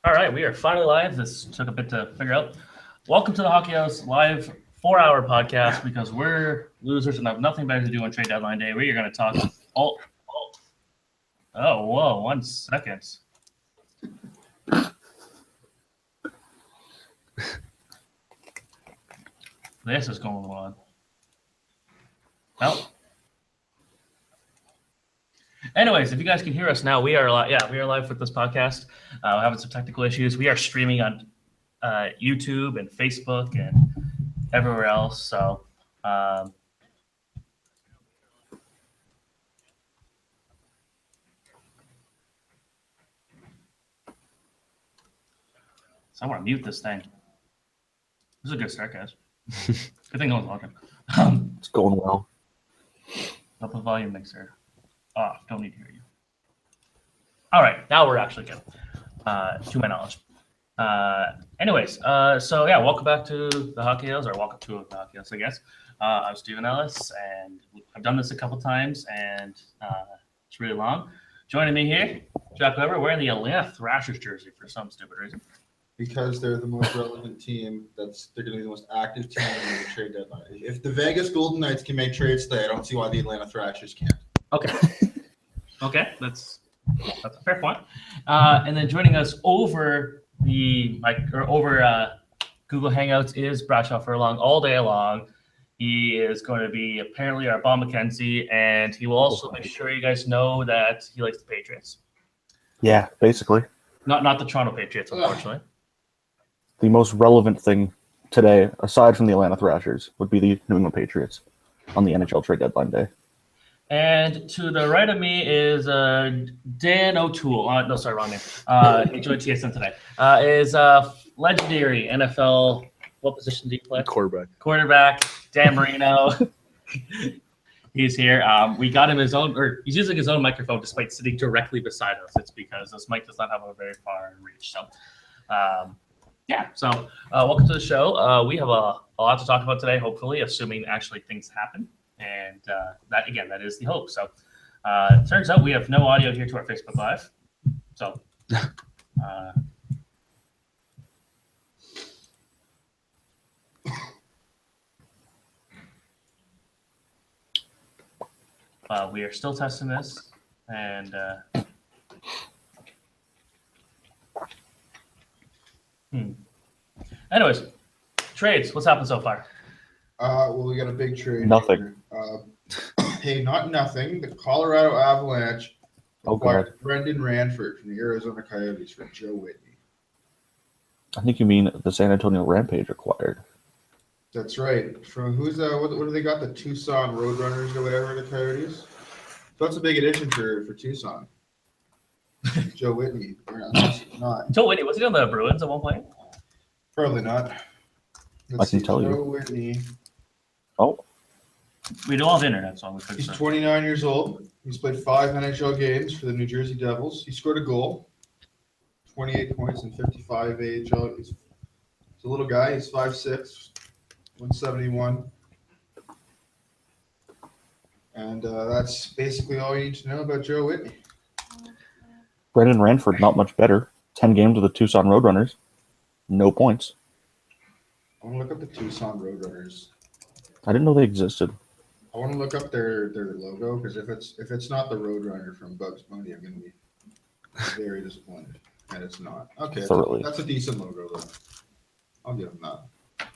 All right, we are finally live. This took a bit to figure out. Welcome to the Hockey House live 4-hour podcast because we're losers and have nothing better to do on trade deadline day. We are going to talk. Whoa, 1 second. This is going on. Well. Anyways, if you guys can hear us now, we are live. Yeah, we are live with this podcast. We're having some technical issues. We are streaming on YouTube and Facebook and everywhere else. So, so I want to mute this thing. This is a good start, guys. Good thing no one's watching. It's going well. Up the volume mixer. Off. Don't need to hear you. All right, now we're actually good, to my knowledge. So yeah, welcome back to the Hockey House, or welcome to the Hockey House, I guess. I'm Stephen Ellis, and I've done this a couple times, and it's really long. Joining me here, Jack Weber, wearing the Atlanta Thrashers jersey for some stupid reason. Because they're the most relevant team. They're going to be the most active team in the trade deadline. If the Vegas Golden Knights can make trades today, I don't see why the Atlanta Thrashers can't. Okay, that's a fair point. And then joining us over the Google Hangouts is Bradshaw Furlong all day long. He is going to be apparently our Bob McKenzie, and he will also make sure you guys know that he likes the Patriots. Yeah, basically. Not the Toronto Patriots, unfortunately. The most relevant thing today, aside from the Atlanta Thrashers, would be the New England Patriots on the NHL Trade Deadline day. And to the right of me is Dan O'Toole. Wrong name. He joined TSN today. Is legendary NFL. What position do you play? Quarterback. Dan Marino. He's here. We got him he's using his own microphone despite sitting directly beside us. It's because this mic does not have a very far reach. So, welcome to the show. We have a lot to talk about today, hopefully, assuming actually things happen. And that is the hope. So it turns out we have no audio here to our Facebook Live. So we are still testing this. And anyways, trades. What's happened so far? Well, we got a big trade. Nothing. Hey, not nothing. The Colorado Avalanche acquired Brendan Ranford from the Arizona Coyotes for Joe Whitney. I think you mean the San Antonio Rampage acquired. That's right. From what do they got? The Tucson Roadrunners or whatever, the Coyotes? So that's a big addition for Tucson. Joe Whitney. Not. Joe Whitney, was he on the Bruins at one point? Probably not. I can tell you. Joe Whitney. Oh. We don't have internet, so He's 29 years old. He's played 5 NHL games for the New Jersey Devils. He scored a goal, 28 points in 55 AHL. He's a little guy. He's 5'6", 171. And that's basically all you need to know about Joe Whitney. Brendan Ranford, not much better. 10 games with the Tucson Roadrunners. No points. I want to look up the Tucson Roadrunners. I didn't know they existed. I want to look up their logo because if it's not the Roadrunner from Bugs Bunny, I'm going to be very disappointed. And it's not. Okay, that's a decent logo though. I'll give them that.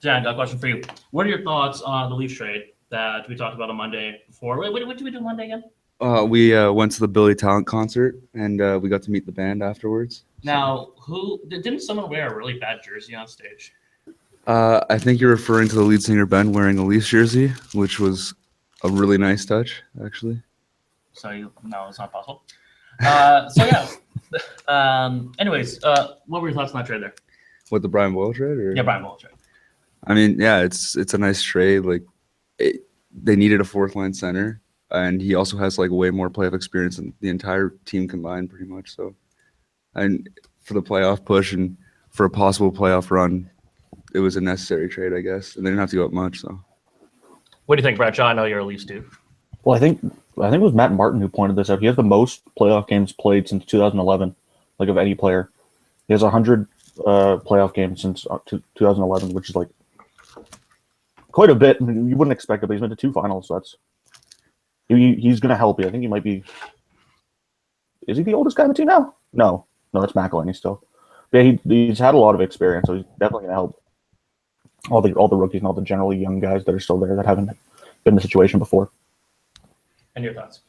Jan, got a question for you. What are your thoughts on the Leafs trade that we talked about on Monday before? What did we do Monday again? We went to the Billy Talent concert and we got to meet the band afterwards. Now, didn't someone wear a really bad jersey on stage? I think you're referring to the lead singer Ben wearing a Leafs jersey, which was a really nice touch, actually. So no, it's not possible. Anyways, what were your thoughts on that trade there? What, the Brian Boyle trade? Or? Yeah, Brian Boyle trade. I mean, yeah, it's a nice trade. Like, they needed a fourth line center, and he also has like way more playoff experience than the entire team combined, pretty much. So, and for the playoff push and for a possible playoff run, it was a necessary trade, I guess. And they didn't have to go up much. So, what do you think, Bradshaw? I know you're a Leafs dude. Well, I think it was Matt Martin who pointed this out. He has the most playoff games played since 2011, like of any player. He has 100 playoff games since 2011, which is like quite a bit. I mean, you wouldn't expect it, but he's been to 2 finals. So he's going to help you. I think he might be. Is he the oldest guy on the team now? No, that's McElhinney still. But yeah, he's had a lot of experience, so he's definitely going to help all the rookies and all the generally young guys that are still there that haven't been in the situation before. And your thoughts?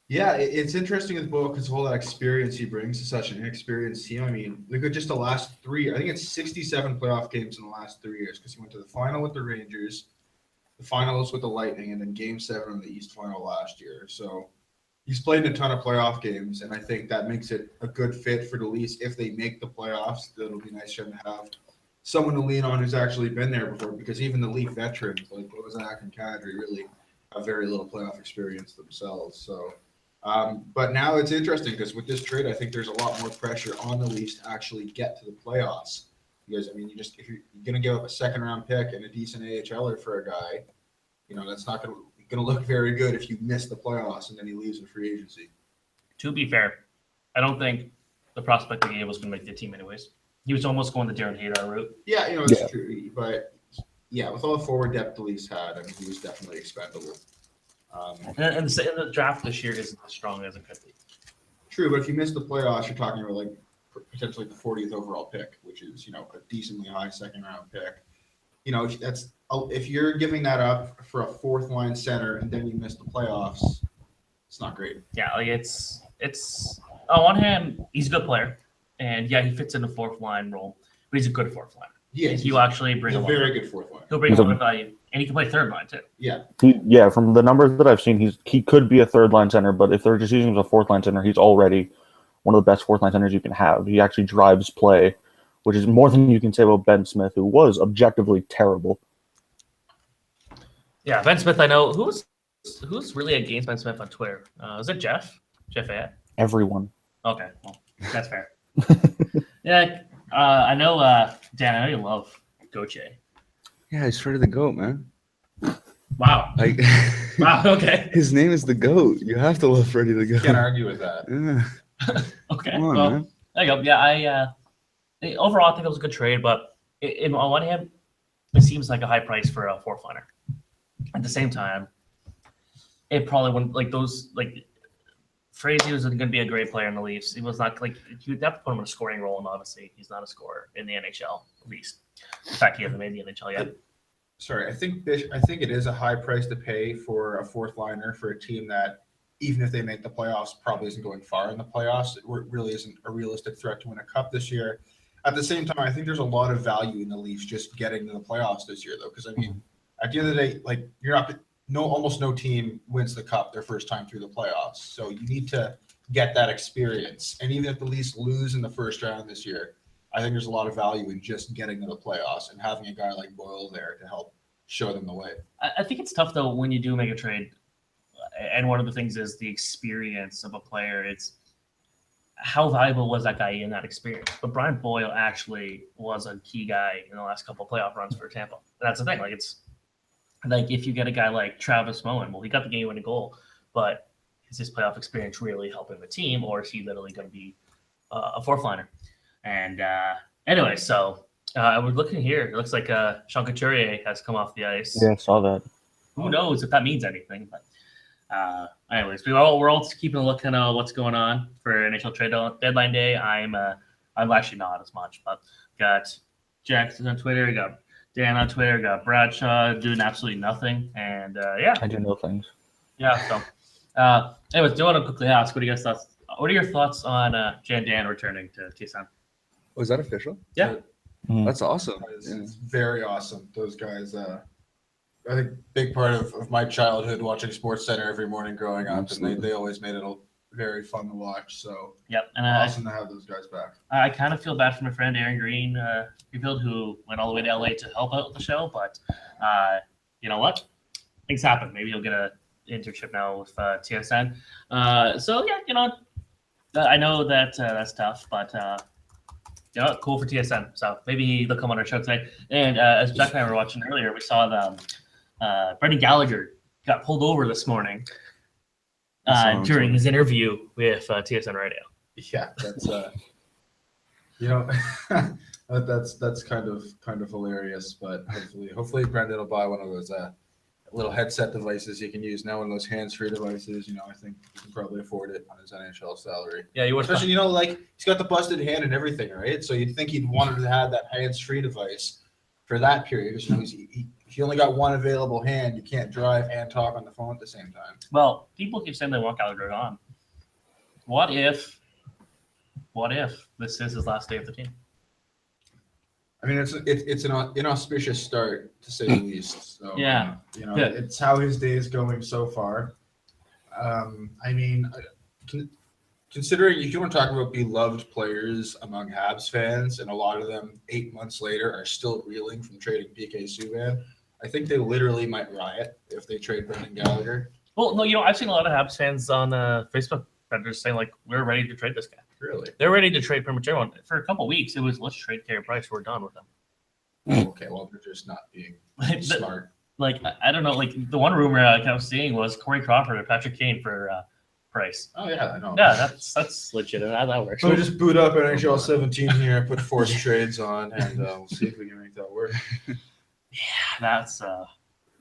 Yeah, it's interesting with Bo because all that experience he brings to such an inexperienced team. I mean, look at just the last 3. I think it's 67 playoff games in the last 3 years because he went to the final with the Rangers, the finals with the Lightning, and then Game 7 of the East Final last year. So he's played a ton of playoff games, and I think that makes it a good fit for the Leafs if they make the playoffs. That'll be nice for him to have someone to lean on who's actually been there before because even the Leaf veterans like Bozak and Kadri really have very little playoff experience themselves. So. But now it's interesting because with this trade, I think there's a lot more pressure on the Leafs to actually get to the playoffs. Because I mean, if you're going to give up a 2nd-round pick and a decent AHLer for a guy, that's not going to look very good if you miss the playoffs and then he leaves in free agency. To be fair, I don't think the prospect they gave was going to make the team anyways. He was almost going the Darren Hadar route. Yeah, it's true. But yeah, with all the forward depth the Leafs had, I mean, he was definitely expendable. And the draft this year isn't as strong as it could be. True, but if you miss the playoffs, you're talking about like potentially the 40th overall pick, which is a decently high 2nd-round pick. That's if you're giving that up for a 4th-line center and then you miss the playoffs, it's not great. Yeah, like it's on one hand he's a good player, and yeah, he fits in the 4th-line role, but he's a good 4th-liner. Yeah, he'll actually bring a very good 4th-line. He'll bring a lot of value, and he can play 3rd-line too. Yeah. From the numbers that I've seen, he could be a 3rd-line center, but if they're just using him as a 4th-line center, he's already one of the best 4th-line centers you can have. He actually drives play, which is more than you can say about Ben Smith, who was objectively terrible. Yeah, Ben Smith, I know. Who's really against Ben Smith on Twitter? Is it Jeff? Jeff Ayat? Everyone. Okay, well, that's fair. Yeah, I know, Dan, I know you love Gauthier. Yeah, he's straight of the GOAT, man. Wow. Wow, okay. His name is the GOAT. You have to love Freddie the GOAT. Can't argue with that. Yeah. Okay. Come on, well, man. there you go. Yeah, overall, I think it was a good trade, but on one hand, it seems like a high price for a 4th-liner. At the same time, it probably wouldn't Frazee was going to be a great player in the Leafs. He was not you'd have to put him in a scoring role, and obviously he's not a scorer in the NHL, at least. In fact, he hasn't made the NHL yet. Sorry, I think it is a high price to pay for a 4th-liner for a team that, even if they make the playoffs, probably isn't going far in the playoffs. It really isn't a realistic threat to win a cup this year. At the same time, I think there's a lot of value in the Leafs just getting to the playoffs this year, though, because I mean, at the end of the day, almost no team wins the cup their first time through the playoffs. So you need to get that experience. And even if the Leafs lose in the first round this year, I think there's a lot of value in just getting to the playoffs and having a guy like Boyle there to help show them the way. I think it's tough, though, when you do make a trade. And one of the things is the experience of a player. It's how valuable was that guy in that experience? But Brian Boyle actually was a key guy in the last couple of playoff runs for Tampa. And that's the thing. It's like if you get a guy like Travis Moen, well, he got the game-winning goal, but is his playoff experience really helping the team, or is he literally going to be a 4th-liner? And anyway, so we're looking here. It looks like Sean Couturier has come off the ice. Yeah, I saw that. Who knows if that means anything? But anyways, we're all keeping a look at what's going on for NHL Trade Deadline Day. I'm actually not as much, but got Jackson on Twitter, got Dan on Twitter, got Bradshaw doing absolutely nothing, and yeah, I do know things. yeah. So, anyways, do you want to quickly ask what are your thoughts on Jay and Dan returning to TSN? Was that official? Yeah. That's awesome. It's very awesome. Those guys, I think, big part of my childhood watching SportsCenter every morning growing up, and they always made it very fun to watch. So Yep, and awesome to have those guys back. I kind of feel bad for my friend Aaron Green, who went all the way to LA to help out with the show, but you know what? Things happen. Maybe he'll get an internship now with TSN. So yeah, I know that that's tough, but cool for TSN. So maybe they'll come on our show today. And as Jack and I were watching earlier, we saw Brendan Gallagher got pulled over this morning during his interview with TSN Radio. Yeah, that's that's kind of hilarious. But hopefully Brendan will buy one of those little headset devices he can use now, one of those hands-free devices. I think he can probably afford it on his NHL salary. Yeah, you especially he's got the busted hand and everything, right? So you'd think he'd wanted to have that hands-free device for that period, because he only got one available hand. You can't drive and talk on the phone at the same time. Well, people keep saying they want Gallagher gone. What if this is his last day of the team? I mean, it's an inauspicious start, to say the least. So, yeah, it's how his day is going so far. Considering if you want to talk about beloved players among Habs fans, and a lot of them 8 months later are still reeling from trading PK Subban, I think they literally might riot if they trade Brendan Gallagher. Well, no, I've seen a lot of Habs fans on Facebook that are saying, like, we're ready to trade this guy. Really? They're ready to trade pretty much everyone. For a couple of weeks, it was, let's trade Carey Price. We're done with him. Okay, well, they're just not being smart. Like, I don't know. Like, the one rumor I was seeing was Corey Crawford or Patrick Kane for Price. Oh, yeah, I know. Yeah, that's legit. That works. So we just boot up NHL 17 here, put forced trades on, and we'll see if we can make that work. Yeah, that's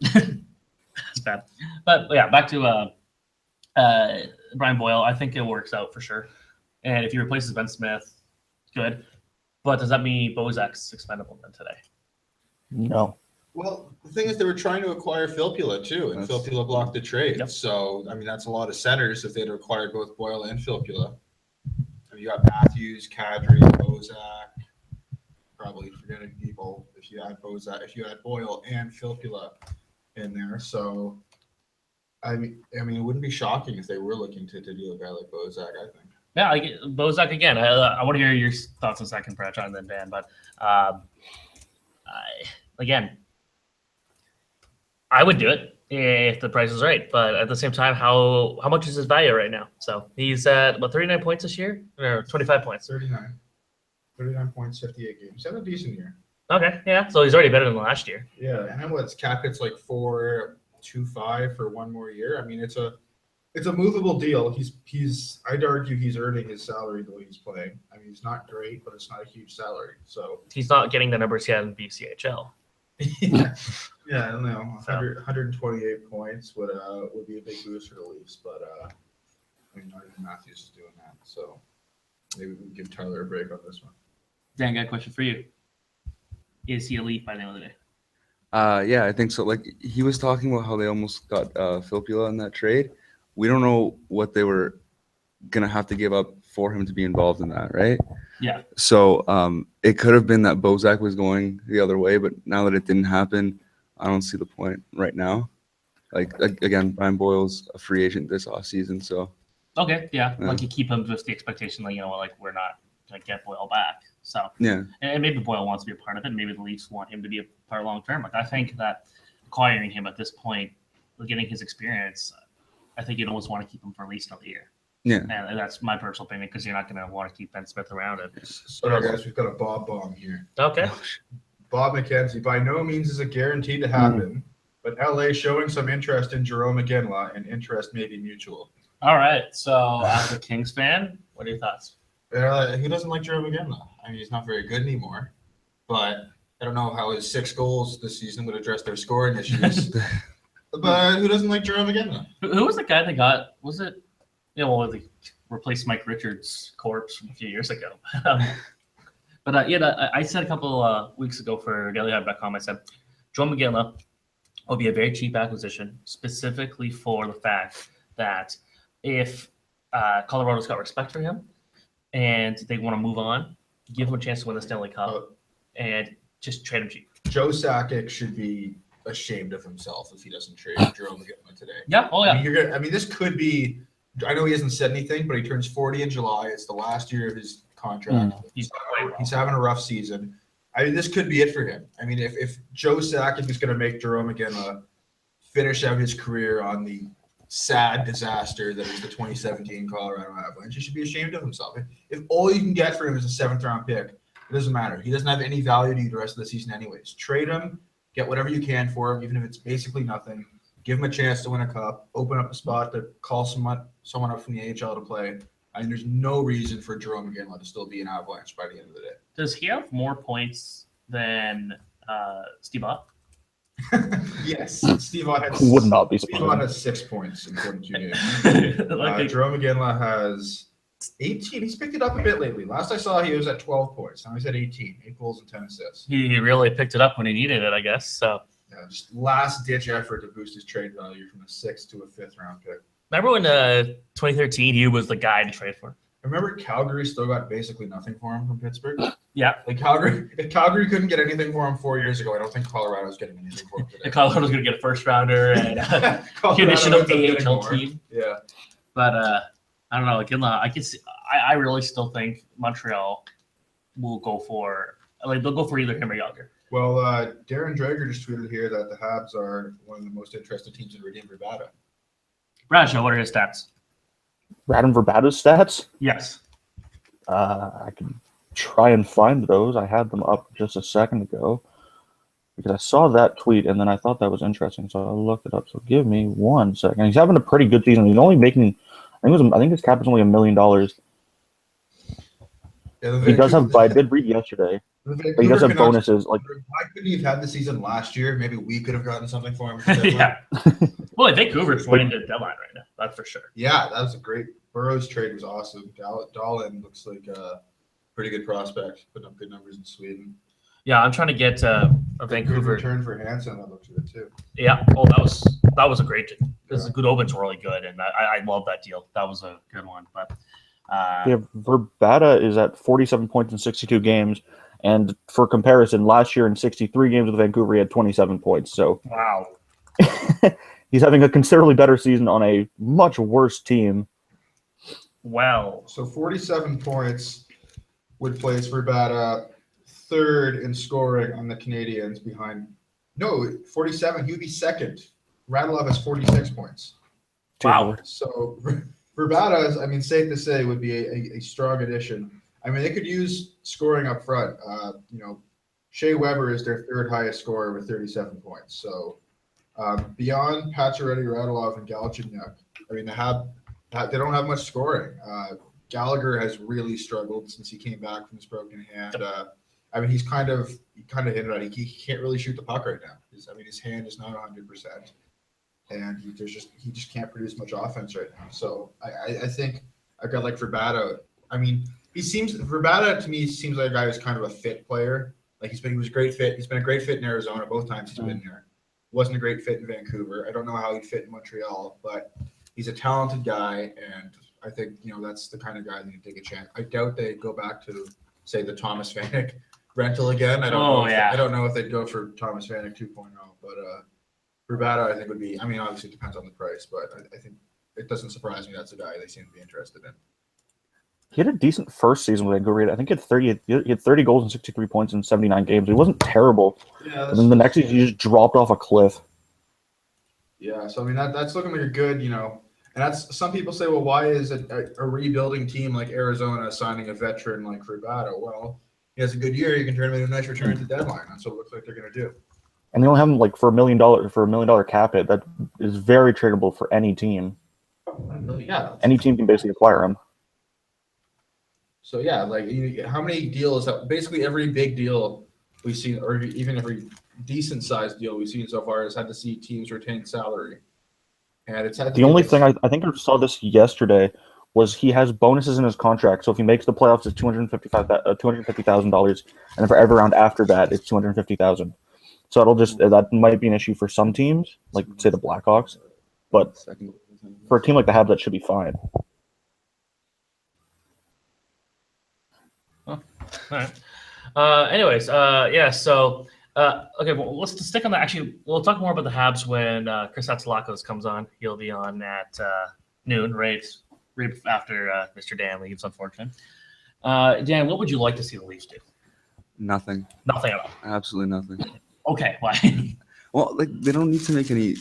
that's bad. But yeah, back to Brian Boyle. I think it works out for sure. And if he replaces Ben Smith, good. But does that mean Bozak's expendable then today? No. Well, the thing is, they were trying to acquire Filppula too, and Filppula blocked the trade. Yep. So, I mean, that's a lot of centers if they'd acquired both Boyle and Filppula. I mean, you got Matthews, Kadri, Bozak. Probably forgetting people if you had Boyle and Filppula in there. So, I mean, it wouldn't be shocking if they were looking to deal a guy like Bozak, I think. Yeah, like Bozak again. I want to hear your thoughts on second, Brad, and then Dan. But I would do it if the price is right. But at the same time, how much is his value right now? So he's at about 39 points this year, or 25 points. 39 points, 58 games. He's had a decent year. Okay, yeah. So he's already better than last year. Yeah, and what's cap hit's like 4.25 for one more year. I mean, it's a movable deal. I'd argue he's earning his salary the way he's playing. I mean, he's not great, but it's not a huge salary. So he's not getting the numbers he had in BCHL. Yeah, I don't know. 128 points would be a big boost for the Leafs, but I mean, not even Matthews is doing that. So maybe we can give Tyler a break on this one. Dan, got a question for you. Is he a Leaf by the end of the day? Yeah, I think so. Like, he was talking about how they almost got Filppula in that trade. We don't know what they were gonna have to give up for him to be involved in that, right? Yeah. So it could have been that Bozak was going the other way, but now that it didn't happen, I don't see the point right now. Like, again, Brian Boyle's a free agent this offseason, so. Okay, yeah. Like, you keep him just the expectation, like, we're not gonna get Boyle back. So yeah, and maybe Boyle wants to be a part of it. Maybe the Leafs want him to be a part long term. Like, I think that acquiring him at this point, getting his experience, I think you'd almost want to keep him for at least another year. Yeah, and that's my personal opinion, because you're not going to want to keep Ben Smith around it. Sorry, guys, we've got a Bob bomb here. Okay. Bob McKenzie, by no means is it guaranteed to happen, but LA showing some interest in Jerome Iginla, and interest may be mutual. All right. So, as a Kings fan, what are your thoughts? Who doesn't like Jerome Iginla? I mean, he's not very good anymore, but I don't know how his 6 goals this season would address their scoring issues. But who doesn't like Jerome Iginla? Who was the guy that got? Was it? They replaced Mike Richards' corpse from a few years ago. But I said a couple weeks ago for DailyHub.com, I said Joe McGinley will be a very cheap acquisition, specifically for the fact that if Colorado's got respect for him and they want to move on, give him a chance to win the Stanley Cup, and just trade him cheap. Joe Sakic should be ashamed of himself if he doesn't trade Jerome McGinley today. Yeah. Oh yeah. I mean, this could be. I know he hasn't said anything, but he turns 40 in July. It's the last year of his contract. He's having a rough season. I mean, this could be it for him. I mean, if Joe Sakic is going to make Jerome McGinley finish out his career on the sad disaster that is the 2017 Colorado Avalanche, he should be ashamed of himself. If all you can get for him is a 7th-round pick, it doesn't matter. He doesn't have any value to you the rest of the season anyways. Trade him, get whatever you can for him, even if it's basically nothing. give him a chance to win a cup, open up a spot to call someone up from the AHL to play. And there's no reason for Jerome McGinley to still be an Avalanche by the end of the day. Does he have more points than Steve Ott? Yes, Steve Ott has. Would not be Steve surprised. Ott has 6 points in 42 games. Jerome McGinley has 18. He's picked it up a bit lately. Last I saw, he was at 12 points. Now he's at 18. 8 goals and 10 assists. He really picked it up when he needed it, I guess. So Yeah, just last-ditch effort to boost his trade value from a 6th to a 5th round pick. remember when 2013 he was the guy to trade for? Remember, Calgary still got basically nothing for him from Pittsburgh. Yeah, Like Calgary, if Calgary couldn't get anything for him 4 years ago, I don't think Colorado's getting anything for him today. and Colorado's going to get a first rounder and conditional ends up getting AHL more. team. Yeah, But I don't know. McGinley, I can see. I really still think Montreal will go for they'll go for either him or Yager. well, Darren Drager just tweeted here that the Habs are one of the most interested teams in Redeem Verbata. Bradshaw, what are his stats? Radon Verbata's stats? Yes. I can try and find those. I had them up just a second ago because I saw that tweet and then I thought that was interesting, so I looked it up. So give me 1 second. He's having a pretty good season. He's only making, I think his cap is only $1 million. Yeah, He does have. I did read yesterday. But he does have bonuses. Like, why couldn't he have had the season last year? Maybe we could have gotten something for him. Yeah. Well, Vancouver's winning the deadline right now. That's for sure. Yeah, that was a great. Burrow's trade was awesome. Dahlin looks like a pretty good prospect, putting up good numbers in Sweden. Yeah, I'm trying to get a Good Vancouver. return for Hansen. That looks good too. Yeah. Oh, that was a great deal. Because the Goodobin's really good, and I love that deal. That was a good one. But yeah, Verbata is at 47 points in 62 games, and for comparison, last year in 63 games with Vancouver, he had 27 points. So wow. he's having a considerably better season on a much worse team. Wow. So 47 points would place Verbata third in scoring on the Canadians behind. No, 47. He would be second. Radulov has 46 points. Wow. So Verbata, I mean, safe to say, would be a strong addition. I mean, they could use scoring up front. Shea Weber is their third highest scorer with 37 points. So beyond Pacioretty, Radulov, and Galchenyuk, I mean, they don't have much scoring. Gallagher has really struggled since he came back from his broken hand. I mean, he kind of hit it out. He can't really shoot the puck right now. His hand is not 100%, and he just can't produce much offense right now. So I think a guy like Verbata. I mean, Verbata to me seems like a guy who's kind of a fit player. Like he was a great fit. He's been a great fit in Arizona both times he's been there. Wasn't a great fit in Vancouver. I don't know how he'd fit in Montreal, but he's a talented guy, and I think that's the kind of guy that can take a chance. I doubt they go back to say the Thomas Vanek rental again. I don't know if they'd go for Thomas Vanek 2.0, but Verbata I think would be. I mean, obviously it depends on the price, but I think it doesn't surprise me that's a guy they seem to be interested in. He had a decent first season with Vancouver. I think he had 30 goals and 63 points in 79 games. He wasn't terrible. Yeah. And then the next season, he just dropped off a cliff. Yeah, so I mean that's looking like a good, and that's some people say, well, why is a rebuilding team like Arizona signing a veteran like Verbata? Well, he has a good year, you can turn him into a nice return at the deadline. That's what it looks like they're going to do. And they don't have him for $1 million cap hit. That is very tradable for any team. Yeah. Any team can basically acquire him. So yeah, how many deals? Basically, every big deal we've seen, or even every decent sized deal we've seen so far, has had to see teams retain salary, and it's had. The only thing I think I saw this yesterday was he has bonuses in his contract. So if he makes the playoffs, it's $250,000, and then for every round after that, it's $250,000. So that might be an issue for some teams, like say the Blackhawks, but for a team like the Habs, that should be fine. All right. Anyways, yeah. So, okay. Well, let's stick on that. Actually, we'll talk more about the Habs when Chris Hatzilakos comes on. He'll be on at noon, right after Mr. Dan leaves. Unfortunately, Dan, what would you like to see the Leafs do? Nothing. Nothing at all. Absolutely nothing. Okay. Why? Well, they don't need to make any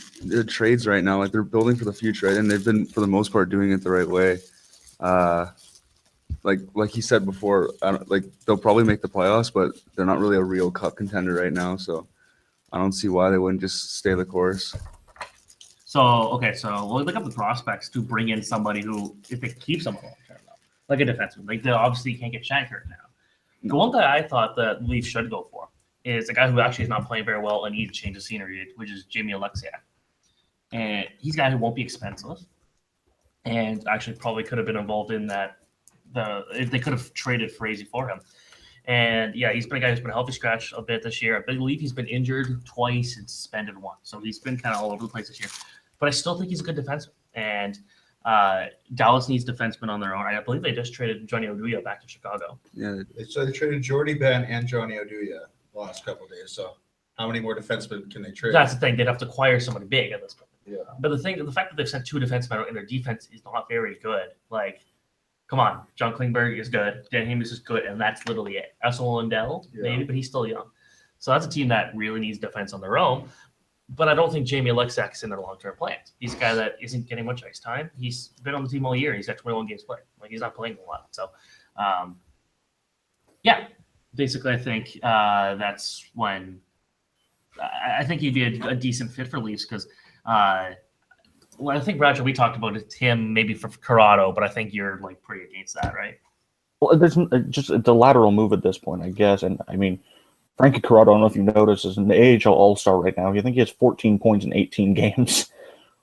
trades right now. They're building for the future, right? And they've been, for the most part, doing it the right way. Like he said before, they'll probably make the playoffs, but they're not really a real cup contender right now. So I don't see why they wouldn't just stay the course. So we'll look up the prospects to bring in somebody who, if they keep someone long term, like a defenseman. Like they obviously can't get Shank hurt now. The one guy I thought that Leafs should go for is a guy who actually is not playing very well and needs to change of scenery, which is Jamie Alexiak. And he's a guy who won't be expensive, and actually probably could have been involved in that. If they could have traded Frazee for him. And yeah, he's been a guy who's been a healthy scratch a bit this year. I believe he's been injured twice and suspended once. So he's been kind of all over the place this year. But I still think he's a good defenseman. And Dallas needs defensemen on their own. I believe they just traded Johnny Oduya back to Chicago. Yeah, So they traded Jordy Ben and Johnny Oduya the last couple of days. So how many more defensemen can they trade? That's the thing. They'd have to acquire somebody big at this point. Yeah. But the fact that they've sent 2 defensemen out and their defense is not very good. Like, come on. John Klingberg is good. Dan Hamus is good. And that's literally it. Essel Lindell, maybe, but he's still young. So that's a team that really needs defense on their own. But I don't think Jamie Alexiak is in their long-term plans. He's a guy that isn't getting much ice time. He's been on the team all year. He's got 21 games played. Like, he's not playing a lot. So, yeah, basically I think that's when I think he'd be a decent fit for Leafs because well, I think, Roger, we talked about it, him maybe for Corrado, but I think you're like pretty against that, right? Well, there's just the lateral move at this point, I guess. And I mean, Frankie Corrado, I don't know if you noticed, is an AHL All-Star right now. I think he has 14 points in 18 games,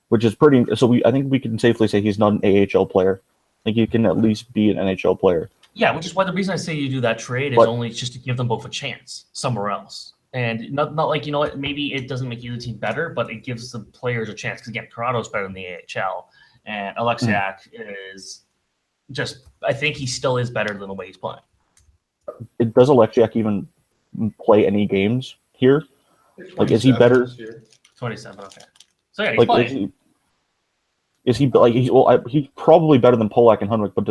which is pretty. So I think we can safely say he's not an AHL player. I think he can at least be an NHL player. Yeah, which is why the reason I say you do that trade is only just to give them both a chance somewhere else. And not like, you know what, maybe it doesn't make either team better, but it gives the players a chance. Because, again, Corrado's better than the AHL. And Alexiak is just – I think he still is better than the way he's playing. Does Alexiak even play any games here? Like, is he better? 27, okay. So, yeah, he's like, playing. He's probably better than Polak and Hunwick, but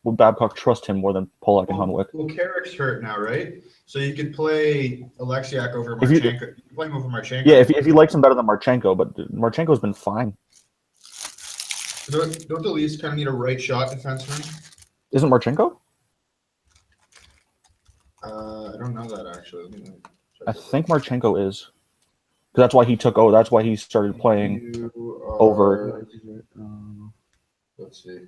would Babcock trust him more than Polak and Hunwick? Well, Carrick's hurt now, right? So you could play Alexiak over Marchenko. You could play him over Marchenko. Yeah, if he likes him better than Marchenko, but Marchenko's been fine. Don't the Leafs kind of need a right shot defenseman? Isn't Marchenko? I don't know that actually. I think Marchenko is. That's why he took. That's why he started playing over. Let's see.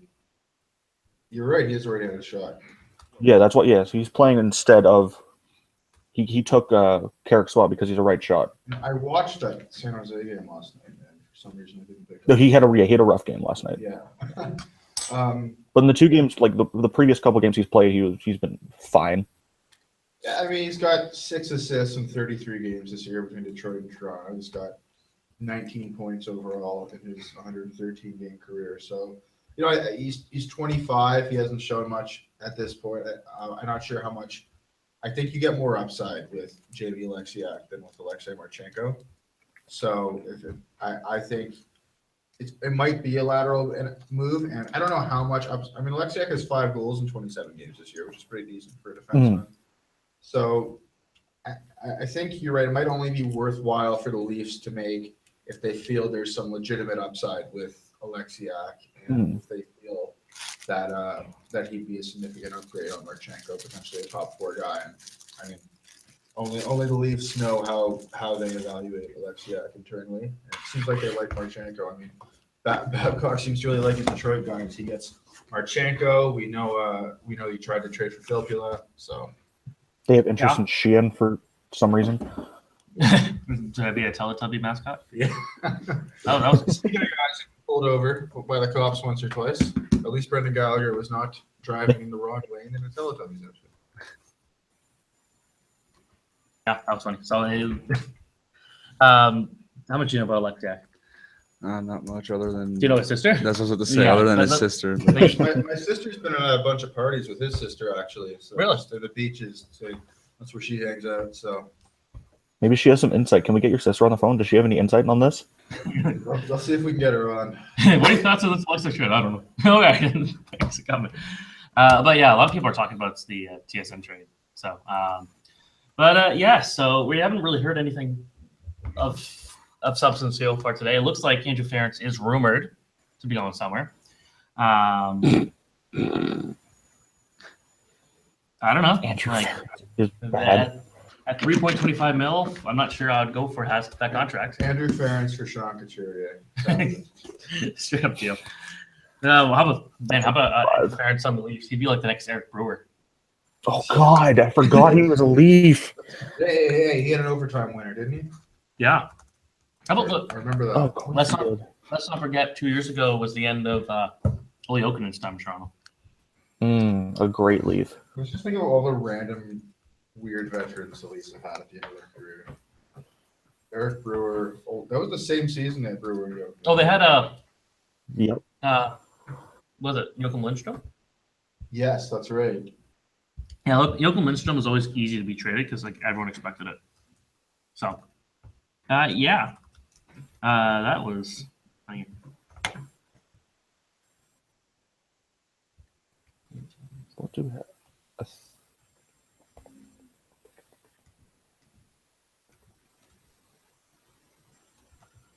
You're right. He has already had a shot. Yeah, that's what. Yeah, so he's playing instead of. He took Carrick's spot because he's a right shot. I watched that San Jose game last night, and for some reason I didn't pick up. No, he had a rough game last night. Yeah. But in the 2 games, like the previous couple games he's played, he's been fine. Yeah, I mean, he's got 6 assists in 33 games this year between Detroit and Toronto. He's got 19 points overall in his 113-game career. So, you know, he's 25. He hasn't shown much at this point. I'm not sure how much. I think you get more upside with Jamie Alexiak than with Alexei Marchenko. So, I think it might be a lateral move, and I don't know how much. I mean, Alexiak has 5 goals in 27 games this year, which is pretty decent for a defenseman. So I think you're right. It might only be worthwhile for the Leafs to make if they feel there's some legitimate upside with Alexiak, and if they feel that he'd be a significant upgrade on Marchenko, potentially a top 4 guy. And I mean, only the Leafs know how they evaluate Alexiak internally. And it seems like they like Marchenko. I mean, Babcock seems to really like his Detroit guys. He gets Marchenko. We know he tried to trade for Filppula, so. They have interest in Sheehan for some reason. To be a Teletubby mascot? Yeah. That was Speaking of guys pulled over by the cops once or twice, at least Brendan Gallagher was not driving in the wrong lane in a Teletubbies outfit. Yeah, that was funny. So, how much do you know about Alexiak? Not much other than. Do you know his sister? That's what I was about to say. Yeah, other than his that's sister. My sister's been at a bunch of parties with his sister, actually. So Really? To the beaches. So that's where she hangs out. So Maybe she has some insight. Can we get your sister on the phone? Does she have any insight on this? I'll see if we can get her on. What are your thoughts on this Alexiak trade? I don't know. Okay, thanks for coming. But yeah, a lot of people are talking about the TSN trade. So, yeah, so we haven't really heard anything of substance so far today. It looks like Andrew Ference is rumored to be going somewhere. I don't know. Andrew like, Ference is bad. At 3.25 mil, I'm not sure I'd go for that contract. Andrew Ference for Sean Couturier. Straight up deal. How about Ference on the Leafs? He'd be like the next Eric Brewer. Oh God, I forgot he was a Leaf. Hey, he had an overtime winner, didn't he? Yeah. How about I remember that. Oh, of course Let's he not- did. let's not forget 2 years ago was the end of Ollie Okanen's time in Toronto. A great Leaf. I was just thinking of all the random weird veterans the Leafs have had at the end of their career. Eric Brewer. Oh, that was the same season that Brewer and Jokic. Oh, they had Yep. was it Joachim Lindstrom? Yes, that's right. Yeah, look, Joachim Lindstrom was always easy to be traded because like everyone expected it. So, yeah, that was. I mean, What do we have?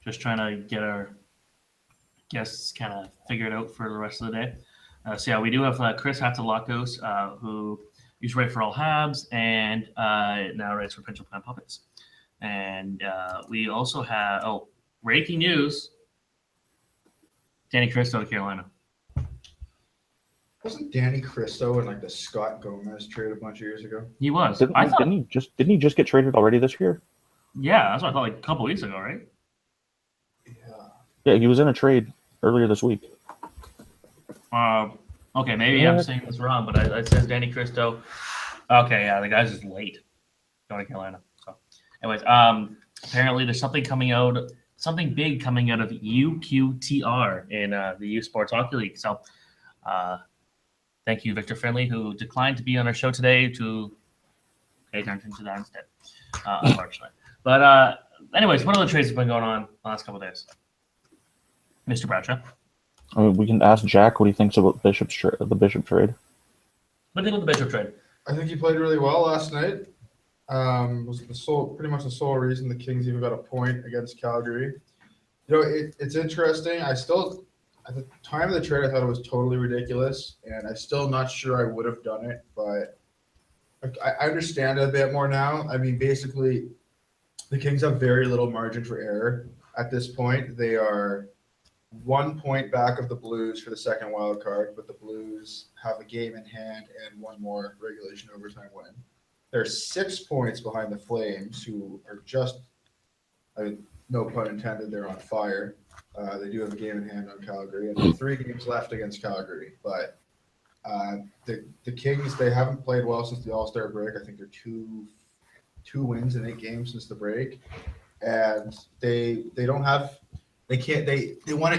just trying to get our guests kind of figured out for the rest of the day. So yeah, we do have Chris Hatzelakos, who used to write for All Habs and now writes for Pencil Plan Puppets. And we also have breaking news: Danny Cristo to Carolina. Wasn't Danny Cristo in like the Scott Gomez trade a bunch of years ago? He was. Didn't he just get traded already this year? Yeah, that's what I thought. Like a couple weeks ago, right? Yeah. Yeah, he was in a trade earlier this week. Okay, maybe I'm saying this wrong, but it says Danny Cristo. Okay, yeah, the guy's just late going to Carolina. So, anyways, apparently there's something big coming out of UQTR in the U Sports Hockey League. So, thank you, Victor Finley, who declined to be on our show today to pay attention to that instead, unfortunately. But anyways, what other trades have been going on the last couple of days? Mr. Bradshaw. I mean, we can ask Jack what he thinks about the Bishop trade. What do you think of the Bishop trade? I think he played really well last night. Was pretty much the sole reason the Kings even got a point against Calgary. You know, it's interesting. At the time of the trade, I thought it was totally ridiculous, and I'm still not sure I would have done it, but I understand it a bit more now. I mean, basically, the Kings have very little margin for error at this point. They are 1 point back of the Blues for the second wild card, but the Blues have a game in hand and one more regulation overtime win. They're 6 points behind the Flames, who are just, no pun intended, they're on fire. They do have a game in hand on Calgary, and 3 games left against Calgary. But the Kings, they haven't played well since the All-Star break. I think they're two wins in 8 games since the break, and they want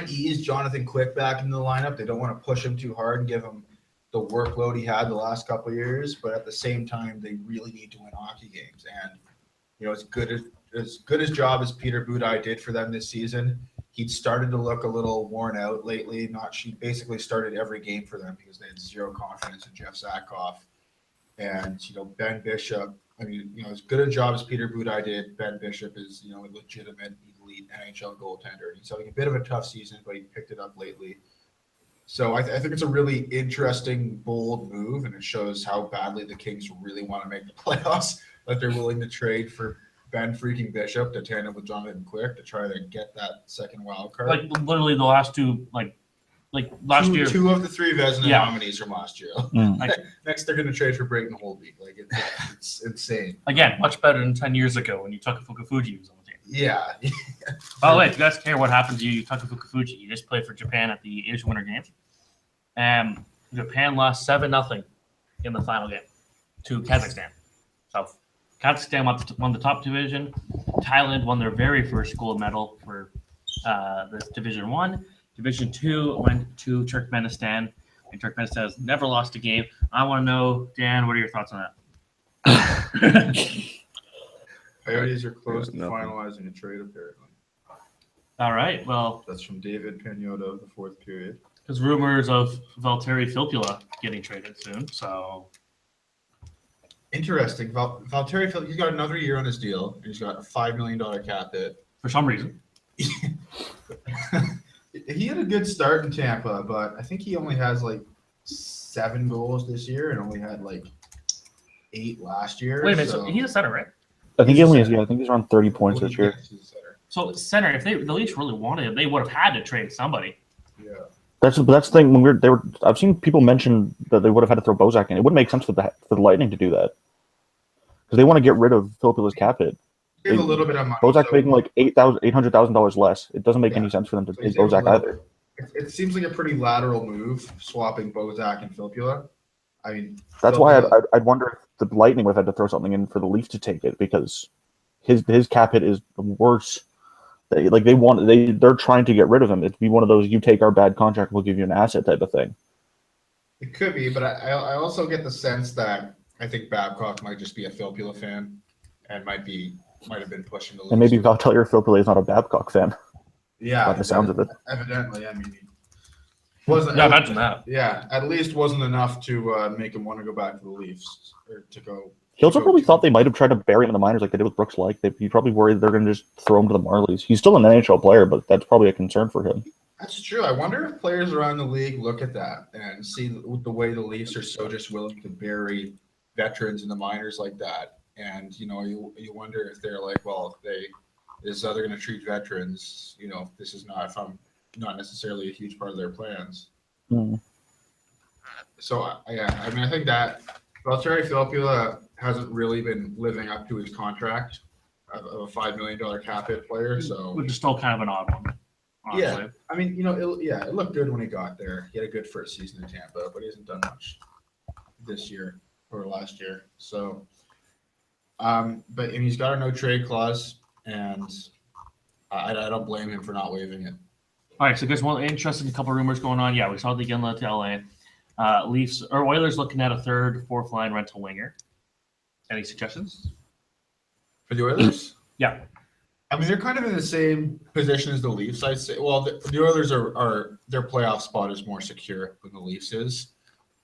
to ease Jonathan Quick back into the lineup. They don't want to push him too hard and give him the workload he had the last couple of years, but at the same time, they really need to win hockey games. And you know, as good as job as Peter Budaj did for them this season, he'd started to look a little worn out lately. She basically started every game for them because they had zero confidence in Jeff Zatkoff. And you know, Ben Bishop. I mean, you know, as good a job as Peter Budaj did, Ben Bishop is, you know, a legitimate elite NHL goaltender. He's having a bit of a tough season, but he picked it up lately. So I think it's a really interesting, bold move, and it shows how badly the Kings really want to make the playoffs, that they're willing to trade for Ben freaking Bishop to tandem with Jonathan Quick to try to get that second wild card. Like literally the last two, like last year. 2 of the 3 Vezina nominees from last year. Mm. Next, they're going to trade for Brayton Holtby. Like it's insane. Again, much better than 10 years ago when Yutaka Fukufuji was on the team. Yeah. By the way, if you guys care what happened to Yutaka Fukufuji, he just played for Japan at the Asian Winter Games. And Japan lost 7-0 in the final game to Kazakhstan. So Kazakhstan won the top division. Thailand won their very first gold medal for this Division 1. Division 2 went to Turkmenistan, and Turkmenistan has never lost a game. I want to know, Dan, what are your thoughts on that? Coyotes are close to Nothing. finalizing a trade, apparently. All right, well, That's from David Pagnotta of the 4th period. there's rumors of Valtteri Filppula getting traded soon, so Interesting. Valtteri Filppula, he's got another year on his deal, and he's got a $5 million cap hit. for some reason. He had a good start in Tampa, but I think he only has like 7 goals this year and only had like 8 last year. Wait a minute, so so he's a center, right? I think He's a he only has, center. I think he's around 30 points this year. Yes, he's a center. So center, if the Leafs really wanted him, they would have had to trade somebody. Yeah. That's the thing. When I've seen people mention that they would have had to throw Bozak in. It wouldn't make sense for the Lightning to do that because they want to get rid of Filipula's cap hit. Give a little bit of money. Bozak's so- making like $800,000 less. It doesn't make any sense for them to so pay he's able Bozak to- either. It seems like a pretty lateral move, swapping Bozak and Filppula. I mean, That's why Filppula- I'd wonder if the Lightning would have had to throw something in for the Leafs to take it because his cap hit is worse. They're trying to get rid of him. It'd be one of those you take our bad contract, we'll give you an asset type of thing. It could be, but I also get the sense that I think Babcock might just be a Filppula fan and might have been pushing the Leafs. And maybe Valtteri Filppula is not a Babcock fan yeah, by the sounds of it. evidently. I mean, wasn't Yeah, imagine that. yeah, at least wasn't enough to make him want to go back to the Leafs or to go. He also probably thought they might have tried to bury him in the minors like they did with Brooks Lake. He probably worried they're going to just throw him to the Marlies. He's still an NHL player, but that's probably a concern for him. That's true. I wonder if players around the league look at that and see the way the Leafs are so just willing to bury veterans in the minors like that. And you wonder if they're like, well, if this is how they're going to treat veterans. This is not necessarily a huge part of their plans. Mm. So I mean, I think that Valtteri Filppula hasn't really been living up to his contract of a $5 million cap hit player. So Which is still kind of an odd one. Honestly. yeah, I mean, it looked good when he got there. He had a good first season in Tampa, but he hasn't done much this year or last year. So, but and he's got a no trade clause, and I don't blame him for not waiving it. All right, so guys, one interesting couple rumors going on. Yeah, we saw the Ginla to LA. Leafs or Oilers looking at a third, fourth line rental winger. Any suggestions? For the Oilers? Yeah. I mean, they're kind of in the same position as the Leafs, I'd say. Well, the Oilers are their playoff spot is more secure than the Leafs is.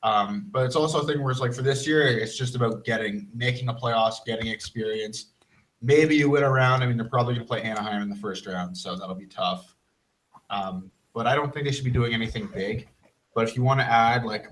But it's also a thing where it's like for this year, it's just about making the playoffs, getting experience. Maybe you win a round. I mean, they're probably going to play Anaheim in the first round, so that'll be tough. But I don't think they should be doing anything big. But if you want to add, like,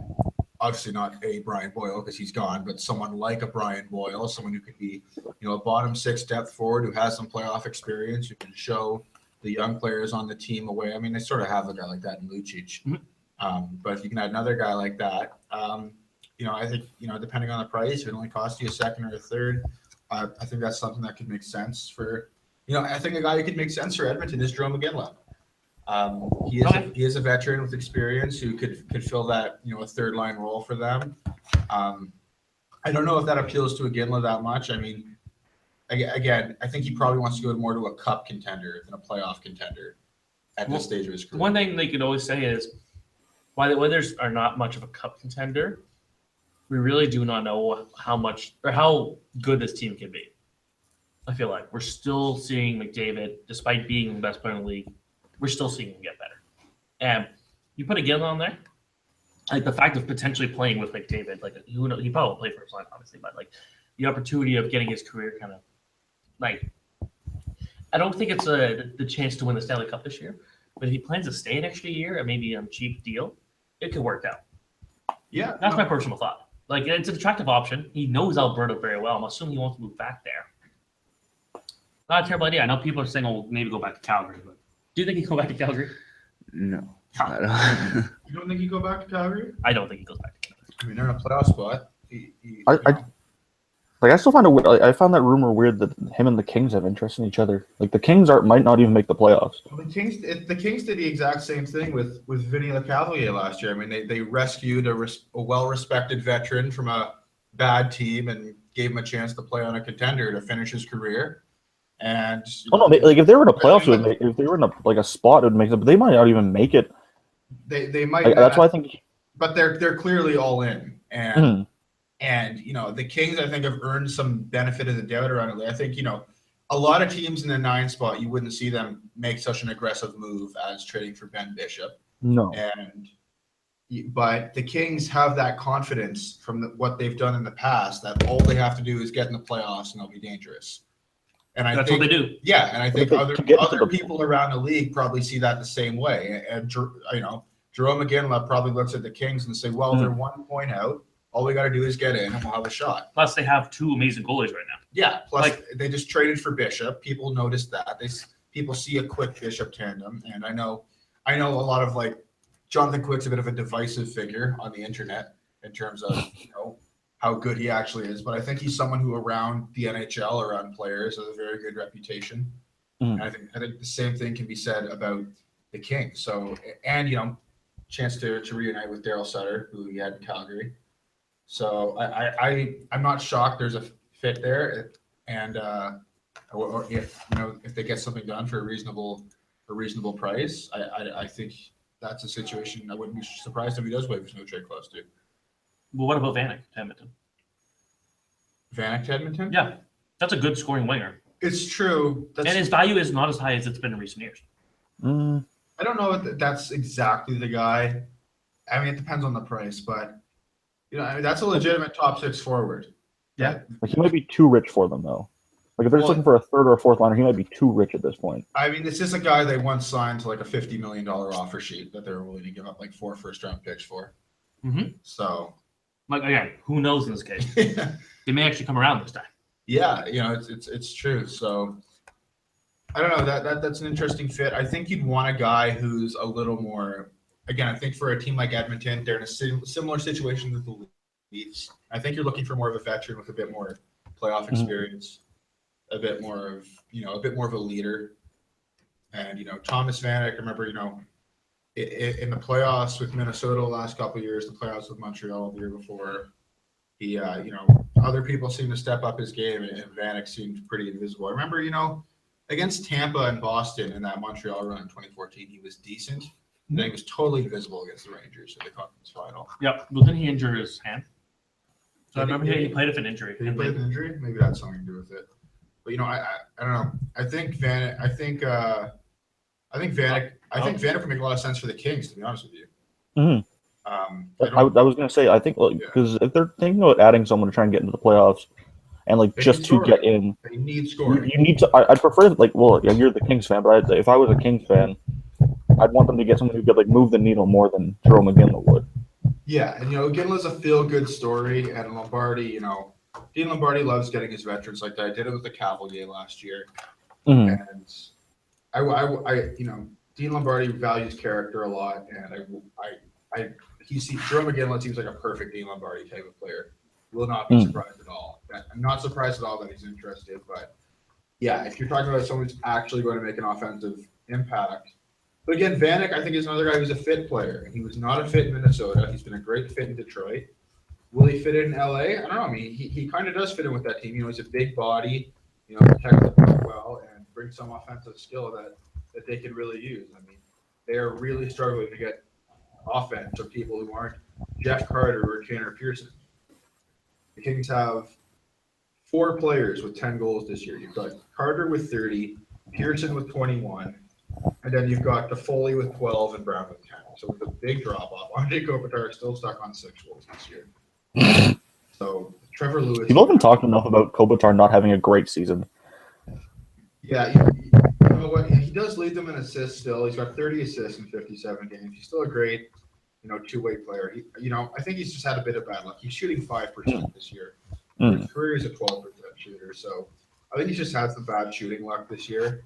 obviously not a Brian Boyle because he's gone, but someone like a Brian Boyle, someone who could be, a bottom six depth forward who has some playoff experience, who can show the young players on the team a way. I mean, they sort of have a guy like that in Lucic. Mm-hmm. But if you can add another guy like that, I think, depending on the price, if it only costs you a second or a third, I think that's something that could make sense for, I think a guy who could make sense for Edmonton is Jerome McGinley. He is a veteran with experience who could fill that, a third line role for them. I don't know if that appeals to Iginla that much. I mean, again, I think he probably wants to go more to a cup contender than a playoff contender at this stage of his career. One thing they could always say is why the Oilers are not much of a cup contender. We really do not know how much or how good this team can be. I feel like we're still seeing McDavid, despite being the best player in the league, we're still seeing him get better. And you put a Gil on there, like the fact of potentially playing with McDavid, like he probably won't play first line, obviously, but like the opportunity of getting his career kind of like, I don't think it's the chance to win the Stanley Cup this year, but if he plans to stay an extra year and maybe on a cheap deal, it could work out. Yeah, That's my personal thought. Like, it's an attractive option. He knows Alberta very well. I'm assuming he wants to move back there. Not a terrible idea. I know people are saying, "Oh, maybe go back to Calgary." But do you think he'd go back to Calgary? No. You don't think he'd go back to Calgary? I don't think he goes back to Calgary. I mean, they're in a playoff spot. I still find it. I found that rumor weird that him and the Kings have interest in each other. Like the Kings might not even make the playoffs. Well, the Kings did the exact same thing with Vinny Lecavalier last year. I mean, they rescued a well-respected veteran from a bad team and gave him a chance to play on a contender to finish his career. And Oh no! Like if they were in a playoffs, if they were in a spot, it would make it. But they might not even make it. They might. Like, that's why I think. But they're clearly all in, and the Kings I think have earned some benefit of the doubt around it. I think a lot of teams in the 9 spot you wouldn't see them make such an aggressive move as trading for Ben Bishop. No. But the Kings have that confidence from what they've done in the past that all they have to do is get in the playoffs and they'll be dangerous. And That's what they do. Yeah, and I think To get to other the- people around the league probably see that the same way. And Jerome McGinley probably looks at the Kings and say, "Well, they're 1 point out. All we got to do is get in, and we'll have a shot." Plus, they have 2 amazing goalies right now. Yeah. Plus, Like- they just traded for Bishop. People noticed that. People see a Quick Bishop tandem, and I know a lot of like Jonathan Quick's a bit of a divisive figure on the internet in terms of how good he actually is. But I think he's someone who around the NHL, around players, has a very good reputation. Mhm. And I think the same thing can be said about the Kings. So, and chance to reunite with Daryl Sutter, who he had in Calgary. So I'm not shocked there's a fit there, and or if they get something done for a reasonable price, I think that's a situation I wouldn't be surprised if he does waive his no trade clause to. Well, what about Vanek to Edmonton? Vanek to Edmonton? Yeah, that's a good scoring winger, It's true. and his value is not as high as it's been in recent years. I don't know if that's exactly the guy. I mean, it depends on the price, but that's a legitimate top 6 forward. Yeah. Like, he might be too rich for them though. Like if they're just Well- looking for a third or a fourth liner, he might be too rich at this point. I mean, this is a guy they once signed to like a $50 million offer sheet that they were willing to give up like 4 first-round picks for. Mm-hmm. So, Like again, who knows in this case? They may actually come around this time. yeah, it's true. So, I don't know. That's an interesting fit. I think you'd want a guy who's a little more. Again, I think for a team like Edmonton, they're in a similar situation to the Leafs. I think you're looking for more of a veteran with a bit more playoff experience, a bit more of a leader. And Thomas Vanek, I remember in the playoffs with Minnesota the last couple of years, the playoffs with Montreal the year before, he other people seemed to step up his game, and Vanek seemed pretty invisible. I remember against Tampa and Boston in that Montreal run in 2014, he was decent. And then he was totally invisible against the Rangers in the conference final. Yep. Well, then he injured his hand. So I Did he- remember he played with an injury. Did he play with an injury? Maybe that's something to do with it. But I don't know. I think Vanek. I think Vanek would make a lot of sense for the Kings, to be honest with you. Mhm. I I was gonna say I think because if they're thinking about adding someone to try and get into the playoffs, and like They just need to get scoring. in, They need scoring. you need to. I'd prefer you're the Kings fan, but if I was a Kings fan, I'd want them to get someone who could move the needle more than Jerome McGinley would. Yeah, and Ginla's a feel-good story, and Lombardi, Dean Lombardi loves getting his veterans like that. I did it with the Cavalier last year, Mhm. and Dean Lombardi values character a lot, and Jerome McGinley seems like a perfect Dean Lombardi type of player. Will not be surprised at all. I'm not surprised at all that he's interested, but yeah, if you're talking about someone who's actually going to make an offensive impact. But again, Vanek, I think, is another guy who's a fit player. And he was not a fit in Minnesota. He's been a great fit in Detroit. Will he fit in LA? I don't know. I mean, he kind of does fit in with that team. He's a big body, protects the puck well, and brings some offensive skill that they can really use. I mean, they're really struggling to get offense from people who aren't Jeff Carter or Tanner Pearson. The Kings have 4 players with 10 goals this year. You've got Carter with 30, Pearson with 21, and then you've got Toffoli with 12 and Brown with 10. So with a big drop-off. Andre Kopitar is still stuck on 6 goals this year. So Trevor Lewis. People haven't talked enough about Kopitar not having a great season. Yeah, you know what? He does lead them in assists still. He's got 30 assists in 57 games. He's still a great, two-way player. I think he's just had a bit of bad luck. He's shooting 5% this year. His career is a 12% shooter. So I think he's just had some bad shooting luck this year.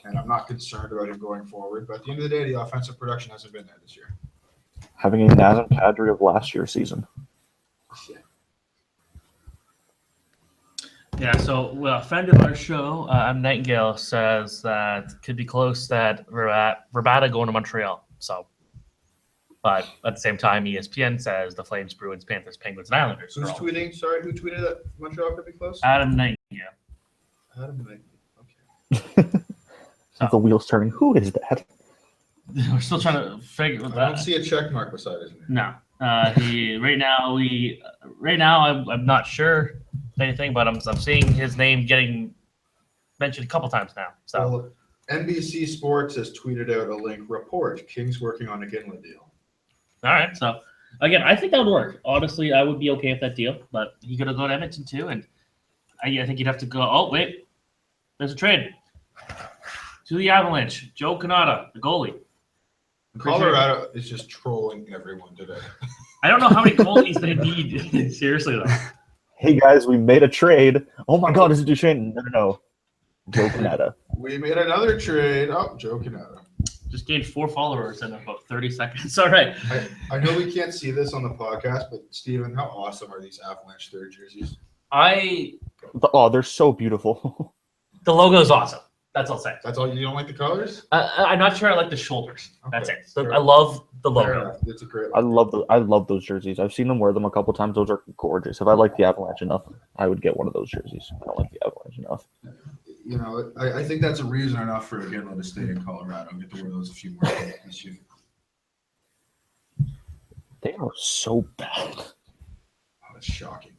And I'm not concerned about him going forward. But at the end of the day, the offensive production hasn't been there this year. Having a Nazem Kadri of last year's season. Yeah. Yeah, so a friend of our show, Nightingale, says that could be close that Verbata going to Montreal. So, but at the same time, ESPN says the Flames, Bruins, Panthers, Penguins, and Islanders. Who's are all- tweeting? Sorry, who tweeted that Montreal could be close? Adam Nightingale. Adam Nightingale. Okay. The wheels turning. Who is that? We're still trying to figure I that. don't see a check mark beside his name. No, right now I'm not sure anything, but I'm seeing his name getting mentioned a couple times now. So Well, NBC Sports has tweeted out a link. Report: Kings working on a Ginla deal. all right, so again, I think that would work. Honestly, I would be okay with that deal, but he could have gone to Edmonton too, and I think you'd have to go. Oh wait, there's a trade to the Avalanche. Joe Canada, the goalie. Colorado is just trolling everyone today. I don't know how many goalies they need. Seriously though. Hey guys, we made a trade. Oh my God, is it Duchesne? No. Joe Canada. We made another trade. Oh, Joe Canada. Just gained 4 followers in about 30 seconds. All right. I know we can't see this on the podcast, but Steven, how awesome are these Avalanche third jerseys? Oh, they're so beautiful. The logo is awesome. That's all I'll say. That's all. You don't like the colors? I'm not sure I like the shoulders. That's Okay. it. So I love the Fair logo. enough. It's a great. I love those jerseys. I've seen them wear them a couple times. Those are gorgeous. If I like the Avalanche enough, I would get one of those jerseys. I don't like the Avalanche enough. You know, I think that's a reason enough for Ginla to stay in Colorado and get to wear those a few more times this year. They are so bad. Oh, that's shocking.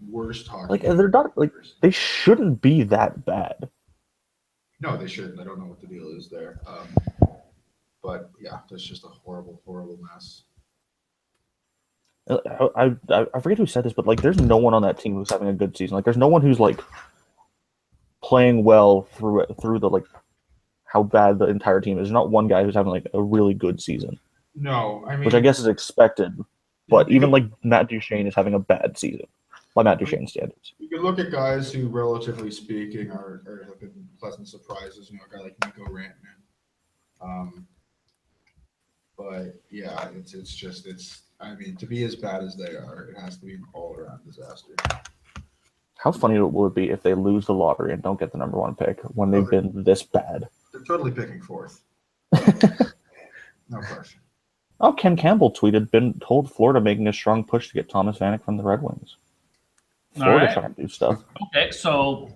Worst hockey. Like they're not like they shouldn't be that bad. No, they shouldn't. I don't know what the deal is there. But yeah, that's just a horrible, horrible mess. I forget who said this, but like there's no one on that team who's having a good season. Like there's no one who's like playing well through the like how bad the entire team is. There's not one guy who's having like a really good season, No, I mean, which I guess is expected. But even like Matt Duchesne is having a bad season by Matt Duchesne standards. you can look at guys who, relatively speaking, are have been pleasant surprises. You know, a guy like Nico Rantanen. But yeah, it's. I mean, to be as bad as they are, it has to be an all-around disaster. How funny will it be if they lose the lottery and don't get the number 1 pick when they've been this bad? They're totally picking fourth. No question. Oh, Ken Campbell tweeted, been told Florida making a strong push to get Thomas Vanek from the Red Wings. Florida right. trying to do stuff. Okay, so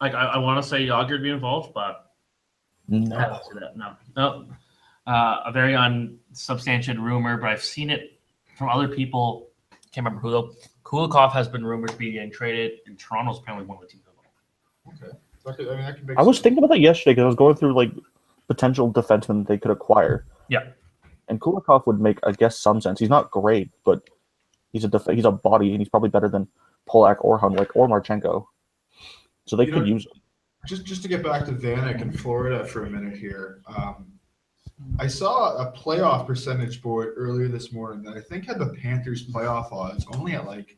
like I want to say Yager would be involved, but I No. don't see that. No. A very unsubstantiated rumor, but I've seen it from other people. Can't remember who though. Kulikov has been rumored to be getting traded, and Toronto's apparently one of the teams. Okay. I mean, that can make I was sense. thinking about that yesterday because I was going through like potential defensemen they could acquire. Yeah. And Kulikov would make, I guess, some sense. He's not great, but he's a body, and he's probably better than Polak or Hunwick or Marchenko. So they could use him. Just to get back to Vanek in Florida for a minute here. I saw a playoff percentage board earlier this morning that I think had the Panthers playoff odds only at like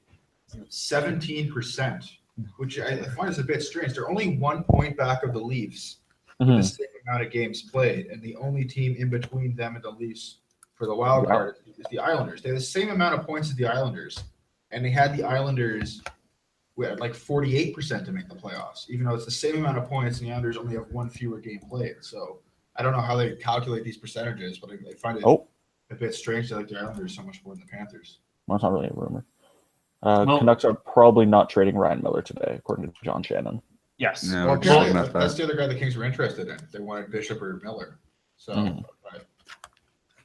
17%, which I find is a bit strange. They're only 1 point back of the Leafs with the same amount of games played, and the only team in between them and the Leafs for the wild card is the Islanders. They have the same amount of points as the Islanders, and they had the Islanders at like 48% to make the playoffs, even though it's the same amount of points, and the Islanders only have 1 fewer game played. So I don't know how they calculate these percentages, but I find it a bit strange to like the Islanders so much more than the Panthers. Well, that's not really a rumor. Canucks are probably not trading Ryan Miller today, according to John Shannon. Yes. No, Well, we're just looking apparently, at that. that's the other guy the Kings were interested in. They wanted Bishop or Miller. So, right.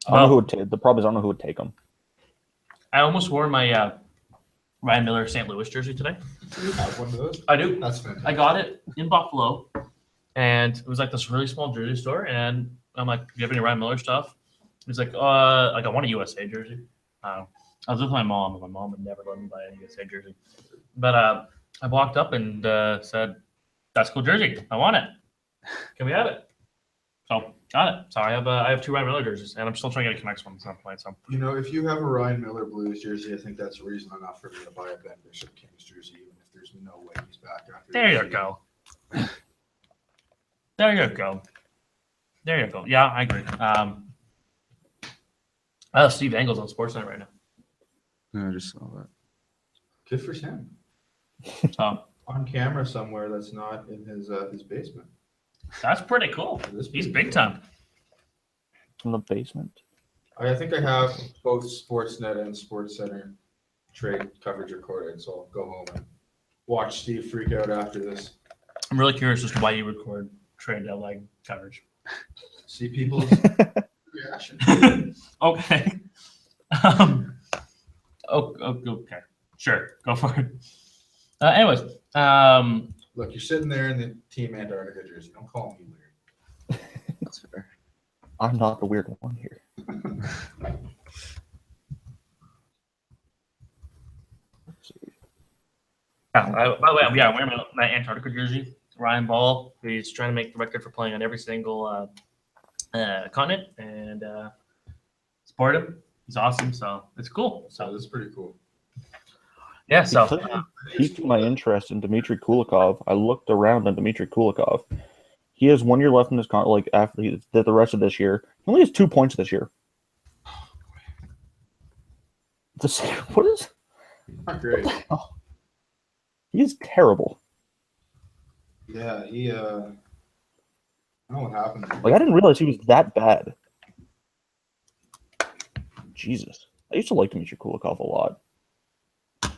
I don't know who would take. The problem is I don't know who would take him. I almost wore my Ryan Miller St. Louis jersey today. Do you have one of those? I do. That's fantastic. I got it in Buffalo, and it was like this really small jersey store. And I'm like, "Do you have any Ryan Miller stuff?" He's like, I want a USA jersey." I was with my mom, and my mom would never let me buy a USA jersey. But I walked up and said, "That's a cool jersey. I want it. Can we have it?" So got it. So I have 2 Ryan Miller jerseys, and I'm still trying to get a Canucks one at some point. So You know, if you have a Ryan Miller Blues jersey, I think that's reason enough for me to buy a Ben Bishop Kings jersey, even if there's no way he's back after. there this you go. There you go. There you go. Yeah, I agree. Steve Engel's on Sportsnet right now. Yeah, I just saw that. Good for him. So On camera somewhere that's not in his basement. that's pretty cool. It is He's pretty big cool. time. From the basement. I think I have both Sportsnet and SportsCenter trade coverage recorded, so I'll go home and watch Steve freak out after this. I'm really curious as to why you record trade deadline coverage. See people's reaction. Okay. Okay. Sure. Go for it. Anyways, Look, you're sitting there in the Team Antarctica jersey. Don't call me weird. That's fair. I'm not the weird one here. Let's see. by the way, I'm wearing my Antarctica jersey. Ryan Ball, he's trying to make the record for playing on every single continent, and support him. He's awesome, so it's cool. So So this is pretty cool. Yeah, so Because he piqued my interest in Dmitry Kulikov, I looked around on Dmitry Kulikov. He has 1 year left in his contract. Like after he did the rest of this year, he only has 2 points this year. What is? Not great. He is terrible. Yeah, he. I don't know what happened. Like I didn't realize he was that bad. Jesus, I used to like Dmitry Kulikov a lot. oh,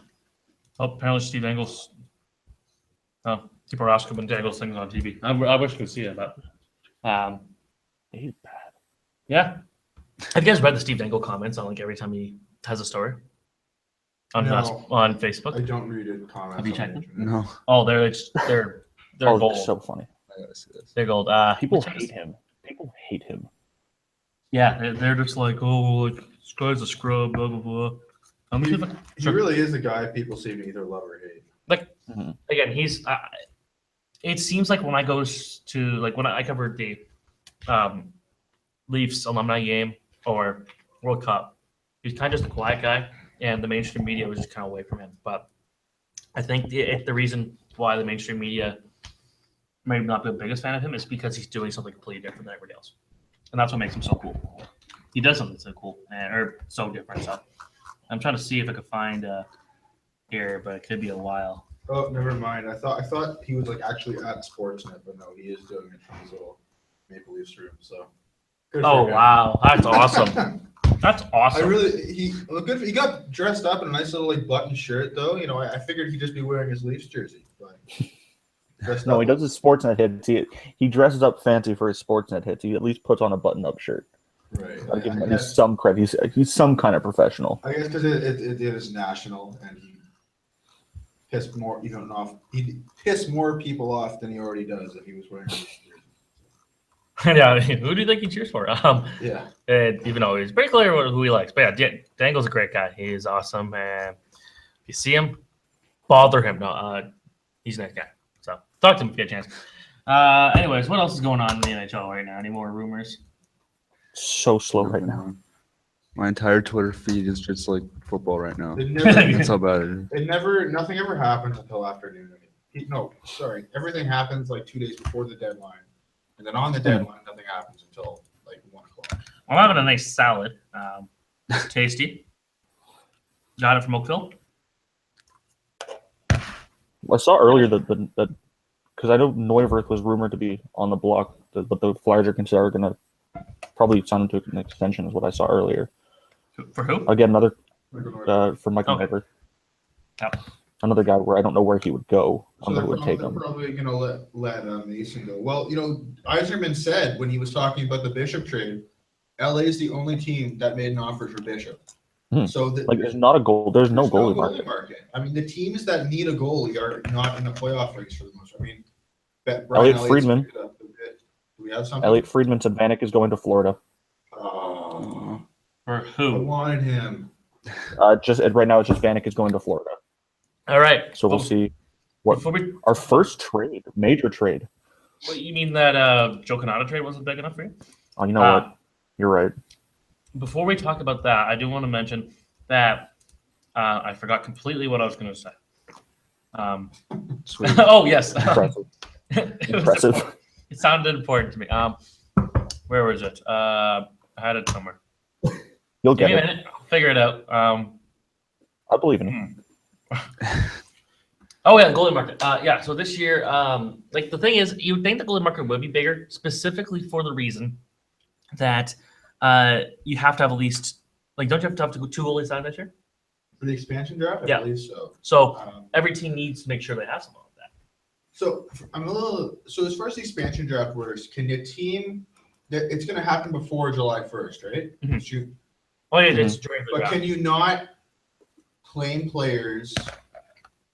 apparently Steve Dangle's. Oh, people are asking when Dangle's things on TV. I wish you could see it, but He's bad. yeah. Have you guys read the Steve Dangle comments on like every time he has a story on No. on I Facebook? don't read it. Comments. Have you on checked the them? internet. No, Oh, they're Oh, gold. it's so funny. I gotta see this. They're gold. People hate him. People hate him. Yeah, they're just like, oh, like this guy's a scrub, blah blah blah. I'm He, just he really is the guy people seem to either love or hate. again, he's. It seems like when I go to like when I covered the Leafs alumni game or World Cup, he's kind of just a quiet guy, and the mainstream media was just kind of away from him. But I think the reason why the mainstream media may not be the biggest fan of him is because he's doing something completely different than everybody else, and that's what makes him so cool. He does something so cool or so different. So I'm trying to see if I could find here, but it could be a while. Oh, never mind. I thought he was like actually at Sportsnet, but no, he is doing it from his little Maple Leafs room. So. Good Oh for him. wow, that's awesome. That's awesome. I really he look good. He got dressed up in a nice little like button shirt though. You know, I figured he'd just be wearing his Leafs jersey, but dressed No, up. he does his Sportsnet hits. He dresses up fancy for his Sportsnet hits. He at least puts on a button-up shirt. Right. I give him I at least guess some credit. He's some kind of professional. because it is national and he pissed more he'd piss more people off than he already does if he was wearing a Leafs jersey. Yeah, who do you think he cheers for? Yeah. And even though he's pretty clear who he likes, but yeah, Dangle's a great guy. He is awesome, and if you see him, bother him. No, he's a nice guy. So talk to him if you get a chance. Anyways, what else is going on in the NHL right now? Any more rumors? So slow right now. My entire Twitter feed is just like football right now. It never, That's how bad it is. nothing ever happens until afternoon. Everything happens like 2 days before the deadline. And then on the deadline, nothing happens until like 1 o'clock. I'm having a nice salad. It's tasty. Got it from Oakville. I saw earlier that because I know Neuwirth was rumored to be on the block, but the Flyers are considering going to probably sign him to an extension, is what I saw earlier. For who? Again, another for Michael Okay. Neuwirth. Yep. Another guy where I don't know where he would go. I So don't know who would take they're him. probably going to let Mason go. Well, Eiserman said when he was talking about the Bishop trade, LA is the only team that made an offer for Bishop. So Like, there's not a goal. There's no goalie market. I mean, the teams that need a goalie are not in the playoff race for the most. I mean, Brian Elliot Elliott's Friedman. picked it up a bit. Do we have something? Elliot Friedman said Vanek is going to Florida. Oh, For I who? wanted him. Right now, it's just Vanek is going to Florida. All right. So we'll see what Before we, our first trade, major trade. what, you mean that Joe Canada trade wasn't big enough for you? Oh, you know what? You're right. Before we talk about that, I do want to mention that I forgot completely what I was going to say. Sweet. Oh yes, Impressive. It was Impressive. important. It sounded important to me. Where was it? I had it somewhere. You'll Give get me a it. minute. I'll figure it out. I believe in him. Oh yeah, goalie market. Yeah. So this year, like the thing is, you would think the goalie market would be bigger, specifically for the reason that you have to have at least like, don't you have to go 2 goalies signed this year? For the expansion draft? Yeah. I believe so. So every team needs to make sure they have someone like that. So as far as the expansion draft works, can the team that it's going to happen before July 1st, right? Mhm. June. Oh yeah, it's during the But draft. can you not claim players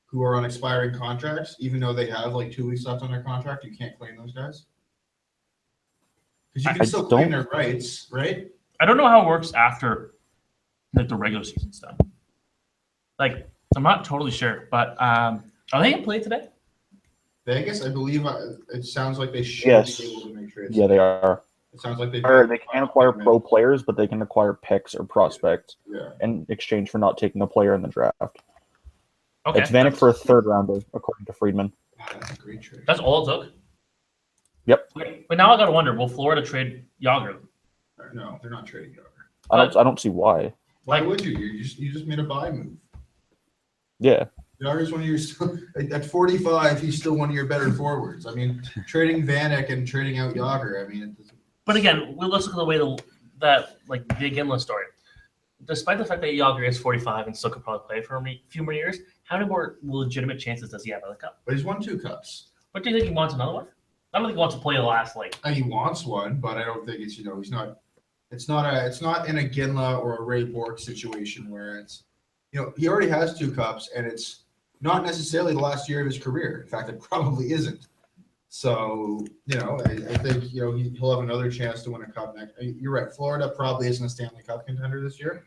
who are on expiring contracts, even though they have like 2 weeks left on their contract? You can't claim those guys because you can I still claim don't- their rights, right? I don't know how it works after like the regular season's done. Like I'm not totally sure, but are they in play today? Vegas, I believe, it sounds like they should Yes. be able to make trades. Yeah, they are. It sounds like they They can't acquire pro players, but they can acquire picks or prospects Yeah. in exchange for not taking a player in the draft. Okay. It's Vanek for a third rounder, according to Friedman. Wow, that's a great trade. That's all it took? Yep. But now I got to wonder, will Florida trade Yager? No, they're not trading Yager. I don't see why. Why would you? You just made a buy move. Yeah. Yager's one of your at 45. He's still one of your better forwards. I mean, trading Vanek and trading out Yager. I mean, it doesn't. But again, let's look at the way that like big Ginla story. Despite the fact that Yager is 45 and still could probably play for a few more years, how many more legitimate chances does he have at the cup? But he's won 2 cups. But do you think he wants another one? I don't think he wants to play the last He wants one, but I don't think it's he's not. It's not in a Ginla or a Ray Bork situation where it's he already has 2 cups and it's not necessarily the last year of his career. In fact, it probably isn't. So I think he'll have another chance to win a cup next. You're right. Florida probably isn't a Stanley Cup contender this year,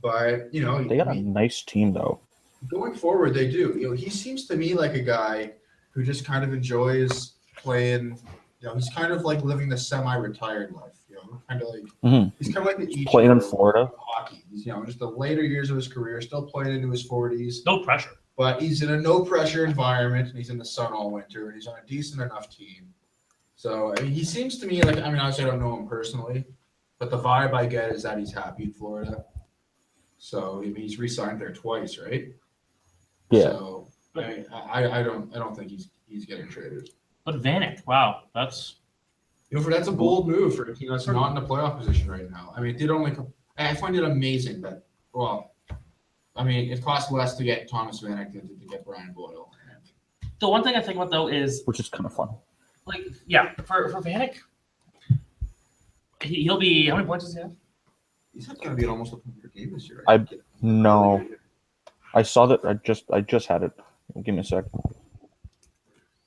but They got a nice team though. going forward they do. He seems to me like a guy who just kind of enjoys playing. He's kind of like living the semi-retired life. Kind of like he's kind of like the Ichiro Playing in Florida. of hockey. He's just the later years of his career, still playing into his 40s. No pressure. But he's in a no-pressure environment, and he's in the sun all winter, and he's on a decent enough team. So he seems to me like obviously I don't know him personally, but the vibe I get is that he's happy in Florida. So he's re-signed there twice, right? Yeah. So I don't think he's getting traded. But Vanek, wow, that's That's a bold move for a team that's not in a playoff position right now. I mean, I find it amazing that it costs less to get Thomas Vanek than to get Brian Boyle. the one thing I think about though is Which is kind of fun. for Vanek, he'll be how many points does he have? He's not going to be at almost a point per game this year. No. I saw that. I just had it. Give me a sec.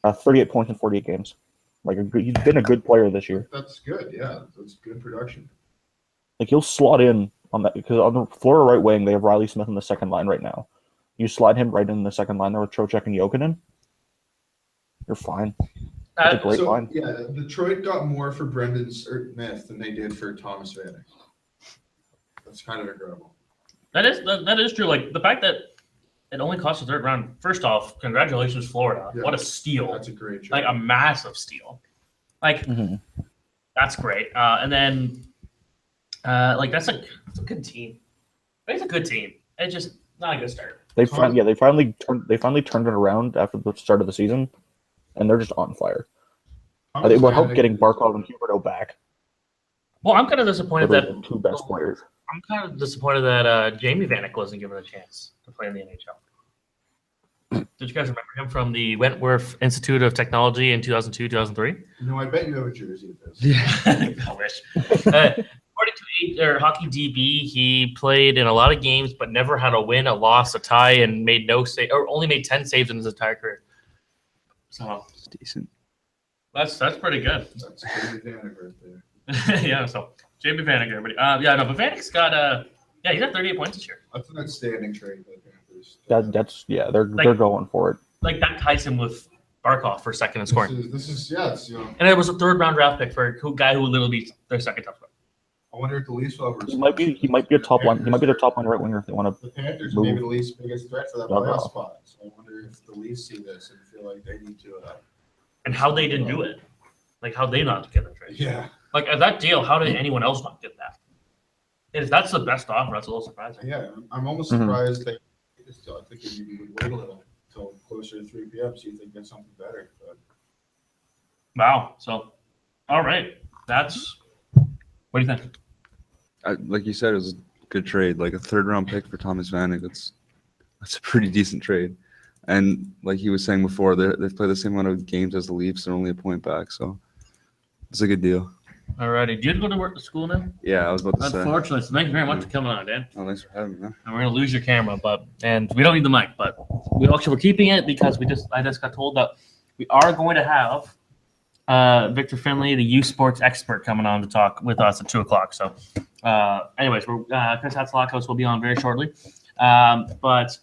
38 points in 48 games. He's been a good player this year. That's good. Yeah, that's good production. He'll slot in on that because on the Florida right wing they have Riley Smith in the second line right now. You slide him right in the second line there with Trocheck and Jokinen. You're fine. That's a great line. Yeah, Detroit got more for Brendan Smith than they did for Thomas Vanek. That's kind of incredible. That is true. Like the fact that it only cost a third round. First off, congratulations, Florida. Yeah, what a steal. That's a great trade. Like a massive steal. That's great. And then that's a good team. It's a good team. It's just not a good start. They finally turned it around after the start of the season, and they're just on fire. I think we're helped getting Barkov and Huberdeau back. Well, I'm kind of disappointed They're that the 2 best players. I'm kind of disappointed that Jamie Vanek wasn't given a chance to play in the NHL. Did you guys remember him from the Wentworth Institute of Technology in 2002, 2003? No, I bet you have a jersey of this. I wish. According to Hockey DB, he played in a lot of games, but never had a win, a loss, a tie, and made no save, or only made 10 saves in his entire career. So It's decent. that's pretty good. That's Jamie Vanek right there. Yeah. So Jamie Vanek, everybody. But Vanek's got he's at 38 points this year. That's an outstanding trade by the Panthers. They're going for it. Like that ties him with Barkov for second in scoring. This is it's And it was a third round draft pick for a guy who literally beat their second top pick. I wonder if the Leafs will He might be a top line. He might be their top line right winger if they want to. The Panthers move. may be the Leafs' biggest threat for that No, playoff no. spot. So I wonder if the Leafs see this and feel like they need to. And how they didn't do it. Like how they not get that trade. Yeah. Like at that deal, how did anyone else not get that? If that's the best offer, that's a little surprising. Yeah, I'm almost surprised they this deal. I think they maybe would wait a little until closer to 3 p.m. see if they get something better. But Wow. So, all right. That's what do you think? Like you said, it was a good trade. Like a third round pick for Thomas Vanek. That's a pretty decent trade. And like he was saying before, they play the same amount of games as the Leafs. They're only a point back, so it's a good deal. All righty. Do you have to go to work to school now? Yeah, I was about to say. Unfortunately. So thank you very much for coming on, Dan. Oh, thanks for having me, man. And we're gonna lose your camera, and we don't need the mic, but we're keeping it because I just got told that we are going to have Victor Finley, the youth sports expert, coming on to talk with us at 2:00. So, anyways, Chris Hatzelakos will be on very shortly. But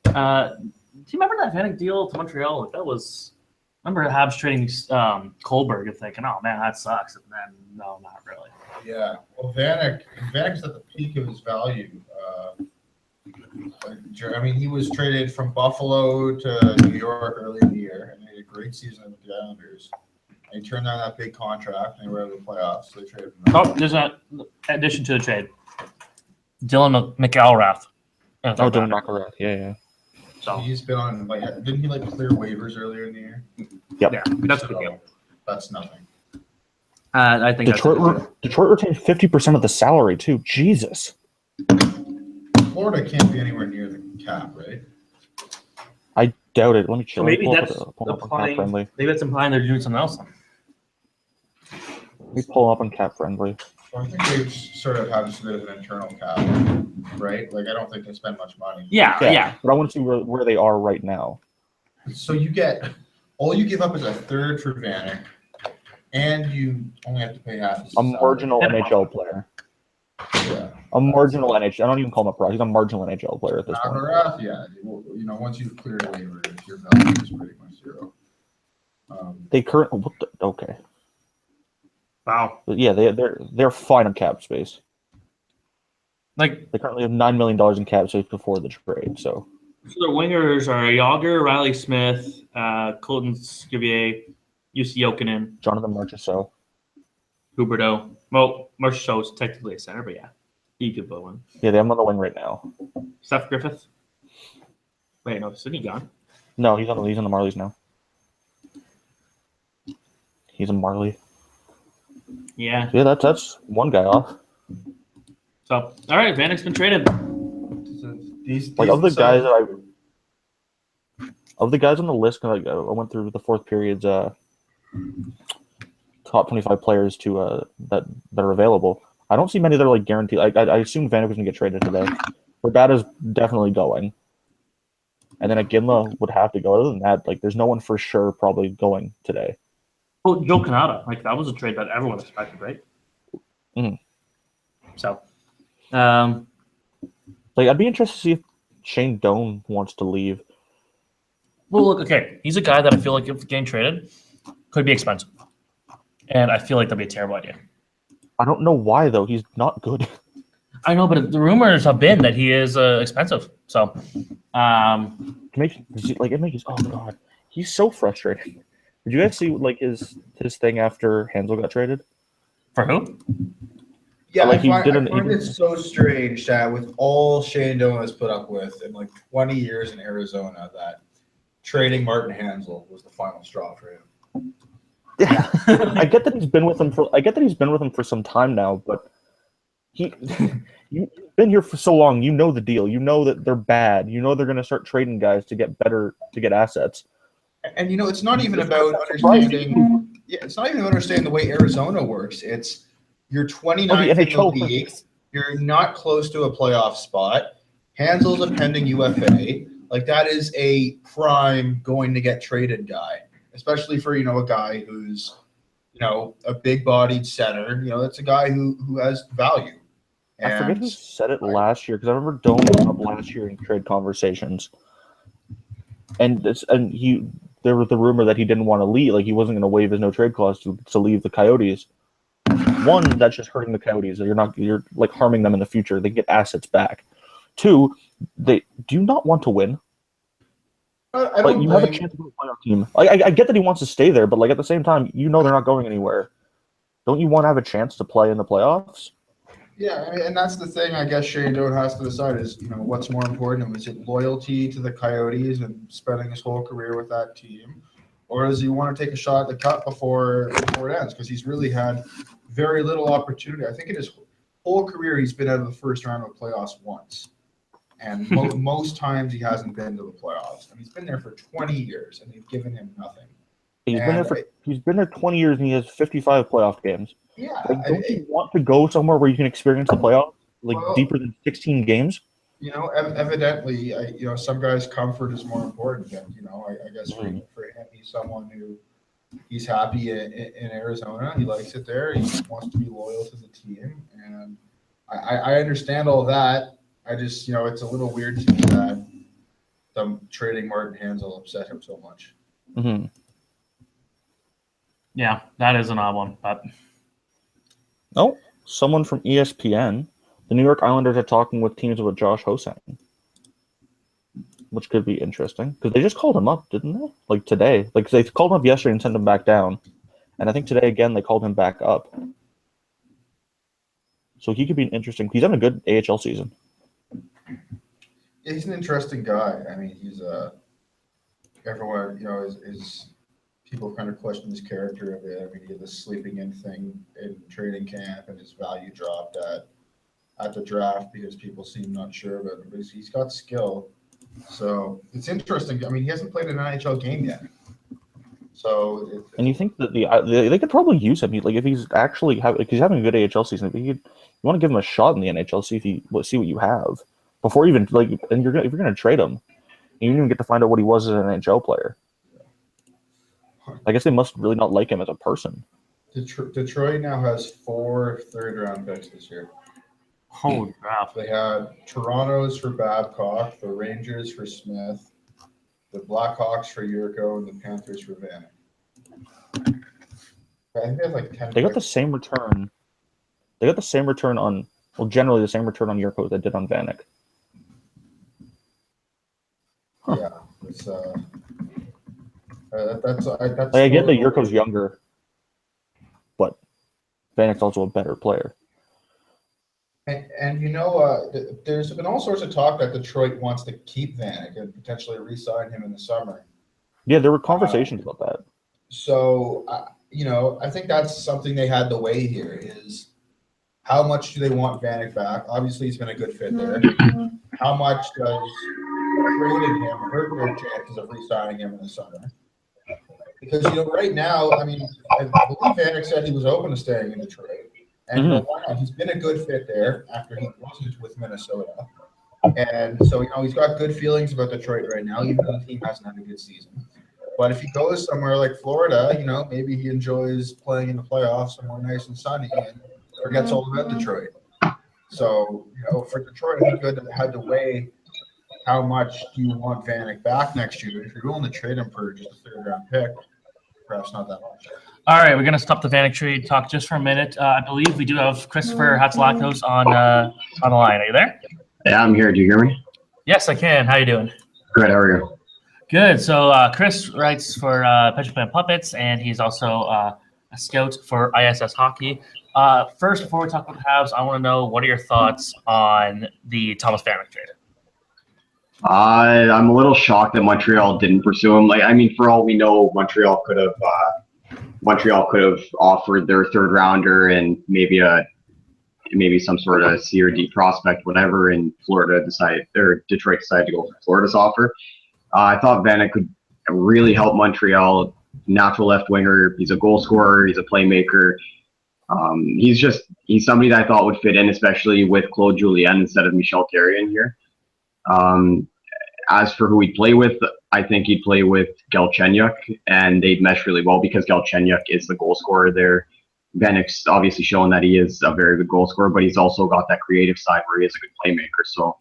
do you remember that Vanek deal to Montreal? Like that was. Remember Habs trading Kohlberg and thinking, oh man, that sucks. And then no, not really. yeah, well, Vanek's at the peak of his value. I mean, he was traded from Buffalo to New York early in the year, and he had a great season with the Islanders. And he turned down that big contract, and they were out of the playoffs, so they traded him. Oh, there's an addition to the trade. Dylan McElrath. Oh, Dylan McElrath. Yeah. So He's been on, like, didn't he like clear waivers earlier in the year? yeah, that's a good deal. That's nothing. I think Detroit retained 50% of the salary too. Jesus. Florida can't be anywhere near the cap, right? I doubt it. Let me check. So maybe Pull up that's pull up on Cap applying. Friendly. Maybe that's implying they're doing something else. Let me pull up on Cap Friendly. Well, I think they sort of have sort of an internal cap, right? Like, I don't think they spend much money. Yeah. But I want to see where they are right now. So you get, all you give up is a third for Vanek, and you only have to pay half. his A salary. marginal NHL player. Yeah. A marginal NHL. I don't even call him a pro. He's a marginal NHL player at this point. Avarath, yeah. You know, once you've cleared a waiver, your value is pretty much zero. They currently okay. Wow. But yeah, they're fine on cap space. Like They currently have $9 million in cap space before the trade. So their wingers are Yager, Riley Smith, Colton Scivier, UC Jokinen, Jonathan Marchessault. Huberto. Well, Marchessault is technically a center, but yeah, he could put one. Yeah, they have him on the wing right now. Seth Griffith. Wait, no, isn't he gone? No, he's on the Marlies now. He's a Marley. Yeah. Yeah, that's one guy off. So, all right, Vanek's been traded. Like of the guys that of the guys on the list, I went through the fourth period's top 25 players to that are available. I don't see many that are like guaranteed. I assume Vanek was gonna get traded today. Rabada's definitely going, and then Iginla would have to go. Other than that, like there's no one for sure probably going today. Oh, Joe Canada. Like that was a trade that everyone expected, right? Mhm. So, Like I'd be interested to see if Shane Doan wants to leave. well, look, okay, he's a guy that I feel like if getting traded could be expensive, and I feel like that'd be a terrible idea. I don't know why though. He's not good. I know, but the rumors have been that he is expensive. So, It makes oh god, he's so frustrating. Did you guys see like his thing after Hansel got traded? for who? Yeah, Like, I he find didn't- it so strange that with all Shane Doan has put up with in like 20 years in Arizona, that trading Martin Hansel was the final straw for him. Yeah, I get that he's been with him for some time now, but you've been here for so long. You know the deal. You know that they're bad. You know they're going to start trading guys to get better, to get assets. And you know, it's not even about understanding. Yeah, it's not even about understanding the way Arizona works. It's you're 29th in the NHL league. You're not close to a playoff spot. Hansel's a pending UFA. Like that is a prime going to get traded guy, especially for a guy who's a big-bodied center. That's a guy who has value. I forget who said it last year because I remember Dome came up last year in trade conversations, and there was the rumor that he didn't want to leave, like he wasn't going to waive his no trade clause to leave the Coyotes. One, that's just hurting the Coyotes. You're like harming them in the future. They get assets back. Two, they do not want to win. I You have a chance to be a playoff team. I get that he wants to stay there, but like at the same time, they're not going anywhere. Don't you want to have a chance to play in the playoffs? Yeah, and that's the thing I guess Shane Doan has to decide is, what's more important? Is it loyalty to the Coyotes and spending his whole career with that team? Or does he want to take a shot at the cup before it ends? Because he's really had very little opportunity. I think in his whole career, he's been out of the first round of playoffs once. And most times he hasn't been to the playoffs. And he's been there for 20 years, and they've given him nothing. He's been there 20 years, and he has 55 playoff games. Yeah. Like, don't you want to go somewhere where you can experience the playoffs, deeper than 16 games? Evidently, some guys' comfort is more important. And, I guess for him, he's someone who he's happy in Arizona. He likes it there. He wants to be loyal to the team. And I understand all that. I just, it's a little weird to me that them trading Martin Hansel upset him so much. Mm-hmm. Yeah, that is an odd one. But Oh, someone from ESPN. The New York Islanders are talking with teams with Josh Hosan. which could be interesting because they just called him up, didn't they? Like today, like they called him up yesterday and sent him back down, and I think today again they called him back up. So he could be interesting. He's having a good AHL season. Yeah, he's an interesting guy. I mean, he's everyone, is people kind of question his character a bit. I mean, he had this sleeping in thing in training camp, and his value dropped at the draft because people seem not sure about him. But he's got skill, so it's interesting. I mean, he hasn't played an NHL game yet. So, and you think that they could probably use him? Like if he's actually he's having a good AHL season, you want to give him a shot in the NHL, see what you have before even like. And if you're gonna trade him, you didn't even get to find out what he was as an NHL player. I guess they must really not like him as a person. Detroit now has 4 third-round picks this year. Holy crap! They had Toronto's for Babcock, the Rangers for Smith, the Blackhawks for Yurko, and the Panthers for Vanek. I think they have like 10. They got the same return. They got the same return on, generally the same return on Yurko that did on Vanek. Huh. Yeah, it's that's I get that Yurko's younger, but Vanek's also a better player. And there's been all sorts of talk that Detroit wants to keep Vanek and potentially re-sign him in the summer. Yeah, there were conversations about that. So, I think that's something they had to weigh here is how much do they want Vanek back? Obviously, he's been a good fit there. How much does trading him hurt their chances of re-signing him in the summer? Because, right now, I mean, I believe Vanek said he was open to staying in Detroit. And why not? He's been a good fit there after he wasn't with Minnesota. And so, he's got good feelings about Detroit right now, even though the team hasn't had a good season. But if he goes somewhere like Florida, maybe he enjoys playing in the playoffs somewhere nice and sunny and forgets all about Detroit. So, for Detroit, I think they had to weigh how much do you want Vanek back next year. If you're willing to trade him for just a third-round pick, perhaps not that much. All right, we're going to stop the Vanek trade talk just for a minute. I believe we do have Christopher Hatzlakos on the line. Are you there? Yeah, I'm here. Do you hear me? Yes, I can. How you doing? Good. How are you? Good. So Chris writes for Pension Plan Puppets, and he's also a scout for ISS Hockey. First, before we talk about the Habs, I want to know, what are your thoughts on the Thomas Vanek trade? I'm a little shocked that Montreal didn't pursue him. For all we know, Montreal could have offered their third rounder and maybe some sort of C or D prospect, whatever, and Detroit decided to go for Florida's offer. I thought Vanek could really help Montreal. Natural left winger. He's a goal scorer. He's a playmaker. He's somebody that I thought would fit in, especially with Claude Julien instead of Michel Therrien here. As for who he'd play with, I think he'd play with Galchenyuk, and they'd mesh really well because Galchenyuk is the goal scorer there. Vanek's obviously shown that he is a very good goal scorer, but he's also got that creative side where he is a good playmaker. So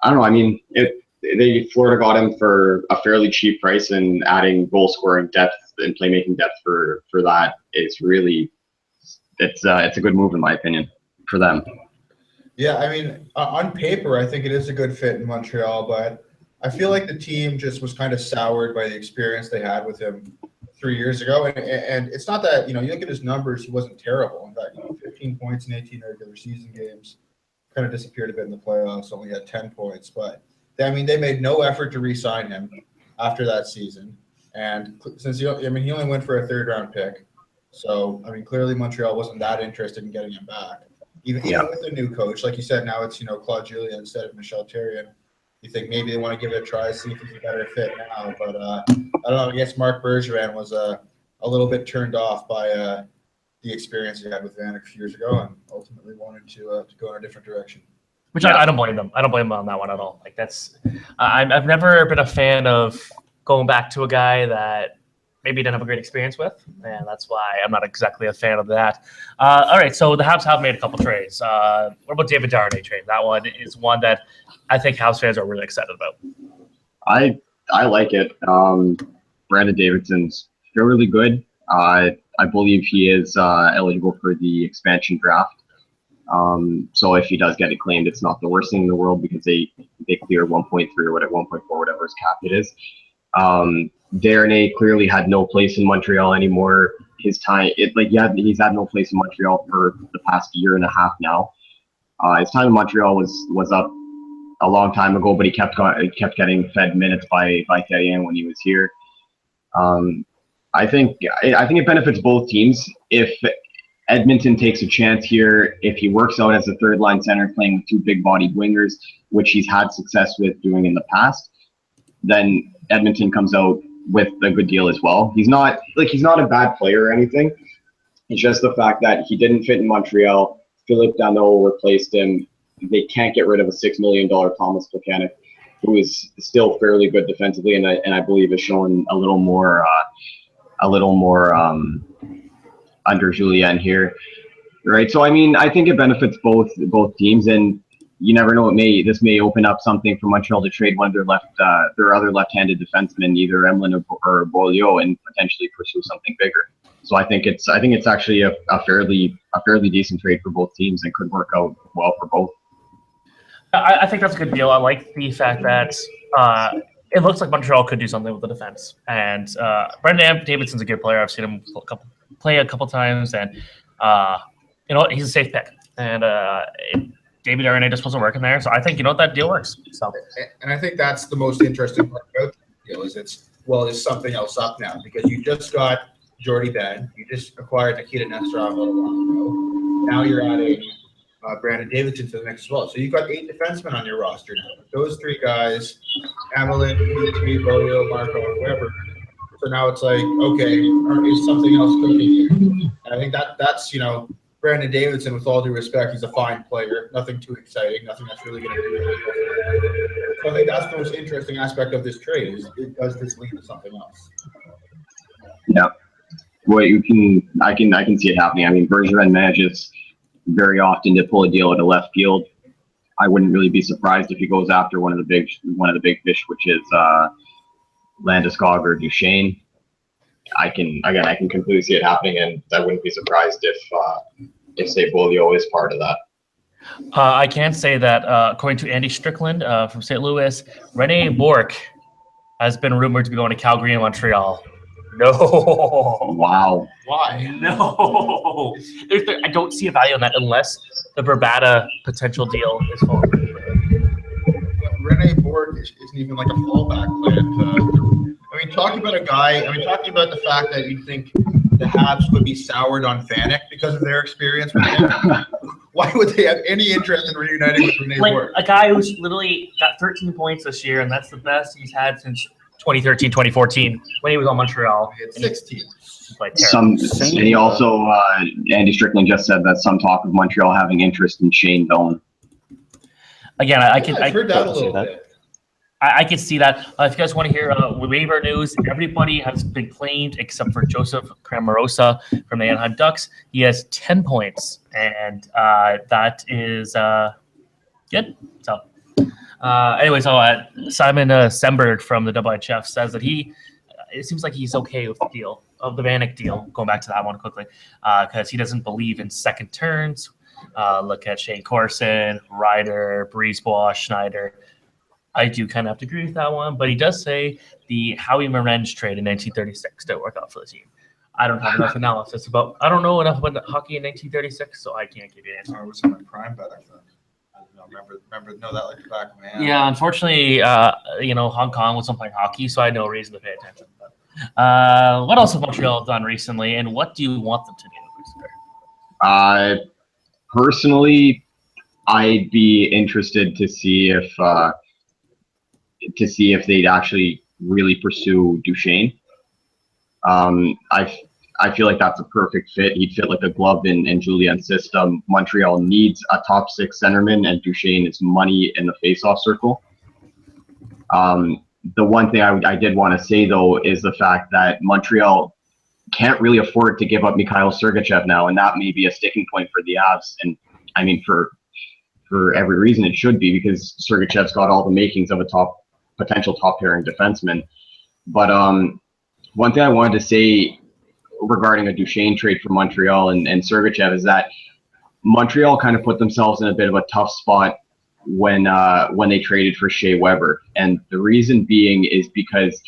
I don't know. Florida got him for a fairly cheap price, and adding goal scoring depth and playmaking depth for that is really it's a good move in my opinion for them. Yeah, on paper, I think it is a good fit in Montreal, but I feel like the team just was kind of soured by the experience they had with him 3 years ago. And it's not that, you look at his numbers, he wasn't terrible. In fact, 15 points in 18 regular season games, kind of disappeared a bit in the playoffs, only had 10 points. But, they made no effort to re-sign him after that season. And since he only went for a third-round pick. So, clearly Montreal wasn't that interested in getting him back. Even with the new coach, like you said, now it's, Claude Julien instead of Michel Therrien. You think maybe they want to give it a try, see if he's a better fit now. But I don't know. I guess Marc Bergevin was a little bit turned off by the experience he had with Vanek a few years ago, and ultimately wanted to go in a different direction. Which I don't blame them. I don't blame them on that one at all. I've never been a fan of going back to a guy that maybe didn't have a great experience with, and that's why I'm not exactly a fan of that. All right, so the Habs have made a couple trades. What about David Darnay trade? That one is one that I think Habs fans are really excited about. I like it. Brandon Davidson's really good. I believe he is eligible for the expansion draft. So if he does get it claimed, it's not the worst thing in the world because they clear 1.3 or whatever, 1.4, whatever his cap it is. Darnay clearly had no place in Montreal anymore. He's had no place in Montreal for the past year and a half now. His time in Montreal was up a long time ago, but he kept getting fed minutes by Therrien when he was here. I think it benefits both teams if Edmonton takes a chance here. If he works out as a third line center playing with two big bodied wingers, which he's had success with doing in the past, then Edmonton comes out with a good deal as well. He's not a bad player or anything. It's just the fact that he didn't fit in Montreal. Philippe Danault replaced him. They can't get rid of a $6 million Thomas Plekanec, who is still fairly good defensively, and I believe has shown a little more under Julien here, right? So I mean, I think it benefits both teams, and you never know. This may open up something for Montreal to trade one of their other left-handed defensemen, either Emlyn or Beaulieu, and potentially pursue something bigger. So I think it's actually a fairly decent trade for both teams and could work out well for both. I think that's a good deal. I like the fact that it looks like Montreal could do something with the defense. And Brendan Davidson's a good player. I've seen him play a couple times, and he's a safe pick. And David Darnay just wasn't working there, so I think that deal works. So, and I think that's the most interesting part about the deal is there's something else up now because you just got Jordy Ben, you just acquired Nikita Nesterov a little while ago. Now you're adding Brandon Davidson to the mix as well. So you've got 8 defensemen on your roster now. Those 3 guys, Amelin, Petrie, Beaulieu, Marco, whoever. So now it's like, okay, is something else cooking here? And I think that's Brandon Davidson, with all due respect, he's a fine player. Nothing too exciting. Nothing that's really going to do anything. So I think that's the most interesting aspect of this trade is does this lead to something else? Yeah. Well, I can see it happening. I mean, Bergevin manages very often to pull a deal at a left field. I wouldn't really be surprised if he goes after one of the big fish, which is Landeskog or Duchesne. I can completely see it happening, and I wouldn't be surprised if say Beaulieu is part of that. I can say that according to Andy Strickland from St. Louis, Rene Bourque has been rumored to be going to Calgary and Montreal. No. Wow. Why? No. I don't see a value in that unless the Bravada potential deal is falling. Rene Bourque isn't even like a fallback plan. Talking about the fact that you think the Habs would be soured on Vanek because of their experience with him. Why would they have any interest in reuniting with Rene Bourque? A guy who's literally got 13 points this year, and that's the best he's had since 2013, 2014 when he was on Montreal. He had 16. And he also, Andy Strickland just said that some talk of Montreal having interest in Shane Doan. Again, I've heard that a little bit. I can see that. If you guys want to hear waiver news, everybody has been claimed except for Joseph Cramarosa from the Anaheim Ducks. He has 10 points, and that is good. So, Simon Semberg from the WHF says that it seems like he's okay with the deal of the Vanek deal. Going back to that one quickly, because he doesn't believe in second turns. Look at Shane Corson, Ryder, Brisebois, Schneider. I do kind of have to agree with that one, but he does say the Howie Morenz trade in 1936 didn't work out for the team. I don't have enough analysis I don't know enough about hockey in 1936, so I can't give you an answer. I was in my prime back then. I don't remember know that like the back of my hand. Yeah, unfortunately, Hong Kong wasn't playing hockey, so I had no reason to pay attention. But what else has Montreal done recently, and what do you want them to do? Personally, I'd be interested to see if they'd actually really pursue Duchesne. I feel like that's a perfect fit. He'd fit like a glove in Julien's system. Montreal needs a top 6 centerman, and Duchesne is money in the faceoff circle. The one thing I did want to say, though, is the fact that Montreal can't really afford to give up Mikhail Sergachev now, and that may be a sticking point for the Avs. And I mean, for every reason it should be, because Sergachev's got all the makings of a potential top pairing defenseman. But one thing I wanted to say regarding a Duchesne trade for Montreal and Sergachev is that Montreal kind of put themselves in a bit of a tough spot when they traded for Shea Weber, and the reason being is because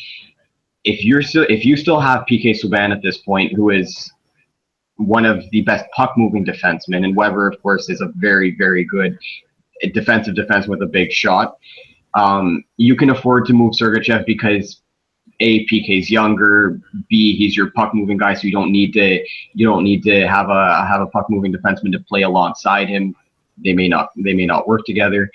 if you still have PK Subban at this point, who is one of the best puck moving defensemen, and Weber, of course, is a very, very good defensive defense with a big shot. You can afford to move Sergachev because A, PK's younger, B, he's your puck moving guy, so you don't need to have a puck moving defenseman to play alongside him. They may not work together.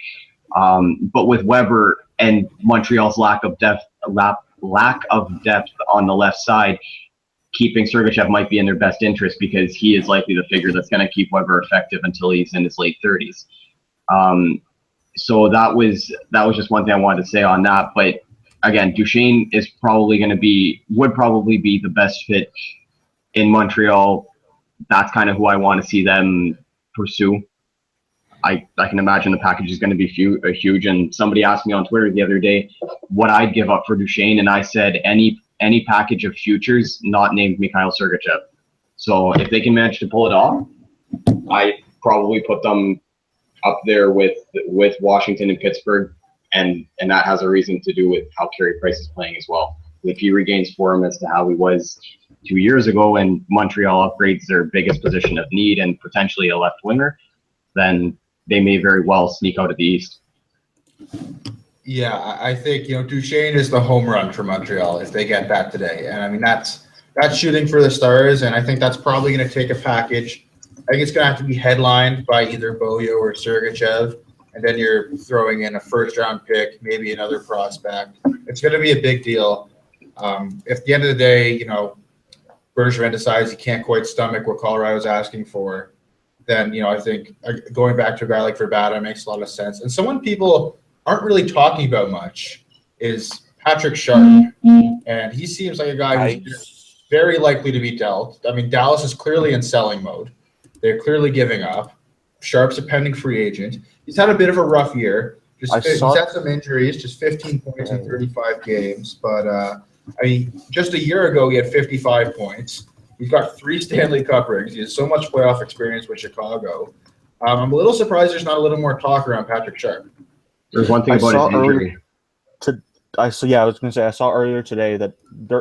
But with Weber and Montreal's lack of depth on the left side, keeping Sergachev might be in their best interest because he is likely the figure that's going to keep Weber effective until he's in his late 30s. So that was just one thing I wanted to say on that. But again, Duchesne is would probably be the best fit in Montreal. That's kind of who I want to see them pursue. I can imagine the package is going to be huge. And somebody asked me on Twitter the other day what I'd give up for Duchesne, and I said any package of futures not named Mikhail Sergachev. So if they can manage to pull it off, I probably put them up there with Washington and Pittsburgh, and that has a reason to do with how Carey Price is playing as well. If he regains form as to how he was 2 years ago, and Montreal upgrades their biggest position of need and potentially a left winger, then they may very well sneak out of the East. Yeah, I think, Duchesne is the home run for Montreal if they get that today. And I mean, that's shooting for the stars, and I think that's probably going to take a package. I think it's going to have to be headlined by either Boyo or Sergachev, and then you're throwing in a first-round pick, maybe another prospect. It's going to be a big deal. If at the end of the day, Bergevin decides he can't quite stomach what Colorado's asking for, then, I think going back to a guy like Verbata makes a lot of sense. And someone people aren't really talking about much is Patrick Sharp. And he seems like a guy who's very likely to be dealt. I mean, Dallas is clearly in selling mode. They're clearly giving up. Sharp's a pending free agent. He's had a bit of a rough year. He's had some injuries, just 15 points in 35 games. But, just a year ago, he had 55 points. He's got 3 Stanley Cup rings. He has so much playoff experience with Chicago. I'm a little surprised there's not a little more talk around Patrick Sharp. There's one thing about his injury. I was going to say, I saw earlier today that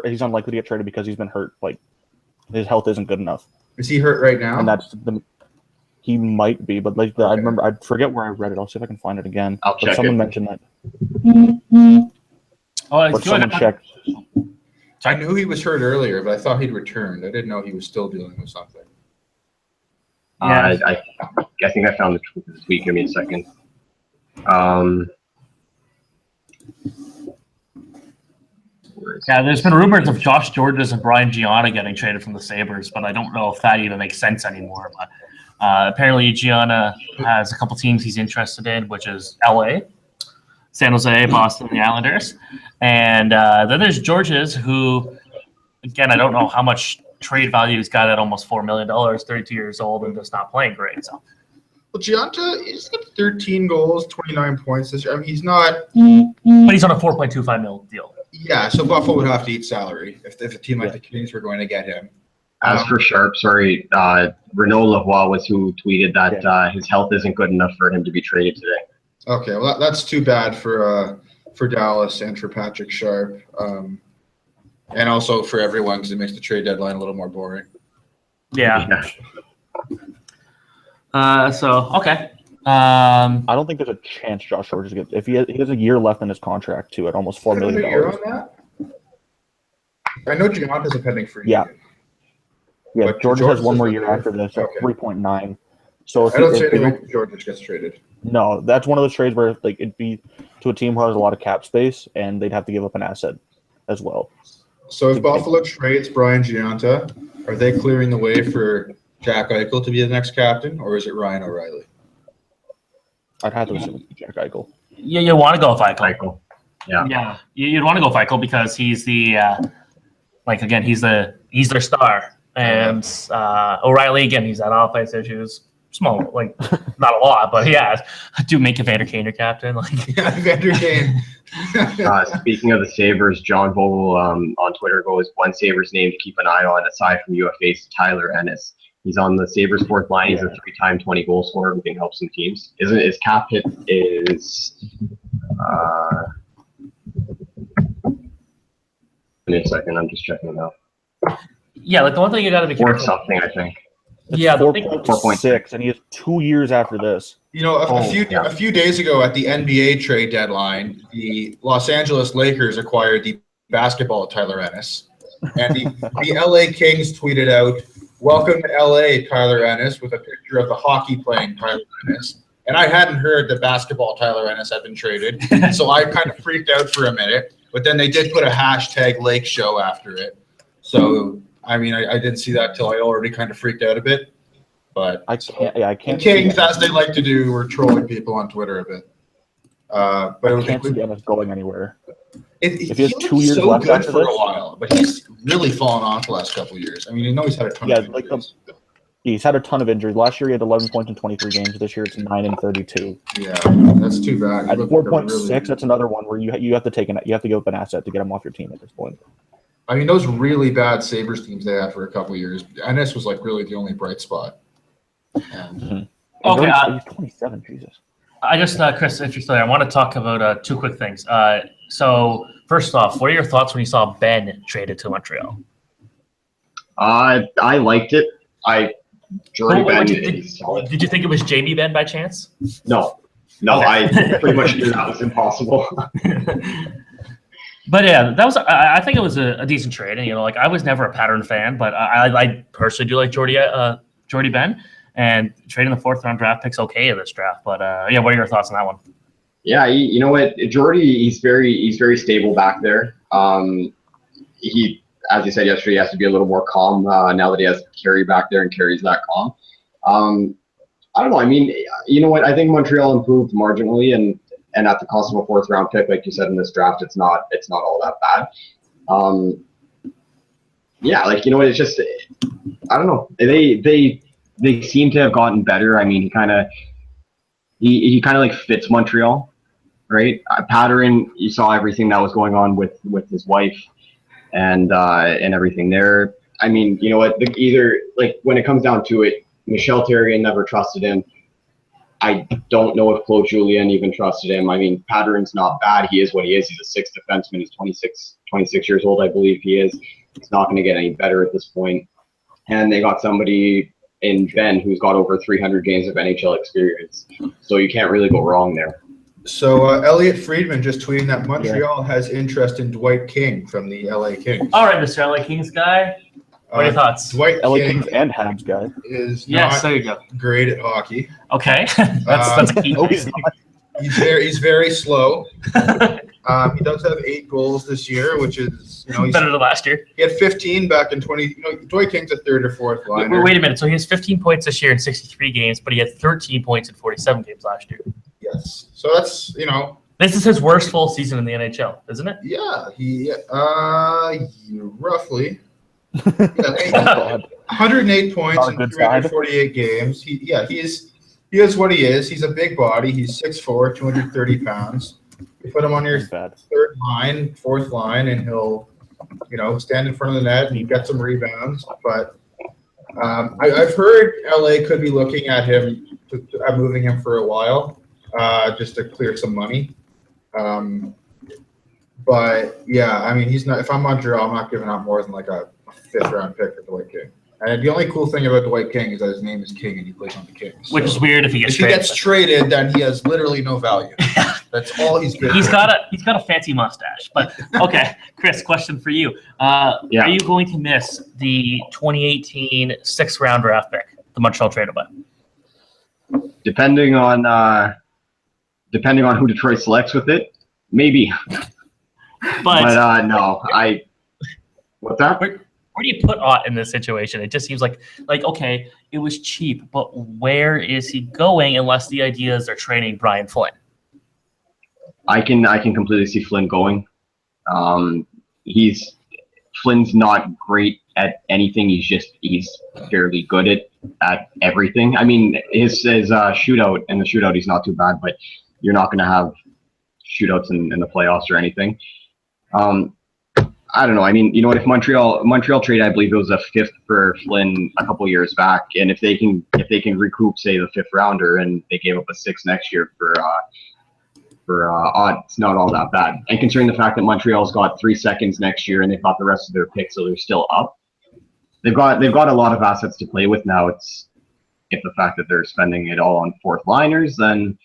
he's unlikely to get traded because he's been hurt. Like, his health isn't good enough. Is he hurt right now? And he might be, but okay. I remember, I forget where I read it. I'll see if I can find it again. I'll check someone it. mentioned that. Someone checked. I knew he was hurt earlier, but I thought he'd returned. I didn't know he was still dealing with something. Yeah. I think I found the tweet. Give me a second. Yeah, there's been rumors of Josh Georges and Brian Gianna getting traded from the Sabres, but I don't know if that even makes sense anymore. But apparently Gianna has a couple teams he's interested in, which is LA, San Jose, Boston, and the Islanders. And then there's Georges, who, again, I don't know how much trade value he's got at almost $4 million, 32 years old, and just not playing great. So, well, Gianta is at 13 goals, 29 points this year. I mean, he's not. But he's on a $4.25 million deal. Yeah, so Buffalo would have to eat salary if a team like the Kings were going to get him. As for Sharp, sorry, Renaud Lavoie was who tweeted that his health isn't good enough for him to be traded today. Okay, well, that's too bad for Dallas and for Patrick Sharp, and also for everyone because it makes the trade deadline a little more boring. Yeah. Okay. I don't think there's a chance Josh Georges gets. If he has a year left in his contract too, at almost $4 million. Year on that? I know Gianta's a pending free agent. Yeah, But Georges has one more is year after this at 3.9. So I don't see any way Georges gets traded. No, that's one of those trades where it'd be to a team who has a lot of cap space, and they'd have to give up an asset as well. So if Buffalo trades Brian Gianta, are they clearing the way for Jack Eichel to be the next captain, or is it Ryan O'Reilly? I'd have to assume it's Jack Eichel. Yeah, you want to go with Eichel. Yeah. Yeah, you'd want to go with Eichel because he's the he's their star, and O'Reilly again, he's had off-ice issues. Small, not a lot, but yeah, do make Evander Kane your captain. Evander Kane. Speaking of the Sabres, John Vogel on Twitter goes, one Sabres name to keep an eye on aside from UFA's Tyler Ennis. He's on the Sabres fourth line. He's a 3-time 20-goal scorer who can help some teams. His cap hit is give me a second. I'm just checking it out. Yeah, like the one thing you got to be Or careful. something, I think. Yeah, the thing, 4.6, and he has 2 years after this. You know, a few days ago at the NBA trade deadline, the Los Angeles Lakers acquired the basketball Tyler Ennis, and the LA Kings tweeted out, "Welcome to LA, Tyler Ennis," with a picture of the hockey playing Tyler Ennis. And I hadn't heard that basketball Tyler Ennis had been traded, so I kind of freaked out for a minute. But then they did put a hashtag Lake Show after it. So, I mean, I didn't see that till I already kind of freaked out a bit. But I can't. the Kings, as they like to do, were trolling people on Twitter a bit. But I can't see Ennis going anywhere. If he has 2 years so left good after for this, a while, but he's really fallen off the last couple of years. I mean, I know he's had a ton of injuries. He's had a ton of injuries. Last year he had 11 points in 23 games. This year it's 9 and 32. Yeah, that's too bad. At 4.6, that's another one where you have to give up an asset to get him off your team at this point. I mean, those really bad Sabres teams they had for a couple of years, Ennis was like really the only bright spot. And okay, he's 27. Jesus. I just, Chris, if you're still there, I want to talk about two quick things. So first off, what are your thoughts when you saw Ben traded to Montreal? I liked it. Jordy Ben. Did you think it was Jamie Ben by chance? No, Okay. I pretty much knew that was impossible. But yeah, that was. I think it was a decent trade, and like I was never a pattern fan, but I personally do like Jordy Ben, and trading the 4th round draft pick's okay in this draft. But yeah, what are your thoughts on that one? Yeah, you know what, Jordy, he's very stable back there. He, as you said yesterday, he has to be a little more calm now that he has Carey back there and Carey's that calm. I don't know. I mean, you know what? I think Montreal improved marginally, and at the cost of a 4th round pick, like you said in this draft, it's not all that bad. Yeah, like, you know what? It's just, I don't know. They seem to have gotten better. I mean, he kind of like fits Montreal, right? Pattern, you saw everything that was going on with his wife and everything there. I mean, you know what? Either, like, when it comes down to it, Michel Therrien never trusted him. I don't know if Claude Julien even trusted him. I mean, Pattern's not bad. He is what he is. He's a 6th defenseman. He's 26 years old, I believe he is. He's not going to get any better at this point. And they got somebody in Ben who's got over 300 games of NHL experience. So you can't really go wrong there. So Elliot Friedman just tweeting that Montreal has interest in Dwight King from the LA Kings. All right, Mr. LA Kings guy. What are your thoughts? Dwight LA King Kings and Habs guy. is Yes, not there you go. great at hockey. Okay, that's a key. No, he's not. He's very slow. He does have 8 goals this year, which is, you know, Better than last year. he had 15 back in 20. You know, Dwight King's a 3rd or 4th liner. Wait a minute. So he has 15 points this year in 63 games, but he had 13 points in 47 games last year. Yes. So that's, you know. This is his worst full season in the NHL, isn't it? Yeah. Roughly. Yeah, 108 points in 348 games. He is what he is. He's a big body. He's 6'4", 230 pounds. You put him on your 3rd line, 4th line, and he'll, you know, stand in front of the net and get some rebounds. But I've heard LA could be looking at him, at moving him for a while, just to clear some money. But yeah, I mean, he's not. If I'm Montreal, I'm not giving out more than like a 5th round pick for Dwight King. And the only cool thing about Dwight King is that his name is King and he plays on the Kings. Which is weird if he gets if he gets traded, then he has literally no value. That's all he's good. He's got a fancy mustache. But okay, Chris, question for you. Are you going to miss the 2018 6th round draft pick, the Montreal Trade Deadline? Depending on who Detroit selects with it, maybe. But no, what's that? Where do you put Ott in this situation? It just seems like okay, it was cheap, but where is he going unless the idea is they're trading Brian Flynn? I can completely see Flynn going. Flynn's not great at anything. He's fairly good at everything. I mean, his shootout, in the shootout he's not too bad, but you're not going to have shootouts in the playoffs or anything. I don't know. I mean, you know what? If Montreal trade, I believe it was a 5th for Flynn a couple years back, and if they can recoup, say, the 5th rounder, and they gave up a 6th next year for odd, it's not all that bad. And considering the fact that Montreal's got 3 seconds next year, and they've got the rest of their picks, so they're still up. They've got a lot of assets to play with now. It's if the fact that they're spending it all on 4th liners, then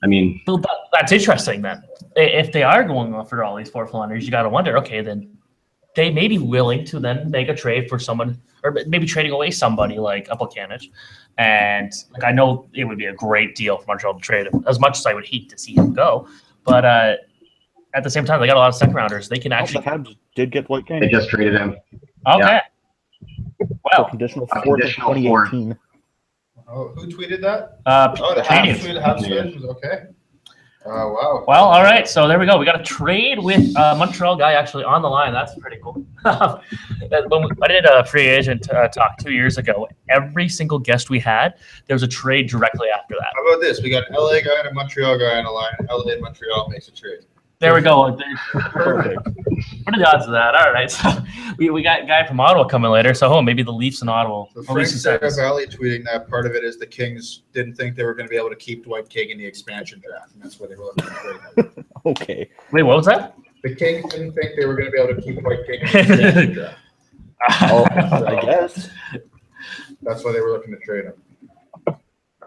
I mean, So that's interesting then. If they are going for all these 4th liners, you got to wonder, okay, then they may be willing to then make a trade for someone, or maybe trading away somebody like Apelkanich. And like, I know it would be a great deal for Montreal to trade him, as much as I would hate to see him go. But at the same time, they got a lot of second rounders. They can actually. The Habs did get Dwight King. they just traded him. Okay. Yeah. For Well, conditional A 4th in conditional 2018. Oh, who tweeted that? Canadians. The Habs tweeted. Habs tweeted. Okay. Wow. Well, all right. So there we go. We got a trade with a Montreal guy actually on the line. That's pretty cool. I did a free agent talk 2 years ago. Every single guest we had, there was a trade directly after that. How about this? We got an LA guy and a Montreal guy on the line. LA and Montreal makes a trade. There we go. Perfect. What are the odds of that? All right. So we got a guy from Ottawa coming later. So maybe the Leafs and Ottawa. So or Frank Leafs and Sens. Valley tweeting that part of it is the Kings didn't think they were going to be able to keep Dwight King in the expansion draft, and that's why they were looking to trade him. Okay. Wait, what was that? The Kings didn't think they were going to be able to keep Dwight King in the expansion draft. Oh, I guess. That's why they were looking to trade him.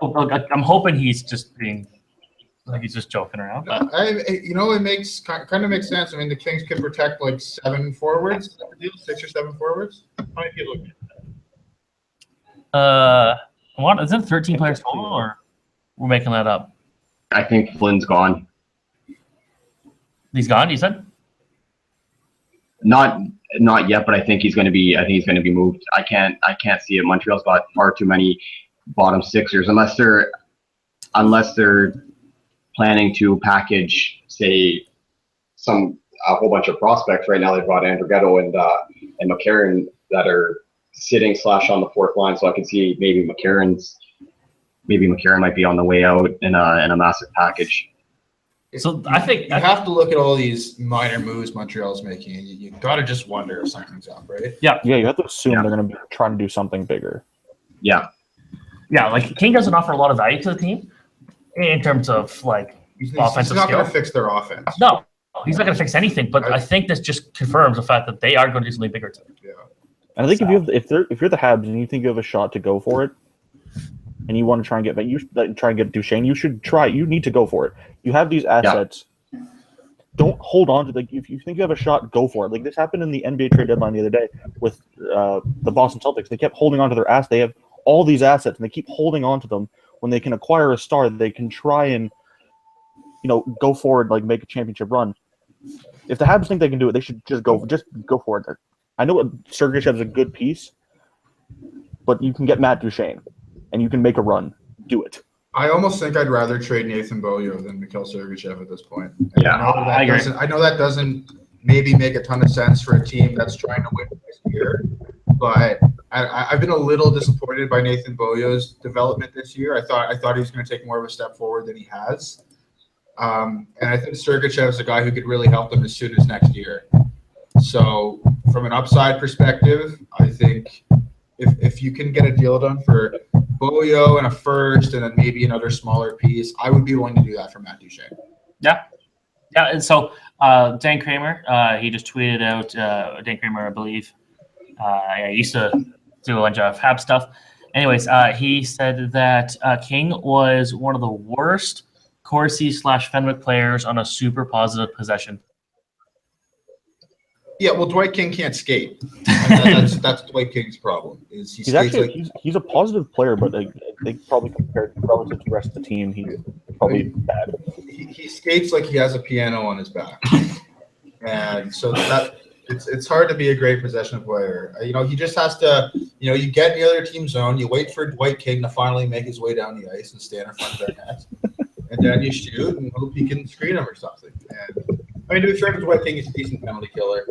I'm hoping he's just being like he's just joking around. But It makes kind of makes sense. I mean, the Kings could protect like 7 forwards. Is that the deal? 6 or 7 forwards. How many people? What is it? 13 players total, or we're making that up? I think Flynn's gone. He's gone. You said? Not yet, but I think he's going to be. I think he's going to be moved. I can't see it. Montreal's got far too many bottom sixers, unless they're planning to package, say, a whole bunch of prospects. Right now, they've got Andrighetto and McCarron that are sitting / on the 4th line. So I can see maybe McCarron might be on the way out in a massive package. So I think You have to look at all these minor moves Montreal's making, and you got to just wonder if something's up, right? Yeah, you have to assume they're going to be trying to do something bigger. Yeah. Yeah, like King doesn't offer a lot of value to the team in terms of like He's offensive not going skill. to fix their offense. No, he's not going to fix anything. But I think this just confirms the fact that they are going to do something bigger to them. Yeah. And I think if you're the Habs and you think you have a shot to go for it, and you want to try and get Duchesne, you should try. You need to go for it. You have these assets. Yeah. Don't hold on to if you think you have a shot, go for it. Like this happened in the NBA trade deadline the other day with the Boston Celtics. They kept holding on to their ass. They have all these assets and they keep holding on to them. When they can acquire a star, they can try and go forward, like make a championship run. If the Habs think they can do it, they should just go for it. I know Sergeyev's a good piece, but you can get Matt Duchesne, and you can make a run. Do it. I almost think I'd rather trade Nathan Beaulieu than Mikhail Sergachev at this point. Yeah, I agree. I know that doesn't maybe make a ton of sense for a team that's trying to win this year, but I've been a little disappointed by Nathan Beaulieu's development this year. I thought he was going to take more of a step forward than he has. And I think Sergachev is a guy who could really help them as soon as next year. So from an upside perspective, I think if you can get a deal done for Beaulieu and a first and then maybe another smaller piece, I would be willing to do that for Matt Duchesne. Yeah. Yeah. And so Dan Kramer, he just tweeted out, Dan Kramer, I believe, I used to do a bunch of Hab stuff. Anyways, he said that King was one of the worst Corsi / Fenwick players on a super positive possession. Yeah, well, Dwight King can't skate. And that's Dwight King's problem. Is he's actually he's a positive player, but I think probably compared relative to the rest of the team, he's probably bad. He skates like he has a piano on his back, and so that it's hard to be a great possession player. He just has to. You get in the other team zone, you wait for Dwight King to finally make his way down the ice and stand in front of their net, and then you shoot and hope he can screen him or something. And I mean, to be fair to Dwight King, he's a decent penalty killer,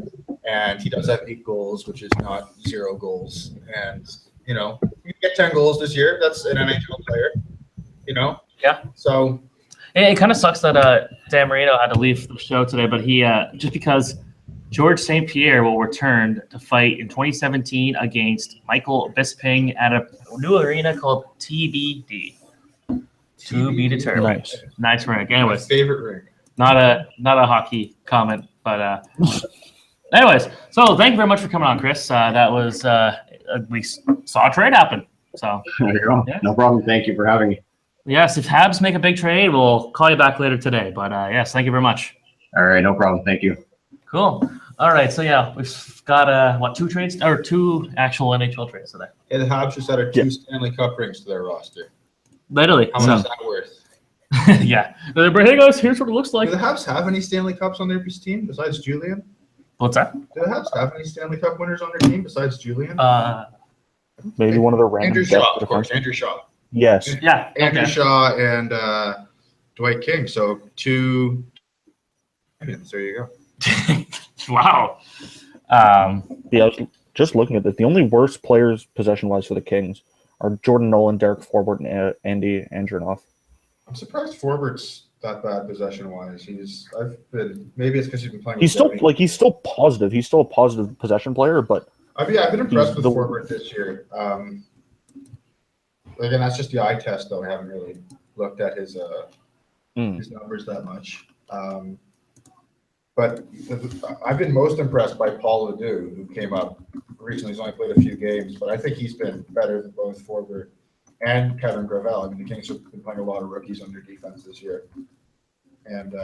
and he does have 8 goals, which is not 0 goals. And you get 10 goals this year. That's an NHL player. Yeah. So it kind of sucks that Dan Marino had to leave the show today, but he just because George St. Pierre will return to fight in 2017 against Michael Bisping at a new arena called TBD. To be determined. Nice ring. My Anyways, favorite ring. not a hockey comment, but anyways. So thank you very much for coming on, Chris. That was we saw a trade happen. So There you go. Yeah. No problem. Thank you for having me. yes, if Habs make a big trade, we'll call you back later today. But yes, thank you very much. All right, no problem. Thank you. Cool. All right. So yeah, we've got two trades or two actual NHL trades today. Yeah, the Habs just added 2 Stanley Cup rings to their roster. Literally. How much is that worth? Yeah. Hey guys, here's what it looks like. Do the Habs have any Stanley Cups on their team besides Julian? What's that? Do the Habs have any Stanley Cup winners on their team besides Julian? Maybe one of the random. Andrew Shaw, depth of course. defensemen. Andrew Shaw. Yes. Yeah. Andrew Okay. Shaw and Dwight King. So 2. I mean, there you go. Wow. Yeah, I was just looking at this. The only worst players possession-wise for the Kings are Jordan Nolan, Derek Forbort, and Andy Andronoff. I'm surprised Forbert's that bad possession-wise. Maybe it's because he's been playing. He's with still Debbie. he's still positive. He's still a positive possession player, but I've been impressed with the- Forbert this year. Again, that's just the eye test, though. I haven't really looked at his numbers that much. But I've been most impressed by Paul Ledoux, who came up recently. He's only played a few games, but I think he's been better than both Forbert and Kevin Gravel. I mean, the Kings have been playing a lot of rookies on their defense this year. And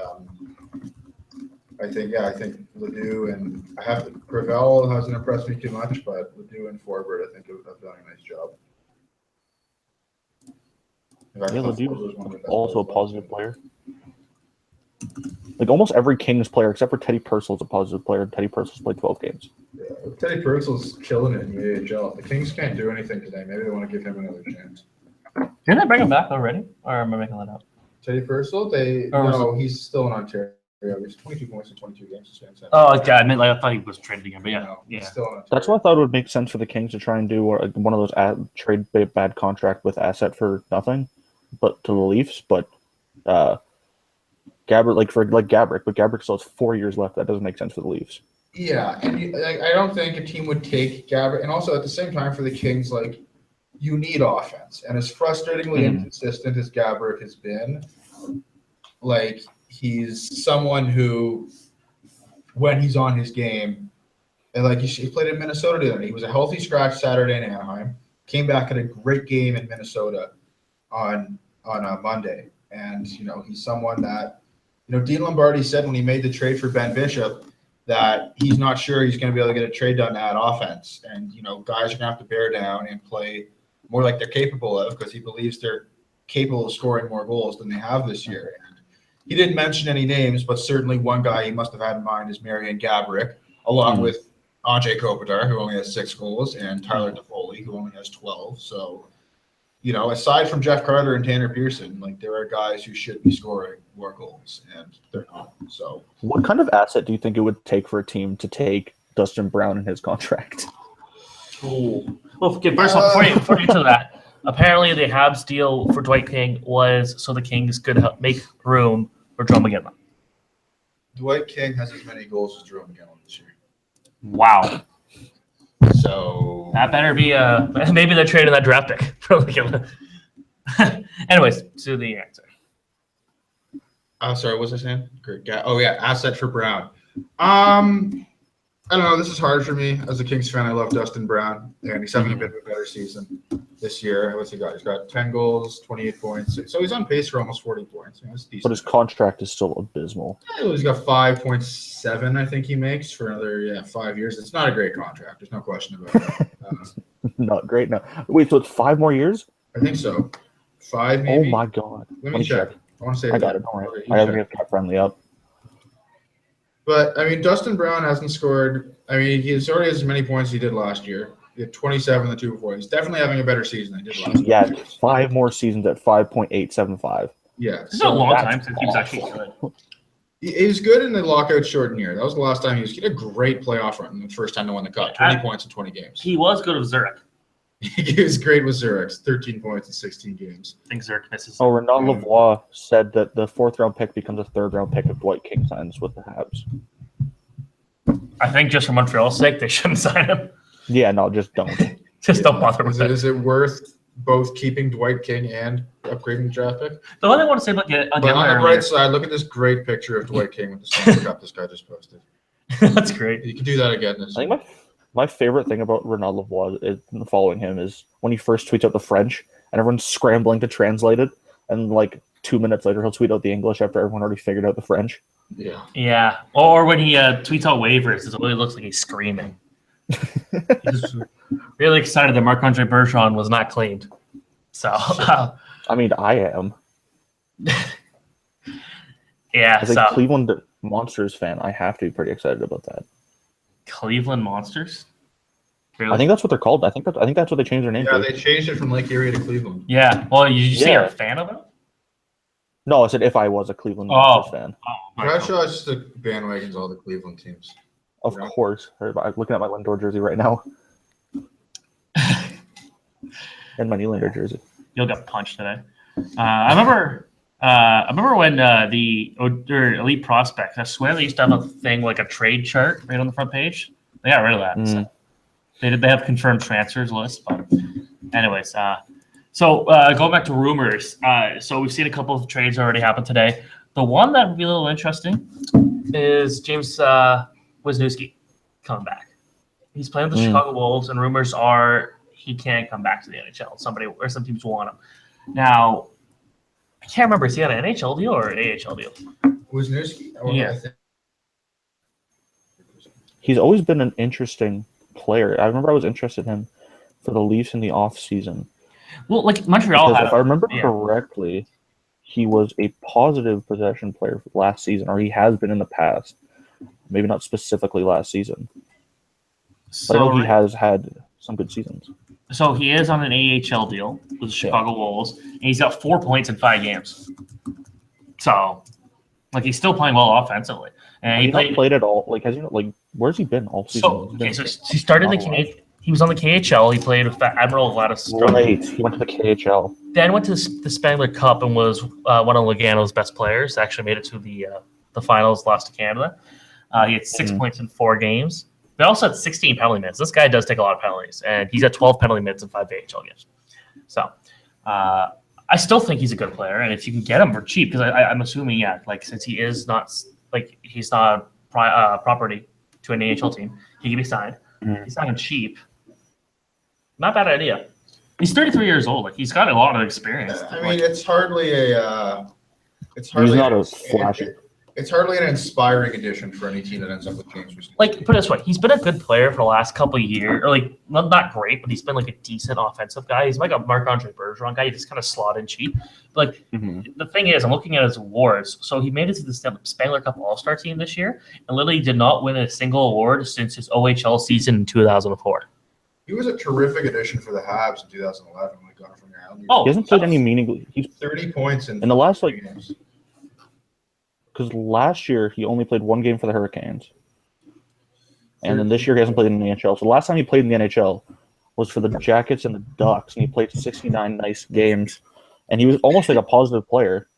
I think Ledoux and Gravel hasn't impressed me too much, but Ledoux and Forbert, I think, have done a nice job. In fact, yeah, I thought Ledoux Forbert was one of the is best also a players positive player. Like almost every Kings player except for Teddy Purcell is a positive player. Teddy Purcell's played 12 games. Yeah, Teddy Purcell's killing it in the AHL. If the Kings can't do anything today, maybe they want to give him another chance. Didn't I bring him back already? Or am I making that up? Teddy Purcell, he's still in Ontario. He's 22 points in 22 games. Oh, yeah. I meant I thought he was traded again, but yeah. No, Yeah. he's still in Ontario. That's why I thought it would make sense for the Kings to try and do one of those trade bad contract with asset for nothing, but to the Leafs. But Gabrick, but Gabrick still has 4 years left. That doesn't make sense for the Leafs. Yeah, and I don't think a team would take Gabrick. And also at the same time for the Kings, you need offense. And as frustratingly inconsistent as Gabrick has been, he's someone who, when he's on his game, and he played in Minnesota today. He was a healthy scratch Saturday in Anaheim. Came back at a great game in Minnesota on a Monday. And, he's someone that, Dean Lombardi said when he made the trade for Ben Bishop that he's not sure he's going to be able to get a trade done to add offense. And, guys are going to have to bear down and play more like they're capable of because he believes they're capable of scoring more goals than they have this year. And he didn't mention any names, but certainly one guy he must have had in mind is Marian Gaborik, along with Andrei Kopitar, who only has 6 goals, and Tyler Toffoli, who only has 12. So, aside from Jeff Carter and Tanner Pearson, there are guys who should be scoring more goals, and they're not. So, What kind of asset do you think it would take for a team to take Dustin Brown in his contract? Well, okay, first of all, before you get to that, apparently the Habs deal for Dwight King was so the Kings could make room for Joe McGinley. Dwight King has as many goals as Jerome McGinley this year. Wow. So That better be maybe they're trading that draft pick for McGinley. Anyways, to the answer. sorry, what was I saying? Asset for Brown. I don't know. This is hard for me as a Kings fan. I love Dustin Brown, and he's having a bit of a better season this year. What's he got? He's got 10 goals, 28 points. So he's on pace for almost 40 points. That's decent. But his contract is still abysmal. He's got 5.7, I think he makes for another 5 years. It's not a great contract. There's no question about it. Not great. No. Wait, so it's 5 more years? I think so. 5 maybe. Oh my god. Let me check. I want to say I got it. Don't worry. I haven't got Cap Friendly up. But, Dustin Brown hasn't scored. He's already has as many points as he did last year. He had 27 the 2 before. He's definitely having a better season than he did last year. Yeah, 5 more seasons at 5.875. Yeah. It's been a long that's time since he was actually awful. good. He was good in the lockout shortened year. That was the last time he had a great playoff run. The first time to win the cup. 20 points in 20 games. He was good with Zurich. He was great with Zurich. 13 points in 16 games. I think Zurich misses. Oh, Renaud Lavoie said that the 4th round pick becomes a 3rd round pick if Dwight King signs with the Habs. I think just for Montreal's sake, they shouldn't sign him. Yeah, no, just don't. Just don't bother with it. Is it worth both keeping Dwight King and upgrading the draft pick? The one I want to say about But on Gendler the earlier. bright side, look at this great picture of Dwight King with the Stanley Cup this guy just posted. That's great. You can do that again. I think my favorite thing about Renaud Lavoie is following him is when he first tweets out the French and everyone's scrambling to translate it, and like 2 minutes later he'll tweet out the English after everyone already figured out the French. Yeah. Yeah. Or when he tweets out waivers, it really looks like he's screaming. He's really excited that Marc-Andre Bergeron was not claimed. So, I mean, I am. yeah. As a So Cleveland Monsters fan, I have to be pretty excited about that. Cleveland Monsters. Really? I think that's what they're called. I think that's what they changed their name Yeah, to. they changed it from Lake Erie to Cleveland. Yeah. Well, you say Yeah. you're a fan of it? No, I said if I was a Cleveland Oh. Monsters fan. Oh, my How God. should I just the bandwagons all the Cleveland teams? Of Yeah. course. I'm looking at my Lindor jersey right now. And my Nylander jersey. You'll get punched today. I remember when the elite prospects. I swear they used to have a thing like a trade chart right on the front page. They got rid of that. Mm. So they have confirmed transfers list, but anyways. So going back to rumors. So we've seen a couple of trades already happen today. The one that would be a little interesting is James Wisniewski coming back. He's playing with the Chicago Wolves, and rumors are he can't come back to the NHL. Some teams want him. Now, I can't remember. Is he on an NHL deal or an AHL deal? Wisniewski? Yeah. I think He's always been an interesting player. I remember I was interested in him for the Leafs in the offseason. Well, like Montreal Because had if I remember yeah. correctly, he was a positive possession player last season, or he has been in the past. Maybe not specifically last season. But I know he has had some good seasons. So he is on an AHL deal with the Chicago Wolves, and he's got 4 points in 5 games. So, like, he's still playing well offensively. And He's not played at all. Like, has he? Like, where's he been all season? So, okay, so he started he was on the KHL. He played with Admiral Vladistrom. Right. He went to the KHL. Then went to the Spangler Cup and was one of Logano's best players. Actually made it to the finals, lost to Canada. He had 6 points in 4 games. They also had 16 penalty minutes. This guy does take a lot of penalties, and he's got 12 penalty minutes in 5 AHL games. So I still think he's a good player, and if you can get him for cheap, because I'm assuming, like since he is not he's not property to an AHL team, he can be signed. He's signed cheap. Not a bad idea. He's 33 years old. Like he's got a lot of experience. I mean, it's hardly a. He's not a flashy. It's hardly an inspiring addition for any team that ends up with James Wisniewski. Like, put it this way, he's been a good player for the last couple of years, or like not great, but he's been like a decent offensive guy. He's like a Marc-Andre Bergeron guy. He just kind of slot in cheap. But like the thing is, I'm looking at his awards. So he made it to the Spangler Cup All-Star team this year, and literally did not win a single award since his OHL season in 2004. He was a terrific addition for the Habs in 2011 when we got him from your Islanders. Oh, He hasn't played any meaningful. He's 30 points in the last games. because last year he only played 1 game for the Hurricanes, and then this year he hasn't played in the NHL. So the last time he played in the NHL was for the Jackets and the Ducks, and he played 69 nice games, and he was almost like a positive player.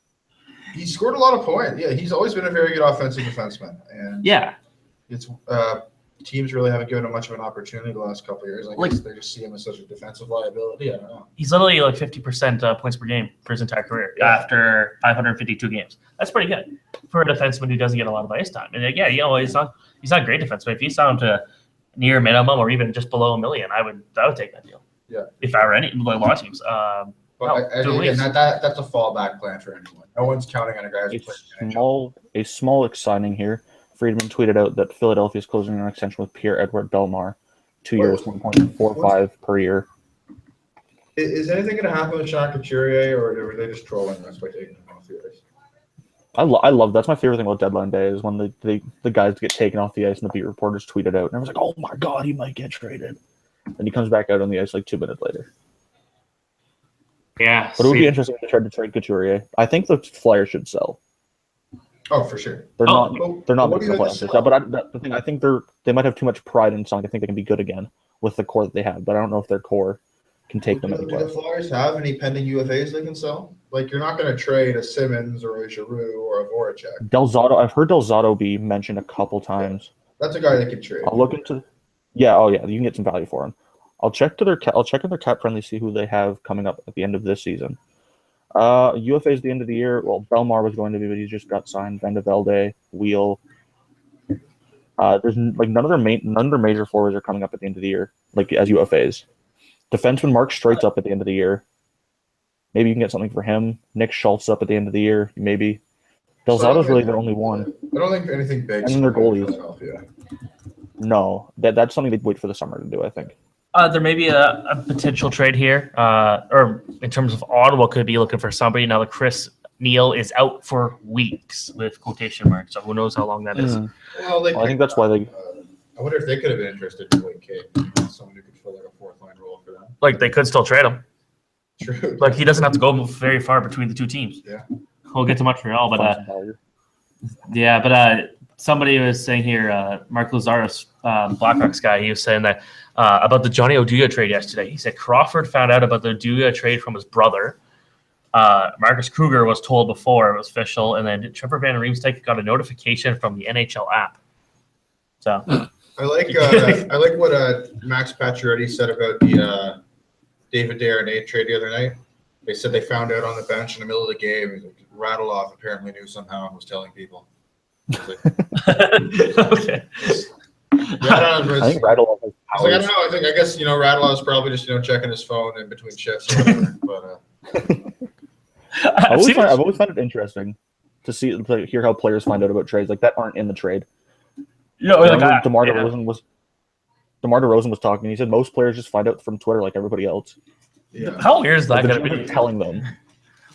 He scored a lot of points. Yeah, he's always been a very good offensive defenseman, and yeah. it's teams really haven't given him much of an opportunity the last couple of years. I guess they just see him as such a defensive liability. I don't know. He's literally like 50% points per game for his entire career after 552 games. That's pretty good for a defenseman who doesn't get a lot of ice time. And yeah, he's not a great defenseman. If you saw him to near minimum or even just below $1 million, I would take that deal. Yeah. If I were any like a lot of teams. But again, that's a fallback plan for anyone. No one's counting on a guy who's playing in the NHL. A small signing here. Friedman tweeted out that Philadelphia is closing an extension with Pierre-Edouard Bellemare, 2 years, 1.45 per year. Is anything going to happen with Sean Couturier, or were they just trolling us by taking him off the ice? I love that's my favorite thing about deadline day is when the guys get taken off the ice and the beat reporters tweet it out, and everyone's like, "Oh my god, he might get traded," and he comes back out on the ice like 2 minutes later. Yeah, but it would be interesting if they tried to trade Couturier. I think the Flyers should sell. Oh, for sure. They're not what do you making think the playoffs. But the thing, I think they might have too much pride in something. I think they can be good again with the core that they have, but I don't know if their core can take them Do anywhere. the Flyers have any pending UFAs they can sell? Like, you're not going to trade a Simmons or a Giroux or a Voracek. Del Zotto, I've heard Del Zotto be mentioned a couple times, That's a guy that could trade. I'll look into. Yeah, oh yeah, you can get some value for him. I'll check in their cap friendly, see who they have coming up at the end of this season. UFA is the end of the year. Well, Belmar was going to be, but he just got signed. Van de Velde, Wheel. There's like none of their major forwards are coming up at the end of the year, like as UFAs. Defenseman Mark Straight's up at the end of the year. Maybe you can get something for him. Nick Schultz up at the end of the year, maybe. Delzado's really the only one. I don't think anything big. And their goalies. Philadelphia. No, that's something they'd wait for the summer to do, I think. There may be a potential trade here, or in terms of Ottawa could be looking for somebody. Now, Chris Neal is out for weeks with quotation marks, so who knows how long that is. Well, I think that's why they. I wonder if they could have been interested in Blake Cade, someone who could fill like a fourth line role for them. Like, they could still trade him. True. Like, he doesn't have to go very far between the two teams. Yeah. We'll get to Montreal, but somebody was saying here, Mark Lazarus, Blackhawks guy, he was saying that about the Johnny Oduya trade yesterday. He said Crawford found out about the Oduya trade from his brother. Marcus Kruger was told before it was official, and then Trevor Van Riemsdyk got a notification from the NHL app. So I like what Max Pacioretty said about the David Darnay trade the other night. They said they found out on the bench in the middle of the game. He's like, Radulov apparently knew somehow and was telling people. okay. I think Radulov has powers. I don't know. I guess Radulov's probably just checking his phone in between shifts. Or whatever, but I've always found it interesting to hear how players find out about trades like that aren't in the trade. DeMar DeRozan was talking. He said most players just find out from Twitter like everybody else. Yeah. How weird is that going to be? Telling them.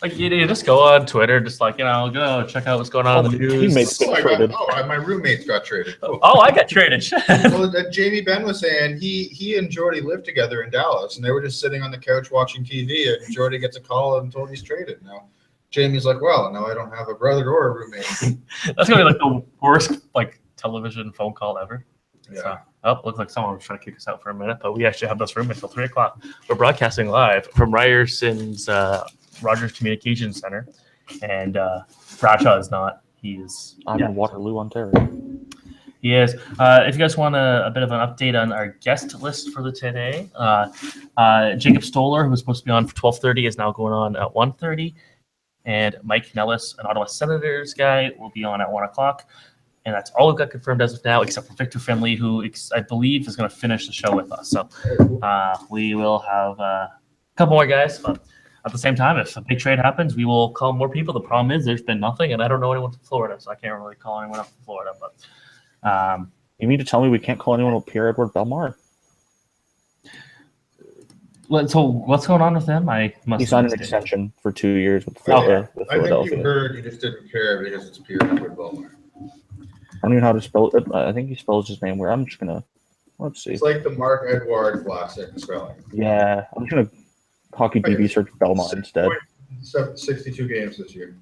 Like, you just go on Twitter, just like, go check out what's going on in the news. Teammates get traded. My roommates got traded. Oh, I got traded. Well, Jamie Benn was saying he and Jordy lived together in Dallas, and they were just sitting on the couch watching TV, and Jordy gets a call and told he's traded. Now, Jamie's like, well, now I don't have a brother or a roommate. That's going to be like the worst television phone call ever. Yeah. So, looks like someone was trying to kick us out for a minute, but we actually have this room until 3 o'clock. We're broadcasting live from Ryerson's Rogers Communications Center, and Bradshaw is not. I'm in Waterloo, Ontario. He is. If you guys want a bit of an update on our guest list for the today, Jacob Stoller, who was supposed to be on for 12:30, is now going on at 1:30, and Mike Nellis, an Ottawa Senators guy, will be on at 1 o'clock. And that's all we've got confirmed as of now, except for Victor Finley, who I believe is going to finish the show with us. So we will have a couple more guys. But at the same time, if a big trade happens, we will call more people. The problem is there's been nothing, and I don't know anyone from Florida, so I can't really call anyone up from Florida. But you mean to tell me we can't call anyone with Pierre-Edouard Bellemare? So what's going on with him? He signed an extension for 2 years with I Philadelphia. think you heard you just didn't care because it's Pierre-Edouard Bellemare. I don't even know how to spell it. I think he spells his name where I'm just gonna let's see. It's like the Mark Edward classic spelling. Yeah, I'm just gonna hockey DB search Belmont instead. 62 games this year.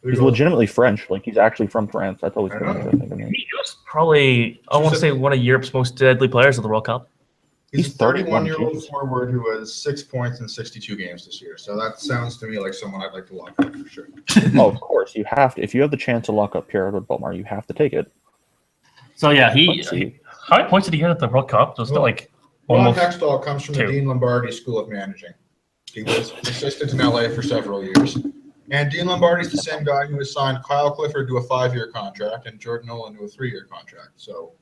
He's legitimately French. Like he's actually from France. That's always been interesting. He was probably, I want to say, one of Europe's most deadly players of the World Cup. He's a 31-year-old forward who has 6 points in 62 games this year. So that sounds to me like someone I'd like to lock up for sure. Oh, of course. You have to. If you have the chance to lock up Pierre-Edouard Bellemare, you have to take it. So, yeah, how many points did he get at the World Cup? Was it like Ron almost Hextall comes from the Dean Lombardi School of Managing. He was an assistant in LA for several years. And Dean Lombardi's the same guy who assigned Kyle Clifford to a 5-year contract and Jordan Nolan to a 3-year contract. So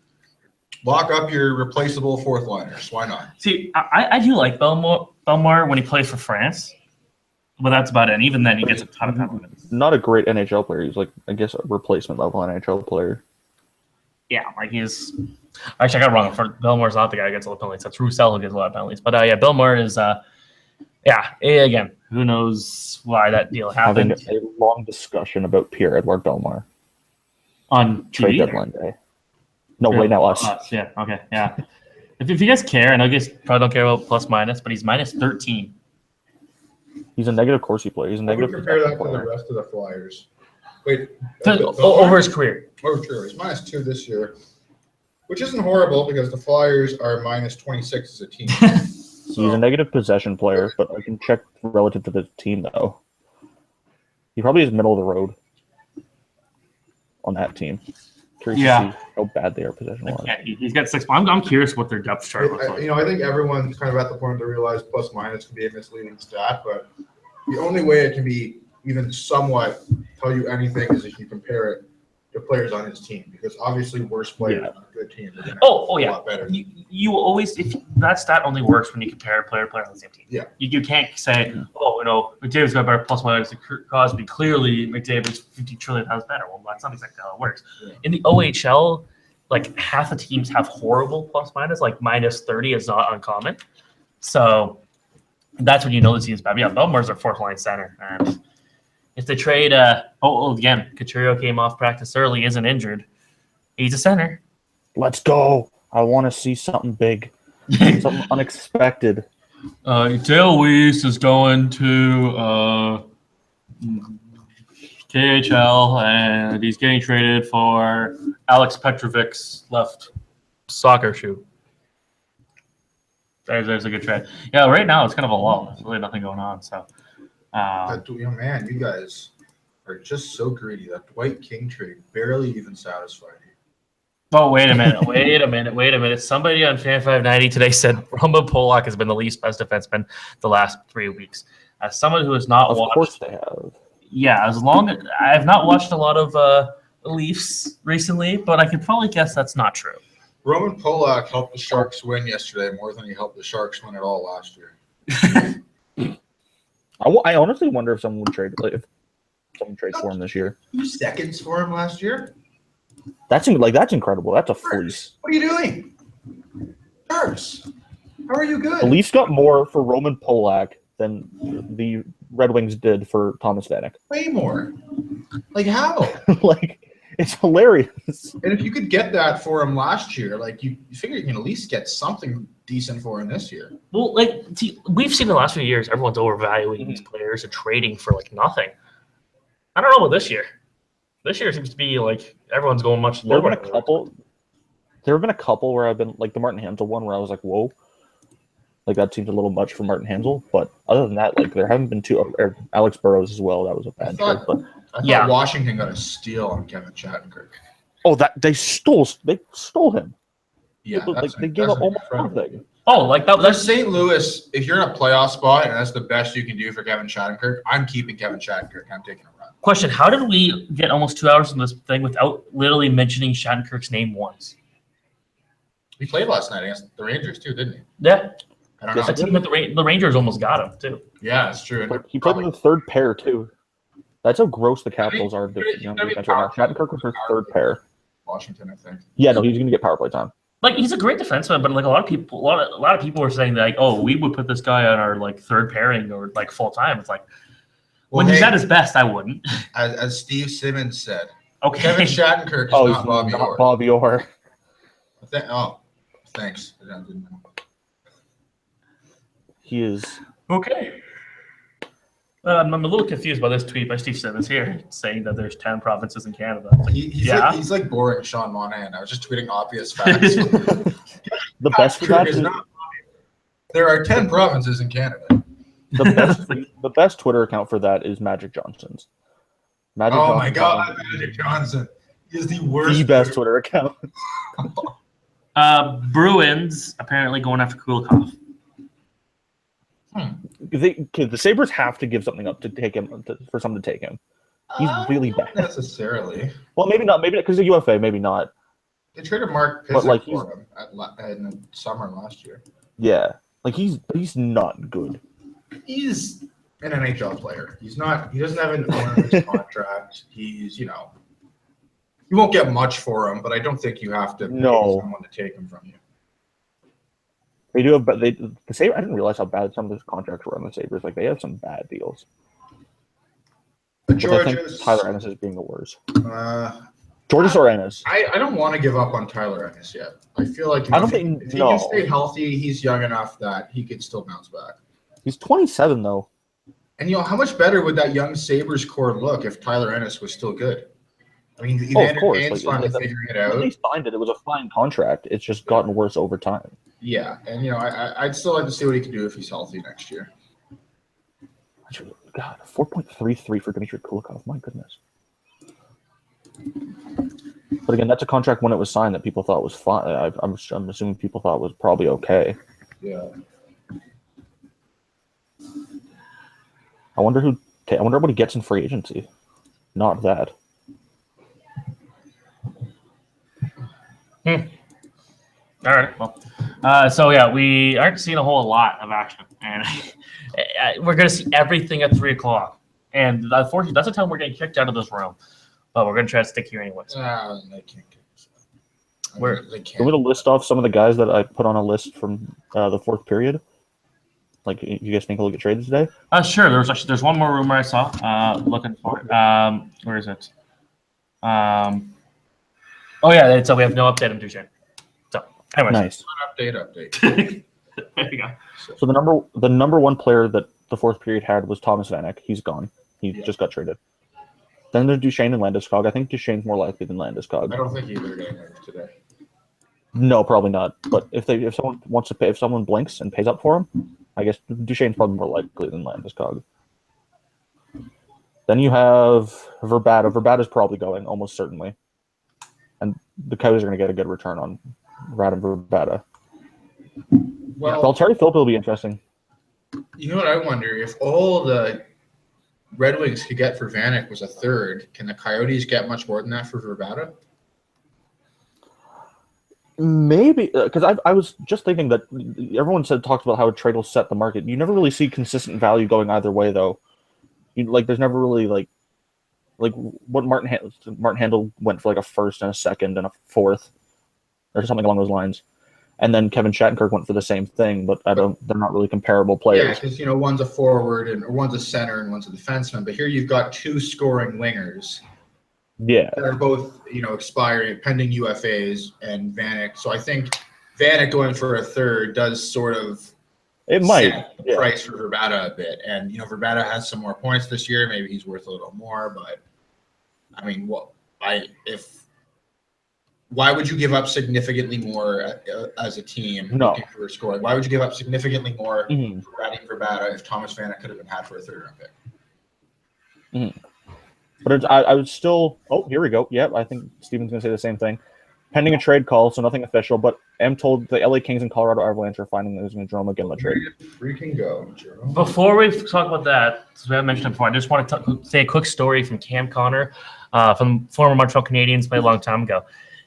lock up your replaceable fourth liners. Why not? See, I do like Bellemare when he plays for France, but that's about it. And even then, he gets a ton of minutes. Not a great NHL player. He's like, I guess, a replacement level NHL player. Yeah, like he's actually I got it wrong. Bellemare's not the guy who gets a lot of penalties. That's Roussel who gets a lot of penalties. But yeah, Bellemare is again, who knows why that deal happened. Having a long discussion about Pierre-Edouard Bellemare on trade deadline day. No, right now us. Yeah, okay, yeah. If you guys care, and I guess probably don't care about plus minus, but he's minus 13. He's a negative Corsi player. He's a negative. Compare that to the rest of the Flyers. Wait, over his career. Oh, true. He's minus 2 this year, which isn't horrible because the Flyers are minus 26 as a team. He's a negative possession player, but I can check relative to the team though. He probably is middle of the road on that team. curious Yeah. to see how bad they are possession-wise. Yeah, he's got 6. I'm curious what their depth chart looks like. I think everyone's kind of at the point to realize plus minus can be a misleading stat, but the only way it can be even somewhat tell you anything is if you compare it to players on his team, because obviously worse players on a good team are going to Oh a yeah. lot better. You always, if that stat only works when you compare player to player on the same team. Yeah. You can't say, McDavid's got better plus minus than Crosby. Clearly, McDavid's 50 trillion times better. Well, that's not exactly how it works. Yeah. In the OHL, like half the teams have horrible plus minus, like minus 30 is not uncommon. So that's when you know the team's bad. Yeah, Belmore's their fourth line center. And if they trade, again, Couturier came off practice early, isn't injured. He's a center. Let's go. I want to see something big, something unexpected. Dale Weiss is going to KHL, and he's getting traded for Alex Petrovic's left soccer shoe. There's a good trade. Yeah, right now it's kind of a lull. There's really nothing going on. So, Man, you guys are just so greedy. That Dwight King trade barely even satisfied you. oh, wait a minute. Somebody on Fan 590 today said Roman Polak has been the least best defenseman the last 3 weeks. As someone who has not Of watched, course they have. yeah, I have not watched a lot of Leafs recently, but I could probably guess that's not true. Roman Polak helped the Sharks win yesterday more than he helped the Sharks win at all last year. I honestly wonder if someone would trade for him this year. 2 seconds for him last year? That's incredible. That's a fleece. What are you doing? Sharks. How are you good? The Leafs got more for Roman Polak than the Red Wings did for Thomas Vanek. Way more. Like how? It's hilarious. And if you could get that for him last year, you figure you can at least get something decent for him this year. Well, we've seen the last few years, everyone's overvaluing these players and trading for nothing. I don't know about this year. This year seems to be everyone's going much There lower. have been a couple where I've been the Martin Hansel one where I was like, whoa. That seems a little much for Martin Hansel. But other than that, there haven't been two. Alex Burrows as well. That was a bad trade. But I thought Washington got a steal on Kevin Shattenkirk. they stole him. Yeah, they gave up almost nothing. Oh, That's St. Louis. If you're in a playoff spot and that's the best you can do for Kevin Shattenkirk, I'm keeping Kevin Shattenkirk. I'm taking a run. Question: how did we get almost 2 hours from this thing without literally mentioning Shattenkirk's name once? He played last night against the Rangers too, didn't he? Yeah, I don't know. a team that the Rangers almost got him too. Yeah, it's true. And He played in the third pair too. That's how gross the Capitals are. Defense right now. Shattenkirk was their third pair. Washington, I think. Yeah, no, he's going to get power play time. He's a great defenseman, but a lot of people were saying that we would put this guy on our third pairing or full time. It's when he's at his best, I wouldn't. As Steve Simmons said, Okay, Kevin Shattenkirk is not Bobby Orr. Bobby Orr. Thanks. I didn't know. He is. Okay. I'm a little confused by this tweet by Steve Simmons here, saying that there's 10 provinces in Canada. He's like boring Sean Monahan. I was just tweeting obvious facts. The best for that is is not. There are 10 provinces in Canada. the best Twitter account for that is Magic Johnson's. My God, Magic Johnson is the worst. The best Twitter account. Bruins apparently going after Kulikov. The Sabres have to give something up to take him for someone to take him. He's really bad. Not necessarily. Well, maybe not. Maybe because of UFA. Maybe not. They traded Mark Pysyk for him in the summer last year. Yeah, he's not good. He's an NHL player. He's not. He doesn't have an owner's contract. He's you won't get much for him, but I don't think you have to pay someone to take him from you. They do have, but the Sabres. I didn't realize how bad some of those contracts were on the Sabres. They have some bad deals. I think Tyler Ennis is being the worst. Georges or Ennis? I don't want to give up on Tyler Ennis yet. I feel like if he can stay healthy, he's young enough that he could still bounce back. He's 27 though. And how much better would that young Sabres core look if Tyler Ennis was still good? I mean, of course. finally figuring it out. When they signed it, it was a fine contract. It's just gotten worse over time. Yeah, and I'd still like to see what he can do if he's healthy next year. God, 4.33 for Dmitry Kulikov. My goodness. But again, that's a contract when it was signed that people thought was fine. I'm assuming people thought was probably okay. Yeah. I wonder what he gets in free agency. Not that. All right. Well, so yeah, we aren't seeing a whole lot of action, and we're gonna see everything at 3:00. And unfortunately, that's the time we're getting kicked out of this room. But we're gonna try to stick here anyways. They can't get us out. Where- They Do you want me can't. to list off some of the guys that I put on a list from the fourth period? Like, you guys think he'll get traded today? Sure. There's one more rumor I saw. Looking for it. Where is it? Oh yeah, we have no update on Duchesne. So, anyways. Nice. Update. There you go. So the number one player that the fourth period had was Thomas Vanek. He's gone. He just got traded. Then there's Duchesne and Landeskog. I think Duchesne's more likely than Landeskog. I don't think either are getting moved today. No, probably not. But if someone wants to pay, if someone blinks and pays up for him, I guess Duchesne's probably more likely than Landeskog. Then you have Verbata. Verbata's probably going, almost certainly. And the Coyotes are going to get a good return on Radim Verbata. Well, Valtteri Philip will be interesting. you know what I wonder? If all the Red Wings could get for Vanek was a third, can the Coyotes get much more than that for Verbata? Maybe, because I was just thinking that everyone talks about how a trade will set the market. You never really see consistent value going either way, though. There's never really like what Martin Handel went for like a first and a second and a fourth, or something along those lines, and then Kevin Shattenkirk went for the same thing. But they're not really comparable Yeah, players. because one's a forward or one's a center and one's a defenseman. But here you've got two scoring wingers Yeah, that are both expiring, pending UFAs, and Vanek. So I think Vanek going for a third does sort of it might. set the Yeah. price for Verbata a bit. And Verbata has some more points this year. Maybe he's worth a little more. But I mean, why would you give up significantly more as a team No. looking for scoring? Why would you give up significantly more Mhm. for Radim Verbata if Thomas Vanek could have been had for a third-round pick? But I would still. Oh, here we go. Yep, I think Steven's going to say the same thing. Pending a trade call, so nothing official. But I'm told the LA Kings and Colorado Avalanche are finding there's going to Jerome McGinley trade. Freaking go, Jerome. Before we talk about that, since we haven't mentioned it before, I just want to say a quick story from Cam Connor, from former Montreal Canadiens, played a long time ago.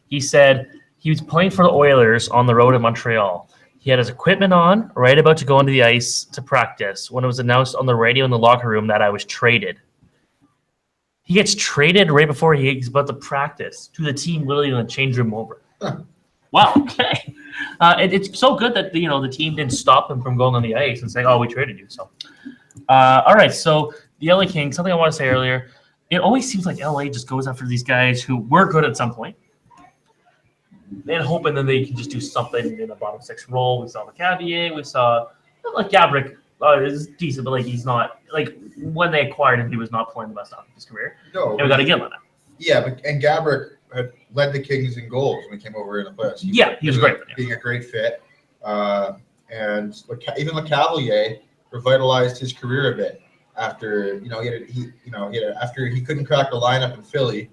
He said he was playing for the Oilers on the road in Montreal. He had his equipment on, right about to go onto the ice to practice, when it was announced on the radio in the locker room that I was traded. He gets traded right before he's about to practice to the team, literally in the change room over. Huh. Wow. Okay. It's so good that the team didn't stop him from going on the ice and saying, "Oh, we traded you." So, all right. So the LA Kings. Something I want to say earlier. It always seems like LA just goes after these guys who were good at some point, and hoping that they can just do something in a bottom six role. We saw McCavier. We saw Gabrick. Is decent, but he's not when they acquired him, he was not playing the best of his career. No, And we got a Gillen. yeah, and Gabrick had led the Kings in goals when he came over in the playoffs. He was great. Being a great fit, and even LeCavalier revitalized his career a bit after after he couldn't crack the lineup in Philly.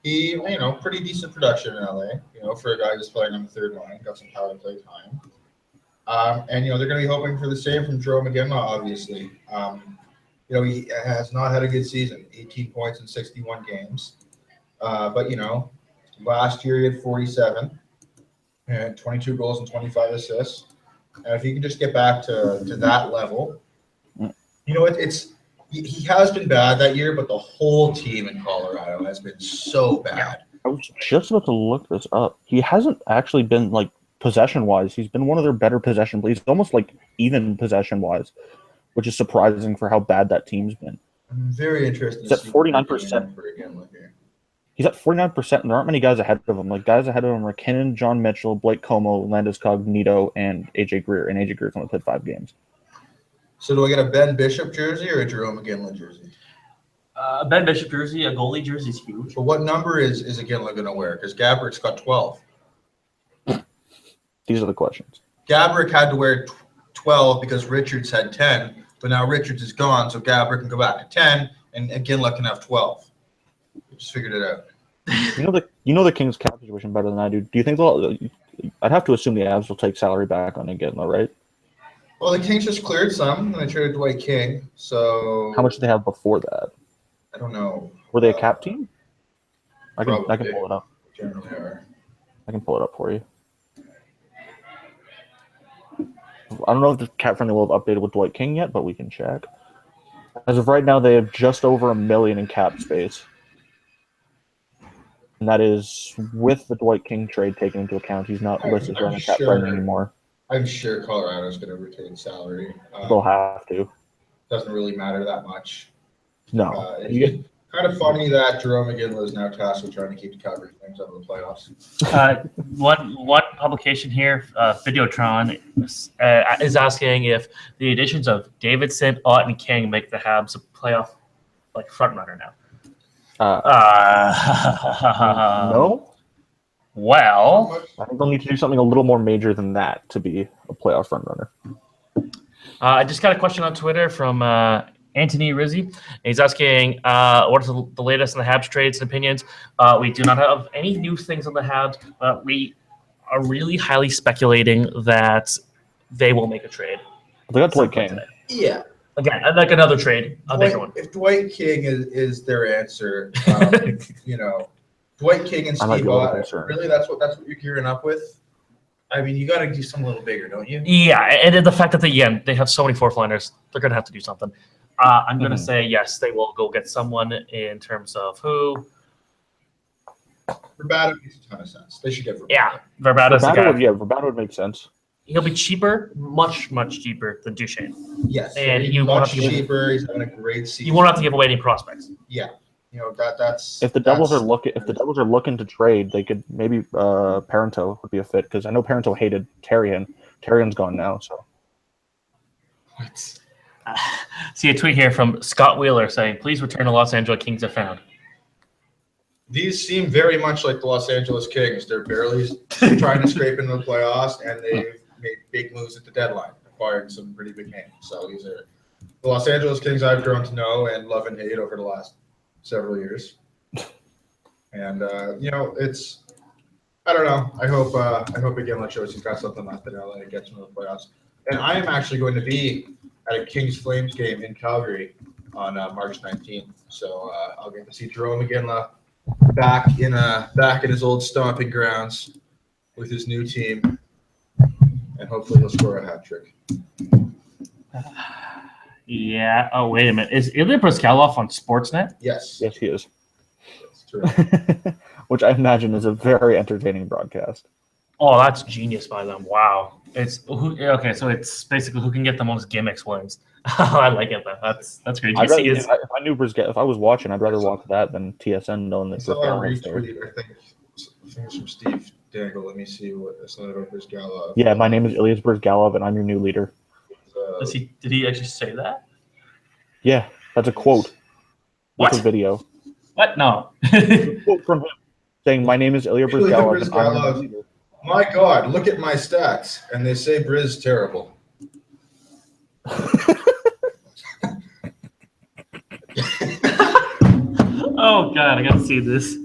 He pretty decent production in LA. For a guy who's playing on the third line, got some power play time. And they're going to be hoping for the same from Jerome McGinley, obviously. He has not had a good season, 18 points in 61 games. But last year he had 47 and 22 goals and 25 assists. And if he can just get back to that level, he has been bad that year, but the whole team in Colorado has been so bad. I was just about to look this up. He hasn't actually been possession-wise. He's been one of their better possession plays. He's almost even possession-wise, which is surprising for how bad that team's been. I'm very interested. He's at 49%. He's at 49%, and there aren't many guys ahead of him. Guys ahead of him are McKinnon, John Mitchell, Blake Como, Landeskog, Nito, and AJ Greer. And AJ Greer's only played 5 games. So do I get a Ben Bishop jersey or a Jerome McGinley jersey? Ben Bishop jersey, a goalie jersey is huge. So what number is McGinley going to wear? Because Gabrick's got 12. These are the questions. Gabrick had to wear 12 because Richards had 10, but now Richards is gone, so Gabrick can go back to 10, and McGinley can have 12. We just figured it out. You know the Kings cap situation better than I do. Do you think they'll? I'd have to assume the Avs will take salary back on again, though, right? Well, the Kings just cleared some, and they traded Dwight King. So How much did they have before that? I don't know. Were they a cap team? I can Probably. pull it up. Generally are. I can pull it up for you. I don't know if the cap friendly will have updated with Dwight King yet, but we can check. As of right now, they have just over $1 million in cap space. And that is with the Dwight King trade taken into account. He's not listed as running cap friendly anymore. I'm sure Colorado's going to retain salary. They'll have to. Doesn't really matter that much. No. It's kind of funny that Jerome McGinley is now tasked with trying to keep the Calgary Flames out of the playoffs. One publication here, Videotron, is asking if the additions of Davidson, Ott, and King make the Habs a playoff front runner now. No. Well, I think they'll need to do something a little more major than that to be a playoff front runner. I just got a question on Twitter from Anthony Rizzi. He's asking, what is the latest on the Habs trades and opinions? We do not have any new things on the Habs, but we are really highly speculating that they will make a trade. They got Dwight King. Yeah. Again, like another trade, a bigger one. If Dwight King is their answer, Dwight King and Steve Ott, really, that's what you're gearing up with? I mean, you got to do something a little bigger, don't you? Yeah, and the fact that they have so many fourth liners, they're going to have to do something. I'm going to say yes, they will go get someone in terms of who. Vrbata makes a ton of sense. They should get Vrbata. Yeah, Vrbata would make sense. He'll be cheaper, much cheaper than Duchesne. Yes, and he's much cheaper. He's having a great season. You won't have to give away any prospects. Yeah, that's. If the Devils are looking to trade, they could maybe Parento would be a fit because I know Parento hated Terrian. Terrian's gone now, so. What? See a tweet here from Scott Wheeler saying, "Please return to Los Angeles Kings if found." These seem very much like the Los Angeles Kings. They're barely trying to scrape into the playoffs, and they've made big moves at the deadline, acquiring some pretty big names. So these are the Los Angeles Kings I've grown to know and love and hate over the last several years. And it's I don't know. I hope again, like shows he's got something left in LA and gets into the playoffs. And I am actually going to be at a Kings Flames game in Calgary on March 19th. So I'll get to see Jerome McGinley back in his old stomping grounds with his new team, and hopefully he'll score a hat trick. Yeah. Oh, wait a minute. Is Ilya Bryzgalov on Sportsnet? Yes. Yes, he is. That's true. Which I imagine is a very entertaining broadcast. Oh, that's genius by them. Wow. Okay, so it's basically who can get the most gimmicks wins. I like it. That's great. If I knew Bryzgalov, if I was watching, I'd rather watch that than TSN knowing that Bryzgalov there. I think it's from Steve Dangle. Let me see what I said about Bryzgalov. Yeah, my name is Ilya Bryzgalov, and I'm your new leader. Did he actually say that? Yeah, that's a quote. What? That's a video. What? No. A quote from him saying, "My name is Ilya Bryzgalov, and I'm your leader." My God, look at my stats, and they say Briz terrible. Oh God, I gotta see this.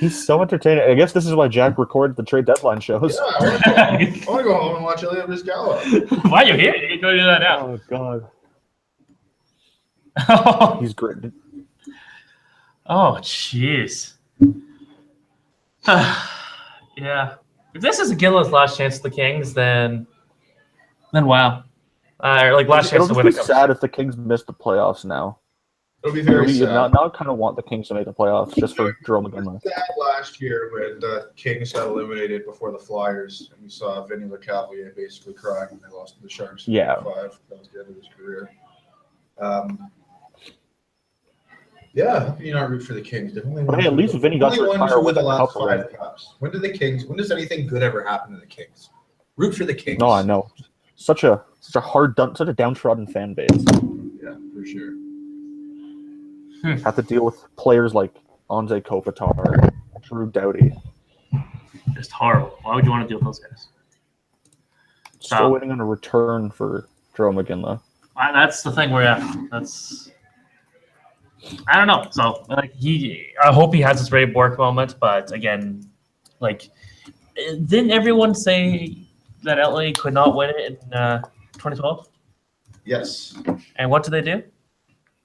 He's so entertaining. I guess this is why Jack records the trade deadline shows. Yeah, I want to go home and watch Ilya Bryzgalov. Why are you here? You can go do that now. Oh God. He's great. Oh jeez. Yeah. If this is Gillen's last chance at the Kings, then wow. Last chance to win. It'll be sad if the Kings miss the playoffs now. It'll be very sad. Now I kind of want the Kings to make the playoffs just for Jerome McGinley. Sad last year when the Kings got eliminated before the Flyers, and we saw Vinny LeCavalier basically crying when they lost to the Sharks. Yeah. 5. That was the end of his career. Yeah, you not root for the Kings. But hey, at least Vinny got to retire with the last couple 5 cups. When does anything good ever happen to the Kings? Root for the Kings. No, I know. Such a downtrodden fan base. Yeah, for sure. Have to deal with players like Anze Kopitar, Drew Doughty. Just horrible. Why would you want to deal with those guys? Still waiting on a return for Jerome McGinley. That's the thing where that's I don't know. So like I hope he has his great work moment. But again, like, didn't everyone say that LA could not win it in 2012? Yes. And what did they do?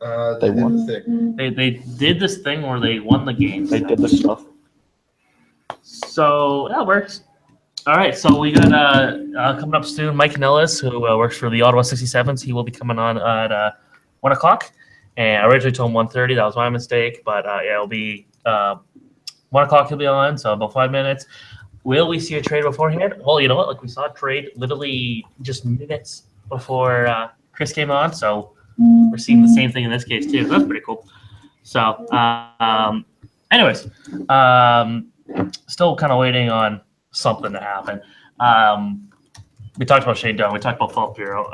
They did won. the thing. They did this thing where they won the game. They did this stuff. So that works. All right, so we got coming up soon, Mike Nellis, who works for the Ottawa 67s. He will be coming on at 1 o'clock. And I originally told him 1:30. That was my mistake. But yeah, it'll be 1 o'clock he'll be on, so about 5 minutes. Will we see a trade beforehand? Well, you know what? Like, we saw a trade literally just minutes before Chris came on. So we're seeing the same thing in this case, too. That's pretty cool. So anyways, still kind of waiting on something to happen. We talked about Shane Dunn. We talked about Filppula.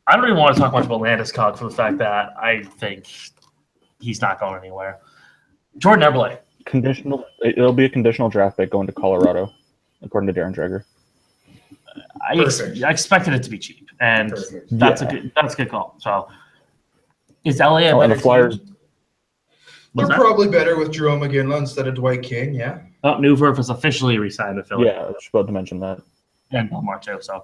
I don't even want to talk much about Landeskog for the fact that I think he's not going anywhere. Jordan Eberle. It'll be a conditional draft pick going to Colorado, according to Darren Dreger. I expected it to be cheap, and that's a good call. So, is LA a better and the Flyers? They're probably better with Jerome McGinley instead of Dwight King. Yeah. Newverf is officially re-signed with Philly. Yeah, I was about to mention that. And Belmar too. So,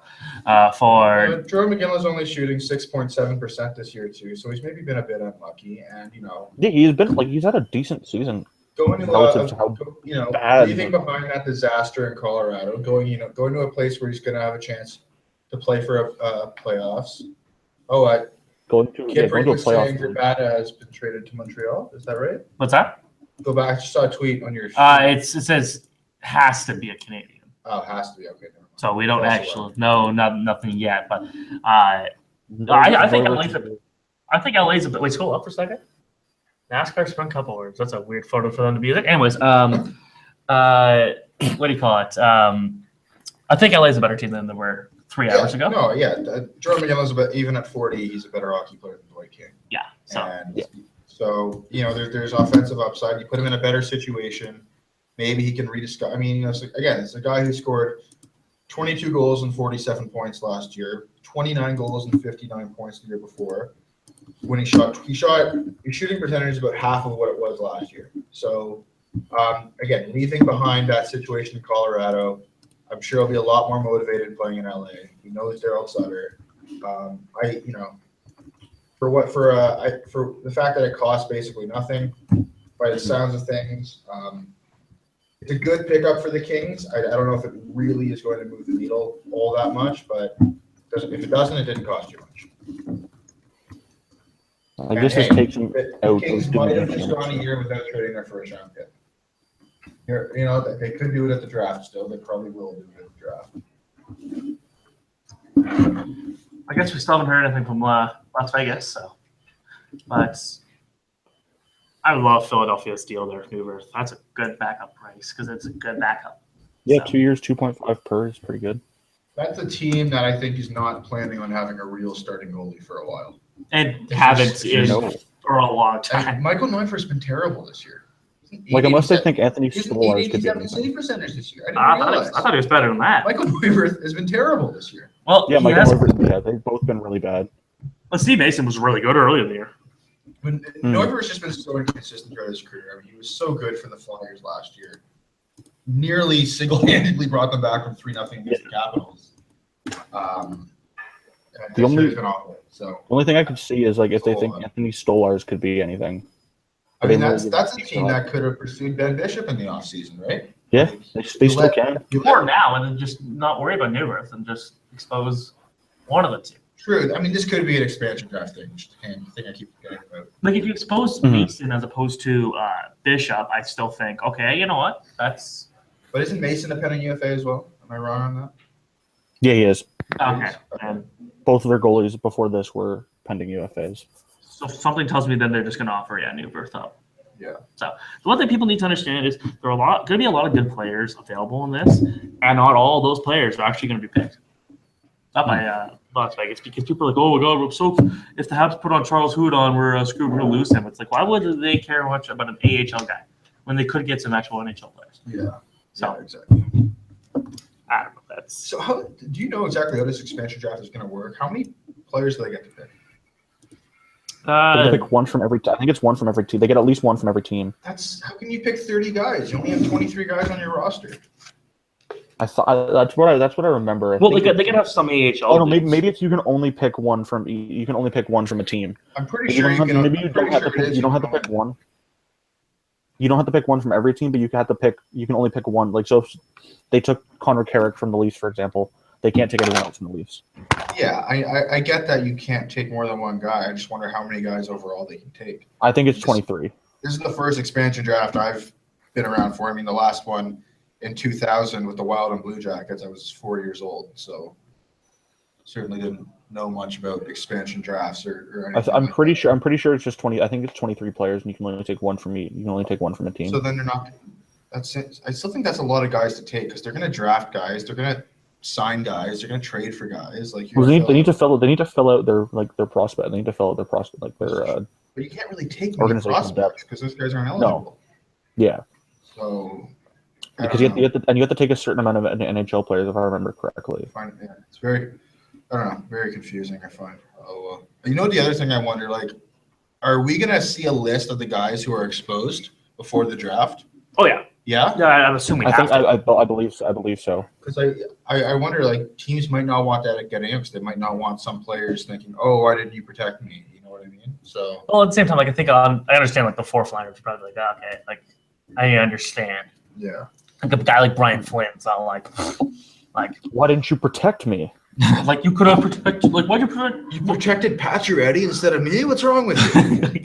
Jerome McGinley's only shooting 6.7% this year too, so he's maybe been a bit unlucky. And yeah, he's had a decent season. Going to bad. leaving behind that disaster in Colorado, going to a place where he's going to have a chance to play for playoffs. Going to a playoff. Verbata has been traded to Montreal. Is that right? What's that? Go back. I just saw a tweet on your. It says has to be a Canadian. Oh, has to be. Okay. Never mind. So we don't actually know nothing yet, but I think LA's a bit. Wait, scroll up for a second. NASCAR Sprint Cup Awards. That's a weird photo for them to be there. Anyways, what do you call it? I think LA's a better team than they were 3 hours ago. No, yeah. Jordan McGinley's even at 40, he's a better hockey player than Dwight King. Yeah. So there's offensive upside. You put him in a better situation. Maybe he can rediscover. I mean, it's a guy who scored 22 goals and 47 points last year, 29 goals and 59 points the year before. When his shooting percentage is about half of what it was last year. So, again, leaving behind that situation in Colorado, I'm sure he'll be a lot more motivated playing in LA. He knows Daryl Sutter. For the fact that it costs basically nothing, by the sounds of things, it's a good pickup for the Kings. I don't know if it really is going to move the needle all that much, but if it doesn't, it didn't cost you much. I guess this takes him out. The Kings might have just gone a year without trading their first round pick. They could do it at the draft still. They probably will do it at the draft. I guess we still haven't heard anything from Las Vegas, so. But I love Philadelphia's deal there, Newverth. That's a good backup price because it's a good backup. Yeah, 2 years, 2.5 per is pretty good. That's a team that I think is not planning on having a real starting goalie for a while. And haven't for a long time. And Michael Neufer's been terrible this year. Unless they think Anthony Stolarz could be anything. Save percentage this year. I thought he was better than that. Michael Neufer has been terrible this year. Well, yeah, they've both been really bad. Well, Steve Mason was really good earlier in the year. Neufer's just been so inconsistent throughout his career. I mean, he was so good for the Flyers last year. Nearly single-handedly brought them back from 3-0 against the Capitals. The only thing I could see is if they think Anthony Stolarz could be anything. I mean, that's a team that could have pursued Ben Bishop in the offseason, right? Yeah, they still can. Or now, and then just not worry about Newworth and just expose one of the two. True. I mean, this could be an expansion draft thing, which is the thing I keep forgetting about. Like, if you expose Mason as opposed to Bishop, I still think, okay, you know what? That's. But isn't Mason a pending UFA as well? Am I wrong on that? Yeah, he is. Okay. And both of their goalies before this were pending UFAs. so something tells me then they're just going to offer Newberth up. Yeah. So the one thing people need to understand is there are going to be a lot of good players available in this, and not all those players are actually going to be picked up by Las Vegas, because people are like, oh my God, we're so if the Habs put on Charles Hudon, we're screwed, we're going to lose him. It's like, why would they care much about an AHL guy when they could get some actual NHL players? Yeah. So yeah, exactly. I don't know. That's So how do you know exactly how this expansion draft is going to work? How many players do they get to pick? They get to pick one from every. I think it's one from every team. They get at least one from every team. That's how can you pick 30 guys? You only have 23 guys on your roster. That's what I remember. Well, they could have some AHL. Oh no, maybe it's you can only pick one from a team. I'm pretty sure you can. Maybe you don't have to pick. You don't have to pick one. You don't have to pick one from every team, but you can only pick one. Like, so if they took Connor Carrick from the Leafs, for example, they can't take anyone else from the Leafs. Yeah, I get that you can't take more than one guy. I just wonder how many guys overall they can take. I think it's 23. This is the first expansion draft I've been around for. I mean, the last one in 2000 with the Wild and Blue Jackets, I was 4 years old, so certainly didn't know much about expansion drafts or anything. I'm pretty sure it's just 20. I think it's 23 players, and you can only take one from You can only take one from a team. So then they're not. That's it. I still think that's a lot of guys to take because they're going to draft guys, they're going to sign guys, they're going to trade for guys. Like they need to fill out their prospect. They need to fill out their prospect, like their. But you can't really take many organizational prospects because those guys aren't eligible. No. Yeah. So. Because you have to take a certain amount of NHL players, if I remember correctly. It's very, I don't know, very confusing. I find. You know, the other thing I wonder, like, are we gonna see a list of the guys who are exposed before the draft? Oh yeah. Yeah. Yeah, I'm assuming. I believe so. Because I wonder, like, teams might not want that at getting in because they might not want some players thinking, oh, why didn't you protect me? You know what I mean? So. Well, at the same time, like I understand, like the fourth liners are probably like, okay, like I understand. Yeah. Like a guy like Brian Flynn's not like why didn't you protect me? like you could have protected. Like why'd you protect? You protected Pacioretty instead of me. What's wrong with you?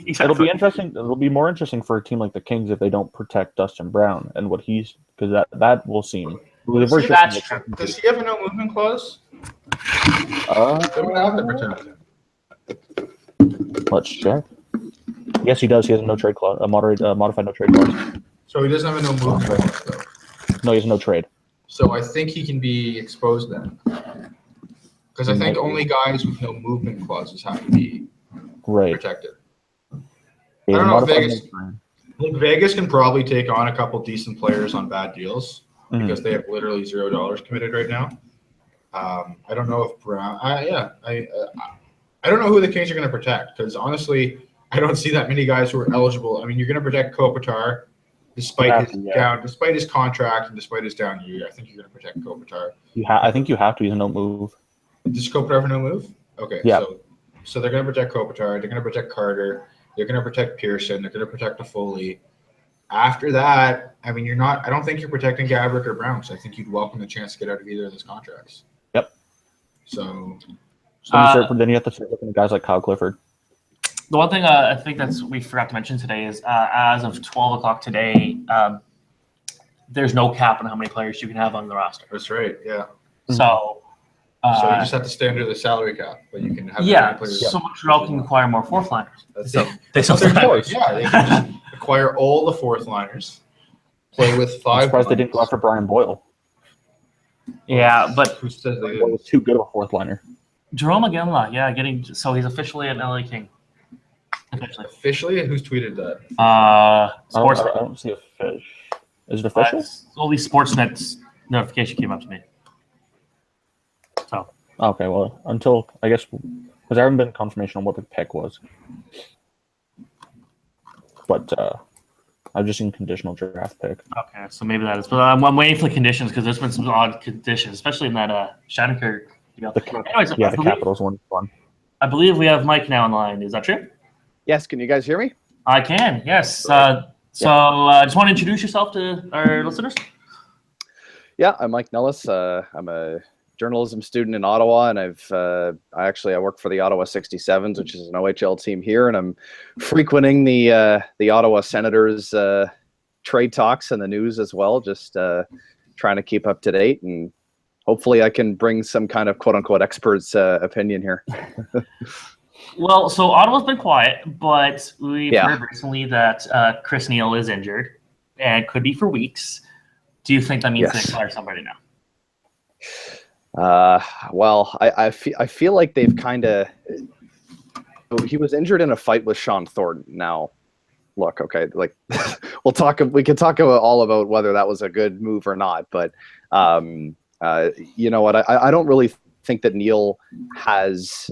Exactly. It'll be interesting. It'll be more interesting for a team like the Kings if they don't protect Dustin Brown and what he's because that will seem. That's true. Does he have a no movement clause? They're gonna have to protect him. Let's check. Yes, he does. He has a no trade clause, a modified no trade clause. So he doesn't have a no movement clause, though. No, he has no trade. So I think he can be exposed then. Because I think only guys with no movement clauses have to be protected. I don't know if Vegas can probably take on a couple decent players on bad deals because they have literally $0 committed right now. I don't know if Brown. I don't know who the Kings are going to protect because honestly, I don't see that many guys who are eligible. I mean, you're going to protect Kopitar. Despite his contract and despite his down year, I think you're going to protect Kopitar. I think you have to. He's a no move. Does Kopitar have a no move? Okay. Yeah. So they're going to protect Kopitar. They're going to protect Carter. They're going to protect Pearson. They're going to protect Toffoli. After that, I mean, I don't think you're protecting Gabrick or Brown. So I think you'd welcome the chance to get out of either of those contracts. Yep. So then you have to start looking at guys like Kyle Clifford. The one thing I think we forgot to mention today is as of 12 o'clock today, there's no cap on how many players you can have on the roster. That's right. Yeah. So you just have to stay under the salary cap, but you can have players. So Montreal can acquire more fourth liners. They can just acquire all the fourth liners. Play with five. I'm surprised they didn't go after Brian Boyle. Yeah, but who says they Boyle was too good of a fourth liner. Jerome Iginla, so he's officially an LA King. Officially? Who's tweeted that? Sportsnet. I don't see a fish. Is it official? Only Sportsnet's notification came up to me. So. Okay, well, until I guess because there haven't been confirmation on what the pick was, but I've just seen conditional draft pick. Okay, so maybe that is. But I'm waiting for the conditions because there's been some odd conditions, especially in that Shattenkirk deal. The Capitals one. I believe we have Mike now online. Is that true? Yes, can you guys hear me? I can, yes. Just want to introduce yourself to our listeners. Yeah, I'm Mike Nellis. I'm a journalism student in Ottawa, and I work for the Ottawa 67s, which is an OHL team here, and I'm frequenting the Ottawa Senators trade talks and the news as well, just trying to keep up to date, and hopefully I can bring some kind of quote-unquote expert's opinion here. Well, so Ottawa's been quiet, but we've heard recently that Chris Neal is injured and could be for weeks. Do you think that means they acquire somebody now? Well, I feel like they've kind of. He was injured in a fight with Sean Thornton. Now, look, okay, like we can talk all about whether that was a good move or not, but you know what? I don't really think that Neal has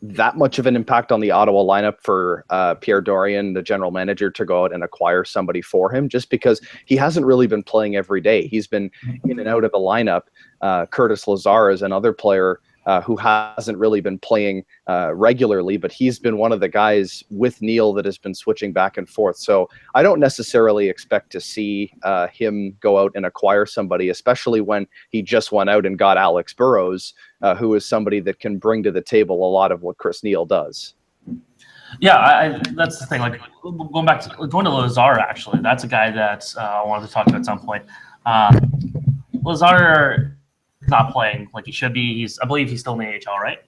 that much of an impact on the Ottawa lineup for Pierre Dorion, the general manager, to go out and acquire somebody for him, just because he hasn't really been playing every day. He's been in and out of the lineup. Curtis Lazar is another player who hasn't really been playing regularly, but he's been one of the guys with Neil that has been switching back and forth. So I don't necessarily expect to see him go out and acquire somebody, especially when he just went out and got Alex Burrows, who is somebody that can bring to the table a lot of what Chris Neil does. Yeah, that's the thing. Like going to Lazar, actually, that's a guy that I wanted to talk to at some point. Lazar not playing like he should be. I believe he's still in the AHL, right?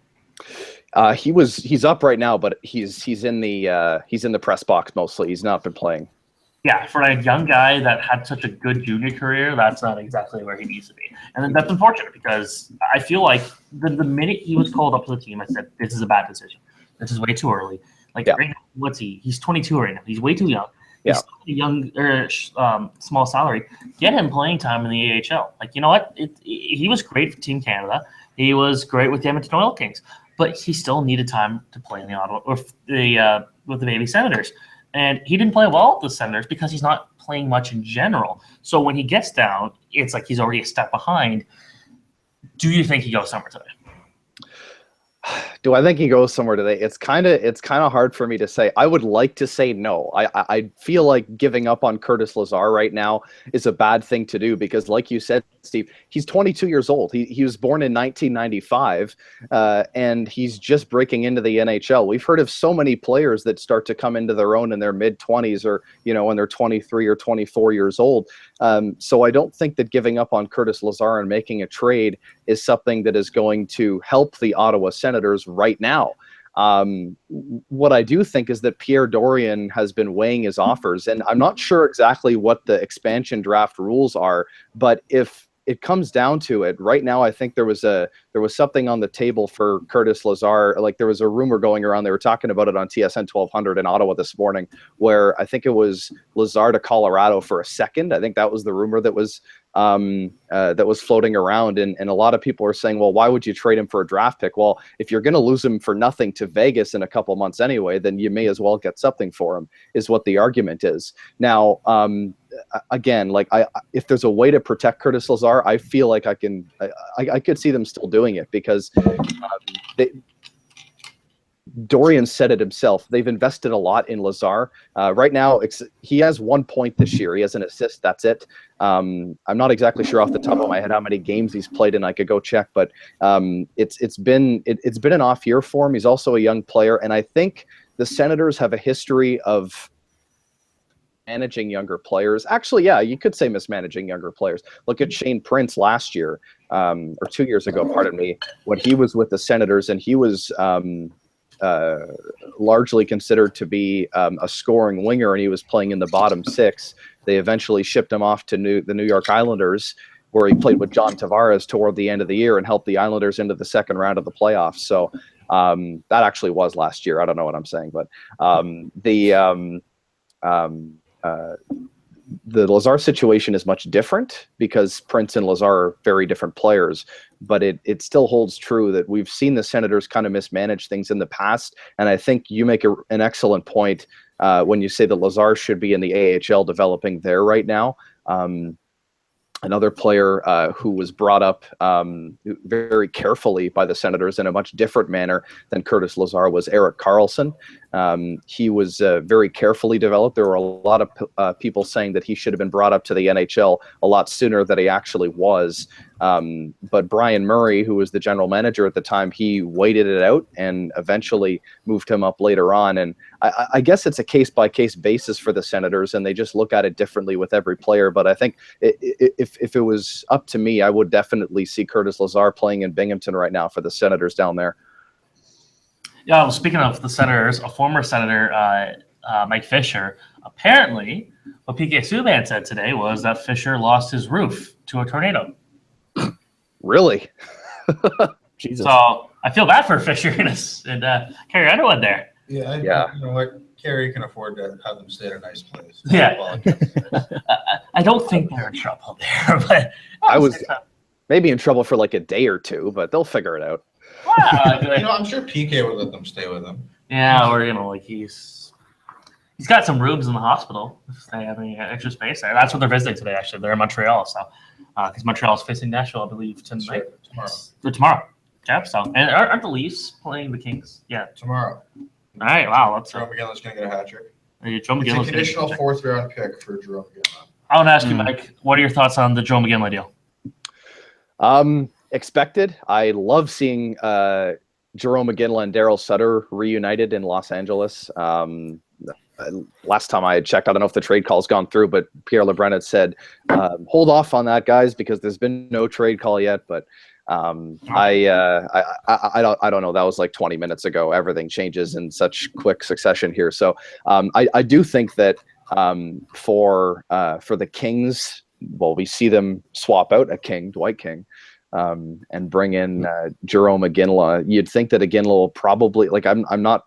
He's up right now, but he's in the press box mostly. He's not been playing. Yeah, for a young guy that had such a good junior career, that's not exactly where he needs to be. And that's unfortunate because I feel like the minute he was called up to the team, I said, this is a bad decision. This is way too early. Like, right now, what's he? He's 22 right now. He's way too young. He's still a young, small salary. Get him playing time in the AHL. Like, you know what? He was great for Team Canada. He was great with the Edmonton Oil Kings. But he still needed time to play in the Ottawa or with the baby Senators. And he didn't play well with the Senators because he's not playing much in general. So when he gets down, it's like he's already a step behind. Do you think he goes somewhere today? Do I think he goes somewhere today? It's kind of hard for me to say. I would like to say no. I feel like giving up on Curtis Lazar right now is a bad thing to do because, like you said, Steve, he's 22 years old. He was born in 1995, and he's just breaking into the NHL. We've heard of so many players that start to come into their own in their mid-20s or, when they're 23 or 24 years old. So I don't think that giving up on Curtis Lazar and making a trade is something that is going to help the Ottawa Senators right now. What I do think is that Pierre Dorion has been weighing his offers, and I'm not sure exactly what the expansion draft rules are, but if it comes down to it, right now I think there was something on the table for Curtis Lazar. Like, there was a rumor going around. They were talking about it on TSN 1200 in Ottawa this morning, where I think it was Lazar to Colorado for a second. I think that was the rumor that was floating around, and a lot of people are saying, well, why would you trade him for a draft pick? Well, if you're going to lose him for nothing to Vegas in a couple months anyway, then you may as well get something for him, is what the argument is. Now, again, like, if there's a way to protect Curtis Lazar, I feel like I could see them still doing it because Dorian said it himself. They've invested a lot in Lazar. Right now, he has 1 point this year. He has an assist. That's it. I'm not exactly sure off the top of my head how many games he's played, and I could go check. But it's been an off year for him. He's also a young player, and I think the Senators have a history of managing younger players. Actually, yeah, you could say mismanaging younger players. Look at Shane Prince last year, or 2 years ago, pardon me, when he was with the Senators, and he was largely considered to be a scoring winger, and he was playing in the bottom six. They eventually shipped him off to the New York Islanders, where he played with John Tavares toward the end of the year and helped the Islanders into the second round of the playoffs. So that actually was last year. I don't know what I'm saying, but the Lazar situation is much different because Prince and Lazar are very different players, but it still holds true that we've seen the Senators kind of mismanage things in the past. And I think you make an excellent point when you say that Lazar should be in the AHL developing there right now. Another player who was brought up very carefully by the Senators in a much different manner than Curtis Lazar was Erik Karlsson. He was very carefully developed. There were a lot of people saying that he should have been brought up to the NHL a lot sooner than he actually was. But Brian Murray, who was the general manager at the time, he waited it out and eventually moved him up later on. And I guess it's a case-by-case basis for the Senators, and they just look at it differently with every player. But I think if it was up to me, I would definitely see Curtis Lazar playing in Binghamton right now for the Senators down there. Yeah, well, speaking of the Senators, a former Senator, Mike Fisher, apparently what PK Subban said today was that Fisher lost his roof to a tornado. Really? Jesus. So I feel bad for Fisher and Carrie Underwood there. Yeah. You know what? Carrie can afford to have them stay at a nice place. Yeah. I don't think they're in trouble there, but I was maybe in trouble for like a day or two, but they'll figure it out. Wow. I'm sure PK would let them stay with him. Yeah, or like he's got some rooms in the hospital if they have any extra space there. That's what they're visiting today. Actually, they're in Montreal, so because Montreal is facing Nashville, I believe tonight. Tomorrow. Yeah. So and aren't the Leafs playing the Kings? Yeah. Tomorrow. All right. Wow. That's Jerome McGinley's going to get a hat trick. Jerome It's a McGinley's conditional 4th round pick for Jerome McGinley. I want to ask you, Mike, what are your thoughts on the Jerome McGinley deal? Expected. I love seeing Jerome McGinley and Daryl Sutter reunited in Los Angeles. Last time I had checked, I don't know if the trade call's gone through, but Pierre LeBrun had said, hold off on that, guys, because there's been no trade call yet. But I don't know. That was like 20 minutes ago. Everything changes in such quick succession here. So I do think that for the Kings, well, we see them swap out a King, Dwight King, and bring in Jerome McGinley. You'd think that McGinley will probably, like, I'm not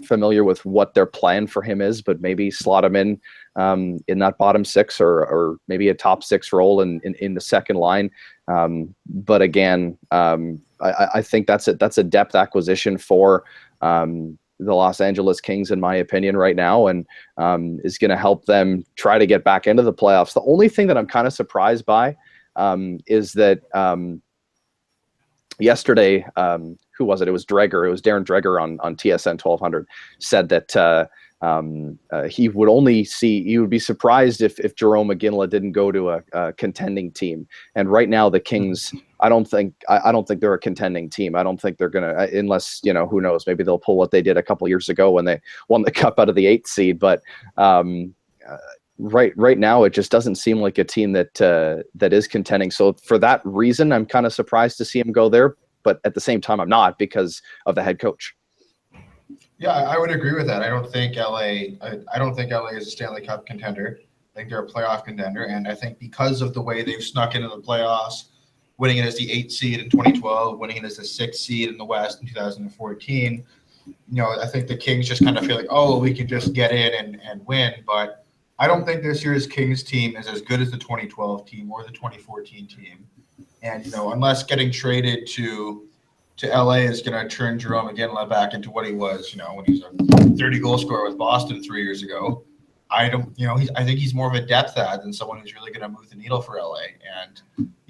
familiar with what their plan for him is, but maybe slot him in that bottom 6 or maybe a top 6 role in the second line. But again, I think that's a depth acquisition for the Los Angeles Kings, in my opinion, right now, and is going to help them try to get back into the playoffs. The only thing that I'm kind of surprised by is that yesterday, who was it? It was Dreger. It was Darren Dreger on TSN 1200 said that he would be surprised if Jerome McGinley didn't go to a contending team. And right now the Kings, I don't think they're a contending team. I don't think they're gonna, unless, who knows, maybe they'll pull what they did a couple years ago when they won the cup out of the 8th seed. But right now it just doesn't seem like a team that is contending. So for that reason, I'm kind of surprised to see him go there. But at the same time, I'm not, because of the head coach. Yeah, I would agree with that. I don't think LA is a Stanley Cup contender. I think they're a playoff contender, and I think because of the way they've snuck into the playoffs, winning it as the 8th seed in 2012, winning it as the 6th seed in the West in 2014, I think the Kings just kind of feel like, oh, we can just get in and win. But I don't think this year's Kings team is as good as the 2012 team or the 2014 team. And, unless getting traded to LA is going to turn Jerome McGinley back into what he was, when he was a 30-goal scorer with Boston 3 years ago. I think he's more of a depth add than someone who's really going to move the needle for LA. And,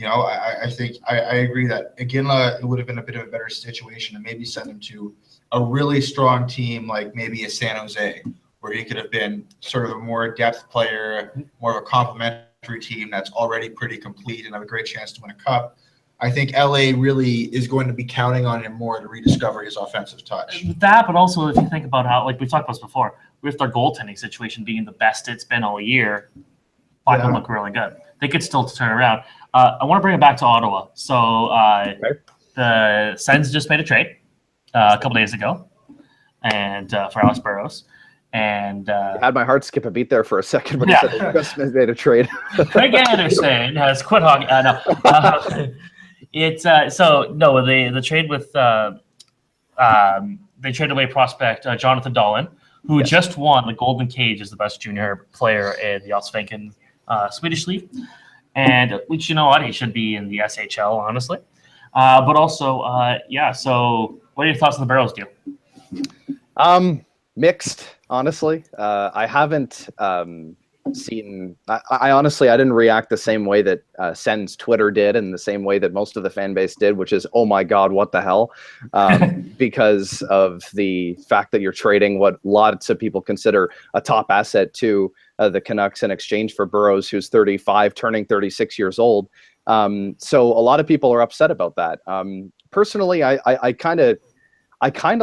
I think I agree that McGinley would have been a bit of a better situation and maybe send him to a really strong team like maybe a San Jose, where he could have been sort of a more depth player, more of a complementary team that's already pretty complete and have a great chance to win a cup. I think LA really is going to be counting on him more to rediscover his offensive touch. That, but also if you think about how, like we talked about this before, with their goaltending situation being the best it's been all year, Black will look really good. They could still turn around. I want to bring it back to Ottawa. So the Sens just made a trade a couple days ago, and for Alex Burrows. And I had my heart skip a beat there for a second when he said they just made a trade. Craig Anderson has quit hockey. The trade with they traded away prospect Jonathan Dahlin, who just won the Golden Cage as the best junior player in the Allsvenskan Swedish League, and which he should be in the SHL, honestly. But also, So, what are your thoughts on the Burrows deal? Mixed, honestly. I haven't seen. I honestly, I didn't react the same way that Sen's Twitter did, and the same way that most of the fan base did, which is, oh my God, what the hell? Because of the fact that you're trading what lots of people consider a top asset to the Canucks in exchange for Burrows, who's 35, turning 36 years old. So a lot of people are upset about that. Personally, I kind of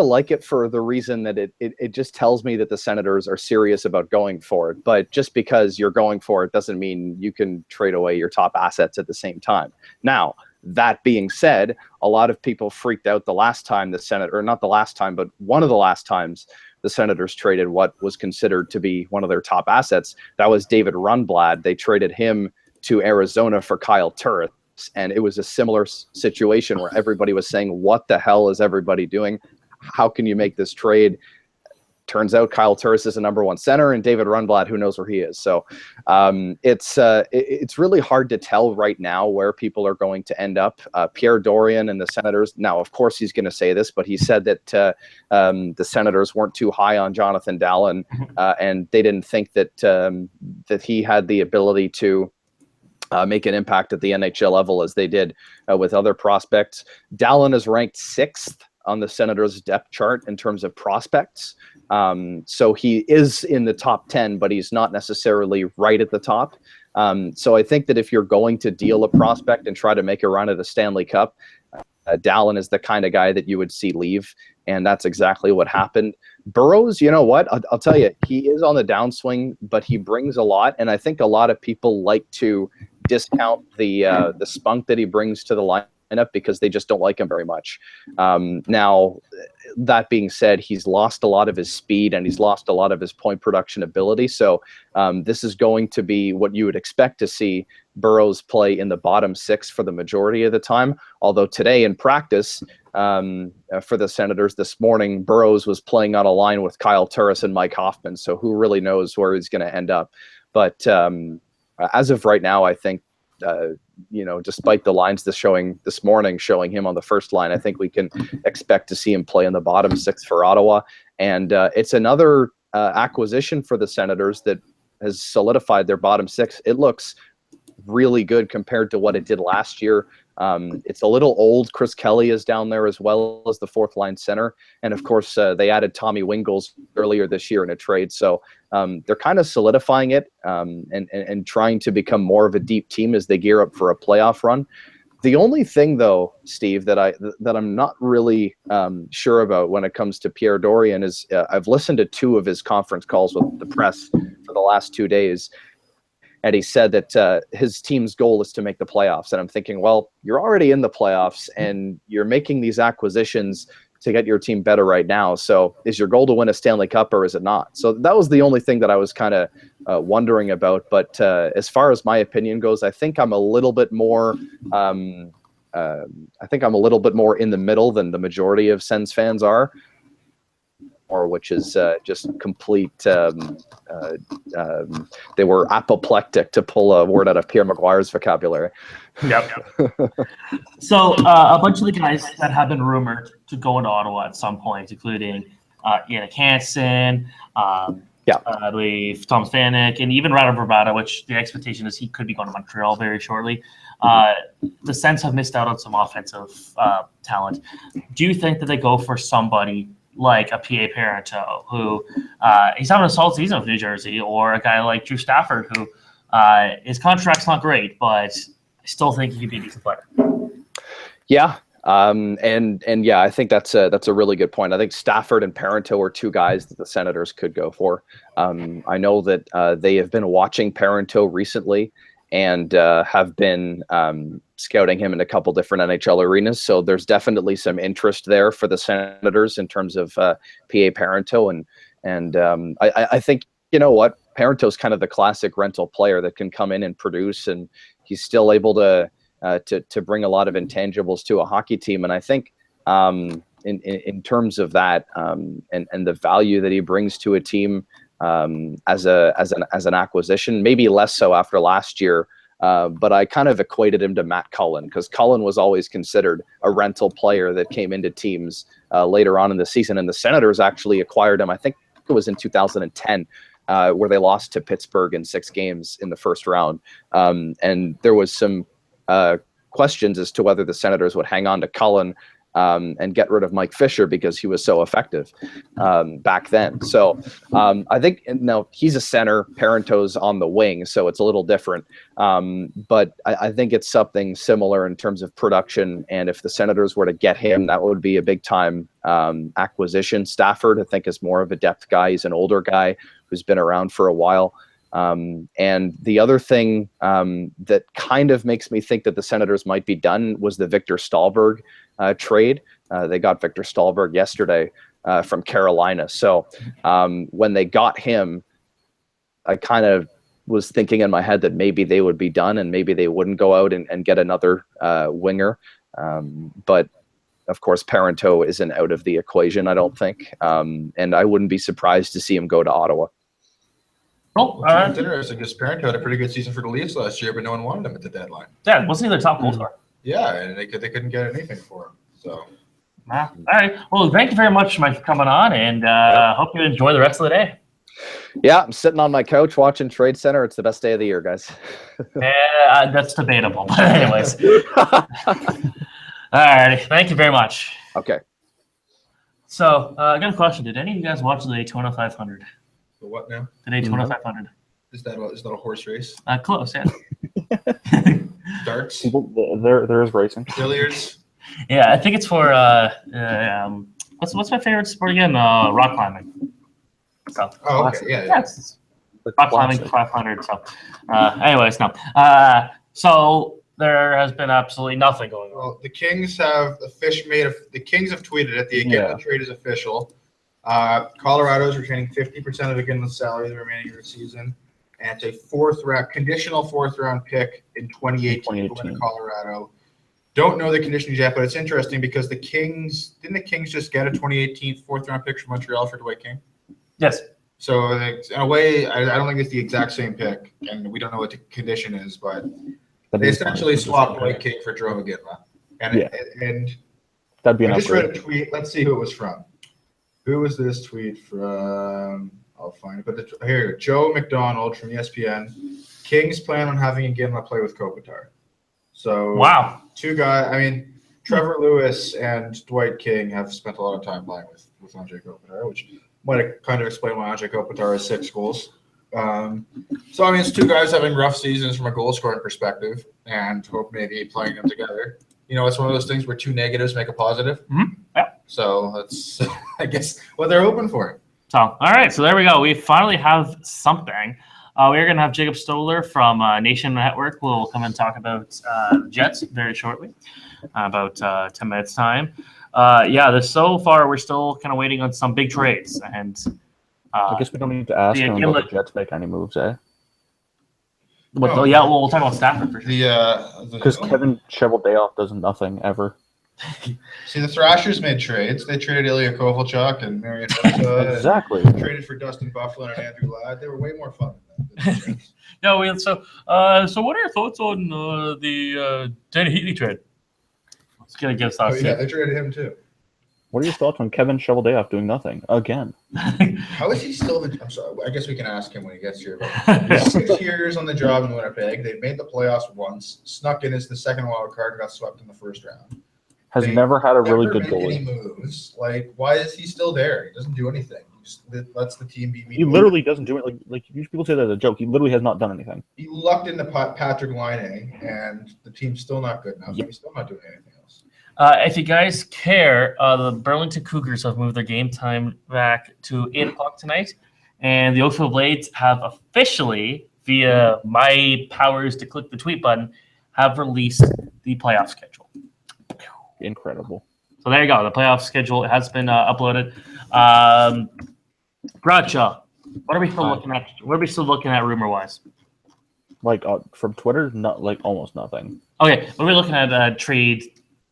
like it for the reason that it just tells me that the Senators are serious about going for it. But just because you're going for it doesn't mean you can trade away your top assets at the same time. Now, that being said, a lot of people freaked out the last time not the last time, but one of the last times the Senators traded what was considered to be one of their top assets. That was David Rundblad. They traded him to Arizona for Kyle Turris. And it was a similar situation where everybody was saying, what the hell is everybody doing? How can you make this trade? turns out Kyle Turris is a #1 center, and David Rundblad, who knows where he is. So it's really hard to tell right now where people are going to end up. Pierre Dorion and the Senators. Now, of course, he's going to say this, but he said that the Senators weren't too high on Jonathan Dallin, and they didn't think that that he had the ability to make an impact at the NHL level as they did with other prospects. Dallin is ranked 6th on the Senators' depth chart in terms of prospects. So he is in the top 10, but he's not necessarily right at the top. So I think that if you're going to deal a prospect and try to make a run at a Stanley Cup, Dallin is the kind of guy that you would see leave, and that's exactly what happened. Burrows, you know what? I'll tell you, he is on the downswing, but he brings a lot, and I think a lot of people like to discount the spunk that he brings to the lineup because they just don't like him very much. Now, that being said, he's lost a lot of his speed and he's lost a lot of his point production ability. So this is going to be what you would expect to see Burrows play in the bottom 6 for the majority of the time. Although today in practice for the Senators this morning, Burrows was playing on a line with Kyle Turris and Mike Hoffman. So who really knows where he's going to end up. But as of right now, I think, despite the lines this morning showing him on the first line, I think we can expect to see him play in the bottom 6 for Ottawa. And it's another acquisition for the Senators that has solidified their bottom 6. It looks really good compared to what it did last year. It's a little old. Chris Kelly is down there as well as the 4th line center. And of course, they added Tommy Wingels earlier this year in a trade. So they're kind of solidifying it and trying to become more of a deep team as they gear up for a playoff run. The only thing, though, Steve, that I'm not really sure about when it comes to Pierre Dorion is I've listened to 2 of his conference calls with the press for the last 2 days. And he said that his team's goal is to make the playoffs. And I'm thinking, well, you're already in the playoffs and you're making these acquisitions to get your team better right now. So is your goal to win a Stanley Cup or is it not? So that was the only thing that I was kind of wondering about. But as far as my opinion goes, I think I'm a little bit more in the middle than the majority of Sens fans are. Or which is just complete. They were apoplectic, to pull a word out of Pierre Maguire's vocabulary. Yep. So a bunch of the guys that have been rumored to go into Ottawa at some point, including Yannick Hansen, I believe Thomas Vanek, and even Radovan Vrbata, which the expectation is he could be going to Montreal very shortly. The Sens have missed out on some offensive talent. Do you think that they go for somebody like a P.A. Parenteau, who he's having a solid season with New Jersey, or a guy like Drew Stafford, who his contract's not great, but I still think he could be a decent player. Yeah. And yeah, I think that's a really good point. I think Stafford and Parenteau are 2 guys that the Senators could go for. I know that they have been watching Parenteau recently and have been scouting him in a couple different NHL arenas. So there's definitely some interest there for the Senators in terms of P.A. Parenteau. And I think, you know what, Parenteau's kind of the classic rental player that can come in and produce, and he's still able to bring a lot of intangibles to a hockey team. And I think in terms of that and the value that he brings to a team as an acquisition, maybe less so after last year. But I kind of equated him to Matt Cullen, because Cullen was always considered a rental player that came into teams later on in the season. And the Senators actually acquired him, I think it was in 2010, where they lost to Pittsburgh in 6 games in the first round. And there was some questions as to whether the Senators would hang on to Cullen and get rid of Mike Fisher because he was so effective back then. So I think now he's a center, Parenteau's on the wing, so it's a little different. But I think it's something similar in terms of production. And if the Senators were to get him, that would be a big time acquisition. Stafford, I think, is more of a depth guy. He's an older guy who's been around for a while. And the other thing that kind of makes me think that the Senators might be done was the Victor Stahlberg trade. They got Victor Stahlberg yesterday from Carolina. So when they got him, I kind of was thinking in my head that maybe they would be done and maybe they wouldn't go out and get another winger. But of course, Parenteau isn't out of the equation, I don't think. And I wouldn't be surprised to see him go to Ottawa. Oh, It's interesting because Parento had a pretty good season for the Leafs last year, but no one wanted him at the deadline. yeah, wasn't he their top goal scorer? Yeah, and they couldn't get anything for him. So All right. Well, thank you very much, Mike, for coming on, and hope you enjoy the rest of the day. Yeah, I'm sitting on my couch watching Trade Center. It's the best day of the year, guys. Yeah, that's debatable, but anyways. All right. Thank you very much. Okay. So, I got a question. Did any of you guys watch the Daytona 500? the what now? The Daytona 500? Is that a horse race? Close, yeah. Darts, There is racing. billiards. Yeah, I think it's for what's my favorite sport again? Rock climbing. So Oh, okay, yeah, it's rock climbing 500. So, anyways, no. So there has been absolutely nothing going on. Well, the Kings have the Kings have tweeted it. The Iginla trade is official. Colorado is retaining 50% of Iginla's salary the remaining of the season, and it's a conditional fourth round pick in 2018 going to Colorado. Don't know the conditions yet, but it's interesting because the Kings just get a 2018 fourth round pick from Montreal for Dwight King? Yes. So in a way, I don't think it's the exact same pick, and we don't know what the condition is, but they essentially swapped Dwight King for Jarome Iginla. And That'd be an I just read upgrade. a tweet. Let's see who it was from. Who was this tweet from? I'll find it. But here, Joe McDonald from ESPN. Kings plan on having Iginla play with Kopitar. So Wow. two guys. I mean, Trevor Lewis and Dwight King have spent a lot of time playing with Andre Kopitar, which might kind of explain why Andre Kopitar has 6 goals. So I mean, it's two guys having rough seasons from a goal scoring perspective, and hope maybe playing them together. You know, it's one of those things where 2 negatives make a positive. Yeah. So that's, I guess, what they're hoping for. So, all right. So there we go. We finally have something. We're going to have Jacob Stoller from Nation Network. We'll come and talk about Jets very shortly, about 10 minutes time. So far we're still kind of waiting on some big trades, and I guess we don't need to ask him Iginla- about the Jets make any moves, eh? But, we'll talk about Stafford for sure. Because Kevin Cheveldayoff does nothing ever. See, the Thrashers made trades. They traded Ilya Kovalchuk and Marian Hossa. Exactly. Traded for Dustin Byfuglien and Andrew Ladd. They were way more fun than that. So what are your thoughts on the Danny Heatley trade? Let's get give thoughts. Oh, yeah, they traded him too. What are your thoughts on Kevin Cheveldayoff doing nothing again? How is he still I'm sorry. I guess we can ask him when he gets here. But he's 6 years on the job in Winnipeg. They've made the playoffs once, snuck in as the second wild card, and got swept in the first round. Has never had a really good Never made any goalie. moves. Like, why is he still there? He doesn't do anything. He just lets the team be He literally doesn't do it. Like people say that as a joke. He literally has not done anything. He lucked into Patrick Laine, and the team's still not good enough. Yep. He's still not doing anything else. If you guys care, the Burlington Cougars have moved their game time back to 8 o'clock tonight, and the Oakville Blades have officially, via my powers to click the tweet button, have released the playoff schedule. Incredible. So there you go. The playoff schedule has been uploaded. Bradshaw, what are we still looking at? What are we still looking at rumor wise? Like from Twitter, not like almost nothing. Okay, what are we looking at? Trade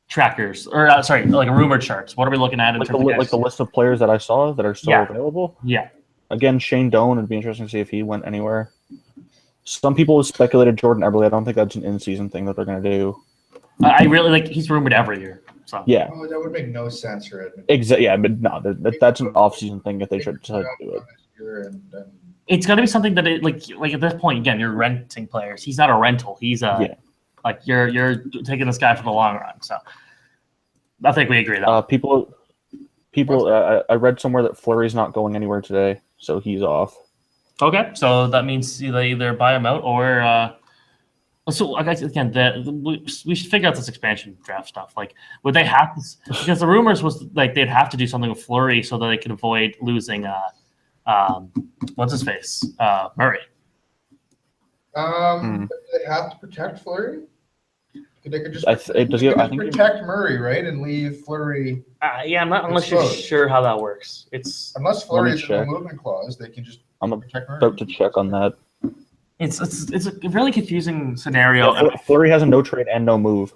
trackers, or like rumor charts. What are we looking at in Like terms the, of like the list of players that I saw that are still Yeah. available. Yeah. Again, Shane Doan. It'd be interesting to see if he went anywhere. Some people have speculated Jordan Eberle. I don't think that's an in-season thing that they're going to do. I really like. He's rumored every year. So Yeah. Oh, that would make no sense for Edmonton. Exactly. Yeah, but no, that's an off-season thing if they should decide to do it. And it's got to be something that like at this point again, you're renting players. He's not a rental. He's like you're taking this guy for the long run. So I think we agree that. People. I read somewhere that Fleury's not going anywhere today, so he's off. Okay, so that means they either buy him out or. So I guess again, we should figure out this expansion draft stuff. Like, would they have to? Because the rumors was like they'd have to do something with Fleury so that they could avoid losing. What's his face? Murray. They have to protect Fleury. They could just I think protect Murray, right, and leave Fleury. Yeah, not unless you're Exposed. sure how that works. It's Unless Fleury's in the check. movement clause, they can just I'm protect Murray. about to check on that. it's a really confusing scenario. Fleury has a no trade and no move.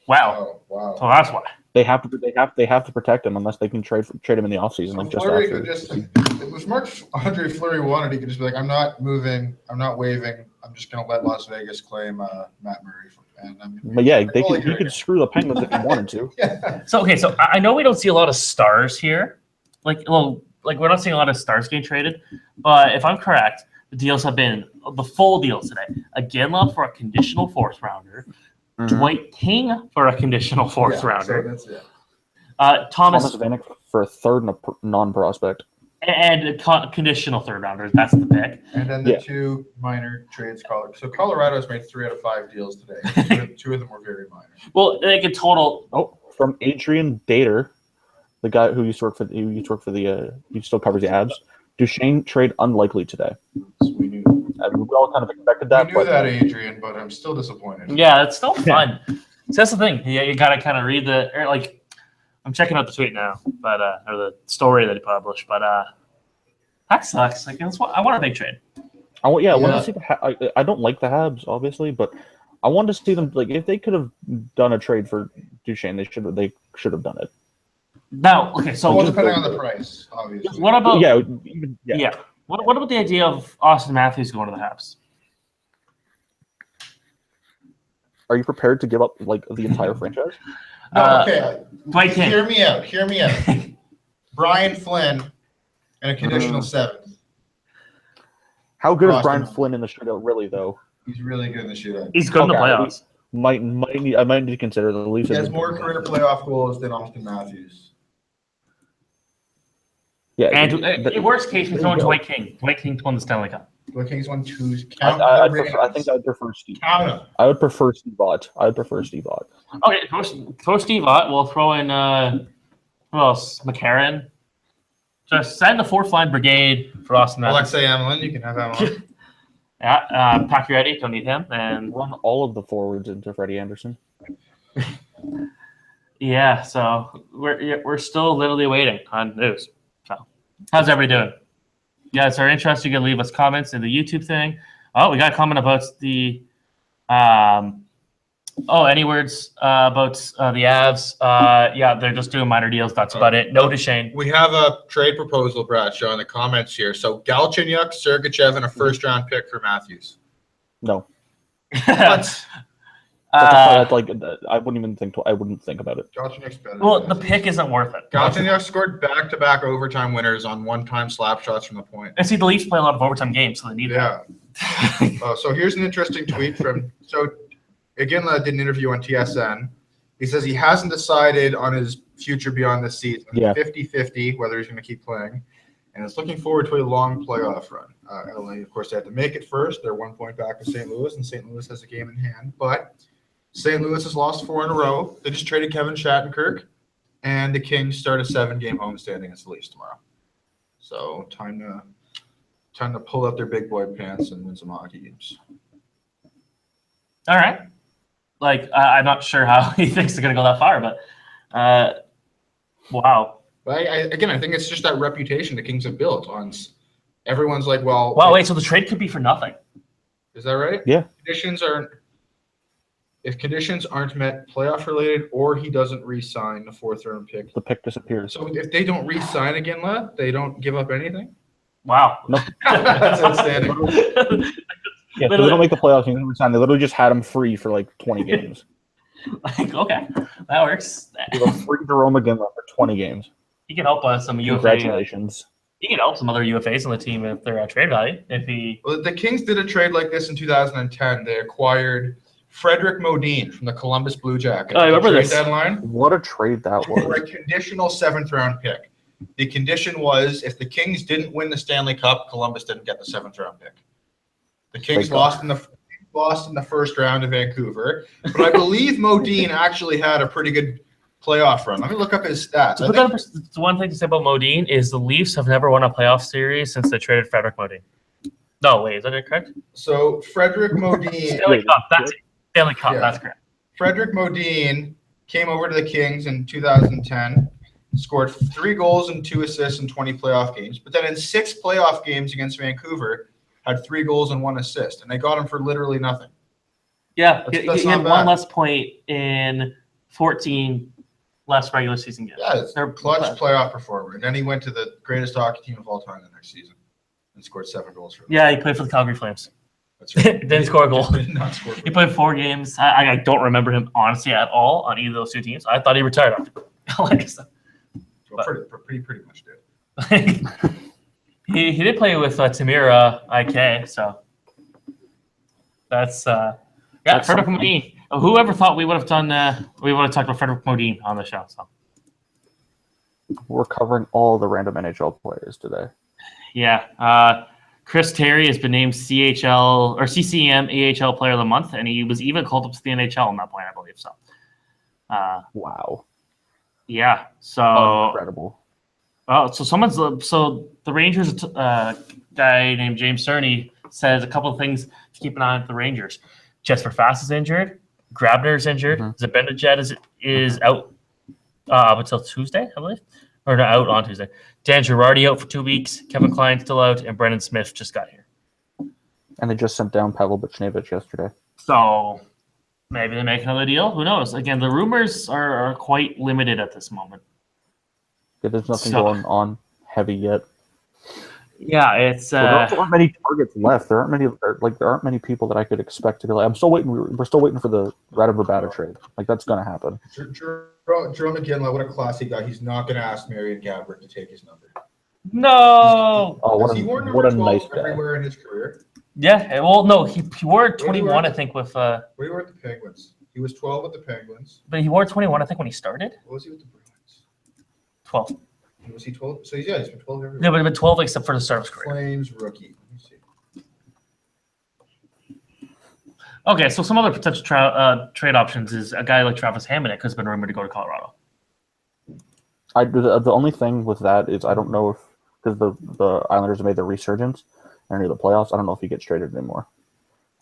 Wow. Oh, wow. So that's why. They have to protect him unless they can trade him in the offseason, like just Fleury after. could just, if Marc-Andre Fleury wanted, he could just be like, I'm not moving, I'm not waiving, I'm just going to let Las Vegas claim Matt Murray. And But yeah, he could screw the Penguins if he wanted to. Yeah. So I know we don't see a lot of stars here, like we're not seeing a lot of stars getting traded, but if I'm correct, the deals have been the full deals today. A Ginla for a conditional fourth rounder, Dwight King for a conditional fourth rounder, So that's it. Thomas Vanek for a third non-prospect. and a conditional third rounder. That's the pick. And then the two minor trades called. So Colorado's made 3 out of 5 deals today. Two of them were very minor. Well, like a total. Oh, from Adrian Dater, the guy who used to work for the he still covers the Abs. Duchesne trade unlikely today. We knew. We all kind of expected that. We knew that, Adrian, but I'm still disappointed. Yeah, it's still fun. So that's the thing. Yeah, you gotta kind of read I'm checking out the tweet now, but or the story that he published, but that sucks. Like I want a big trade. I want to see I don't like the Habs, obviously, but I want to see them if they could have done a trade for Duchesne, they should have done it. Now, okay, so depending on the price, obviously. what about yeah. What about the idea of Austin Matthews going to the Habs? Are you prepared to give up the entire franchise? No, okay. Dwight King. Hear me out. Brian Flynn and a conditional 7. How good is Austin. Brian Flynn in the shootout, really, though? He's really good in the shootout. He's good in the Okay, playoffs. I might need to consider the Leafs. He has more career playoff goals than Austin Matthews. Yeah, And in worst case, we throw in Dwight King. Dwight King won the Stanley Cup. The Kings won 2. I think I'd prefer Steve. Count him. I would prefer Steve Ott. Okay, throw Steve Ott. We'll throw in who else? McCarron. Just send the fourth line brigade for Austin Matthews. Alexei Emelin, you can have Emelin. Yeah, Pacioretty, don't need him. And Run all of the forwards into Freddie Anderson. yeah, so we're still literally waiting on news. So, how's everybody doing? You guys are interested, you can leave us comments in the YouTube thing. Oh, we got a comment about the any words about the Avs? Yeah, they're just doing minor deals. That's about it. No Duchesne. We have a trade proposal, Bradshaw, in the comments here. So Galchenyuk, Sergachev, and a first-round pick for Matthews. No, What? that's I wouldn't think about it. Galchenyuk's better. Well, than the Matthews. pick isn't worth it. Galchenyuk scored back-to-back overtime winners on one-time slap shots from the point. And see, the Leafs play a lot of overtime games, so they need that. Yeah. So here's an interesting tweet from Iginla did an interview on TSN. He says he hasn't decided on his future beyond this season. Yeah. 50-50 whether he's going to keep playing, and is looking forward to a long playoff run. LA, of course, they have to make it first. They're 1 point back of St. Louis, and St. Louis has a game in hand. But St. Louis has lost 4 in a row. They just traded Kevin Shattenkirk, and the Kings start a 7-game homestand against the Leafs tomorrow. So time to pull out their big boy pants and win some hockey games. All right. I'm not sure how he thinks they're going to go that far, but wow. But I think it's just that reputation the Kings have built on. Everyone's like, well, Wow, wait, so the trade could be for nothing. is that right? Yeah. If conditions aren't met, playoff related, or he doesn't re-sign the 4th-round pick. The pick disappears. So if they don't re-sign again, they don't give up anything. Wow. No. That's outstanding. Yeah, so they don't make the playoffs. They literally just had him free for 20 games. Okay, that works. They were free Jerome again for 20 games. He can help some UFA. Congratulations. He can help some other UFAs on the team if they're at trade value. If he Well, the Kings did a trade like this in 2010. They acquired Frederick Modine from the Columbus Blue Jackets. Oh, I remember Trade this. deadline. What a trade that For was. a conditional 7th-round pick. The condition was if the Kings didn't win the Stanley Cup, Columbus didn't get the 7th-round pick. The Kings lost in the first round to Vancouver, but I believe Modine actually had a pretty good playoff run. Let me look up his stats. the one thing to say about Modine is the Leafs have never won a playoff series since they traded Frederick Modine. No, wait, is that correct? So Frederick Modine, Stanley Cup. That's it. Stanley Cup. Yeah. That's correct. Frederick Modine came over to the Kings in 2010, scored 3 goals and 2 assists in 20 playoff games, but then in 6 playoff games against Vancouver, had 3 goals and 1 assist, and they got him for literally nothing. Yeah, That's he not had bad. one less point in 14 less regular season games. Yeah, it's They're clutch playoff performer. And then he went to the greatest hockey team of all time the next season and scored 7 goals for them. Yeah, he played for the Calgary Flames. That's right. Didn't score a goal. Did not score. He played 4 games. I don't remember him honestly at all on either of those 2 teams. I thought he retired after. Well, pretty much did. he did play with Tamira IK, so that's Frederick Modine. Whoever thought we would have done we would have talked about Frederick Modine on the show. So We're covering all the random NHL players today. yeah, Chris Terry has been named CHL or CCM AHL Player of the Month, and he was even called up to the NHL on that point, I believe. So Wow. yeah, so Incredible. oh, so the Rangers guy named James Cerny says a couple of things to keep an eye on for the Rangers. Jesper Fast is injured. Grabner is injured. Zibanejad is out up until Tuesday, I believe, or no, out on Tuesday. Dan Girardi out for 2 weeks. Kevin Klein still out, and Brendan Smith just got here. And they just sent down Pavel Buchnevich yesterday. So maybe they make another deal. Who knows? Again, the rumors are quite limited at this moment. Yeah, there's nothing going on heavy yet. Yeah, it's There aren't many targets left. There aren't many people that I could expect to be like. I'm still waiting. We're still waiting for the Radom Verbata trade. Like that's gonna happen. Jerome McGinley, what a classy guy. He's not going to ask Marion Gabbert to take his number. no. Oh, what He wore a number what a 12 nice guy. everywhere in his career. Yeah, well, no, he wore 21, I think, with Where he wore with the Penguins. He was 12 with the Penguins. but he wore 21, I think, when he started. What was he with the Bruins? 12. Was he 12? So he's been 12 everywhere. Yeah, but it been 12 except for the start of his career. Flames rookie. Let me see. Okay, so some other potential trade options is a guy like Travis Hamonic has been rumored to go to Colorado. The only thing with that is I don't know if because the Islanders have made their resurgence and near the playoffs. I don't know if he gets traded anymore.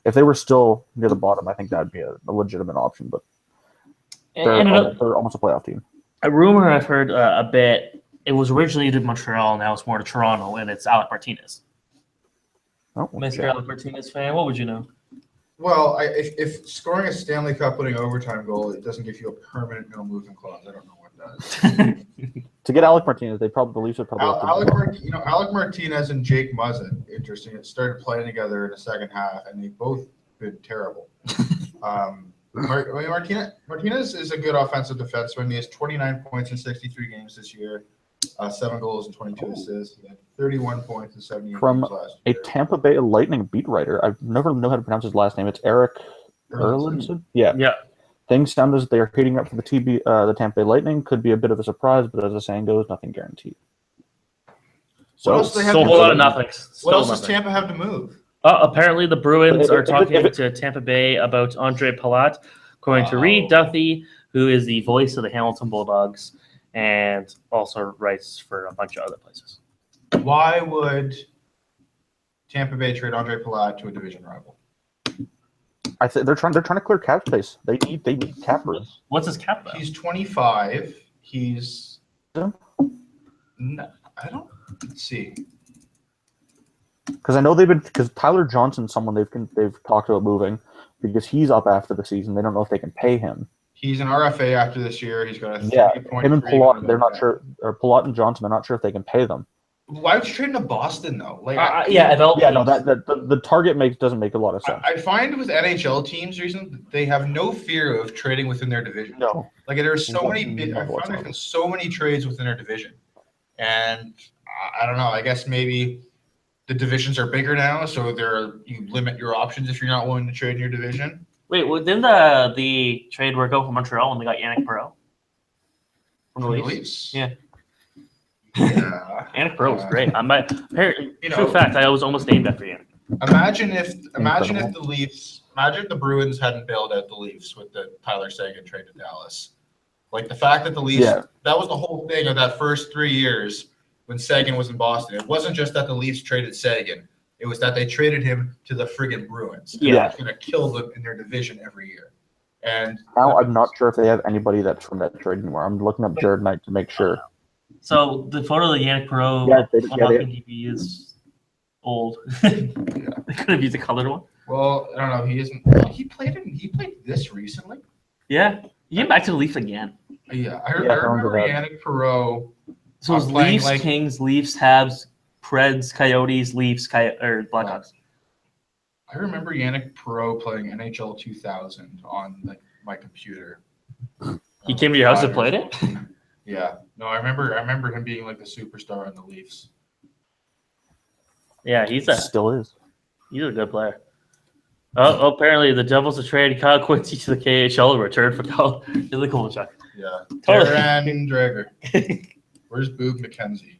If they were still near the bottom, I think that'd be a legitimate option. But they're almost a playoff team. A rumor I've heard a bit. It was originally to Montreal, now it's more to Toronto, and it's Alec Martinez. Oh, Mr. yeah. Alec Martinez fan, what would you know? Well, if scoring a Stanley Cup winning overtime goal, it doesn't give you a permanent no movement clause. I don't know what does. To get Alec Martinez, the Leafs would probably. Alec Martinez and Jake Muzzin, interesting. It started playing together in the second half, and they've both been terrible. Martinez is a good offensive defenseman. He has 29 points in 63 games this year, 7 goals and 22 assists. He had 31 points in 78 From games last a year. Tampa Bay Lightning beat writer. I've never know how to pronounce his last name. It's Eric Erlinson. Yeah. Yeah. Things sound as they are heating up for the Tampa Bay Lightning. Could be a bit of a surprise, but as the saying goes, nothing guaranteed. What else do they have So a to whole lot of move? nothing. What Still else does nothing. Tampa have to move? Apparently, the Bruins are If talking it- to Tampa Bay about Andre Palat, according to Reed Duffy, who is the voice of the Hamilton Bulldogs, and also writes for a bunch of other places. Why would Tampa Bay trade Andre Palat to a division rival? I think they're trying to clear cap space. They need cap room. What's his cap though? He's 25. He's Yeah. I don't let's see. Because I know because Tyler Johnson's someone they've talked about moving because he's up after the season. They don't know if they can pay him. He's an RFA after this year. He's got a Yeah, 30.3 him and Palat, they're not million. sure. Or Palat and Johnson, they're not sure if they can pay them. Why would you trade him to Boston though? Like, Yeah, The target doesn't make a lot of sense. I find with NHL teams, reason they have no fear of trading within their division. No, Like there's so many. No, I found there's been so many trades within their division, and I don't know. I guess maybe the divisions are bigger now, so you limit your options if you're not willing to trade in your division. Wait, well, didn't the trade work out for Montreal when they got Yannick Perreault from the Leafs? Yeah. Yeah. Yannick Perreault was great. You know, True fact, I was almost named after Yannick. Imagine if the Bruins hadn't bailed out the Leafs with the Tyler Seguin trade to Dallas. Like the fact that the Leafs, that was the whole thing of that first 3 years when Seguin was in Boston. It wasn't just that the Leafs traded Seguin. It was that they traded him to the friggin' Bruins. Yeah. It's going to kill them in their division every year. And now I'm not sure if they have anybody that's from that trade anymore. I'm looking up Jared Knight to make sure. So the photo of Yannick Perreault on Hockey TV is old. They could have used a colored one. Well, I don't know. He isn't. He played this recently. Yeah. He came back to the Leafs again. Yeah, I Yeah, I remember remember that. Yannick Perreault. So it was playing Leafs, like- Kings, Leafs, Habs, Preds, Coyotes, Leafs, or Blackhawks. I remember Yannick Perreault playing NHL 2000 on my computer. He came to your house and played it? Yeah. No, I remember him being like the superstar on the Leafs. Yeah, He still is. he's a good player. Oh, apparently the Devils have traded Kyle Quincy to the KHL in return for Kyle Kovalchuk. Yeah. Totally. Darren Dreger. Where's Boog McKenzie?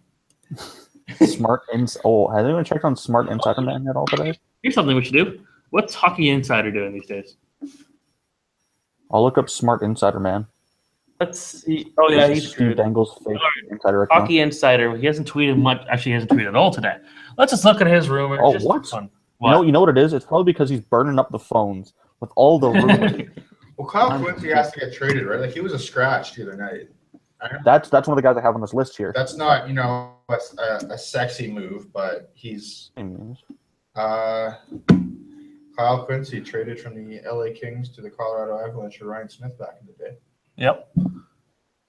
Smart ins. Oh, has anyone checked on Smart Insider Man at all today? Here's something we should do. What's Hockey Insider doing these days? I'll look up Smart Insider Man. Let's see. Oh yeah, This is he's Steve screwed. Dangle's fake insider account. Hockey Insider. He hasn't tweeted much. Actually, he hasn't tweeted at all today. Let's just look at his rumors. Oh, just what? for fun. You know what it is? It's probably because he's burning up the phones with all the rumors. Well, Kyle Quincy has to get traded, right? Like he was a scratch the other night. That's one of the guys I have on this list here. That's not, a sexy move, but he's Kyle Quincy traded from the LA Kings to the Colorado Avalanche for Ryan Smith back in the day. Yep.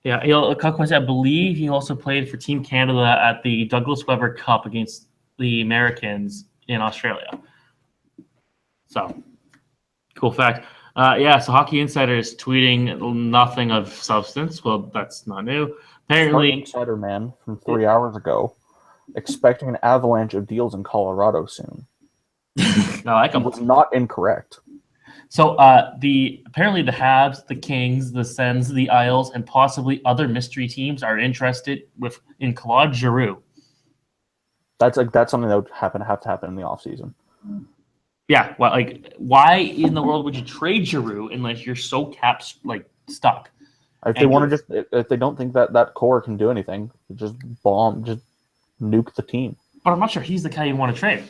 Yeah, Kyle Quincy, I believe he also played for Team Canada at the Douglas Weber Cup against the Americans in Australia. So, cool fact. So Hockey Insider is tweeting nothing of substance. Well, that's not new. Smart Apparently, Insider Man from 3 hours ago, expecting an avalanche of deals in Colorado soon. no, I He can. was not incorrect. So apparently the Habs, the Kings, the Sens, the Isles, and possibly other mystery teams are interested in Claude Giroux. That's something that would have to happen in the offseason. Yeah, well, why in the world would you trade Giroux unless you're so stuck? If they want to if they don't think that core can do anything, just nuke the team. But I'm not sure he's the guy you want to trade.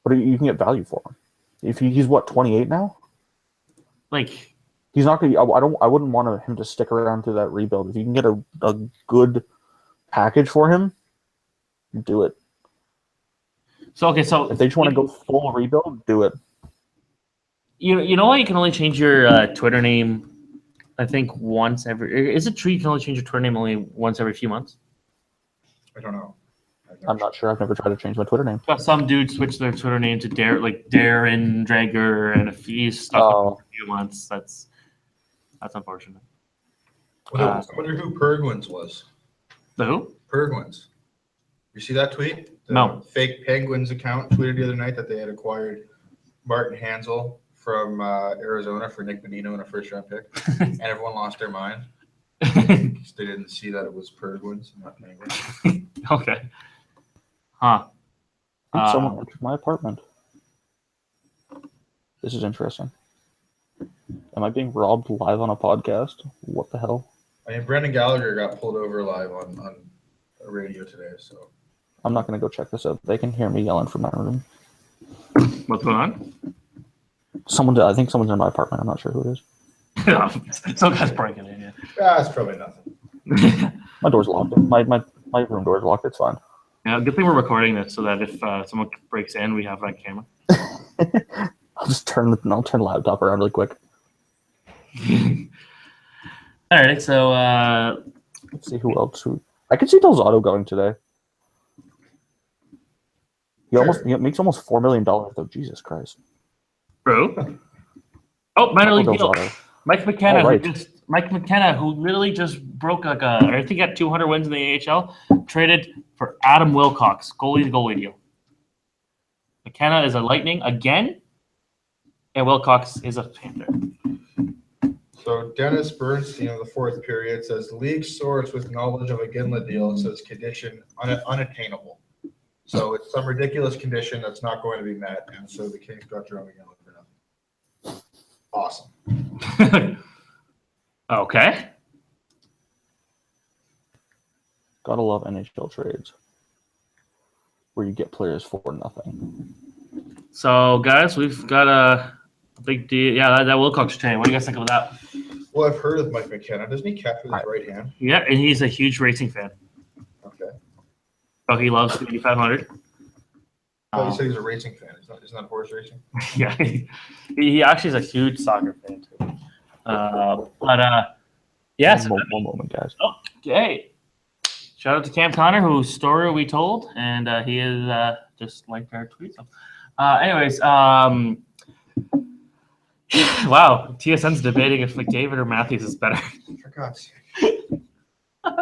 But you can get value for him. If he's 28 now, he's not going to. I wouldn't want him to stick around through that rebuild. If you can get a good package for him, do it. So if they just want to go full rebuild, do it. You know why you can only change your Twitter name? I think once every. Is it true you can only change your Twitter name only once every few months? I don't know. I'm not sure. I've never tried to change my Twitter name. But some dude switched their Twitter name to Darren Drager, and if he's stuck for a few months, that's unfortunate. I wonder who Perguins was. The who? Perguins. You see that tweet? The No. Fake Penguins account tweeted the other night that they had acquired Martin Hansel from Arizona for Nick Bonino in a first-round pick, and everyone lost their mind because they didn't see that it was Perguins, not Penguins. Okay. Huh. Someone entered my apartment. This is interesting. Am I being robbed live on a podcast? What the hell? I mean, Brendan Gallagher got pulled over live on a radio today, so. I'm not going to go check this out. They can hear me yelling from my room. What's going on? I think someone's in my apartment. I'm not sure who it is. Some guy's breaking in. Yeah, it's probably nothing. My door's locked. My room door's locked. It's fine. Yeah, good thing we're recording this so that if someone breaks in, we have it on camera. I'll turn the laptop around really quick. All right, so Let's see who else. I could see Del Zotto going today. He makes almost $4 million though. Jesus Christ. bro. Oh, minor league Del deal. Zotto. Mike McKenna, Oh, right. Mike McKenna, who literally just broke I think got 200 wins in the AHL, traded for Adam Wilcox, goalie to goalie deal. McKenna is a Lightning again, and Wilcox is a Panther. So Dennis Bernstein of the fourth period says league source with knowledge of a Ginla deal and says condition unattainable. So it's some ridiculous condition that's not going to be met, and so the Kings got Jerome Ginla for nothing. Awesome. Okay. Gotta love NHL trades where you get players for nothing. So, guys, we've got a big deal. Yeah, that Wilcox trade. What do you guys think of that? Well, I've heard of Mike McKenna. Doesn't he catch with his right hand? Yeah, and he's a huge racing fan. Okay. So he loves the 500. Oh, you said he's a racing fan. Isn't that horse racing? Yeah, he actually is a huge soccer fan too. Yes. One moment, guys. Okay. Shout out to Cam Connor, whose story we told, and he is just liked our tweet. So, anyways, wow, TSN's debating if McDavid or Matthews is better. For God's sake.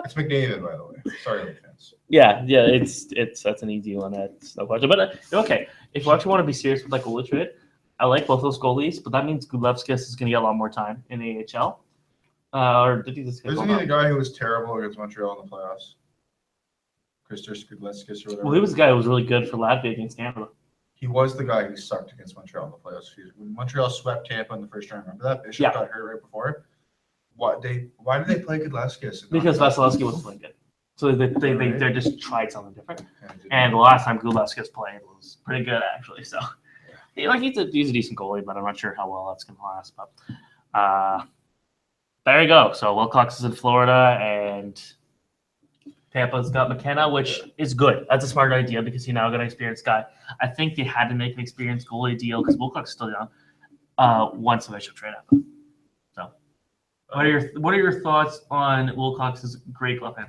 It's McDavid, by the way. Sorry, fans. Yeah, that's an easy one. That's no question. But okay, if you actually want to be serious with like goalie trade, I like both those goalies, but that means Gudlevskis is going to get a lot more time in the AHL. Or did he just get Isn't he the guy who was terrible against Montreal in the playoffs? Christos Gudlevskis or whatever. Well, he was the guy who was really good for Latvia against Canada. He was the guy who sucked against Montreal in the playoffs. When Montreal swept Tampa in the first round, remember that? Bishop got hurt right before. Why did they play Gudlevskis? Because Vasilevsky wasn't playing good. So they just tried something different. And the last time Gudlevskis played was pretty good, actually. So he's a decent goalie, but I'm not sure how well that's going to last. But there you go. So Wilcox is in Florida, and Tampa's got McKenna, which is good. That's a smart idea because you now got an experienced guy. I think they had to make an experienced goalie deal because Wilcox is still young once the NHL trade happened. So what are your thoughts on Wilcox's great left hand?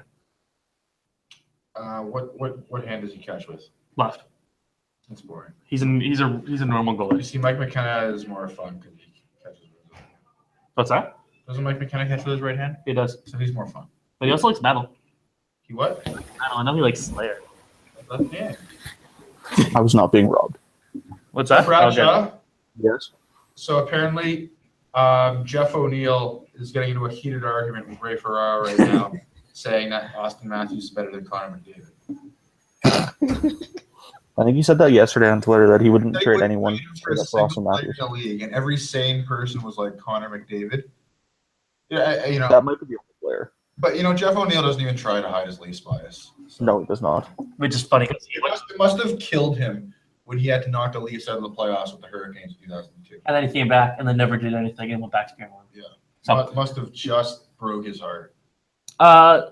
What hand does he catch with? Left. That's boring. He's a normal You goalie. see, Mike McKenna is more fun because he catches with his right hand. What's that? Doesn't Mike McKenna catch with his right hand? He does, So he's more fun. but he also likes metal. He what? I know he likes Slayer. Yeah. I was not being robbed. What's that? Bradshaw. Yes. So apparently, Jeff O'Neill is getting into a heated argument with Ray Ferraro right now, saying that Austin Matthews is better than Connor McDavid. I think he said that yesterday on Twitter that he wouldn't They trade wouldn't anyone trade him for a for single Austin player Matthews. in the league, and every sane person was like Connor McDavid. Yeah, you know, That might be the only player. but Jeff O'Neill doesn't even try to hide his Leafs bias. So No, he does not. Which is funny because it must have killed him when he had to knock the Leafs out of the playoffs with the Hurricanes in 2002. and then he came back and then never did anything and went back to game one. Yeah. So Must have just broke his heart.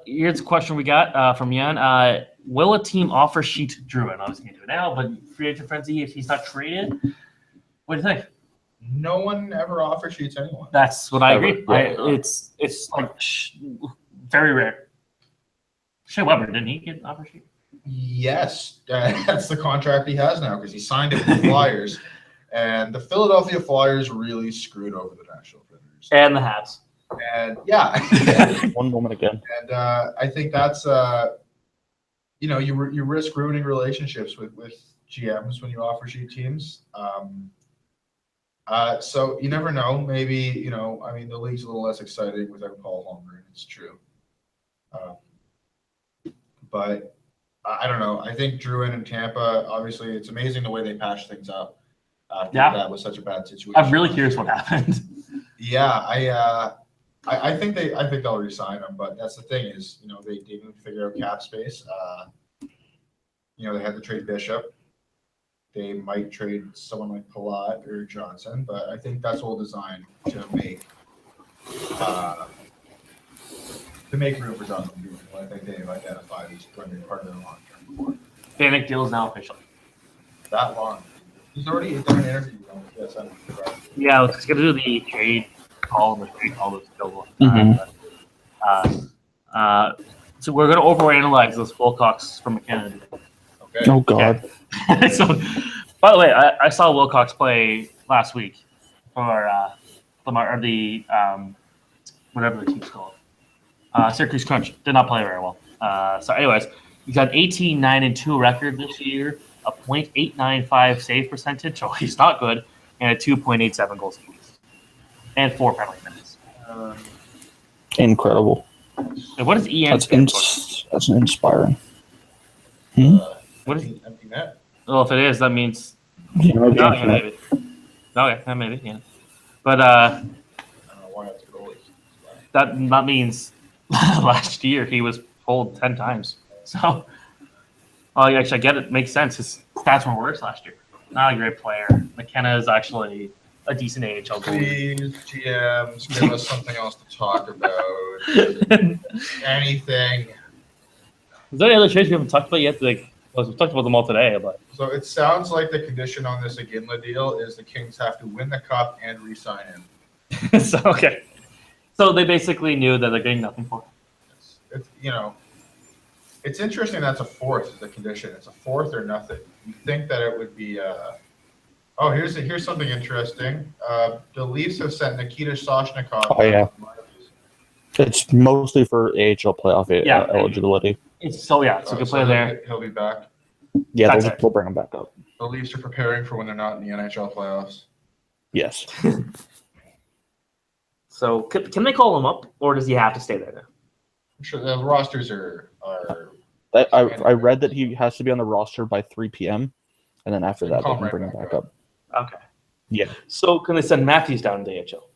here's a question we got from Jan. Will a team offer sheet Druin? Obviously can't do it now, but free agent frenzy if he's not traded. What do you think? No one ever offer sheets anyone. That's what I agree. Yeah. It's like very rare. Shea Weber, didn't he get an offer sheet? Yes, that's the contract he has now because he signed it with the Flyers, and the Philadelphia Flyers really screwed over the Nashville Predators. And the Habs. And yeah, One moment again. and I think that's you risk ruining relationships with GMs when you offer sheet teams. So you never know. Maybe the league's a little less exciting without Paul Holmgren. It's true. But I don't know. I think Druin and Tampa, obviously, it's amazing the way they patched things up. That was such a bad situation. I'm really curious what happened. Yeah, I think they'll resign him, but that's the thing is, they didn't figure out cap space. They had to trade Bishop. They might trade someone like Palat or Johnson, but I think that's all designed to make room for Jonathan Druin. I think they've identified as going to be part of their long-term core. Panic deal is now official. That long. He's already done an interview. Yeah, it's going to do the trade call and the trade call that's available. So we're going to overanalyze those Wilcox from McKenna. Okay. Oh God. So, by the way, I saw Wilcox play last week for the whatever the team's called. Syracuse Crunch did not play very well. So, anyways, he's got 18-9-2 record this year, a .895 save percentage, so he's not good, and a 2.87 goals against, and 4 penalty minutes. Incredible. And what is EN? That's inspiring. What is? Empty net. Well, if it is, that means. Yeah, Yeah, maybe. Okay, maybe, yeah. But I don't know why that's goalies. that means last year he was pulled 10 times. So, actually, I get it. Makes sense. His stats were worse last year. Not a great player. McKenna is actually a decent AHL goalie. Please, GMs, give us something else to talk about. Anything. Is there any other trades we haven't talked about yet? We've talked about them all today, but So it sounds like the condition on this Iginla deal is the Kings have to win the cup and re-sign him. so okay. So they basically knew that they're getting nothing for it. It's, it's interesting that's a fourth is the condition. It's a fourth or nothing. You think that it would be here's something interesting. The Leafs have sent Nikita Soshnikov. Oh, yeah. It's mostly for AHL playoff eligibility. It's so a good play there. He'll be back. Yeah, That's they'll bring him back up. The Leafs are preparing for when they're not in the NHL playoffs. Yes. So can they call him up, or does he have to stay there now? I'm sure the rosters are I read that he has to be on the roster by 3 p.m. and then after that they Call can him bring right him back back up. Okay. Yeah. So can they send Matthews down to the AHL?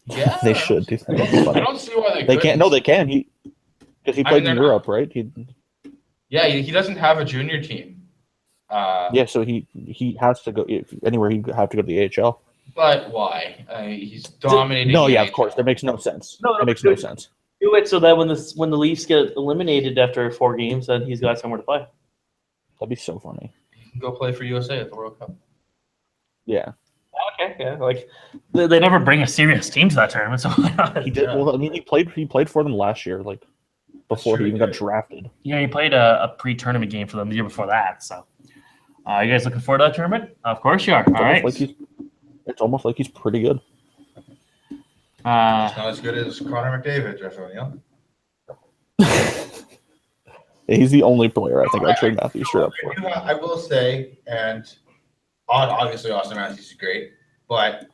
Yeah, They should do that. I don't see why They can't. No, they can. Because he played in Europe, right? He doesn't have a junior team. Yeah, so he has to go anywhere. He'd have to go to the AHL. But why? He's dominating. No, the yeah, of NHL. course. That makes no sense. No, It makes no sense. Do it so that when the Leafs get eliminated after 4 games, then he's got somewhere to play. That'd be so funny. He can go play for USA at the World Cup. Yeah. Okay, yeah, like they never bring a serious team to that tournament, so why not? He did. Yeah. Well, I mean, he played for them last year, like before he even got drafted. Yeah, he played a pre-tournament game for them the year before that. So, you guys looking forward to that tournament? Of course you are. All right. It's almost like he's pretty good. It's not as good as Connor McDavid, Jeff O'Neill. He's the only player I think I'd trade Matthews straight up for. I will say, and obviously Austin Matthews is great, but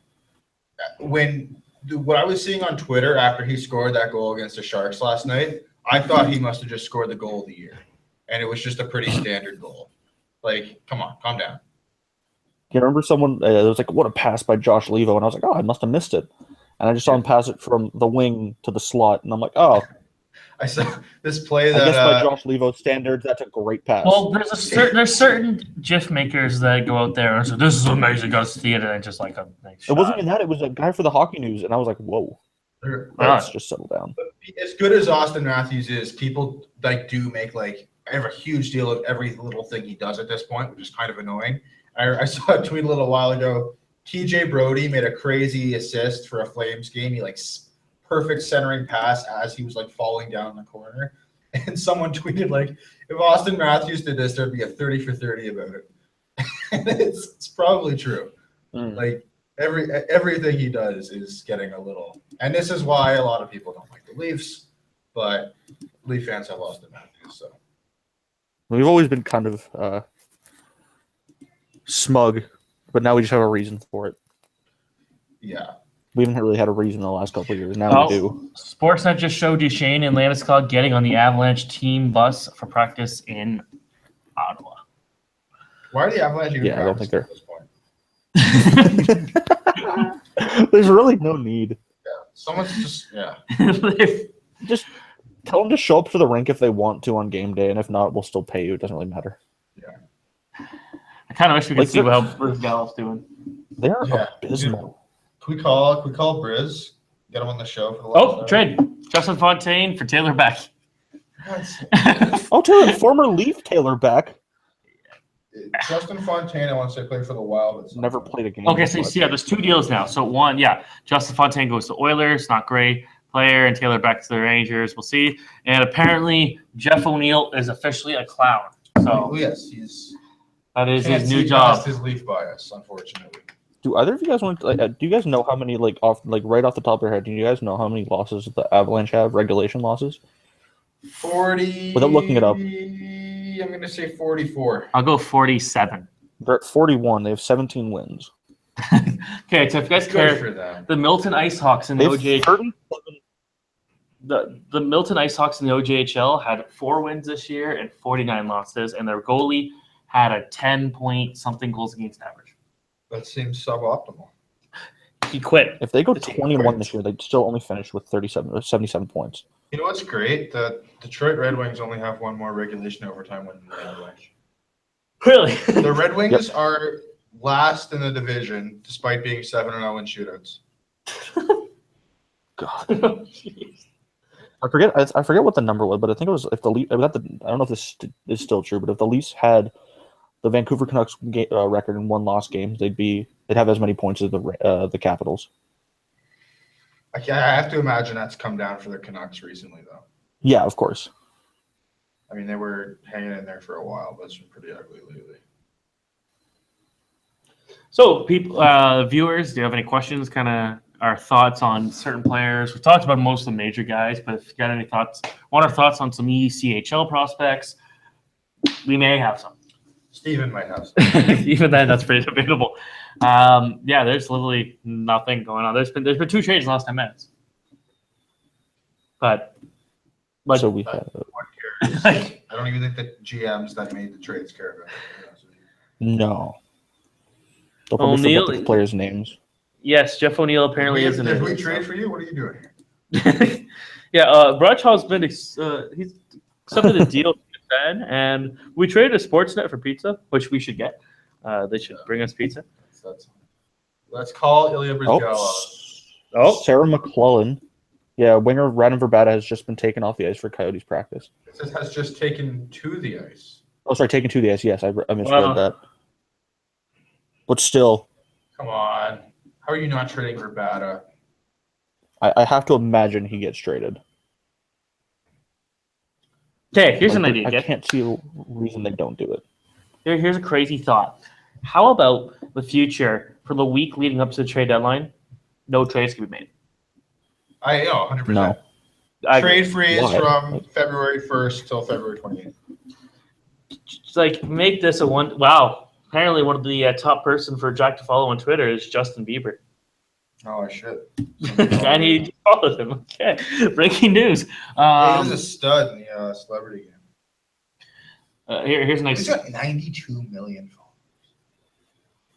what I was seeing on Twitter after he scored that goal against the Sharks last night, I thought he must have just scored the goal of the year, and it was just a pretty standard goal. Like, come on, calm down. You remember someone? It was like, what a pass by Josh Levo, and I was like, oh, I must have missed it, and I just saw him pass it from the wing to the slot, and I'm like, oh. I saw this play that I guess by Josh Levo's standards, that's a great pass. Well, there's certain GIF makers that go out there and say, "This is amazing, go see it," and just like a nice it wasn't even that; it was a guy for the Hockey News, and I was like, whoa. Let's just settle down. As good as Austin Matthews is, people do make I have a huge deal of every little thing he does at this point, which is kind of annoying. I saw a tweet a little while ago. TJ Brody made a crazy assist for a Flames game. He perfect centering pass as he was falling down the corner, and someone tweeted if Austin Matthews did this, there'd be a 30 for 30 about it. And it's probably true. Everything he does is getting a little, and this is why a lot of people don't like the Leafs, but Leaf fans have Austin Matthews. So we've always been kind of smug, but now we just have a reason for it. Yeah. We haven't really had a reason in the last couple of years. Now we do. Sportsnet just showed Duchesne and Landeskog getting on the Avalanche team bus for practice in Ottawa. Why are the Avalanche even I don't think they're. at this point? There's really no need. Yeah. Someone's just Just tell them to show up to the rink if they want to on game day, and if not, we'll still pay you. It doesn't really matter. Yeah. I kind of wish we could see how Bruce Gallup's doing. They're abysmal. Can we call Briz? Get him on the show for the last hour? Trade Justin Fontaine for Taylor Beck. Former Leaf Taylor Beck. Justin Fontaine, I want to say, played for the Wild. But Never played a game. Okay, so there's 2 deals now. So one, Justin Fontaine goes to Oilers, not great player, and Taylor Beck to the Rangers. We'll see. And apparently, Jeff O'Neill is officially a clown. So yes, that is his new job. His Leaf bias, unfortunately. Do either of you guys want to? Do you guys know how many right off the top of your head? Do you guys know how many losses the Avalanche have? Regulation losses. 40. Without looking it up. I'm going to say 44. I'll go 47. They're at 41. They have 17 wins. Okay, so if you guys care, the Milton Ice Hawks in the OJHL. The Milton Ice Hawks in the OJHL had 4 wins this year and 49 losses, and their goalie had a 10-point-something goals against average. That seems suboptimal. He quit. If they go 20-1 this year, they'd still only finish with 77 points. You know what's great? The Detroit Red Wings only have 1 more regulation overtime win than the Avalanche. Really? The Red Wings are last in the division, despite being 7-0 in shootouts. God. I forget what the number was, but I think it was if the Leafs. I don't know if this is still true, but if the Leafs had the Vancouver Canucks record in 1 loss games, they'd have as many points as the Capitals. I have to imagine that's come down for the Canucks recently, though. Yeah, of course. I mean, they were hanging in there for a while, but it's been pretty ugly lately. So, people, viewers, do you have any questions? Kind of our thoughts on certain players. We've talked about most of the major guys, but if you got any thoughts, want our thoughts on some ECHL prospects, we may have some. Steven might have some. Even then, that's pretty debatable. Yeah, there's literally nothing going on. There's been 2 trades in the last 10 minutes. But So we have What cares? I don't even think the GMs that made the trades care about it, to be honest with you. no. They'll probably O'Neill- forget the players' names. yes, Jeff O'Neill apparently isn't Did in we it, trade so. for you? What are you doing here? Yeah, Brachow's been he's accepted a deal from Ben, and we traded a Sportsnet for pizza, which we should get. They should bring us pizza. Let's call Ilya Brizgalov. Oh, Sarah McClellan. Yeah, winger Radon Verbata has just been taken off the ice for Coyotes practice. It says has just taken to the ice. Oh, sorry, taken to the ice. Yes, I misread Wow. that. But still, Come on. How are you not trading Verbata? I have to imagine he gets traded. Okay, here's an Like, idea. I Get? can't see a reason they don't do it. Here's a crazy thought. How about the future for the week leading up to the trade deadline? No trades can be made. I know, 100%. No. I agree. Trade freeze Why? from February 1st till February 28th. Just like make this a one. Wow. Apparently, one of the top person for Jack to follow on Twitter is Justin Bieber, Oh, shit. and he followed him. Okay, breaking news. He was a stud in the celebrity game. Here's a He's nice. got 92 million followers.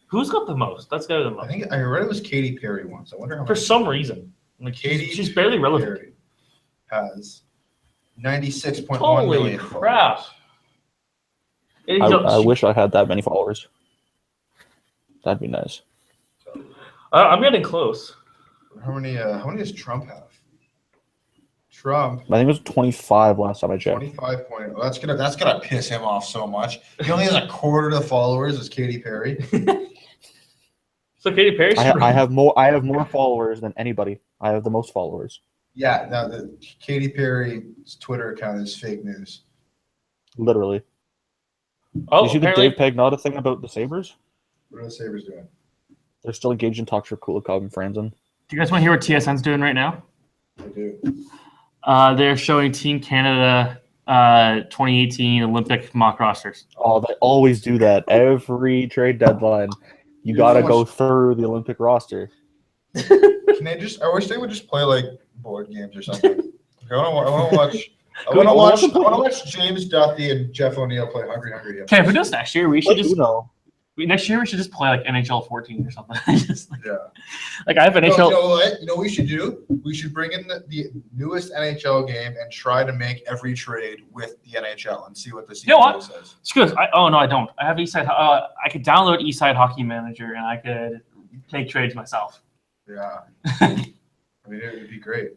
Who's got the most? That's got the I most. think I read it was Katy Perry once. I wonder how For much. some reason, like Katy she's barely relevant. Perry has 96.1 Holy million crap! followers. And he's I wish I had that many followers. That'd be nice. I'm getting close. How many does Trump have? Trump I think it was 25 last time I checked. 25.0. That's gonna piss him off so much. He only has a quarter of the followers as Katy Perry. So Katy Perry. I have more followers than anybody. I have the most followers. Yeah, no, the Katy Perry's Twitter account is fake news. Literally. Oh, Did you see the apparently, Dave Pagnotta thing about the Sabres? What are the Sabres doing? They're still engaged in talks for Kulikov and Franzen. do you guys want to hear what TSN's doing right now? They do. They're showing Team Canada 2018 Olympic mock rosters. Oh, they always do that. Every trade deadline, you got to go through the Olympic roster. Can they just? I wish they would just play like board games or something. I want to watch. I want to watch James Duthie and Jeff O'Neill play Hungry Hungry. Okay, if we do this next year, we should just Uno. next year we should just play like NHL 14 or something. Just like, Yeah. like I have You NHL. know what? You know what we should do? We should bring in the newest NHL game and try to make every trade with the NHL and see what the You know what? CBA says. It's good. Oh no, I don't. I have Eastside. I could download Eastside Hockey Manager and I could make trades myself. Yeah. I mean, it would be great.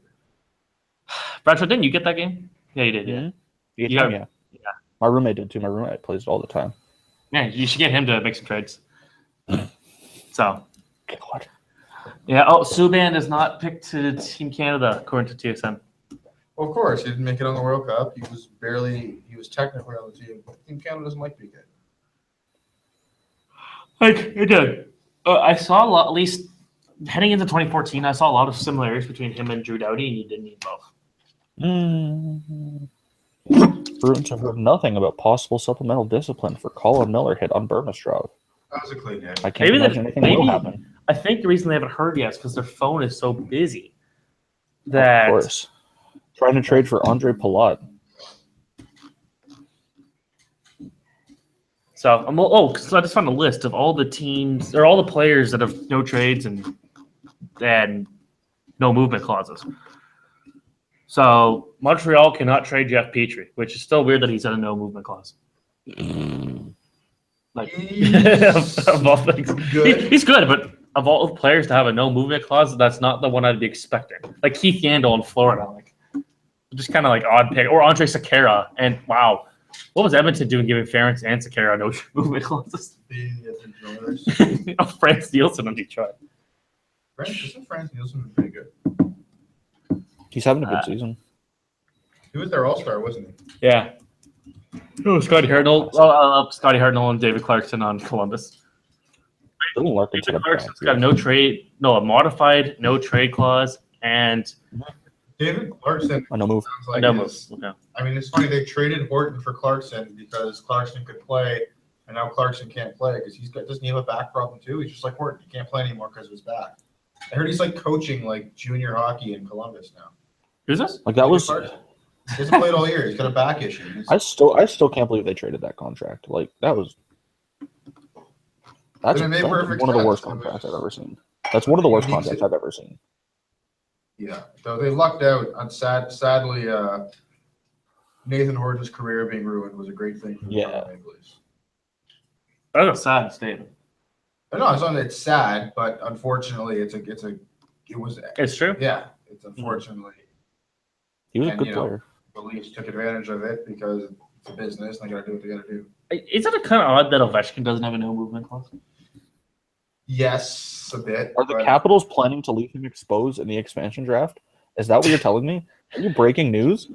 Bradford, didn't you get that game? Yeah, you did. Yeah. Mhm. Yeah. Yeah. My roommate did too. My roommate plays it all the time. Yeah, you should get him to make some trades. So, God. yeah. Oh, Subban is not picked to Team Canada according to TSN. Well, of course, he didn't make it on the World Cup. He was technically on the team. But Team Canada doesn't like PK. Like it did. I saw a lot. At least heading into 2014, I saw a lot of similarities between him and Drew Doughty, and he didn't need both. Bruins have heard nothing about possible supplemental discipline for Colin Miller hit on Burmistrov. That was a clean hit. I can't imagine anything will happen. I think the reason they haven't heard yet is because their phone is so busy. That Of course. Trying to trade for Andre Palat. So because I just found a list of all the teams or all the players that have no trades and no movement clauses. So Montreal cannot trade Jeff Petrie, which is still weird that he's got a no movement clause. Like of all things, he's good, but of all the players to have a no movement clause, that's not the one I'd be expecting. Like Keith Yandel in Florida, like just kind of like odd pick, or Andre Sakara. And wow, what was Edmonton doing giving Ferentz and Sakara no movement clauses? The Franz Nielsen in Detroit. Isn't France Nielsen pretty good? He's having a good season. He was their all-star, wasn't he? Yeah. Oh, Scotty Hartnell. Well, Scotty Hartnell and David Clarkson on Columbus. Dylan Larkin's had David a Clarkson's bad got year. a modified no trade clause, and David Clarkson A no move. sounds like no his- move. Okay. I mean, it's funny they traded Horton for Clarkson because Clarkson could play, and now Clarkson can't play because doesn't he have a back problem too? He's just like Horton, he can't play anymore because of his back. I heard he's like coaching like junior hockey in Columbus now. Who's this? Like that David was. Clarkson. He hasn't played all year. He's got a back issue. I still can't believe they traded that contract. Like that's And it made one perfect of the worst sense. It was contracts I've just- ever seen. That's one of the worst He needs contracts it. I've ever seen. Yeah, so they lucked out. On sadly, Nathan Horton's career being ruined was a great thing for the Yeah. Toronto Maple Leafs. That's a sad statement. No, it's sad, but unfortunately, it was It's true. yeah. It's unfortunately He was a And, good you know, player. the Leafs took advantage of it because it's a business and they got to do what they got to do. Isn't it kind of odd that Ovechkin doesn't have a no movement clause? Yes, a bit. Are the but Capitals planning to leave him exposed in the expansion draft? Is that what you're telling me? Are you breaking news?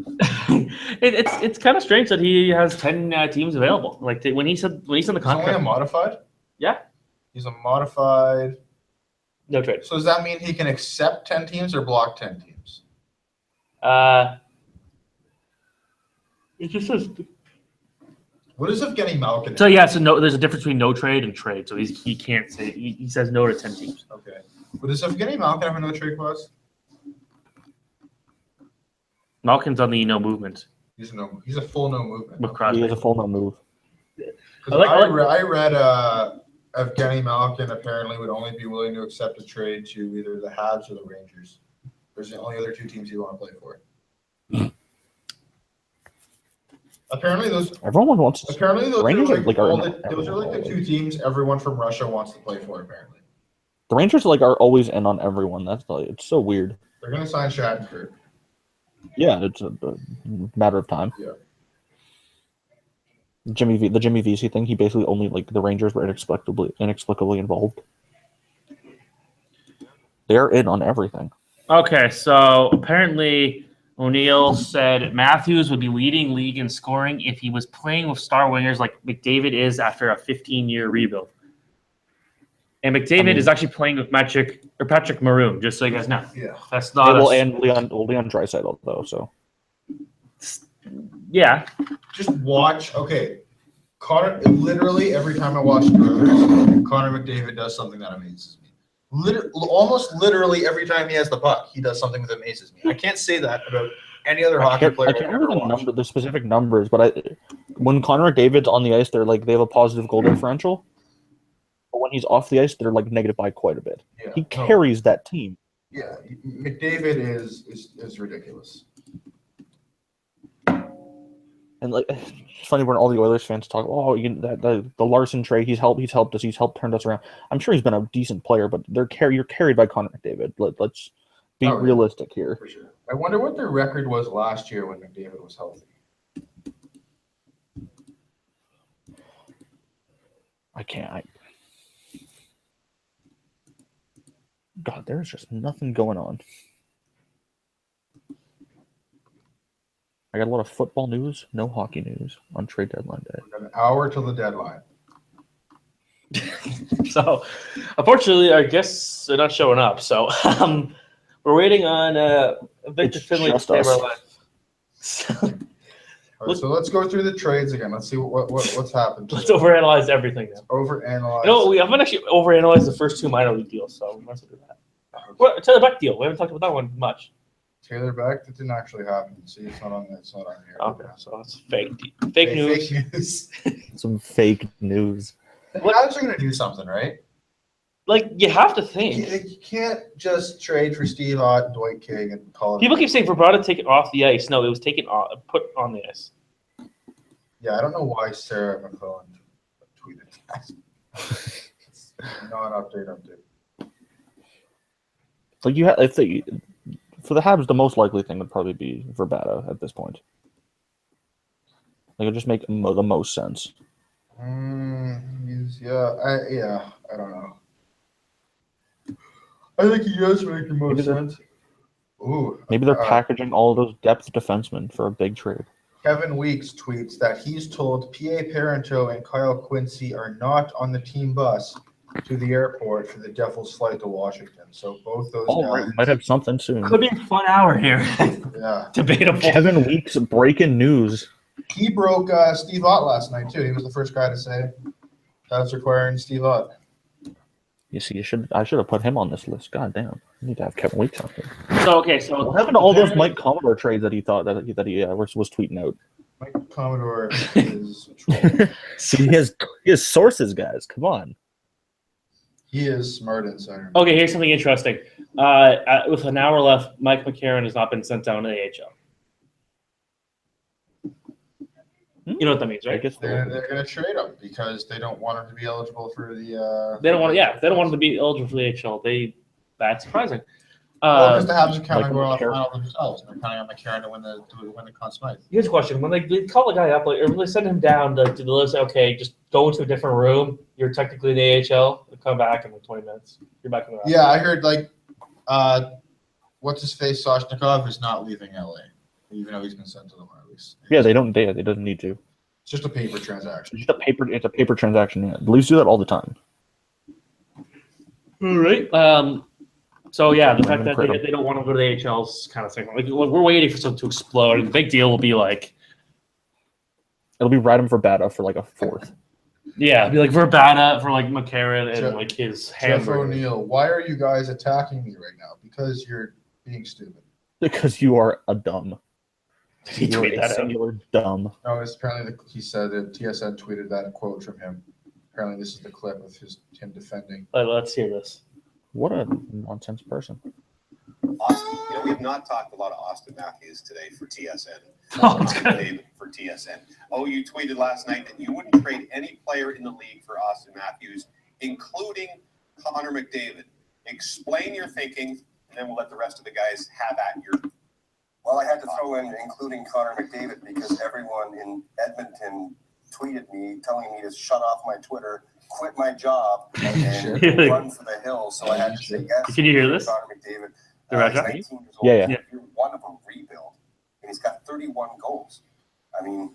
It's kind of strange that he has 10 teams available. Like when he said the he's only a contract, modified. Yeah. He's a modified. no trade. So does that mean he can accept 10 teams or block 10 teams? It just says What is Evgeny Malkin? so. Yeah, so no. There's a difference between no trade and trade. So he can't say he says no to 10 teams. Okay. But does Evgeny Malkin have another trade clause? Malkin's on the no movement He's a full no movement. with He Crosby. has a full no move. 'Cause I I read Evgeny Malkin apparently would only be willing to accept a trade to either the Habs or the Rangers. There's the only other two teams he want to play for. Apparently those Everyone wants to. Rangers are are, like, those are like the two teams everyone from Russia wants to play for. Apparently, The Rangers are always in on everyone. That's like, it's so weird. they're going to sign Shattenkirk. Yeah, it's a matter of time. Yeah. The Jimmy VC thing. He basically only the Rangers were inexplicably involved. They're in on everything. Okay, so apparently O'Neill said Matthews would be leading league in scoring if he was playing with star wingers like McDavid is after a 15-year rebuild. And McDavid is actually playing with Patrick Maroon, just so you guys know. Yeah. That's not And Leon Draisaitl though. So yeah. Just watch. Okay. Literally every time I watch Brewers, Connor McDavid does something that amazes me. Almost literally every time he has the puck, he does something that amazes me. I can't say that about any other hockey player. I can't remember the specific numbers, but when Connor McDavid's on the ice, they have a positive goal differential. But when he's off the ice, they're negative by quite a bit. Yeah, He carries that team. Yeah, McDavid is ridiculous. And it's funny when all the Oilers fans talk, the Larson trade, he's helped us, he's helped turn us around. I'm sure he's been a decent player, but you're carried by Connor McDavid. Let's be realistic here. For sure. I wonder what their record was last year when McDavid was healthy. God, there's just nothing going on. I got a lot of football news, no hockey news on trade deadline day. We got an hour till the deadline. So, unfortunately, our guests are not showing up. So, we're waiting on Victor It's Finley to just save our us. life. So, All right, so let's go through the trades again. Let's see what's happened. let's overanalyze everything now. Overanalyze. No, we haven't actually overanalyzed the first two minor league deals, so we must do that. Well, Taylor Beck deal. We haven't talked about that one much. Taylor Beck, that didn't actually happen. See, it's not on here. Okay, so it's fake news. Fake news. Some fake news. The Habs are going to do something, right? Like, you have to think. You can't just trade for Steve Ott and Dwight King and call it. People keep saying Vibrato take it off the ice. No, it was taken off, put on the ice. Yeah, I don't know why Sarah McClellan tweeted that. Non-update. Like for the Habs, the most likely thing would probably be Verbatim at this point. Like, it would just make the most sense. I don't know. I think he does make the most sense. Ooh. Maybe they're packaging all those depth defensemen for a big trade. Kevin Weeks tweets that he's told P.A. Parento and Kyle Quincy are not on the team bus to the airport for the Devils' flight to Washington. So both those Oh, guys. right. We might have something soon. Could be a fun hour here. Yeah. Debatable. Kevin Weeks breaking news. He broke Steve Ott last night, too. He was the first guy to say that's requiring Steve Ott. You see, I should have put him on this list. God damn. I need to have Kevin Weeks on here. So, okay, so What happened to all those Mike Commodore trades that he thought that he was tweeting out? Mike Commodore is a troll. See, he has sources, guys. Come on. He is smart insider. Okay, here's something interesting. With an hour left, Mike McCarron has not been sent down to the AHL. You know what that means, I right? guess They're going to trade him because they don't want him to be eligible for the. They don't want. Yeah, they don't want him to be eligible for the AHL. That's surprising. Because the Habs are counting like on the McCarron. final themselves. They're counting on McCarron to win the Conn Smythe. Here's a question: when they call the guy up, like, or when they send him down to the list, okay, just go into a different room. You're technically in the AHL. Come back in like 20 minutes. You're back in the round. Yeah, I heard what's his face Soshnikov is not leaving LA, even though he's been sent to the Marlies. Yeah, they don't. They doesn't need to. It's just a paper transaction. It's a paper transaction. Yeah. The Leafs do that all the time. All right. So yeah, the fact that they don't want to go to the AHL is kind of thing. Like we're waiting for something to explode, and the big deal will be like It'll be Radom Verbata for like a fourth. Yeah, it'd be like Verbata for like McCarron and like his Jeff hamburger. O'Neill, why are you guys attacking me right now? Because you're being stupid. Because you are a dumb. He You are tweeted a that out. singular dumb. No, it's apparently he said that TSN tweeted that quote from him. Apparently, this is the clip of him defending. Let's hear this. What a nonsense person. Austin, we have not talked a lot of Austin Matthews today for TSN. Oh, it's good. David for TSN. Oh, you tweeted last night that you wouldn't trade any player in the league for Austin Matthews, including Connor McDavid. Explain your thinking, and then we'll let the rest of the guys have at your. Well, I had to throw in including Connor McDavid because everyone in Edmonton tweeted me telling me to shut off my Twitter, quit my job, and Really? run for the hills. So I had to say yes. Can you hear this? Connor McDavid. The right He's shot? 19 years old. Yeah. You're one of a rebuild, and he's got 31 goals. I mean,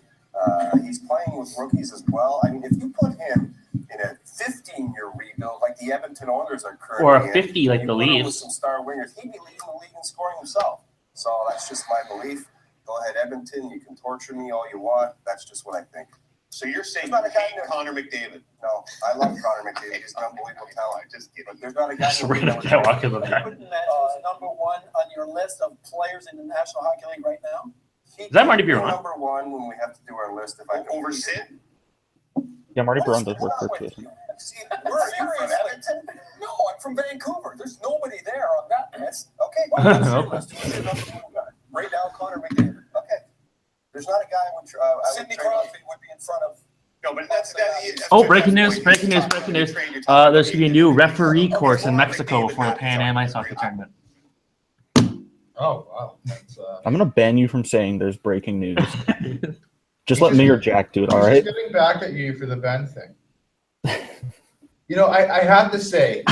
he's playing with rookies as well. I mean, if you put him in a 15-year rebuild like the Edmonton Oilers are currently Or a in, 50 like you the put him with Leafs. some star wingers, he'd be leading the league in scoring himself. So that's just my belief. Go ahead, Edmonton. You can torture me all you want. That's just what I think. So you're saying He's not a guy hate that- Connor McDavid? No, I love Connor McDavid. He's an unbelievable talent. Just kidding. But there's not a guy. Just read up that walk in the back. Putting that number one on your list of players in the National Hockey League right now? Is that Marty He'd be Biron? number one when we have to do our list. If I can Over Sid? Yeah, Marty Braun does work What's for wrong with TSN. you? See, where are you from, Edmonton? No, I'm from Vancouver. There's nobody there on that list. Okay, what's your list? Who's your number one guy? Right now, Connor McDavid. Okay. There's not a guy I would Sidney trade him. Crosby would be in front of. No, but that's Oh, breaking news! Breaking news! Breaking news! There's going to be a new referee course in Mexico before the Pan Am Ice Hockey Tournament. Oh wow, that's, I'm gonna ban you from saying there's breaking news. Just let me or Jack do it, all right? He's getting back at you for the Ben thing. I have to say,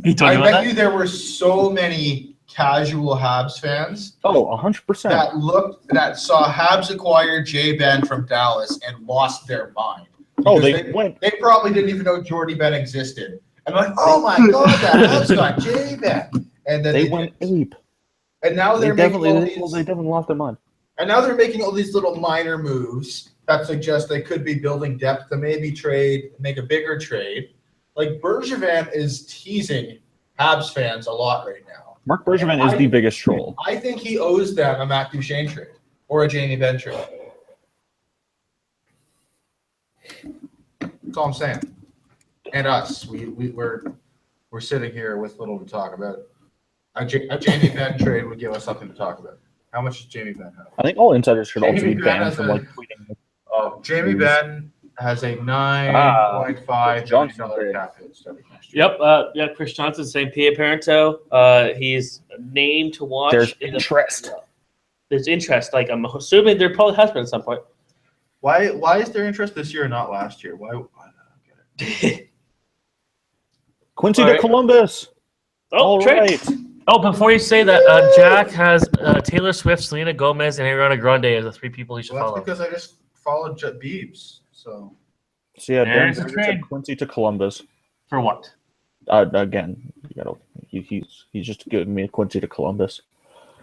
He told I you about bet that? you there were so many casual Habs fans Oh, 100%. that saw Habs acquire Jay Ben from Dallas and lost their mind. Oh, Because they went. They probably didn't even know Jordy Ben existed. And like, oh my God, that Habs got Jay Ben. And then They went ape. and now They they're making all definitely these, lost their mind. and now they're making all these little minor moves that suggest they could be building depth to maybe trade, make a bigger trade. Like Bergevin is teasing Habs fans a lot right now. Mark Bergevin is the biggest troll. I think he owes them a Matt Duchene trade or a Jamie Benn trade. That's all I'm saying. And us, we're sitting here with little to talk about. A Jamie Benn trade would give us something to talk about. How much does Jamie Benn have? I think all insiders should also Jamie be Benn banned has from a- like tweeting. Jamie Benn has a $9.5 Johnson million did. cap hit starting next year. Yep. Chris Johnson, same PA Parento. He's named to watch. There's in the- interest. There's interest. Like I'm assuming there probably has been at some point. Why is there interest this year and not last year? Why I don't get it. Quincy All to right. Columbus. Oh, All trade. right. Oh, before you say that, Jack has Taylor Swift, Selena Gomez, and Ariana Grande as the 3 people he should Well, that's follow. because I just followed Beebs. So So yeah, There's Darren a Berger said trade. Quincy to Columbus. For what? Again, he's just giving me a Quincy to Columbus.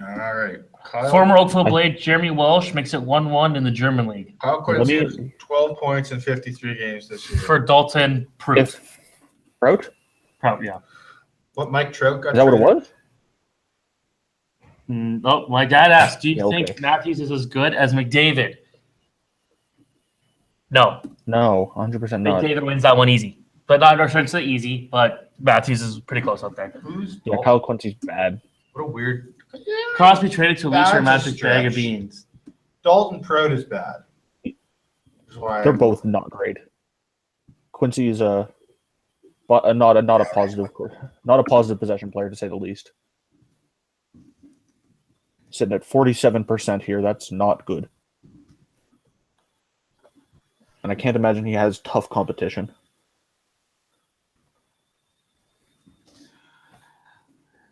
all right, Kyle. Former Oakville Blade Jeremy Walsh makes it 1-1 in the German league Kyle Quincy has 12 points in 53 games this year. for Dalton Prout. Prout? Prout, yeah. What Mike Trout got? Is that what it traded? was? Oh, my dad asked, do you Yeah, okay. think Matthews is as good as McDavid? No. No, 100% not. McDavid wins that one easy. But not sure it's easy, but Matthews is pretty close up there. Who's Yeah, Dalton? Kyle Quincy's bad. What a weird. Crosby traded to a That's looser a magic bag of stretch. beans. Dalton Prout is bad. That's why They're both not great. Quincy is but not a positive possession player to say the least. Sitting at 47% here, that's not good. And I can't imagine he has tough competition.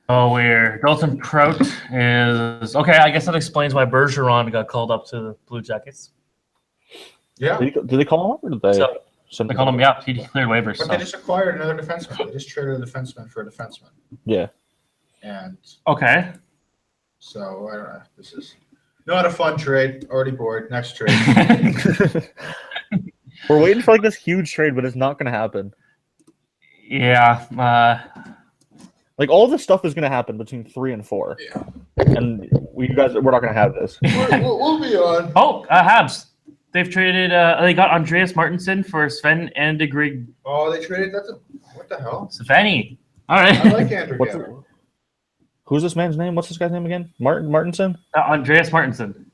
Oh, weird. Dalton Prout is okay. I guess that explains why Bergeron got called up to the Blue Jackets. Yeah, Did they call him up or did they So, send They called him, yeah, he cleared waivers. but So. they just acquired another defenseman. They just traded a defenseman for a defenseman, Yeah. and Okay. so I don't know. This is not a fun trade. Already bored. Next trade. We're waiting for like this huge trade, but it's not going to happen. Yeah. Like all this stuff is going to happen between 3 and 4. Yeah. And we're not going to have this. we'll be on. Oh, Habs. They've traded. They got Andreas Martinson for Sven Andegrig. Oh, they traded. What the hell? Sveni. All right. I like Andrew. What's Gaddard. Who's this man's name? What's this guy's name again? Martinson? Andreas Martinson.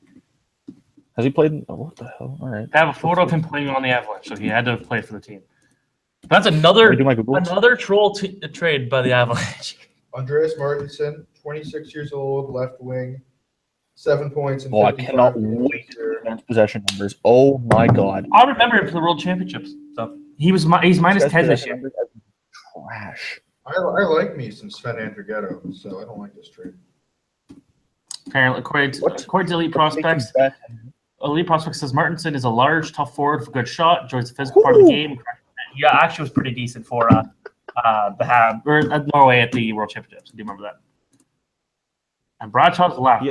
Has he played? Oh, what the hell? All right. I have a photo of him playing on the Avalanche, so he had to play for the team. That's another Let me do my Google. troll trade by the Avalanche. Andreas Martinson, 26 years old, left wing, 7 points. In Oh, I 55 cannot games wait this year. Man's possession numbers. Oh my god. I remember him for the World Championships. So he's minus 10 this year. Trash. I like me some Sven Andrighetto, so I don't like this trade. Apparently, according to Elite Prospects, Elite Prospects says Martinson is a large, tough forward with a good shot, enjoys the physical part of the game. Yeah, actually was pretty decent for the Habs or Norway at the World Championships. I do remember that. And Bradshaw's left.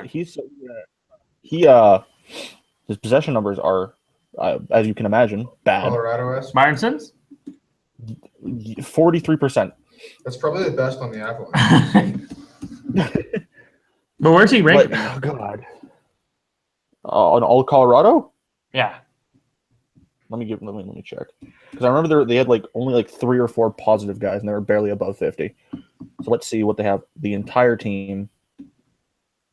His possession numbers are, as you can imagine, bad. Colorado S. Martinson's? 43%. That's probably the best on the Avalanche. But where's he ranked? Oh god. On all Colorado? Yeah. Let me check. Because I remember they had only 3 or 4 positive guys, and they were barely above 50. So let's see what they have. The entire team.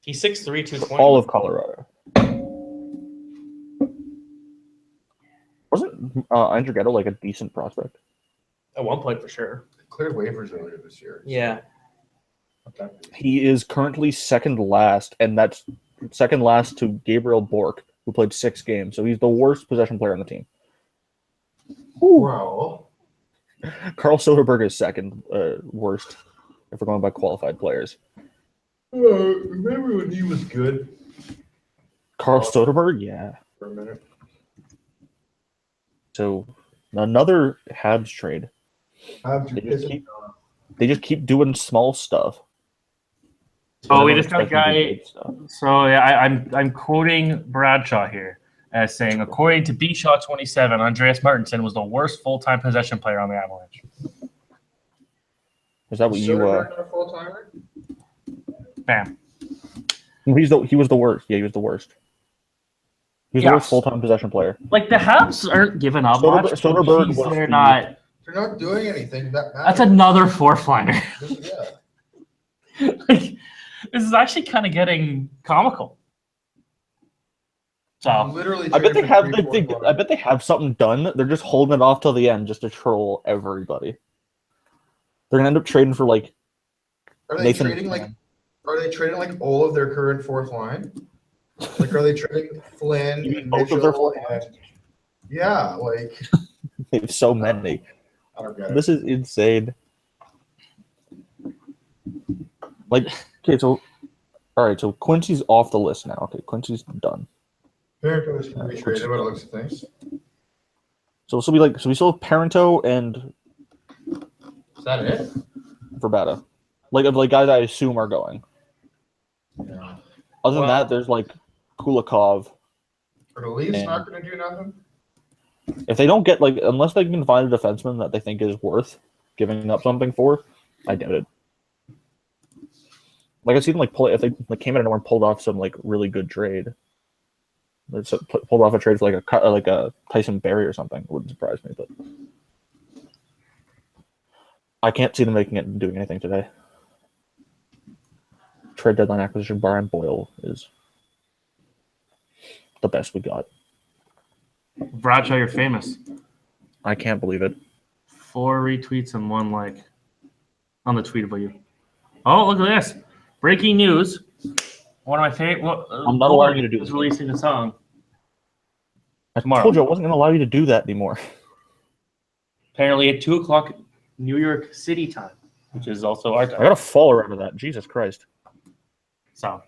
He's 6'3", 220. All of Colorado. Wasn't Andrew Ghetto a decent prospect? At one point, for sure. They cleared waivers earlier this year. Yeah. He is currently second last, and that's second last to Gabriel Bork, who played 6 games. So he's the worst possession player on the team. Wow. Carl Soderberg is second worst if we're going by qualified players. Remember when he was good Carl Soderberg, yeah. for a minute? So another Habs trade. They just keep doing small stuff. Oh, we just got a guy. So yeah, I'm quoting Bradshaw here as saying, according to BShaw27, Andreas Martinson was the worst full-time possession player on the Avalanche. Is that what you? A full timer? Bam. He was the worst. Yeah, he was the worst. He was the worst full-time possession player. Like the Habs aren't giving up much. Soderberg was They're not. They're not doing anything that matters. That's another fourth liner. Yeah. Like, this is actually kind of getting comical. So Literally, I bet they have. traded for I bet they have something done. They're just holding it off till the end just to troll everybody. They're gonna end up trading for Are they Nathan- trading Are they trading all of their current fourth line? Are they trading Flynn? You mean and both of their Mitchell fourth and- Yeah, they have so many. I don't get it. This is insane. Like, okay, so all right, so Quincy's off the list now. Okay, Quincy's done. Parento is going to be traded by the looks of things. So this will be like, so we still have Parento and Is that it? Verbata, like of like guys I assume are going. Yeah. Other than Well- that, there's like Kulikov. Are the Leafs And- not going to do nothing? If they don't get like, unless they can find a defenseman that they think is worth giving up something for, I doubt it. Like I see them like pull if they like came out of nowhere and pulled off some like really good trade. Pulled off a trade for like a Tyson Berry or something. It wouldn't surprise me, but I can't see them making it and doing anything today. Trade deadline acquisition, Brian Boyle is the best we got. Bradshaw, you're famous. I can't believe it. 4 retweets and 1 like on the tweet about you. Oh, look at this! Breaking news. One of my favorite. I'm not allowing you to do is this. releasing a song. I Tomorrow. told you I wasn't going to allow you to do that anymore. Apparently at 2:00 New York City time, which is also our I time. got a follower out of that. Jesus Christ. So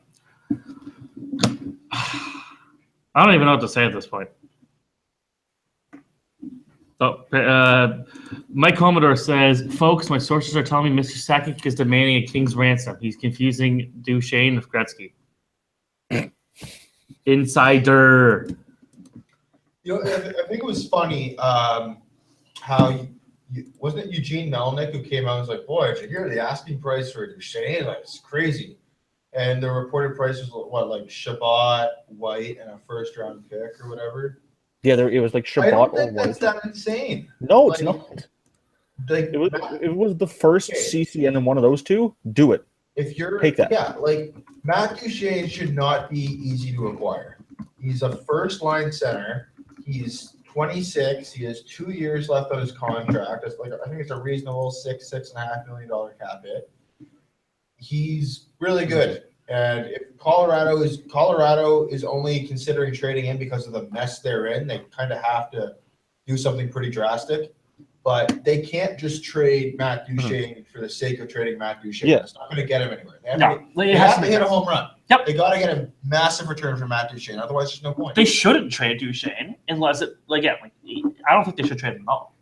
I don't even know what to say at this point. So, Mike Commodore says, folks, my sources are telling me Mr. Sakic is demanding a king's ransom. He's confusing Duchesne with Gretzky. Insider. You know, I think it was funny how wasn't it Eugene Melnick who came out and was like, "Boy, did you hear the asking price for Duchesne? Like, it's crazy." And the reported price was what, like Shabbat, White, and a first-round pick or whatever. Yeah, it was like I don't Shabbat or think that's White. that insane. No, it's like- not. Like, It was the first Okay. CC and then one of those two. Do it. if you're Take that. yeah, like Matt Duchesne should not be easy to acquire. He's a first-line center. He's 26. He has 2 years left on his contract. It's like I think it's a reasonable $6.5 million cap hit. He's really good. And if Colorado is only considering trading him because of the mess they're in, they kind of have to do something pretty drastic. But they can't just trade Matt Duchesne for the sake of trading Matt Duchesne. Yeah. It's not going to get him anywhere. They have, No, to, it they has have to to be hit a done. home run. Yep. They got to get a massive return for Matt Duchesne. Otherwise, there's no point. They shouldn't trade Duchesne unless it, like, yeah, like, I don't think they should trade him at all.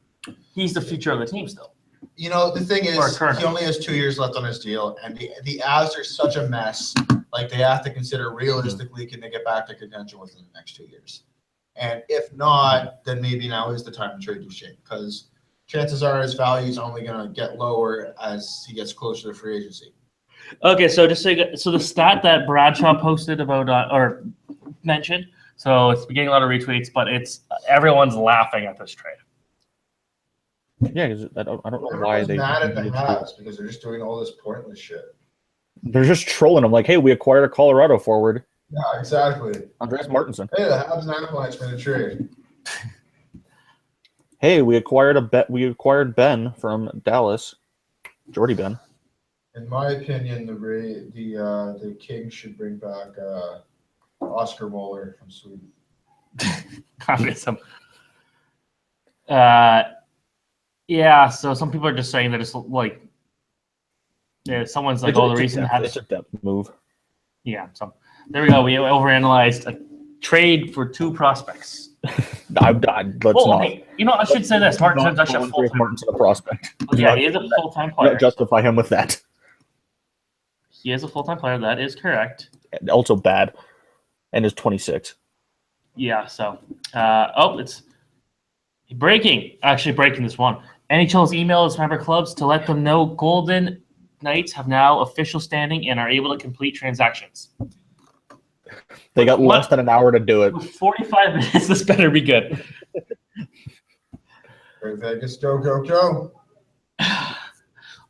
He's the future of the team still. You know, the thing Or is, current. he only has 2 years left on his deal, and the Avs are such a mess. Like, they have to consider realistically, can they get back to contention within the next 2 years? And if not, then maybe now is the time to trade Duchesne, because chances are his value is only going to get lower as he gets closer to free agency. Okay, so just so the stat that Bradshaw posted about or mentioned, so it's getting a lot of retweets, but it's everyone's laughing at this trade. Yeah, because I don't know why Everyone's they. mad at the needed to- Habs because they're just doing all this pointless shit. They're just trolling them. Like, hey, we acquired a Colorado forward, Yeah, exactly. Andreas Martinson. Hey, the Habs and Avalanche made a trade. Hey, we acquired Ben from Dallas, Jordy Ben. In my opinion, the Kings should bring back Oscar Moeller from Sweden. Communism. Yeah, so some people are just saying that it's like, yeah, someone's like, oh, the reason it's a depth move. yeah. So there we go. We overanalyzed a trade for 2 prospects. Let's Oh, not. hey, you know, I should say this. Martinson's actually a Andreas full-time. Martinson a prospect. Yeah, he is a full-time player. Not justify him with that. He is a full-time player. That is correct. And also bad, and is 26. Yeah. So, it's breaking this one. NHL's email its member clubs to let them know Golden Knights have now official standing and are able to complete transactions. They got less than an hour to do it. With 45 minutes, this better be good. Right, Vegas, go, go, go.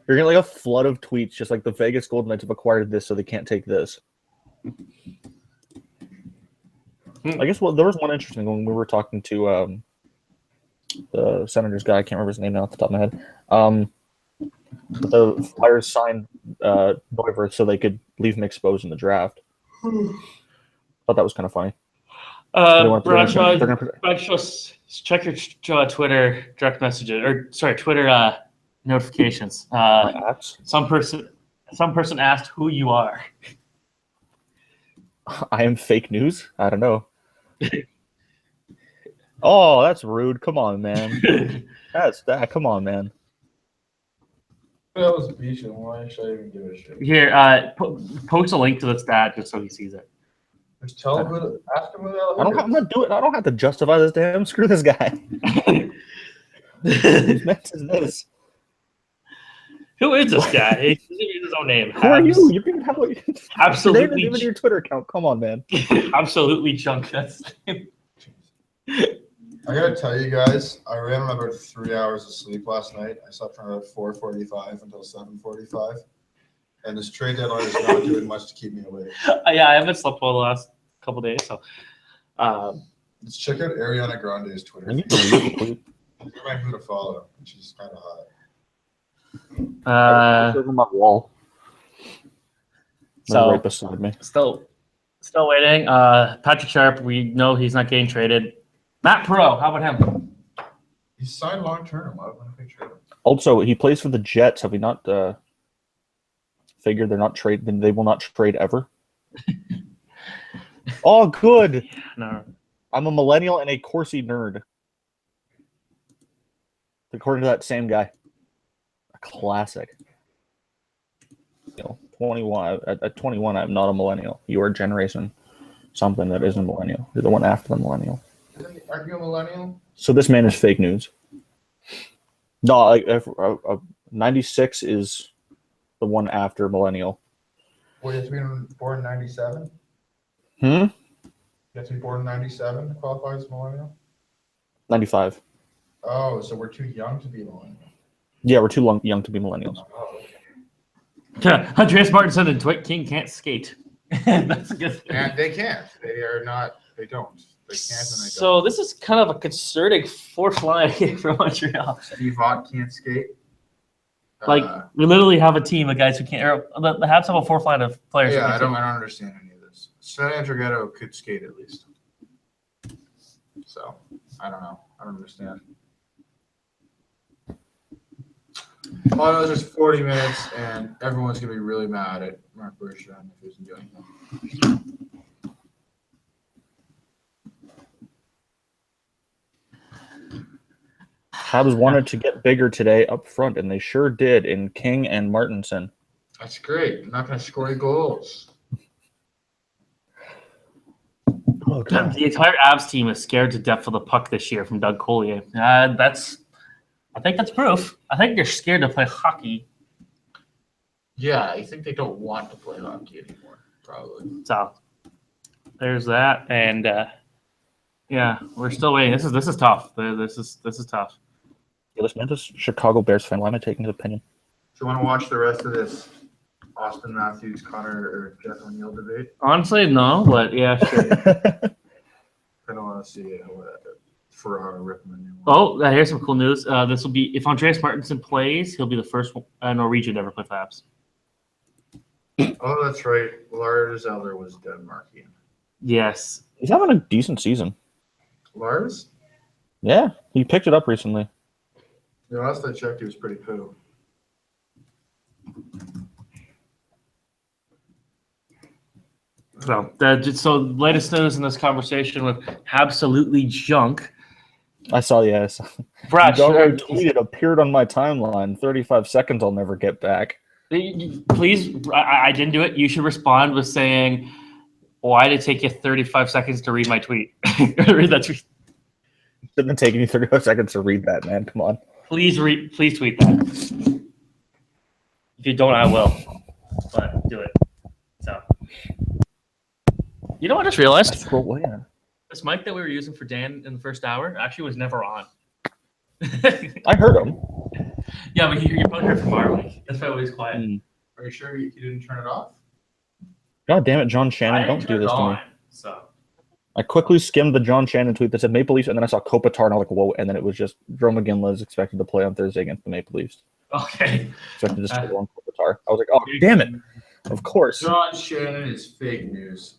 You're getting like a flood of tweets, just like the Vegas Golden Knights have acquired this, so they can't take this. I guess there was one interesting when we were talking to the Senators guy. I can't remember his name now off the top of my head. The Flyers signed Neuvirth so they could leave him exposed in the draft. Thought that was kind of funny. Bradshaw, they're gonna- Bradshaw, check your Twitter direct messages, or sorry, Twitter notifications. apps. Some person Some person asked who you are. I am fake news. I don't know. Oh, that's rude. Come on, man. That's that. Come on, man. That was Bishan. Why should I even give a shit? Here, post a link to the stat just so he sees it. Just tell him ask him who the hell I don't. I'm not doing. I don't have to justify this to him. Screw this guy. Whose mess is this? Who is this guy? He doesn't use his own name. Who are you? You can have Absolutely. even your Twitter account. Come on, man. Absolutely junk. That's I gotta tell you guys, I ran on about 3 hours of sleep last night. I slept from about 4:45 until 7:45, and this trade deadline is not doing much to keep me awake. yeah, I haven't slept well the last couple days, so. Let's check out Ariana Grande's Twitter. I need to read You're my who to follow. She's kind of hot. on my wall. So right beside me. still waiting. Patrick Sharp, we know he's not getting traded. Matt Pro, how about him? He's signed long term. Why would I trade him? Also, he plays for the Jets. Have we not figured they're not trade? They will not trade ever. Oh, good. No. I'm a millennial and a Corsi nerd. According to that same guy. A classic. 21. At 21, I'm not a millennial. You are a generation something that isn't a millennial. You're the one after the millennial. Aren't you a millennial? So this man is fake news. No, like 96 is the one after millennial. Well, you have to be born in 97? You have to be born in 97 to qualify as millennial? 95. Oh, so we're too young to be millennial. Yeah, we're too young to be millennials. Oh, okay. Andreas Martinson and Dwight King can't skate. That's a good thing. And they can't. They are not. They don't. They can't and they So this is kind of a concerning fourth line for Montreal. Steve Ott can't skate. Like we literally have a team of guys who can't. The Habs have a fourth line of players. Yeah, who I can't don't understand any of this. Sven Andrighetto could skate at least. So I don't know. I don't understand. All I know is there's 40 minutes, and everyone's gonna be really mad at Mark Bergeron if he doesn't do anything. Habs wanted to get bigger today up front, and they sure did in King and Martinson. That's great. They're not gonna score any goals. Oh, God. The entire Avs team is scared to death for the puck this year from Doug Collier. I think that's proof. I think they're scared to play hockey. Yeah, I think they don't want to play hockey anymore. Probably. So there's that, and yeah, we're still waiting. This is tough. This is tough. Yeah, this man's a Chicago Bears fan. Why am I taking his opinion? Do you want to watch the rest of this Austin Matthews, Connor, or Jeff O'Neill debate? Honestly, no, but yeah, sure. I don't want to see Ferrara ripping a new one. Oh, here's some cool news. This will be if Andreas Martinson plays, he'll be the first Norwegian to ever play for Habs. Oh, that's right. Lars Eller was Denmarkian. Yes. He's having a decent season. Lars? Yeah, he picked it up recently. Yeah, last I checked, he was pretty poo. So latest news in this conversation with absolutely junk. I saw, yes. Brad, tweeted appeared on my timeline. 35 seconds I'll never get back. Please, I didn't do it. You should respond with saying, why did it take you 35 seconds to read my tweet? Read that tweet. It shouldn't have taken you 35 seconds to read that, man. Come on. Please tweet that. If you don't, I will. But do it. So, you know what I just realized? This mic that we were using for Dan in the first hour actually was never on. I heard him. Yeah, but you probably heard from our mic. That's why it was quiet. Are you sure you didn't turn it off? God damn it, John Shannon! Don't do this to me. So I quickly skimmed the John Shannon tweet that said Maple Leafs, and then I saw Kopitar, and I was like, whoa, and then it was just Joe McGinley is expected to play on Thursday against the Maple Leafs. Okay. Expected to score on Kopitar. I was like, oh, damn it. Of course. John Shannon is fake news.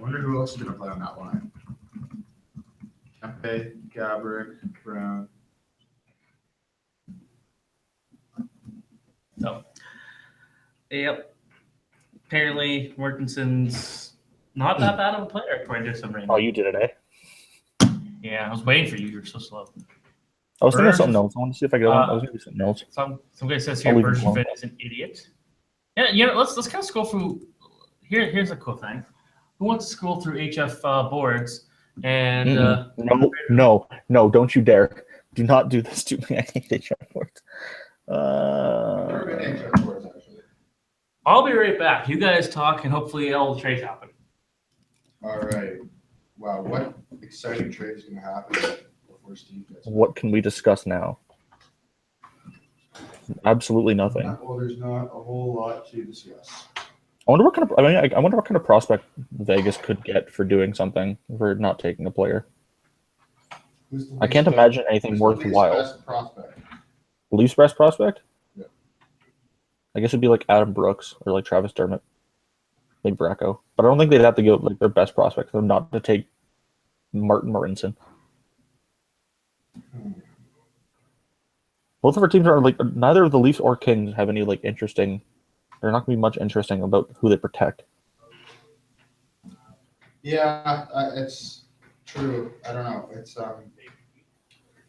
wonder who else is going to play on that line. Kempe, Gabrick, Brown. So, yep. Apparently, Mortenson's not that bad of a player, according to some random. Oh, you did it, eh? Yeah, I was waiting for you. You're so slow. I was thinking of something else. I want to see if I could. I was going to do something else. Some guy says I'll here leave it alone. Bergevin is an idiot. Yeah, you know, let's kind of scroll through. Here's a cool thing. Who wants to scroll through HF boards and No, don't you dare! Do not do this to me. I hate HF boards. Never been HF boards, actually. I'll be right back. You guys talk, and hopefully all the trades happen. All right. Wow, what exciting trade is going to happen before Steve gets What can we discuss now? Absolutely nothing. Well, there's not a whole lot to discuss. I wonder what kind of. I wonder what kind of prospect Vegas could get for doing something for not taking a player. Who's the I can't least imagine best- anything who's the worthwhile. least best prospect? Least best prospect? Yeah. I guess it'd be like Adam Brooks or like Travis Dermott, like Bracco. But I don't think they'd have to go like their best prospect for them not to take Martin Morinson. Both of our teams are like neither of the Leafs or Kings have any like interesting. They're not going to be much interesting about who they protect. Yeah, it's true. I don't know. It's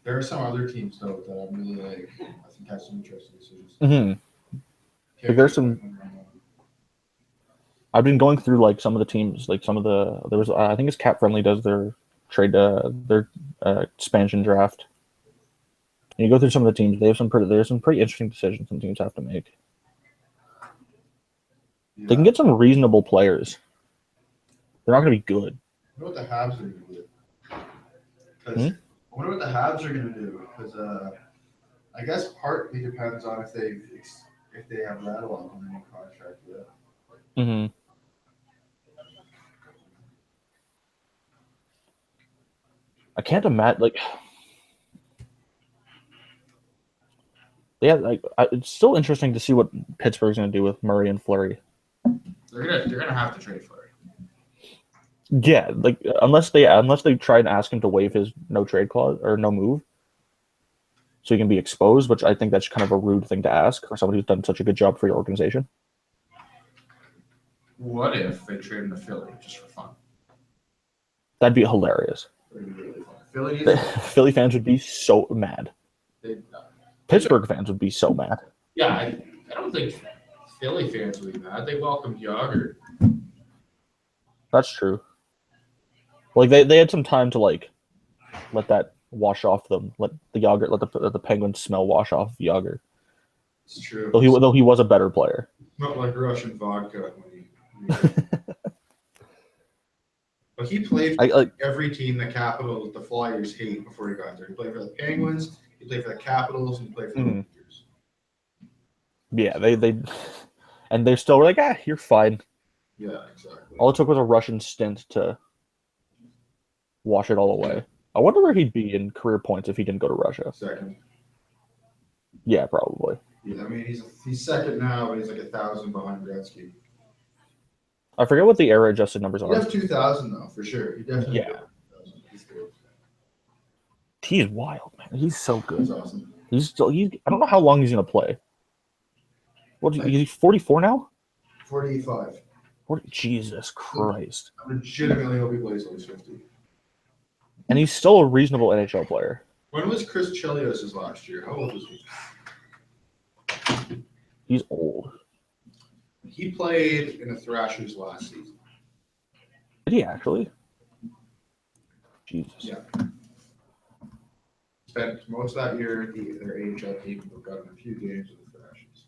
there are some other teams though that I'm really like. I think have some interesting decisions. Mm-hmm. Like there's some. I've been going through like some of the teams, like some of the there was I think it's Cap Friendly does their trade their expansion draft. And you go through some of the teams. There's some pretty interesting decisions some teams have to make. Yeah. They can get some reasonable players. They're not going to be good. I wonder what the Habs are going to do. 'Cause I wonder what the Habs are going to do because I guess partly depends on if they have Radulov on any contract yet. Mm-hmm. I can't imagine like. Yeah, like it's still interesting to see what Pittsburgh's going to do with Murray and Fleury. They're gonna have to trade Fleury. Yeah, like unless they try and ask him to waive his no trade clause or no move, so he can be exposed. Which I think that's kind of a rude thing to ask for somebody who's done such a good job for your organization. What if they trade him to Philly just for fun? That'd be hilarious. That'd be really fun. Philly fans would be so mad. Pittsburgh fans would be so mad. Yeah, I don't think Philly fans will be mad. They welcomed Yager. That's true. Like they had some time to like let that wash off them. Let the Penguins smell wash off Yager. It's true. Though he was a better player. Not like Russian vodka when he but he played for every team the Capitals, the Flyers hate before he got there. He played for the Penguins, he played for the Capitals, and he played for the Rangers. Yeah, they and they're still like, you're fine. Yeah, exactly. All it took was a Russian stint to wash it all away. I wonder where he'd be in career points if he didn't go to Russia. Second. Yeah, probably. Yeah, I mean he's second now, but he's like 1,000 behind Gretzky. I forget what the era adjusted numbers are. He has 2,000 though, for sure. He definitely. Yeah. He's wild, man. He's so good. He's awesome. I don't know how long he's gonna play. What? He's 44 now. 45. Jesus Christ! I legitimately hope he plays at least 50. And he's still a reasonable NHL player. When was Chris Chelios' last year? How old was he? He's old. He played in the Thrashers last season. Did he actually? Jesus. Yeah. Spent most of that year their AHL team have gotten a few games with the Thrashers.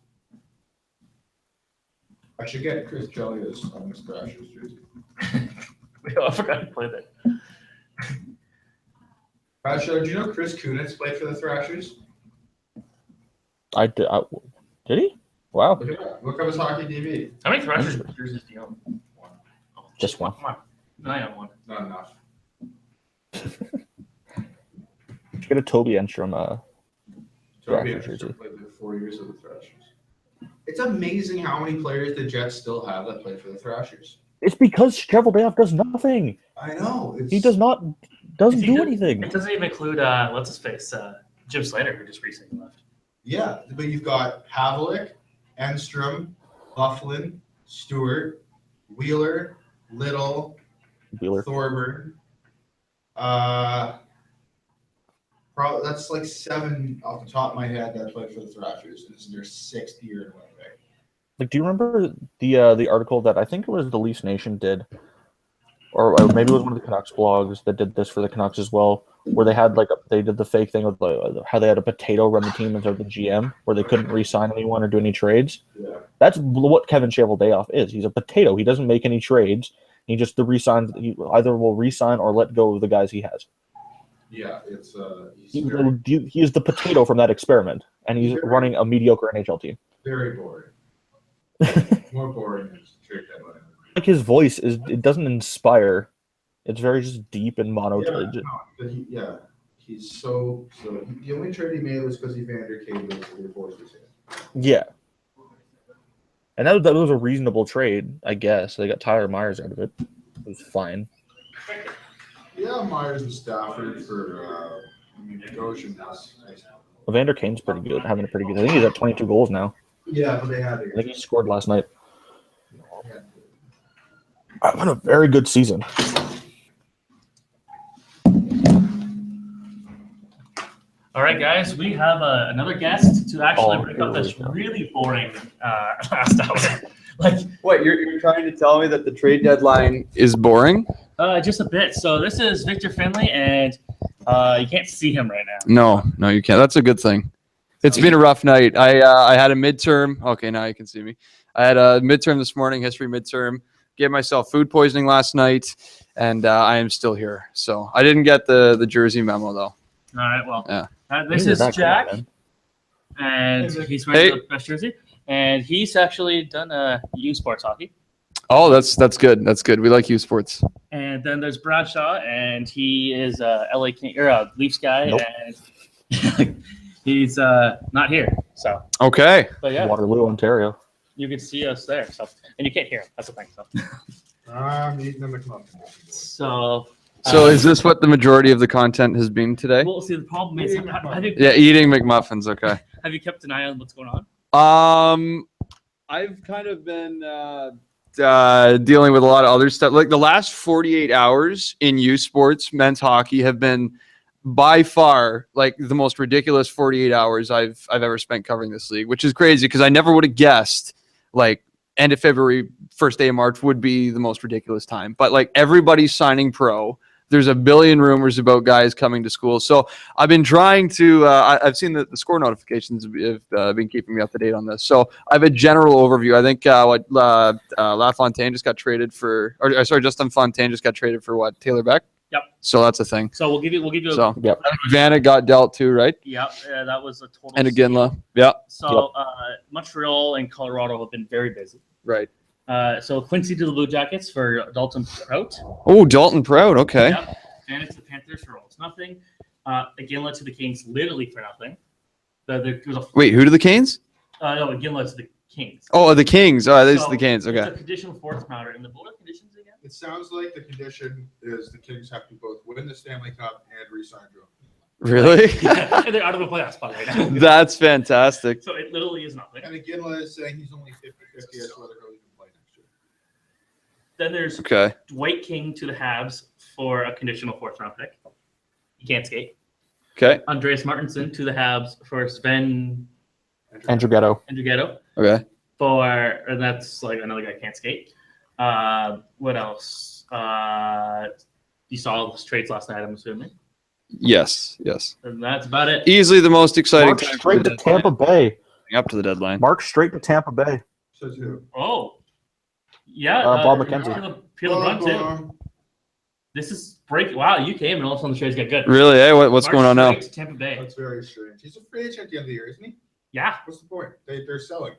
I should get Chris Chelios on this Thrashers jersey. I forgot to play that. Bradshaw, do you know Chris Kunitz played for the Thrashers? I did. Did he? Wow. Look up his hockey DB. How many Thrashers jerseys do you own? One. Oh, Just one. Come on. I own one. Not enough. Get a Toby Enstrom Toby Thrashers jersey. played like 4 years with the Thrashers. It's amazing how many players the Jets still have that play for the Thrashers. It's because Cheveldayoff does nothing. I know. He doesn't do anything. It doesn't even include what's his face, Jim Slater, who just recently left. Yeah, but you've got Havlicek, Enstrom, Bufflin, Stewart, Wheeler, Little, Thorburn. Probably that's like 7 off the top of my head that played for the Thrashers. This is their 6th year in Winnipeg. Like, do you remember the article that I think it was the Leafs Nation did, or maybe it was one of the Canucks blogs that did this for the Canucks as well, where they had they did the fake thing with how they had a potato run the team instead of the GM, where they couldn't re-sign anyone or do any trades. Yeah. That's what Kevin Cheveldayoff is. He's a potato. He doesn't make any trades. He just resigns. He either will resign or let go of the guys he has. Yeah, it's He is the potato from that experiment, and he's running a mediocre NHL team. very boring. More boring than trade deadline. Like his voice it doesn't inspire. It's very just deep and monotone. He's so. The only trade he made was because Evander came to the Forces. Yeah. And that was a reasonable trade, I guess. They got Tyler Myers out of it. It was fine. Yeah, Myers and Stafford for Goshen. Evander Kane's pretty good, having a pretty good. I think he's at 22 goals now. Yeah, but they had I think he scored last night. Having a very good season. All right, guys, we have another guest to actually break up this really boring last hour. What, you're trying to tell me that the trade deadline is boring? Just a bit. So this is Victor Finley, and you can't see him right now. No, you can't. That's a good thing. It's been a rough night. I had a midterm. Okay, now you can see me. I had a midterm this morning, history midterm. Gave myself food poisoning last night, and I am still here. So I didn't get the jersey memo, though. All right, well, yeah. This is Jack, and he's wearing the best jersey, and he's actually done U Sports hockey. Oh, that's good. That's good. We like U Sports. And then there's Bradshaw, and he is LA King or Leafs guy, and he's not here. So okay, but yeah, Waterloo, Ontario. You can see us there, so and you can't hear him. That's the thing. So I'm eating the McMuffin. So is this what the majority of the content has been today? Well, see, the problem is, eating McMuffins. Okay. Have you kept an eye on what's going on? I've kind of been dealing with a lot of other stuff. Like the last 48 hours in U Sports men's hockey have been by far like the most ridiculous 48 hours I've ever spent covering this league, which is crazy because I never would have guessed like end of February, first day of March would be the most ridiculous time. But like everybody's signing pro. There's a billion rumors about guys coming to school. So I've been trying to, I've seen the score notifications have been keeping me up to date on this. So I have a general overview. I think LaFontaine just got traded for, Justin Fontaine just got traded for what? Taylor Beck? Yep. So that's a thing. So we'll give you. So yep. Vanek got dealt too, right? Yep. That was a total. And Iginla. Yeah. So Montreal and Colorado have been very busy. Right. So Quincy to the Blue Jackets for Dalton Prout. Oh, Dalton Prout. Okay. Yep. Vanek to the Panthers for almost nothing. Iginla to the Kings literally for nothing. Wait, who to the Canes? No, Iginla to the Kings. Oh, the Kings. Oh, this is the Canes. Okay. It's a conditional fourth rounder, and the what are conditions again? It sounds like the condition is the Kings have to both win the Stanley Cup and re-sign Joe. Really? Yeah, they're out of the playoff spot right now. That's fantastic. So it literally is nothing. And Iginla is saying he's only 50-50 as to whether he'll even play next year. Then there's Dwight King to the Habs for a conditional fourth round pick. He can't skate. Okay. Andreas Martinson to the Habs for Sven Andrighetto. Okay. And that's like another guy can't skate. What else? You saw the trades last night, I'm assuming. Yes. And that's about it. Easily the most exciting time. Straight to Tampa Bay. Up to the deadline. Mark straight to Tampa Bay. Says who? Oh. Yeah. Bob McKenzie. Peel LeBron too. This is break. Wow, you came and all of a sudden the trades got good. Really? Hey, what's Mark going on now? to Tampa Bay. That's very strange. He's a free agent at the end of the year, isn't he? Yeah. What's the point? They're selling.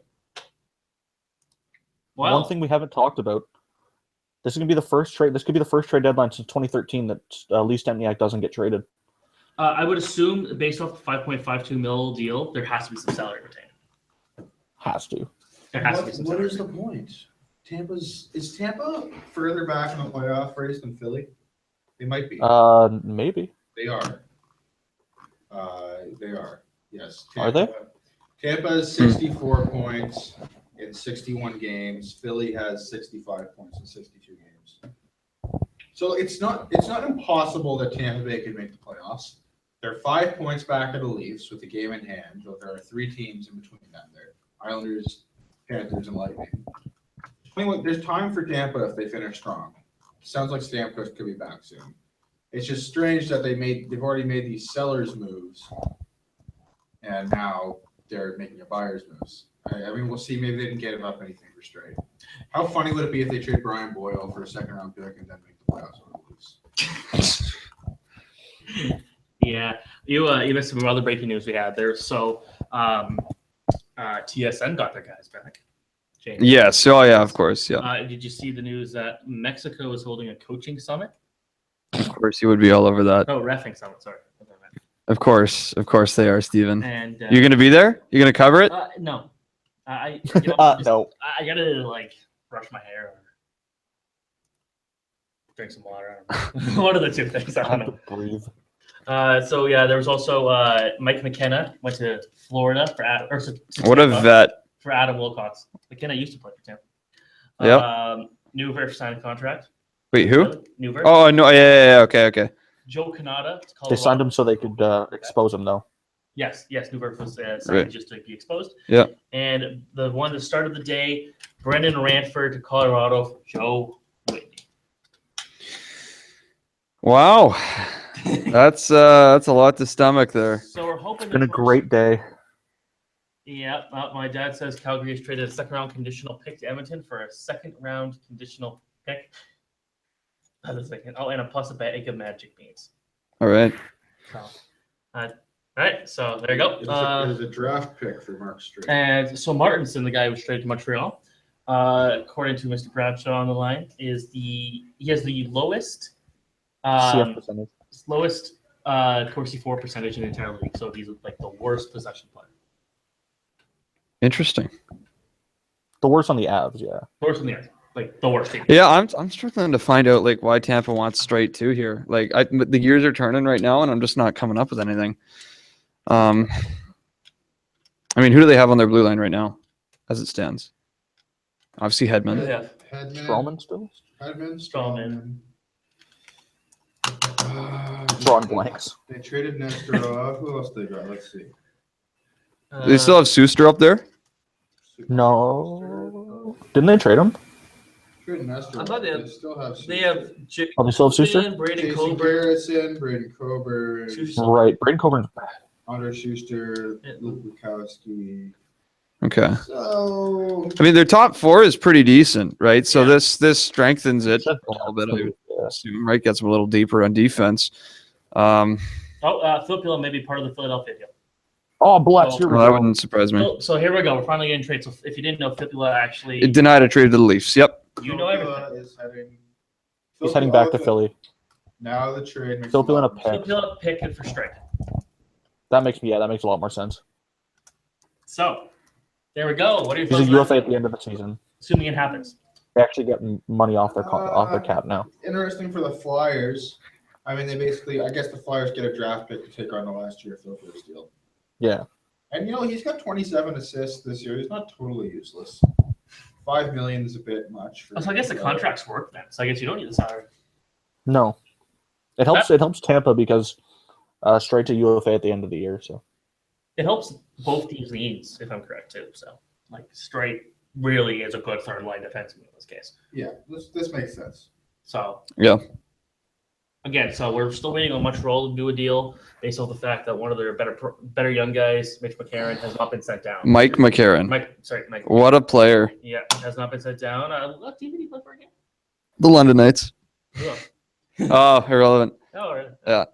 Well, one thing we haven't talked about. This is gonna be the first trade. This could be the first trade deadline since 2013 that Lee Stempniak doesn't get traded. I would assume, based off the $5.52 million deal, there has to be some salary retained. Has to. There has to be some What salary is the point? Is Tampa further back in the playoff race than Philly? They might be. Maybe. They are. They are. Yes. Are they? Tampa has 64 points in 61 games. Philly has 65 points in 62 games. So it's not impossible that Tampa Bay could make the playoffs. They're 5 points back of the Leafs with the game in hand. So there are 3 teams in between them there: Islanders, Panthers, and Lightning. There's time for Tampa if they finish strong. Sounds like Stamkos could be back soon. It's just strange that they've already made these sellers moves, and now they're making a buyer's moves. I mean, we'll see. Maybe they didn't get up anything for straight. How funny would it be if they trade Brian Boyle for a second-round pick and then make the playoffs over the Leafs? Yeah, you missed some other breaking news we had there. So TSN got their guys back. James. Yes. Oh, yeah, of course. Yeah. Did you see the news that Mexico is holding a coaching summit? Of course, you would be all over that. Oh, reffing summit. Sorry. Of course they are, Steven. And you're gonna be there? You're gonna cover it? No. No. I gotta like brush my hair or drink some water. I don't know. One of the two things. I don't know. Breathe. So yeah, there was also Mike McKenna went to Florida for What a vet. For Adam Wilcox. McKenna used to play for Tampa. Yep. Newver signed a contract. Wait, who? Newver. Oh no, yeah. Okay. Joe Canada. They signed him so they could expose him, though. Yes, Newberg was signed Right. just to be exposed. Yeah. And the one that started the day, Brendan Ranford to Colorado for Joe Whitney. Wow. That's a lot to stomach there. So we're hoping. It's been a great day. Yeah, my dad says Calgary has traded a second-round conditional pick to Edmonton for a second-round conditional pick. I was thinking, and a plus a bag of magic beans. All right. So, all right, so there you go. It was a draft pick for Mark Strait. And so Martinson, the guy who was traded to Montreal, according to Mr. Bradshaw on the line, he has the lowest CF percentage. lowest Corsi 4 percentage in the entire league. So he's like the worst possession player. Interesting. The worst on the Avs, yeah. Worst in the end. Like the worst team. Yeah, I'm struggling to find out like why Tampa wants Strait too here. Like the gears are turning right now, and I'm just not coming up with anything. I mean, who do they have on their blue line right now, as it stands? Obviously, Hedman. Yeah. Strawman still? Strawman. Drawing blanks. They traded Nesterov. Who else they got? Let's see. They still have Suster up there. No. Didn't they trade him? Traded Nesterov. I thought They still have. They have Oh, they still have Suster? Brady Jason Coburn. Garrison, Braden Coburn, Right. Braden Coburn's Andre Schuster, Luke Bukowski. Okay. So I mean, their top four is pretty decent, right? So Yeah. this strengthens it a little bit, I would assume, right? Gets them a little deeper on defense. Filipino may be part of the Philadelphia deal. Oh, bless. Here we Well, that go. wouldn't surprise me. So here we go. We're finally getting trades. So if you didn't know, Filipino actually, It denied a trade to the Leafs. Yep. you know everything. He's heading back to Philly. Now the trade makes Filipino a and a lot more pick. Filipino picking for straight. That makes a lot more sense. So there we go. What are your He's a thoughts on UFA that? at the end of the season. Assuming it happens. They actually get money off their cap now. Interesting for the Flyers. I mean, they basically, I guess the Flyers get a draft pick to take on the last year Filipino's deal. Yeah. And he's got 27 assists this year. He's not totally useless. $5 million is a bit much. So I guess the contracts work then. So I guess you don't need the salary. No. It helps Tampa because straight to UFA at the end of the year. So It helps both teams' needs, if I'm correct too. So like straight really is a good third line defenseman in this case. Yeah, this makes sense. So Yeah. again, so we're still waiting on Montreal to do a deal based on the fact that one of their better young guys, Mitch McCarron, has not been sent down. Mike McCarron. Mike. What a player. Yeah, has not been sent down. What team did he play for again? The London Knights. Yeah. Oh, irrelevant. Oh, really? Yeah.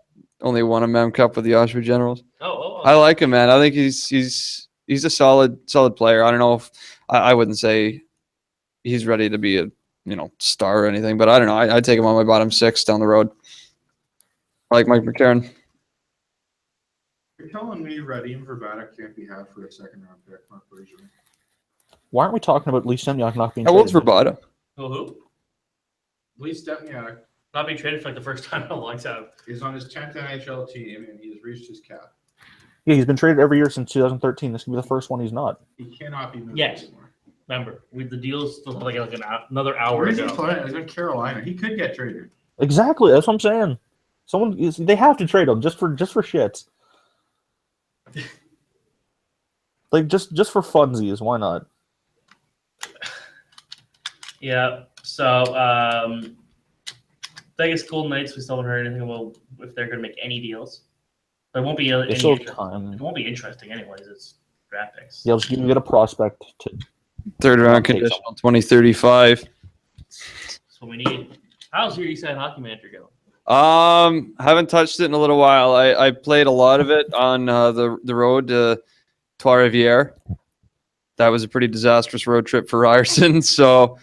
Only won a Mem Cup with the Oshawa Generals. Oh. I like him, man. I think he's a solid player. I don't know if I wouldn't say he's ready to be a star or anything, but I don't know. I'd take him on my bottom six down the road. I like Mike McCarron. You're telling me Radim Verbata can't be had for a second round pick, Mark Bergevin? Why aren't we talking about Lee Stempniak not being How old's traded? Verbata? Who? Lee Stempniak Not being traded for like the first time in a long time. is on his 10th NHL team, and he has reached his cap. Yeah, he's been traded every year since 2013. This could be the first one he's not. He cannot be moved Yes. anymore. Remember, the deals still have like another hour Where to is he go. playing? He's in Carolina. He could get traded. Exactly. That's what I'm saying. They have to trade him just for shits. Like just for funsies, why not? Yeah. So Vegas Golden Knights, we still haven't heard anything about if they're going to make any deals. But it won't be any They still have interest- time. It won't be interesting anyways. It's draft picks. Yeah, you can get a prospect to. Third round Okay, conditional 2035. That's what we need. How's your Eastside Hockey Manager going? Haven't touched it in a little while. I played a lot of it on the road to Trois-Rivières. That was a pretty disastrous road trip for Ryerson. So,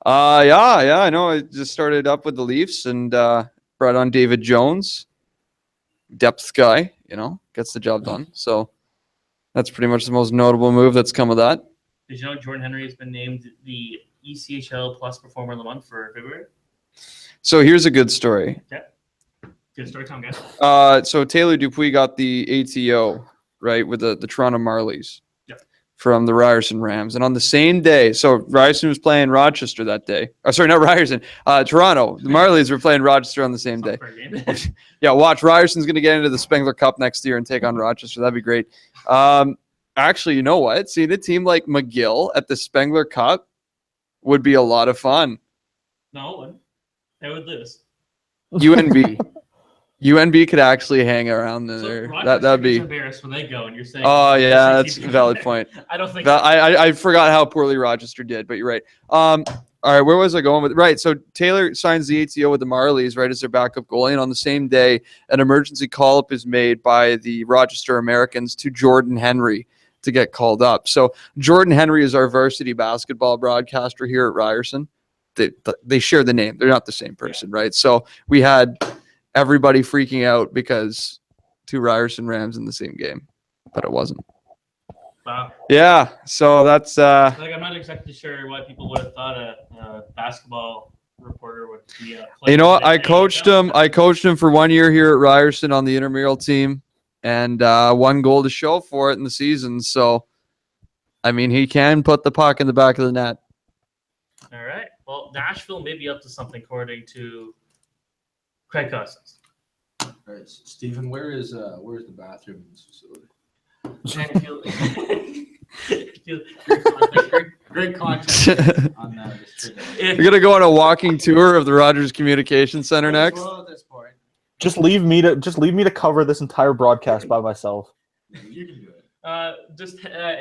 yeah, I know. I just started up with the Leafs and brought on David Jones, depth guy. Gets the job done. So that's pretty much the most notable move that's come of that. Did you know Jordan Henry has been named the ECHL Plus Performer of the Month for February? So here's a good story. Good story time, guys. So Taylor Dupuis got the ATO, right, with the Toronto Marlies from the Ryerson Rams. And on the same day, so Ryerson was playing Rochester that day. Oh, sorry, not Ryerson. Toronto. The Marlies were playing Rochester on the same day. Yeah, watch. Ryerson's going to get into the Spengler Cup next year and take on Rochester. That'd be great. Actually, you know what? Seeing a team like McGill at the Spengler Cup would be a lot of fun. No, they would lose. UNB could actually hang around there. That'd be embarrassed when they go, and you're saying. Oh yeah, that's a valid point. I don't think. I forgot how poorly Rochester did, but you're right. All right, where was I going with? Right, so Taylor signs the ATO with the Marlies, right, as their backup goalie, and on the same day, an emergency call-up is made by the Rochester Americans to Jordan Henry to get called up. So Jordan Henry is our varsity basketball broadcaster here at Ryerson. They share the name. They're not the same person, right? So we had everybody freaking out because two Ryerson Rams in the same game, but it wasn't. Wow. Yeah, so that's I'm not exactly sure why people would have thought a basketball reporter would be a player. You know what? I coached him for 1 year here at Ryerson on the intramural team, and 1 goal to show for it in the season. So, I mean, he can put the puck in the back of the net. All right. Well, Nashville may be up to something, according to Craig Cousins. All right, Stephen, where's the bathroom in this facility? Great content on this. You're gonna go on a walking tour of the Rogers Communication Center next. Well, at this point, Just leave me to cover this entire broadcast by myself. you can do it.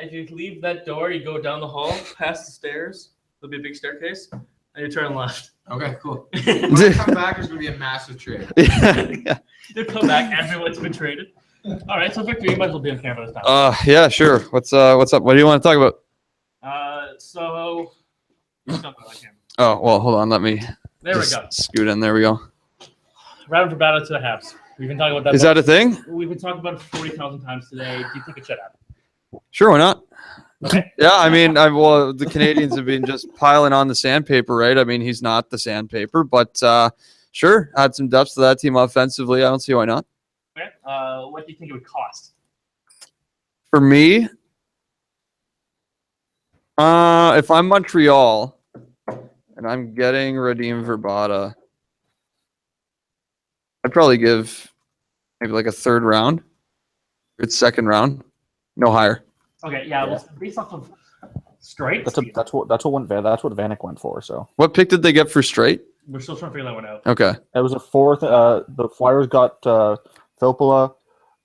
If you leave that door, you go down the hall, past the stairs. There'll be a big staircase, and you turn left. Okay, cool. When I come back, there's gonna be a massive trade. Yeah. You'll come back. Everyone's been traded. All right, so Victor, you might as well be on camera this time. Yeah, sure. What's up? What do you want to talk about? So. Oh, well, hold on. Let me There we go. scoot in. There we go. Round for battle to the Habs. We've been talking about that. Is that a thing? We've been talking about it 40,000 times today. Do you think it should happen? Sure, why not? Okay. Yeah, I mean, the Canadians have been just piling on the sandpaper, right? I mean, he's not the sandpaper, but sure, add some depth to that team offensively. I don't see why not. Okay. What do you think it would cost? For me, if I'm Montreal and I'm getting Radim Verbata, I'd probably give maybe like a 3rd round. It's 2nd round, no higher. Okay, yeah. Well, based off of straight. That's what Vanek went for. So What pick did they get for straight? We're still trying to figure that one out. Okay. it was a 4th. The Flyers got Filppula,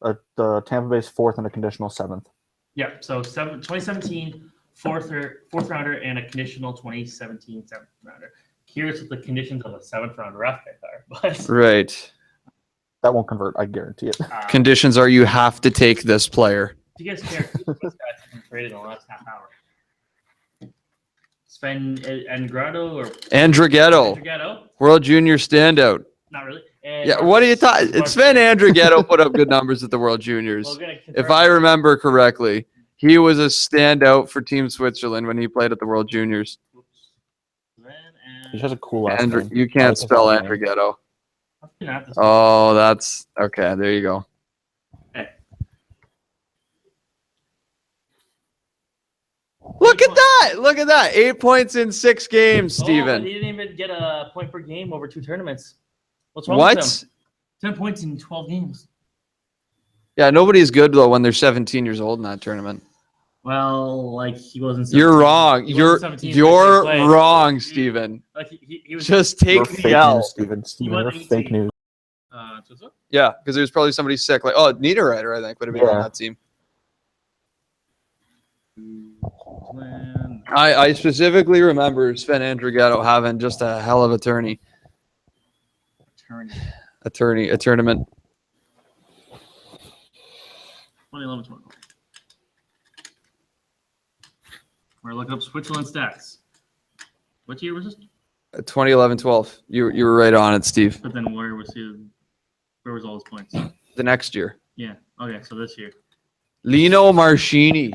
the Tampa Bay's 4th and a conditional 7th. Yeah. So 2017 fourth rounder and a conditional 2017 7th rounder. Curious what the conditions of a 7th round draft pick are, but Right. That won't convert. I guarantee it. Conditions are you have to take this player. Do you guys care who this guy's been traded in the last half hour? Sven Andrado or Andrighetto, World Junior standout. Not really. Yeah, what are you talking? Sven Andrighetto put up good numbers at the World Juniors, if I remember correctly. He was a standout for Team Switzerland when he played at the World Juniors. He just has a cool last Andrew, name. you I can't like his spell last name. Andrighetto. I'm gonna have this. Oh, that's okay. There you go. Hey. Look at that! Look at that! 8 points in 6 games, Oh, but Steven. he didn't even get a point per game over 2 tournaments. What's wrong with What? him? 10 points in 12 games. Yeah, nobody's good though when they're 17 years old in that tournament. Well, like he wasn't. You're 17. wrong. He You're wasn't 17 when he you're played. wrong, Steven. Like he was. Just You're take fake the L. news, Steven. Steven, you're wasn't fake 18. news. So- Yeah, because there's probably somebody sick. Like, oh, Niederreiter, I think, would have been on Yeah. that team. When- I specifically remember Sven Andrighetto having just a hell of a tournament. A tournament. 2011 20. We're looking up Switzerland stats. What year was this? 2011-12. You were right on it, Steve. But then where was he? Where was all his points? The next year. Yeah. Okay, so this year. Lino Marchini,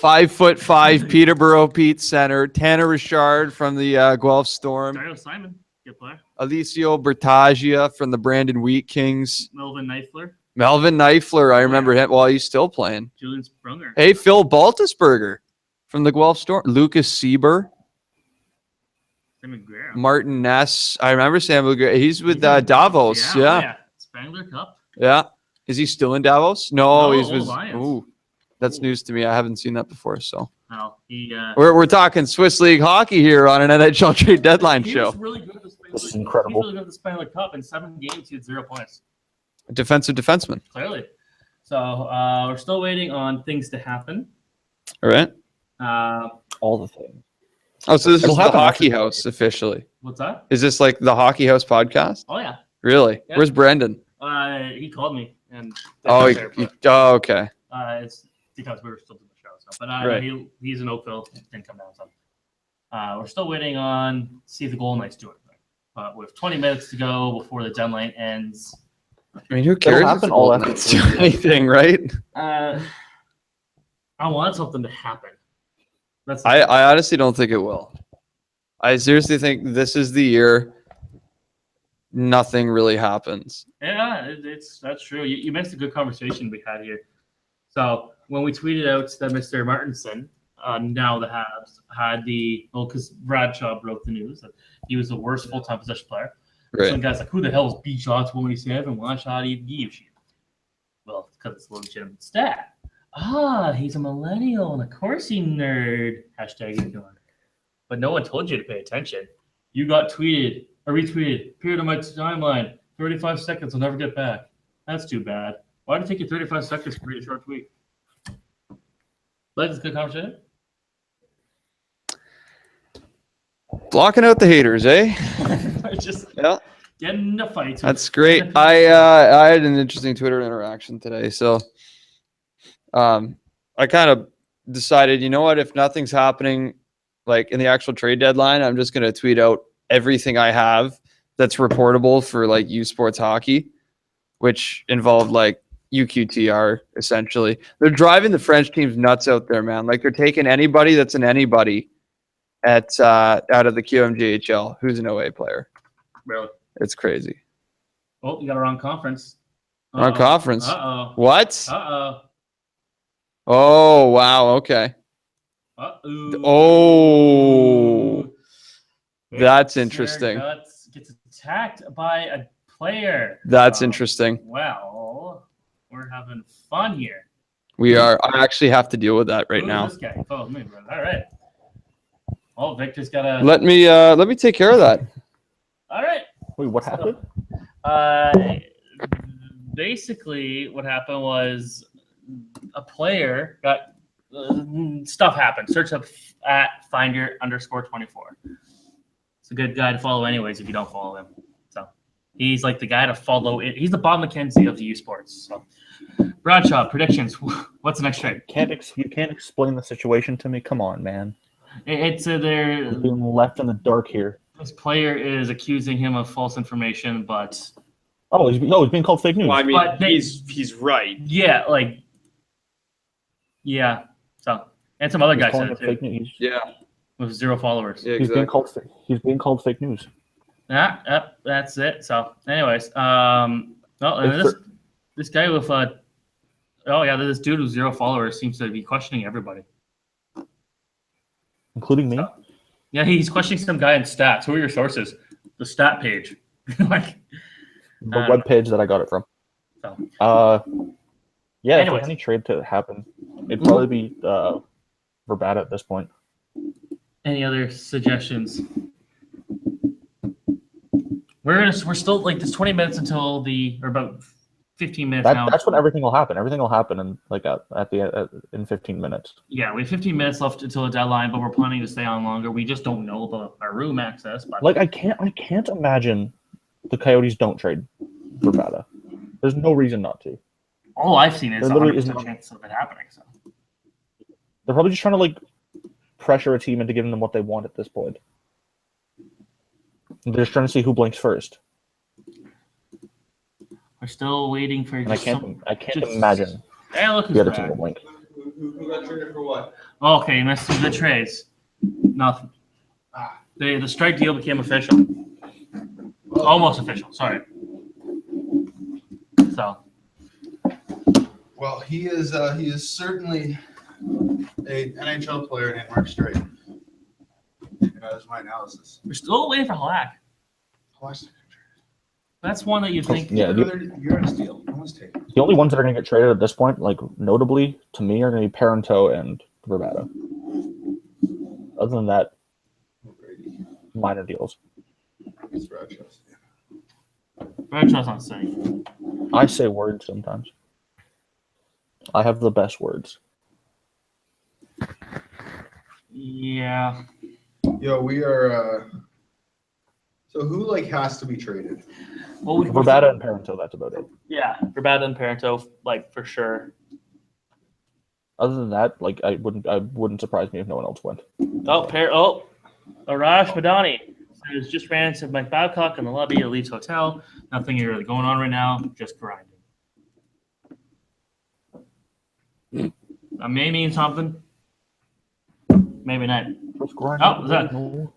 5'5" Peterborough Pete center. Tanner Richard from the Guelph Storm. Dario Simon, good player. Alicio Bertagia from the Brandon Wheat Kings. Melvin Neifler, Melvin Neifler, I remember him. Well, he's still playing. Julian Sprunger. Hey, Phil Baltusberger from the Guelph Storm. Lucas Sieber. Sam McGuire. Martin Ness. I remember Sam McGuire. He's with He's in- Davos. oh, Yeah. Spangler Cup. Yeah. Is he still in Davos? No, No, he's with. Lions. Ooh, that's news to me. I haven't seen that before. So No, he. we're talking Swiss League hockey here on an NHL Trade Deadline He show. was really good at the Spangler. This is incredible. He was really good at the Spangler Cup. In 7 games, he had 0 points. Defensive defenseman. Clearly. So we're still waiting on things to happen. All right. All the things. Oh, so this is It'll the happen Hockey after- House officially. What's that? Is this like the Hockey House podcast? Oh yeah. Really? Yeah. Where's Brendan? He called me and. Oh, okay. It's because we were still doing the show. So, but Right. he's in Oakville. Didn't come down. So we're still waiting on see if the Golden Knights do it. But with 20 minutes to go before the deadline ends. I mean, who cares? happen if the all Golden after Knights do 3 years. anything, right? I want something to happen. That's I honestly don't think it will. I seriously think this is the year nothing really happens. Yeah, that's true. You missed a good conversation we had here. So when we tweeted out that Mr. Martinson, now the Habs had because Bradshaw broke the news that he was the worst full-time possession player. Right. Some guys like, who the hell is B shots 27? Why shot he give shit? Well, because it's a legitimate stat. He's a millennial and of course he nerd. Hashtag ignored. But no one told you to pay attention. You got tweeted or retweeted. Period on my timeline. 35 seconds. I'll never get back. That's too bad. Why did it take you 35 seconds to read a short tweet? Like this good conversation? Blocking out the haters, eh? Just Yeah. getting in a fight. That's great. I had an interesting Twitter interaction today. So I kind of decided, you know what, if nothing's happening like in the actual trade deadline, I'm just going to tweet out everything I have that's reportable for like U Sports hockey, which involved like UQTR essentially. They're driving the French teams nuts out there, man. Like they're taking anybody that's an anybody at out of the QMJHL who's an OA player. Really? It's crazy. Oh, you got a wrong conference. Wrong conference. Uh-oh. What? Uh-oh. Oh, wow. Okay. Uh-oh. Oh, that's Victor interesting. Gets attacked by a player. That's interesting. Well, we're having fun here. We are. I actually have to deal with that right Who now. is this guy? Follow me, brother. All right. Oh, Victor's got a. Let me take care of that. All right. Wait, what happened? Basically, what happened was a player got stuff happened. Search up at finder_24. It's a good guy to follow, anyways. If you don't follow him, so he's like the guy to follow. He's the Bob McKenzie of the U Sports. So, Bradshaw predictions. What's the next trade? You can't explain the situation to me. Come on, man. It's they're I'm being left in the dark here. this player is accusing him of false information, but Oh, he's being called fake news. Well, I mean, But they- he's right. yeah, like yeah, So, and some other He's guys calling said it it fake too, news. Yeah, with 0 followers. yeah, He's being exactly. called fake news. Yeah, that's it. So, anyways, well, and If this guy with this dude with 0 followers seems to be questioning everybody. including me. Yeah, he's questioning some guy in stats. Who are your sources? The stat page. Like, The web page that I got it from. So. Yeah, if Anyways. there's any trade to happen, it'd probably be Verbata at this point. Any other suggestions? We're still like there's 20 minutes until or about 15 minutes now. That's when everything will happen. Everything will happen in 15 minutes. Yeah, we have 15 minutes left until the deadline, but we're planning to stay on longer. We just don't know our room access. But Like I can't imagine the Coyotes don't trade Verbata. There's no reason not to. all I've seen is There literally 100% isn't- chance of it happening. So They're probably just trying to like pressure a team into giving them what they want at this point. They're just trying to see who blinks first. we're still waiting for. And I just can't imagine Hey, look who's the other back. team will blink. Who got traded for what? Okay, missed the trades. Nothing. The strike deal became official. Almost official. Sorry. So Well, he is certainly a NHL player named Mark Straight. That is my analysis. we're still waiting for Halak. That's one that you think. Yeah, You're on a steal. No one's taking. the only ones that are going to get traded at this point, like notably to me, are going to be Parento and Verbata. Other than that, minor deals. It's Rochester. Bradshaw's not saying. I say words sometimes. I have the best words. Yeah. Yo, we are. So who has to be traded? Well, Verbata and Parento, that's about it. Yeah, Verbata and Parento, for sure. Other than that, I wouldn't surprise me if no one else went. Arash Madani says just ran into Mike Babcock in the lobby of Leeds Hotel. Nothing really going on right now, just grinding. That may mean something. Maybe not. Just grind. Oh, is that- the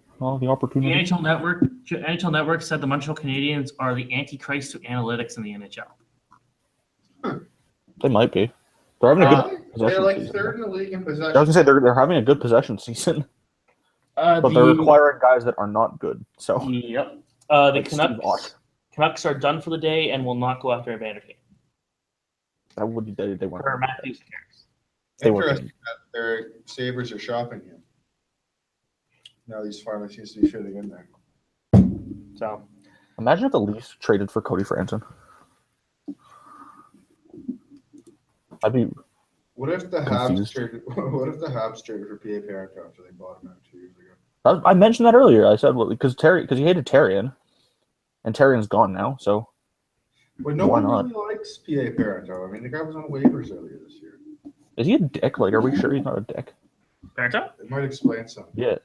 The opportunity. NHL Network said the Montreal Canadiens are the antichrist to analytics in the NHL. They might be. They're having a good They're possession like season. third in the league in I was possession. gonna say they're having a good possession season, but they're acquiring guys that are not good. So Yep. The Like Steve Ott. Canucks are done for the day and will not go after Evander Kane. that would they weren't. Or Matthews cares. They weren't. Interesting that their Sabres are shopping him. Now he's finally seems to be fitting in there. So Imagine if the Leafs traded for Cody Franson. I'd be What if the Habs Confused. traded? What if the Habs traded for PA Parento after they bought him out 2 years ago? I mentioned that earlier. I said because he hated Terrian, and Terrian's gone now. So But no Why one not? really likes PA Parento. I mean, the guy was on waivers earlier this year. is he a dick? Are we sure he's not a dick? Parento? It might explain something. Yeah.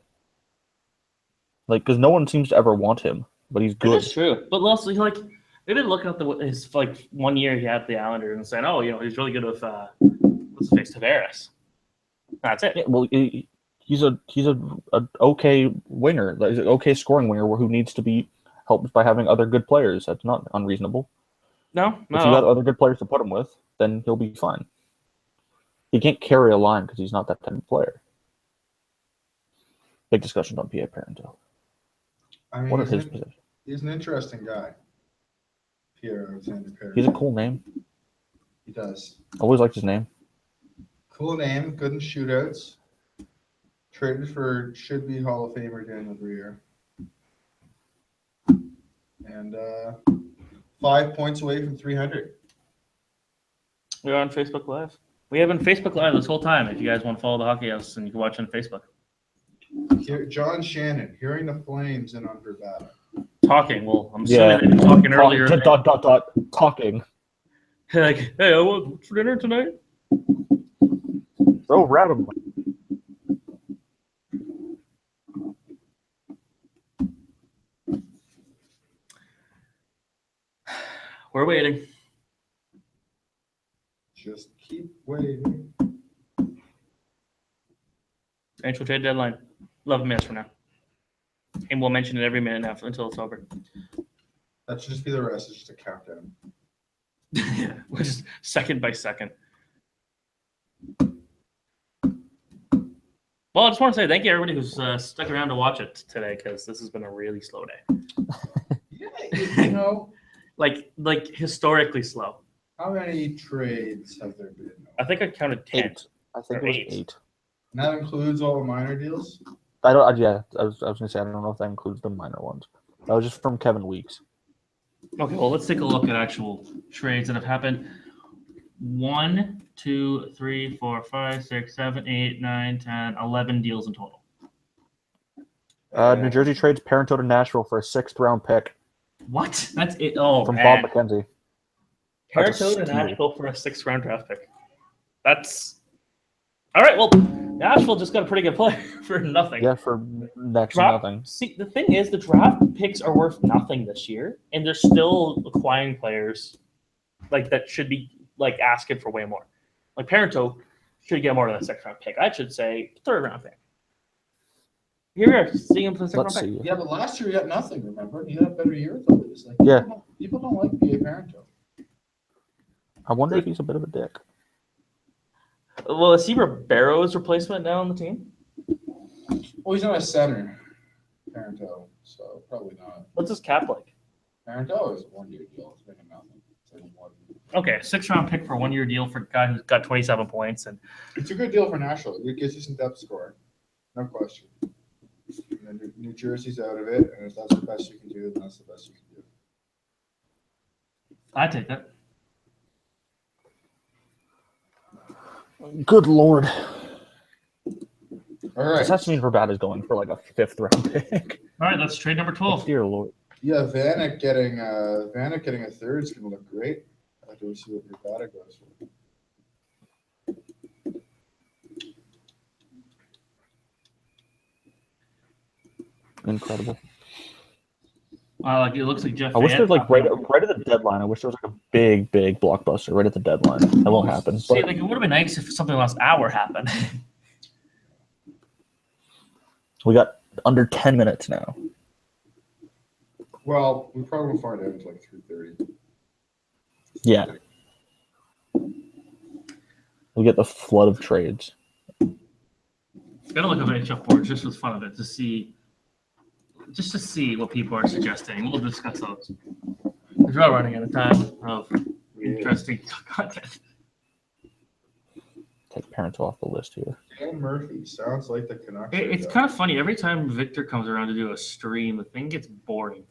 Because no one seems to ever want him, but he's good. That's true. But also, they've been looking at his 1 year he had at the Islanders and saying, oh, he's really good with what's his face, Tavares. That's it. Yeah, well, he's a okay winger. He's an okay scoring winger who needs to be helped by having other good players. That's not unreasonable. No, If you got other good players to put him with, then he'll be fine. He can't carry a line because he's not that type of player. Big discussions on PA Parento. I mean, What are his positions? he's an interesting guy. Pierre Alexander Parento. He's a cool name. He does. Always liked his name. Cool name, good in shootouts. Traded for should be Hall of Famer Daniel Briere. And 5 points away from 300. We're on Facebook Live. We have been Facebook Live this whole time. If you guys want to follow the Hockey House, and you can watch on Facebook. Here, John Shannon, hearing the Flames in on Verbata. Talking. Well, I'm assuming they've been talking earlier. Talking. Like, hey, I want for dinner tonight. Bro, randomly. We're waiting. Just keep waiting. NHL Trade Deadline. 11 minutes from now. And we'll mention it every minute now until it's over. That should just be the rest. It's just a countdown. Yeah, we're just second by second. Well, I just want to say thank you everybody who's stuck around to watch it today because this has been a really slow day. Yeah, you know, like historically slow. how many trades have there been? I think I counted 10. 8. I think Or it was 8. 8. And that includes all the minor deals? I don't. Yeah, I was gonna say I don't know if that includes the minor ones. That was just from Kevin Weeks. Okay, well, let's take a look at actual trades that have happened. 1, 2, 3, 4, 5, 6, 7, 8, 9, 10, 11 deals in total. New Jersey trades Parento to Nashville for a 6th round pick What? That's it. Oh, from man. Bob McKenzie. That's a Parento to steal. Nashville for a 6th round draft pick. That's all right. Well, Nashville just got a pretty good player for nothing. Yeah, for next to Draft, nothing. see, the thing is, the draft picks are worth nothing this year, and they're still acquiring players like that should be like asking for way more. Like Parento should get more than a 6th round pick. I should say 3rd round pick. Here we are seeing him for the 2nd round Let's pick. see. Yeah, but last year he got nothing, remember? He had a better year with all this. Like, Yeah. People don't like B.A. Parento. I wonder if he's a bit of a dick. Well, is he Ribeiro's replacement now on the team? Well, he's not a center, Parento, so probably not. What's his cap like? Parento is a 1-year deal. It's making nothing. It's like one. Okay, 6th round pick for a 1-year deal for a guy who's got 27 points and It's a good deal for Nashville. It gives you some depth scoring. No question. And then New Jersey's out of it, and if that's the best you can do, then that's the best you can do. I take that. Good lord. All right. Does that mean Verbat is going for like a 5th round pick? All right, let's trade number 12. Dear lord. Yeah, Vanek getting a 3rd is going to look great. After we see what Rivada goes for. Incredible. Like it looks like Jeff. I wish Van- there's like right at the deadline. I wish there was like a big blockbuster right at the deadline. That won't happen. See, But like it would have been nice if something last hour happened. we got under 10 minutes now. Well, we probably won't find out until like 3:30. Yeah. We get the flood of trades. Gotta look up NHL boards just for the fun of it to see what people are suggesting. We'll discuss those. Because we're all running out of time of interesting content. Take Parento off the list here. Dan Murphy sounds like the Canucks. It's kind of funny. Every time Victor comes around to do a stream, the thing gets boring.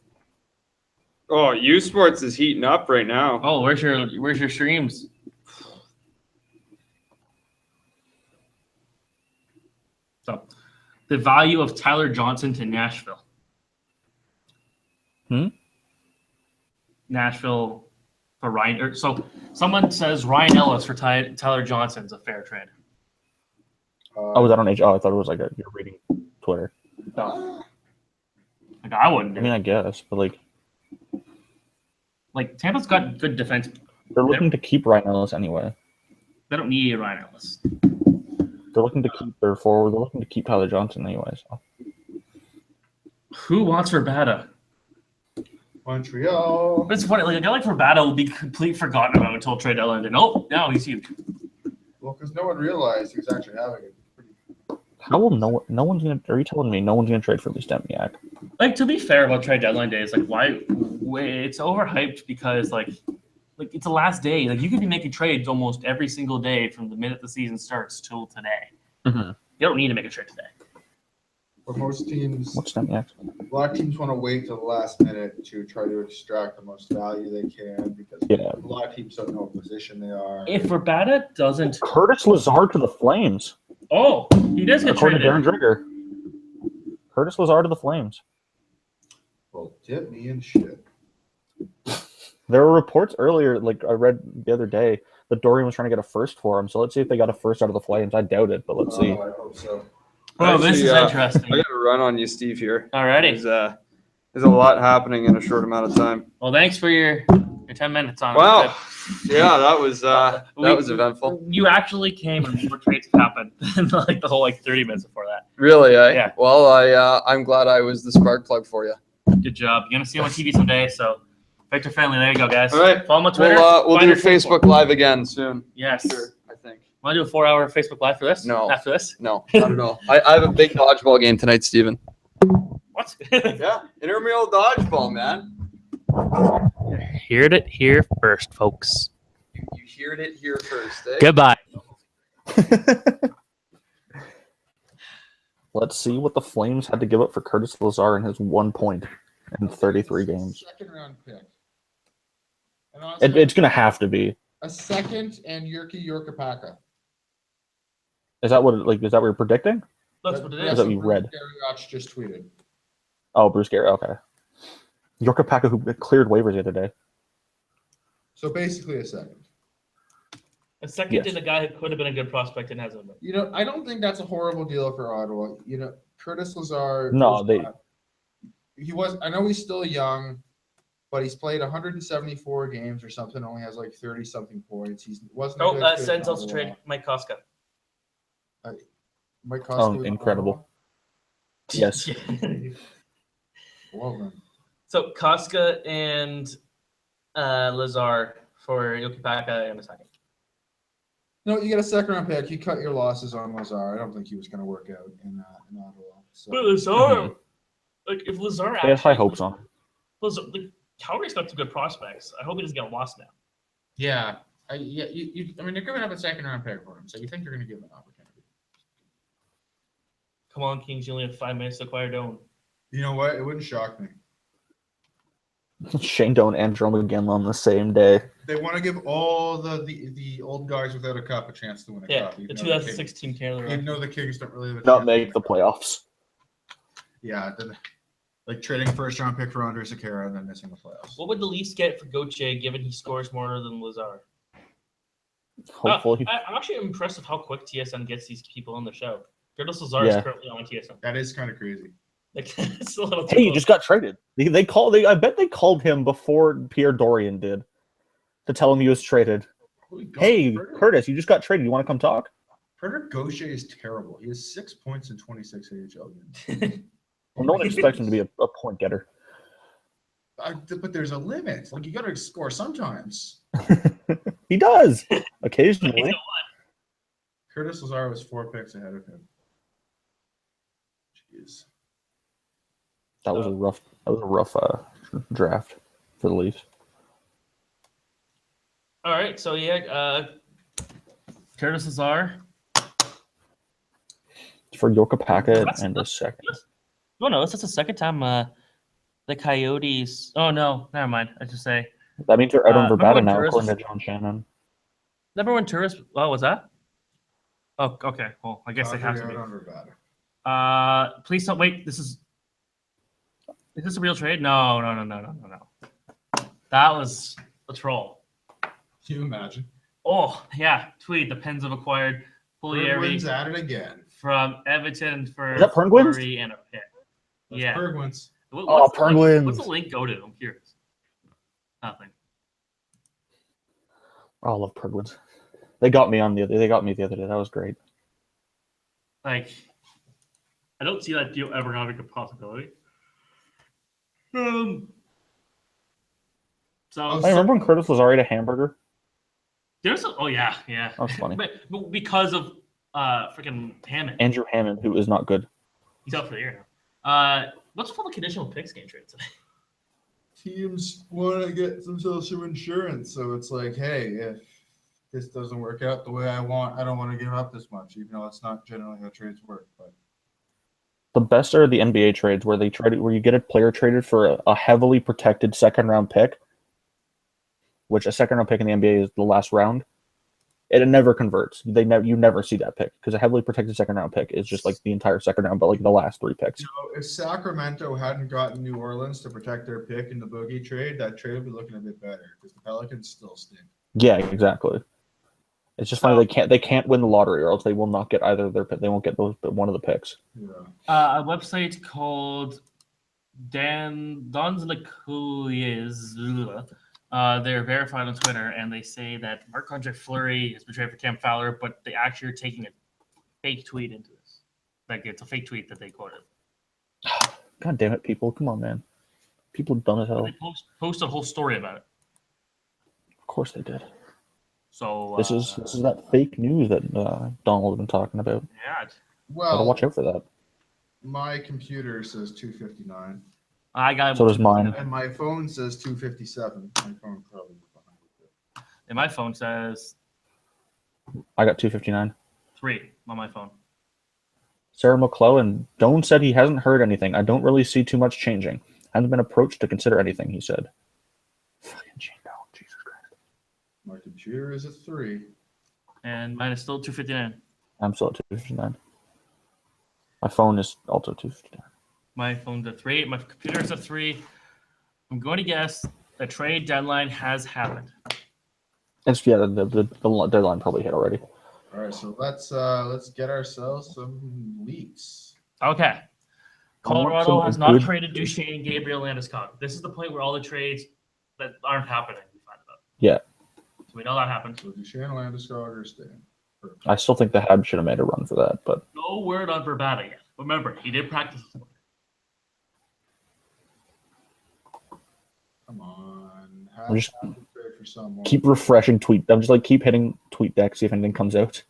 Oh, U Sports is heating up right now. Oh, where's your streams? So, the value of Tyler Johnson to Nashville. Nashville for Ryan. So someone says Ryan Ellis for Tyler Johnson's a fair trade. Oh, was that on H? Oh, I thought it was like you're reading Twitter. No. Like I wouldn't do I mean, it. I guess, but Like Tampa's got good defense. they're looking to keep Ryan Ellis anyway. They don't need Ryan Ellis. They're looking to keep their forward. They're looking to keep Tyler Johnson anyway. So Who wants Verbata? Montreal. But it's funny. Like a guy like Verbata will be completely forgotten about until trade deadline. And now he's huge. Well, because no one realized he was actually having it. how will no one's gonna? Are you telling me no one's gonna trade for Lee Stempniak? Like to be fair about trade deadline day, it's like why it's overhyped because like it's the last day. Like you could be making trades almost every single day from the minute the season starts till today. Mm-hmm. You don't need to make a trade today. But most teams, What's Stempniak? a lot of teams want to wait till the last minute to try to extract the most value they can because Yeah. a lot of teams don't know what position they are. If Verbata doesn't, Curtis Lazard to the Flames. he does get According traded. to Darren Drigger. Curtis Lazard to the Flames. Well, dip me in shit. There were reports earlier, like I read the other day, that Dorian was trying to get a first for him. So let's see if they got a first out of the Flames. I doubt it, but let's see. I hope so. Oh, this is Actually, interesting. I got to run on you, Steve. Here. Alrighty. There's a lot happening in a short amount of time. Well, thanks for your 10 minutes on. Wow. Yeah, that was eventful. You actually came and more trades happened than like the whole 30 minutes before that. Really? Yeah. Well, I'm glad I was the spark plug for you. Good job. You're gonna see him on TV someday. So, Victor Family, there you go, guys. All right. Follow him on Twitter. We'll do Finder Facebook Live again soon. Yes. Sure, I think. Want to do a 4-hour Facebook Live for this? No. After this? No, not at all. I have a big dodgeball game tonight, Steven. What? Yeah, intramural dodgeball, man. Heard it here first, folks. You heard it here first, eh? Goodbye. Let's see what the Flames had to give up for Curtis Lazar in his 1 point in 33 games. Second round pick. And honestly, It's going to have to be. a second and Jyrki Yorkapaka. Is that what you're predicting? That's what it Is is. that what you read? Garrioch just tweeted. Oh, Bruce Gary. Okay. Yorkapaka, who cleared waivers the other day. So basically a second. A second Yes. in a guy who could have been a good prospect and hasn't been. You know, I don't think that's a horrible deal for Ottawa. You know, Curtis Lazar. No, He was. I know he's still young, but he's played 174 games or something. Only has like 30 something points. He wasn't. Oh, a good fit in Senzel's Ottawa. trade Mike Koska. Mike Koska Oh, was in incredible. Yes. Ottawa? Well then. So Koska and Lazar for Yorkapaka in a second. No, you get a second round pick. You cut your losses on Lazar. I don't think he was going to work out in Ottawa. So. But Lazar, like if Lazar They have high hopes on. Lazar, like, Calgary's got some good prospects. I hope he doesn't get lost now. Yeah, I mean, you're giving up a second round pick for him, so you think you're going to give him an opportunity. Come on, Kings, you only have 5 minutes to acquire Doan. You know what? It wouldn't shock me. Shane Doan and Jerome McGinley on the same day. They want to give all the old guys without a cup a chance to win a Yeah, cup. the 2016 Canada. Even though the Kings don't really have a Not chance make to the win a cup. playoffs. Yeah, like trading first round pick for Andre Sakara and then missing the playoffs. What would the Leafs get for Gauthier given he scores more than Lazar? Hopefully. I'm actually impressed with how quick TSN gets these people on the show. Curtis Lazar Yeah. is currently on TSN. That is kind of crazy. Like, it's a little too Hey, he close. just got traded. I bet they called him before Pierre Dorian did to tell him he was traded. Hey, Curtis, you just got traded. You want to come talk? Frederick Gauthier is terrible. He has 6 points in 26 AHL games. Well, no one expects him to be a point getter. But there's a limit. Like, you got to score sometimes. He does occasionally. Curtis Lazar was 4 picks ahead of him. Jeez. That was a rough draft for the Leafs. All right, so yeah, Curtis Lazar. For Yorkapaka That's- and a second. No, this is the second time the Coyotes. Oh no, never mind. I just say. That means they're out on Remember Verbata when now, Turris according was- to John Shannon. Remember when Turris? Oh, was that? Oh, okay. Well, I guess they have to be. Please don't wait. Is this a real trade? No. That was a troll. Can you imagine? Oh yeah, tweet. The Pens have acquired Penguins Pugliari at it again. from Everton for Is that Penguins? 40 and a pick. That's Yeah. Penguins. Oh, Penguins. What's the link go to? I'm curious. Nothing. Oh, I love Penguins. They got me the other day. That was great. Like, I don't see that deal ever having a possibility. So I remember when Curtis Lazar ate a hamburger. there's oh yeah. That was funny. But because of freaking Hammond, Andrew Hammond, who is not good. he's out for the year now. What's for the conditional picks game trade today? Teams want to get themselves some insurance, so it's like, hey, if this doesn't work out the way I want, I don't want to give up this much, even though it's not generally how trades work. But The best are the NBA trades where you get a player traded for a heavily protected second round pick, which a second round pick in the NBA is the last round. It never converts. You never see that pick because a heavily protected second round pick is just like the entire second round, but like the last 3 picks. if Sacramento hadn't gotten New Orleans to protect their pick in the Boogie trade, that trade would be looking a bit better because the Pelicans still stink. Yeah, exactly. It's just funny they can't win the lottery or else they will not get either of their pick. They won't get one of the picks. Yeah. A website called Don's they're verified on Twitter, and they say that Marc-Andre Fleury has been traded for Cam Fowler, but they actually are taking a fake tweet into this. Like it's a fake tweet that they quoted. God damn it, people! Come on, man. People dumb as hell. They posted a whole story about it. Of course they did. So This is that fake news that Donald has been talking about. yeah. Gotta Well, watch out for that. my computer says 2:59, I got So does mine. and my phone says 2:57. My phone probably is behind it. And my phone says I got 2:59. 3 on my phone. Sarah McClellan. Doan said he hasn't heard anything. I don't really see too much changing. Hasn't been approached to consider anything, he said. Fucking Shane Doan, Jesus Christ. My computer is at 3. And mine is still 2:59. I'm still at 2:59. My phone is also 2:59. My phone's at 3. My computer's at 3. I'm going to guess the trade deadline has happened. It's the deadline probably hit already. All right, so let's get ourselves some leaks. Okay. I want Colorado some has not good- traded Duchesne and Gabriel Landeskog. This is the point where all the trades that aren't happening we find about. Yeah. So we know that happened. So Duchesne, Landeskog are staying. Perfect. I still think the Habs should have made a run for that, but No word on Verbata yet. Remember, he did practice this morning. Come on. I'm just- Have to trade for someone. keep refreshing tweet. I'm just like keep hitting tweet deck, see if anything comes out.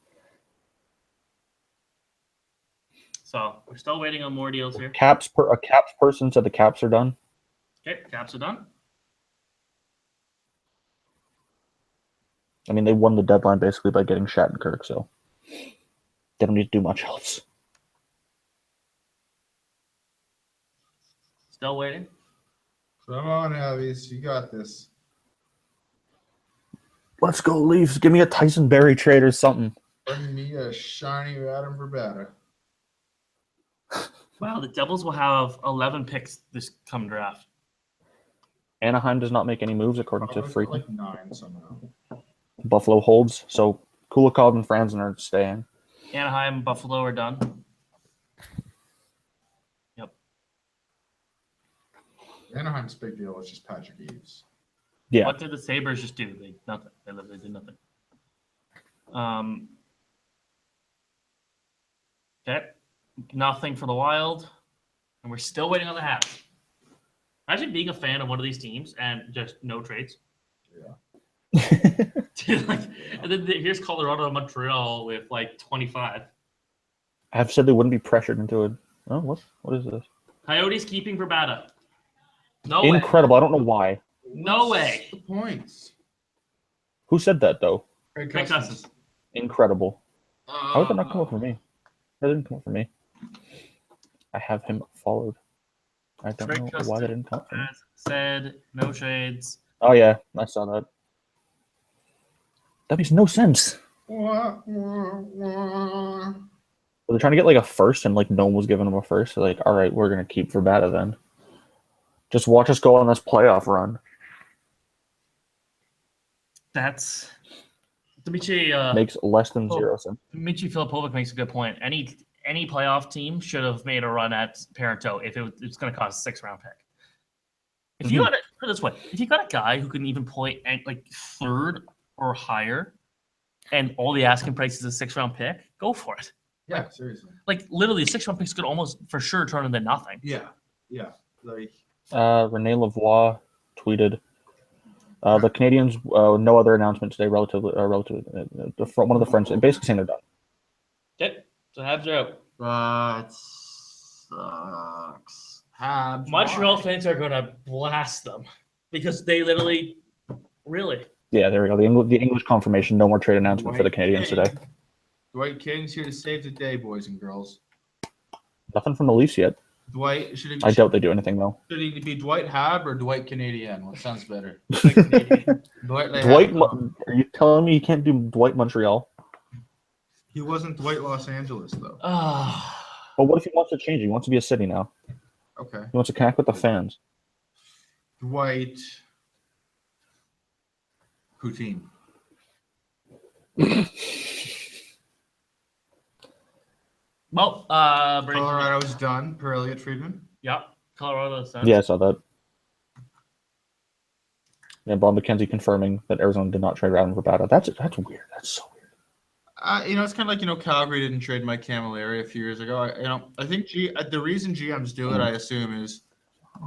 So we're still waiting on more deals here. A Caps person said the Caps are done. Okay, Caps are done. I mean, they won the deadline basically by getting Shattenkirk, so they don't need to do much else. Still waiting. Come on, Abbies. You got this. Let's go, Leafs. Give me a Tyson Berry trade or something. Bring me a shiny Adam Verbata. Wow, the Devils will have 11 picks this come draft. Anaheim does not make any moves according to Freaking. Like 9 somehow. Buffalo holds, so Kulikov and Franzen are staying. Anaheim, Buffalo are done. Yep. Anaheim's big deal is just Patrick Eaves. Yeah. What did the Sabres just do? Nothing. They literally did nothing. Okay. Nothing for the Wild. And we're still waiting on the Habs. Imagine being a fan of one of these teams and just no trades. Yeah. And then here's Colorado and Montreal with like 25. I've said they wouldn't be pressured into it. Oh, what is this? Coyotes keeping Verbata. No way. Incredible. I don't know why. No way. The points. Who said that though? Craig Craig Cousins. Cousins. Incredible. How did that not come up for me? That didn't come up for me. I have him followed. I don't Craig know Cousins why that didn't come up for me. has said no trades. Oh yeah, I saw that. That makes no sense. Wah, wah, wah. They're trying to get like a first, and like no one was giving them a first. So like, all right, we're gonna keep Verbata then. Just watch us go on this playoff run. That's Dmitry. Makes less than 0 cents. Dmitry Filipovic makes a good point. Any playoff team should have made a run at Parento if it's going to cost a 6th-round pick. If you got it, put it this way, if you got a guy who can even play at like 3rd or higher, and all the asking price is a 6th-round pick, go for it. Yeah, seriously. Like literally, 6th-round picks could almost for sure turn into nothing. Yeah. Like Rene Lavoie tweeted, the Canadians, no other announcement today relative, one of the friends, basically saying they're done. Okay, so Habs are out. that sucks. Habs. Montreal why? fans are going to blast them because they literally, really. Yeah, there we go. The English confirmation, no more trade announcement for the Canadians today. Dwight King's here to save the day, boys and girls. Nothing from the Leafs yet. Dwight, should it I doubt they do anything though. should he be Dwight Hab or Dwight Canadian? What sounds better? Dwight. Dwight, are you telling me you can't do Dwight Montreal? He wasn't Dwight Los Angeles though. But what if he wants to change? He wants to be a city now. Okay. He wants to connect with the fans. Dwight Poutine. Well, Colorado's done per Elliot Friedman. Yeah, Colorado's done. Yeah, I saw that. Yeah, Bob McKenzie confirming that Arizona did not trade Adam Verbata. That's weird. That's so weird. It's kind of like, Calgary didn't trade Mike Camilleri a few years ago. I think the reason GMs do it, I assume, is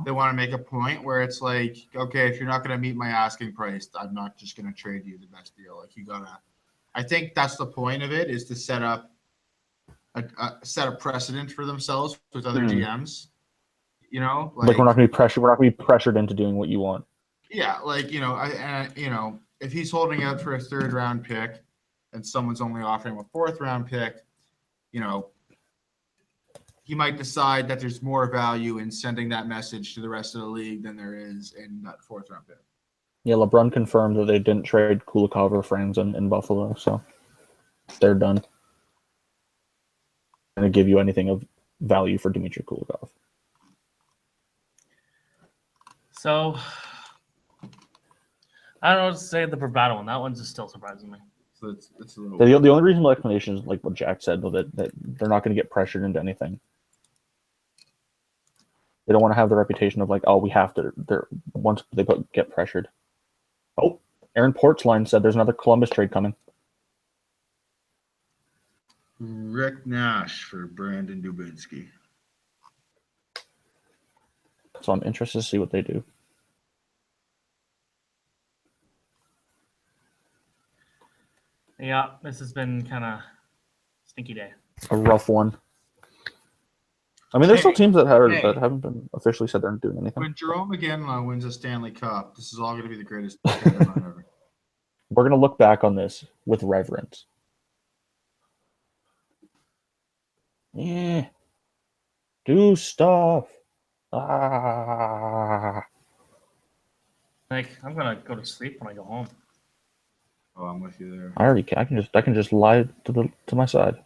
they want to make a point where it's like, okay, if you're not going to meet my asking price, I'm not just going to trade you the best deal. Like I think that's the point of it, is to set up a precedent for themselves with other GMs. Like we're not going to be pressured. We're not going to be pressured into doing what you want. Yeah, if he's holding out for a 3rd round pick, and someone's only offering him a 4th round pick, he might decide that there's more value in sending that message to the rest of the league than there is in that 4th round pick. Yeah, LeBron confirmed that they didn't trade Kulikov or Franz in Buffalo, so they're done. Going to give you anything of value for Dmitry Kulikov. So, I don't know what to say the bravado one. That one's just still surprising me. So it's a little. The only reasonable explanation is like what Jack said, though, that they're not going to get pressured into anything. They don't want to have the reputation of like, oh, we have to. Once they get pressured. Oh, Aaron Portzline said there's another Columbus trade coming. Rick Nash for Brandon Dubinsky. So I'm interested to see what they do. Yeah, this has been kind of stinky day. A rough one. I mean, there's still teams that haven't been officially said they're not doing anything. When Jerome again wins a Stanley Cup, this is all going to be the greatest deadline ever. We're going to look back on this with reverence. Yeah. Do stuff. Like, I'm gonna go to sleep when I go home. Oh, I'm with you there. I can just lie to my side.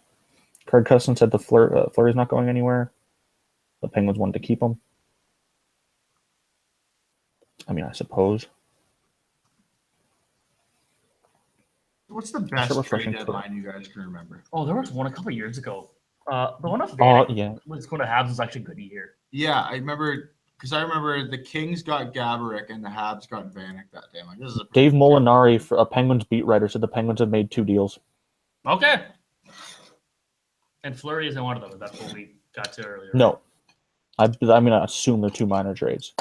Craig Cusson said the Fleury's not going anywhere. The Penguins wanted to keep him. I mean, I suppose. What's the best trade deadline you guys can remember? Oh, there was one a couple of years ago. The one of yeah. was going to Habs was actually good year. Yeah, I remember the Kings got Gaborik and the Habs got Vanek that day. Like, this is Dave Molinari, a Penguins beat writer, said the Penguins have made 2 deals. Okay. And Fleury isn't one of them. That's what we got to earlier. No. I assume they're 2 minor trades.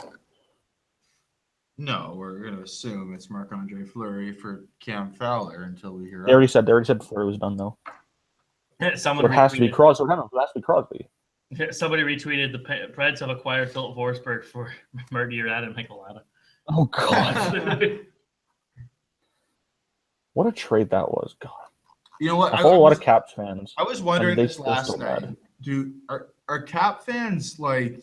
No, we're going to assume it's Marc-Andre Fleury for Cam Fowler until we hear. They already said Fleury was done, though. Someone it has to be Crosby. No, it has to be Crosby. Somebody retweeted the Preds have acquired Philip Forsberg for Marty Urad and Michael Latta. Oh, God. What a trade that was. God. You know what? I follow a lot of Caps fans. I was wondering this last night. Are Cap fans do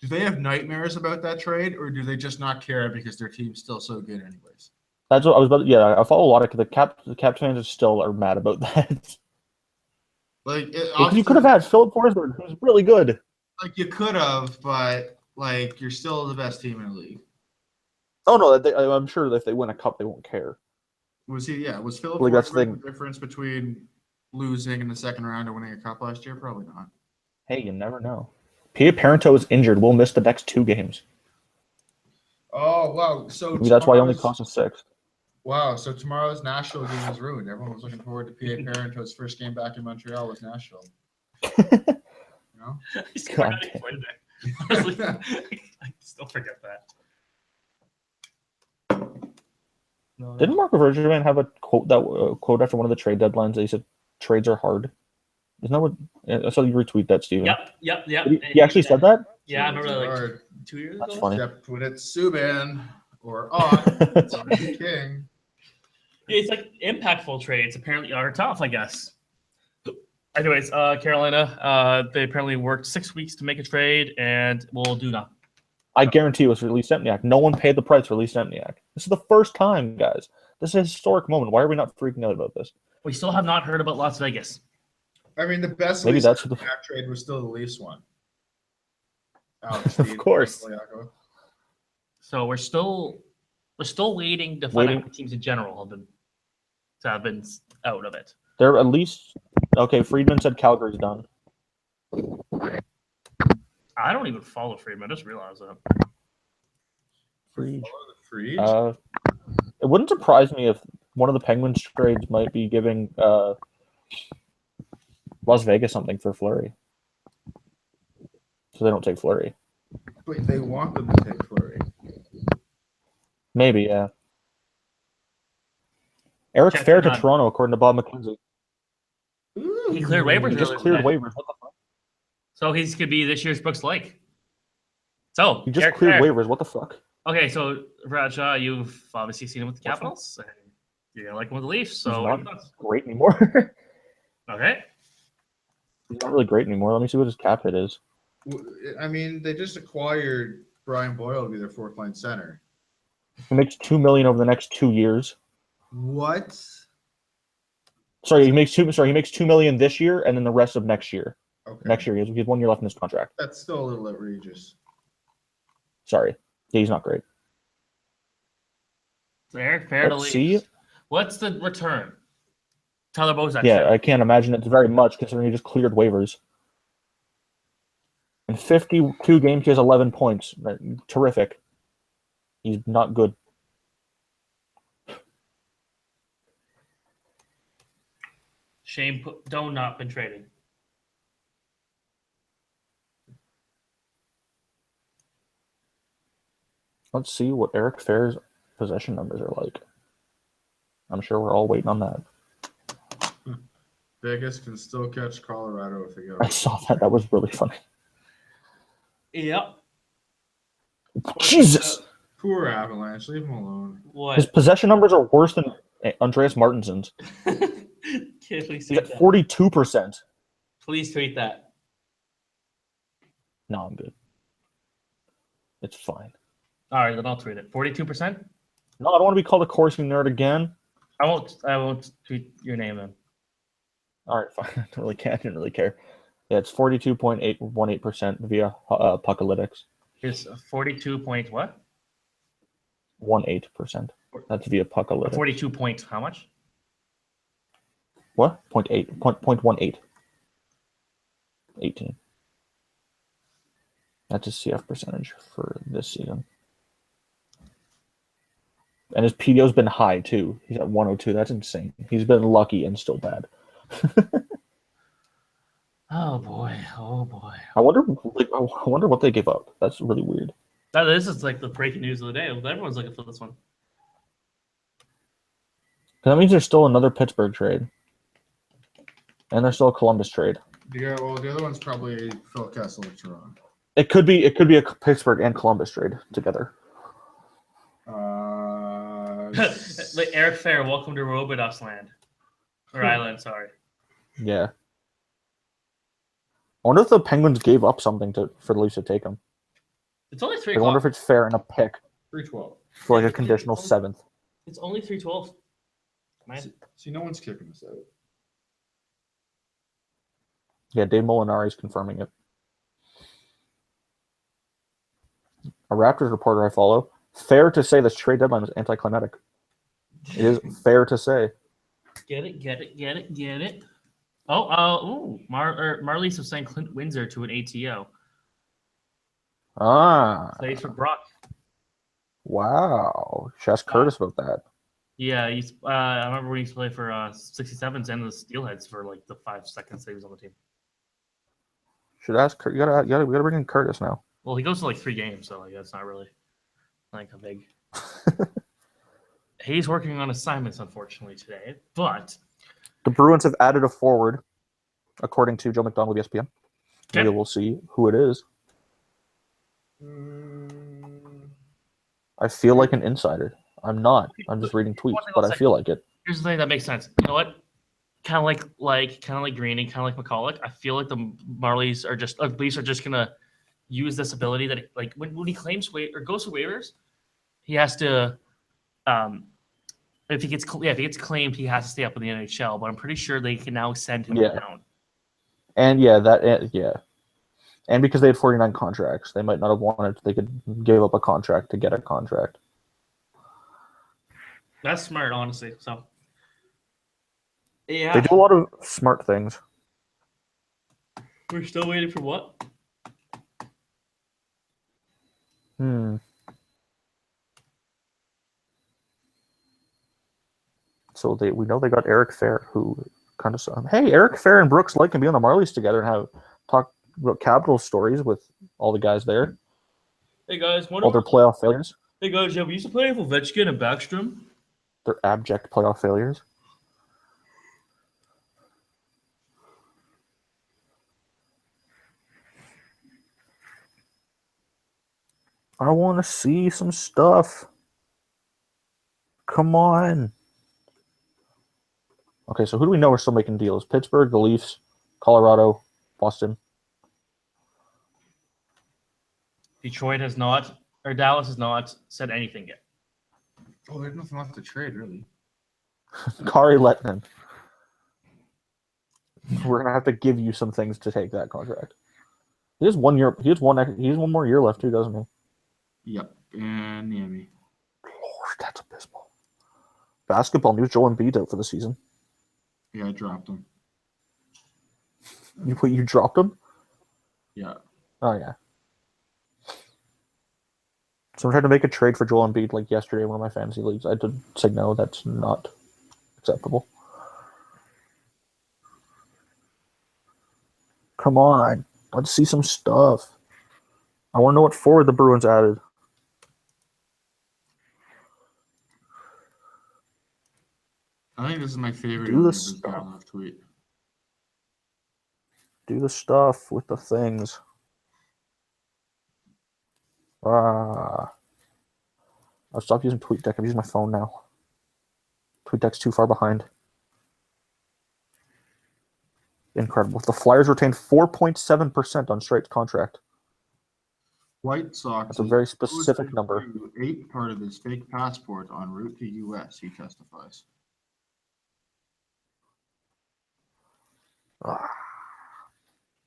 they have nightmares about that trade, or do they just not care because their team's still so good anyways? That's what I was about. Yeah, I follow a lot of the Caps fans are mad about that. You could have had Philip Forsberg, who's really good. Like you could have, but you're still the best team in the league. Oh no, I'm sure that if they win a cup, they won't care. Was Philip Forsberg the difference between losing in the second round or winning a cup last year? Probably not. Hey, you never know. Pia Parento is injured. We'll miss the next 2 games. Oh wow! So maybe that's why he only cost us 6. Wow! So tomorrow's Nashville game is ruined. Everyone was looking forward to Pia Parento's first game back in Montreal with Nashville. He's God I still forget that. No, didn't Marco Bergevin have a quote after one of the trade deadlines that he said trades are hard? Isn't that what? I saw you retweet that, Steven. Yep. He actually said that? Yeah, I remember that 2 years ago. That's funny. Except when it's Subban or it's King. It's like impactful trades apparently are tough, I guess. Anyways, Carolina, they apparently worked 6 weeks to make a trade and will do nothing. I guarantee it was for Lee Stempniak. No one paid the price for Lee Stempniak. This is the first time, guys. This is a historic moment. Why are we not freaking out about this? We still have not heard about Las Vegas. I mean, the best maybe that's the trade was still the Leafs one. Of course. So we're still waiting to find out what teams in general have been out of it. They're at least okay. Friedman said Calgary's done. I don't even follow Friedman. I just realized that. Freed. It wouldn't surprise me if one of the Penguins trades might be giving Las Vegas something for Fleury. So they don't take Fleury. But they want them to take Fleury. Maybe, yeah. Eric Check Fair it to on. Toronto, according to Bob McKenzie. He cleared waivers. He just earlier cleared today. waivers. What the fuck? So he's could be this year's Brooks Lake. So He just Eric cleared Fair. waivers. What the fuck? Okay, so Bradshaw, you've obviously seen him with the Capitals. And you're gonna like him with the Leafs. So He's what are not your thoughts? great anymore. Okay. He's not really great anymore. Let me see what his cap hit is. I mean, they just acquired Brian Boyle to be their fourth line center. He makes $2 million over the next 2 years. What? Sorry, he makes $2 million this year, and then the rest of next year. Okay. Next year, he has 1 year left in his contract. That's still a little outrageous. Sorry, yeah, he's not great. So Eric Fair to Let's Leafs. see. What's the return? Tyler Bozak. Yeah, I can't imagine it's very much considering he just cleared waivers. In 52 games, he has 11 points. Terrific. He's not good. Shane Doan not been traded. Let's see what Eric Fair's possession numbers are like. I'm sure we're all waiting on that. Vegas can still catch Colorado if they go. I saw that. That was really funny. Yep. Jesus! Poor Avalanche. Leave him alone. What? His possession numbers are worse than Andreas Martinson's. Please He's tweet at that. 42%. Please tweet that. No, I'm good. It's fine. All right, then I'll tweet it. 42%. No, I don't want to be called a Corsi nerd again. I won't tweet your name then. All right, fine. I didn't really care. Yeah, it's 42.818% via Puckalytics. It's 42 point what? 18%. That's via Puckalytics. 42 point how much? What? 0.18. 18. That's his CF percentage for this season. And his PDO's been high too. He's at 102. That's insane. He's been lucky and still bad. Oh boy. Oh boy. I wonder what they gave up. That's really weird. This is like the breaking news of the day. Everyone's looking for this one. That means there's still another Pittsburgh trade. And there's still a Columbus trade. Yeah, well, the other one's probably Phil Kessel to Toronto. It could be a Pittsburgh and Columbus trade together. Like Eric Fair, welcome to Robidas land. Or island, sorry. Yeah. I wonder if the Penguins gave up something for the Leafs to take him. It's only 3 I wonder if it's fair in a pick 312. for like a conditional 7th. It's only 312. Man. See, no one's kicking this out. Yeah, Dave Molinari's confirming it. A Raptors reporter I follow. Fair to say this trade deadline was anticlimactic. It is fair to say. Get it. Oh, Marlies have signed Clint Windsor to an ATO. Plays for Brock. Wow. Should ask Curtis about that. Yeah, he's. I remember when he used to play for 67s and the Steelheads for like the 5 seconds that he was on the team. Should ask. You gotta bring in Curtis now. Well, he goes to like 3 games, so like that's not really like a big. He's working on assignments, unfortunately, today. But The Bruins have added a forward, according to Joe McDonald of ESPN. Okay. Maybe we'll see who it is. I feel like an insider. I'm not. I'm just reading tweets, but I feel like it. here's the thing that makes sense. You know what? Kind of like Greening, kind of like McCulloch. I feel like the Marlies are just Leafs are just gonna use this ability that like when he claims or goes to waivers, he has to if he gets claimed, he has to stay up in the NHL. But I'm pretty sure they can now send him down. And and because they had 49 contracts, they might not have wanted. They could give up a contract to get a contract. That's smart, honestly. So yeah, They do a lot of smart things. we're still waiting for what? So we know they got Eric Fair, who kind of stuff. Hey, Eric Fair and Brooks Lake can be on the Marlies together and talk about Capital stories with all the guys there, Hey guys, all their playoff failures, Hey guys, yeah, we used to play with Ovechkin and Backstrom. their abject playoff failures. I want to see some stuff. Come on. Okay, so who do we know are still making deals? Pittsburgh, the Leafs, Colorado, Boston. Detroit has not, or Dallas has not said anything yet. Oh, there's nothing left to trade, really. Kari Lettinen. We're gonna have to give you some things to take that contract. He has 1 year. He has one more year left too, doesn't he? Yep, and Miami. Lord, that's abysmal. Basketball news: Joel Embiid out for the season. Yeah, I dropped him. You dropped him? Yeah. Oh yeah. Someone tried to make a trade for Joel Embiid like yesterday in one of my fantasy leagues. I did say no, that's not acceptable. Come on. Let's see some stuff. I want to know what forward the Bruins added. I think this is my favorite. Do the stuff. Tweet. Do the stuff with the things. I'll stop using TweetDeck. I'm using my phone now. TweetDeck's too far behind. Incredible. The Flyers retained 4.7% on Straight's contract. White Sox. That's a very specific number. Ate part of his fake passport en route to U.S. He testifies.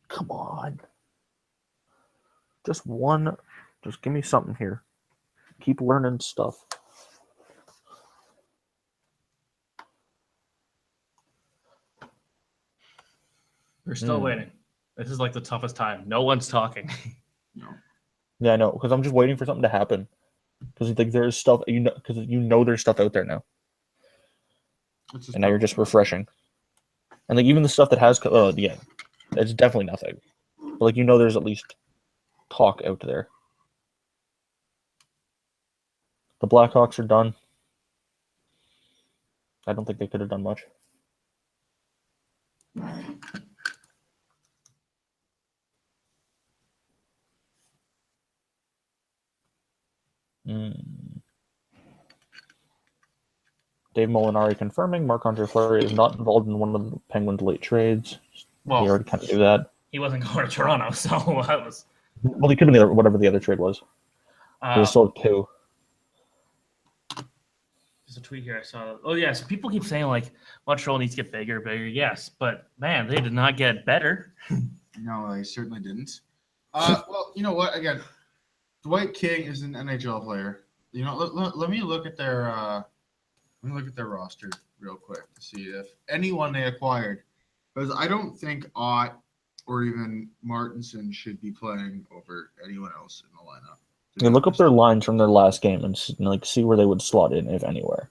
Come on. Just one. Just give me something here. Keep learning stuff. We're still waiting. This is like the toughest time. No one's talking. No. Yeah, I know, because I'm just waiting for something to happen. Because like there's stuff because there's stuff out there now, and now you're just refreshing. And like even the stuff that has, yeah, it's definitely nothing. But like there's at least talk out there. The Blackhawks are done. I don't think they could have done much. Dave Molinari confirming Marc-Andre Fleury is not involved in one of the Penguins' late trades. Well, he already kind of knew that. He wasn't going to Toronto, so that was. Well, he could have been whatever the other trade was. There's still two. There's a tweet here I saw. Oh yeah, so people keep saying like Montreal needs to get bigger. Yes, but man, they did not get better. No, they certainly didn't. Well, you know what? Again, Dwight King is an NHL player. Let me look at their roster real quick to see if anyone they acquired, because I don't think Ott or even Martinson should be playing over anyone else in the lineup. You can look up their lines from their last game and like see where they would slot in, if anywhere.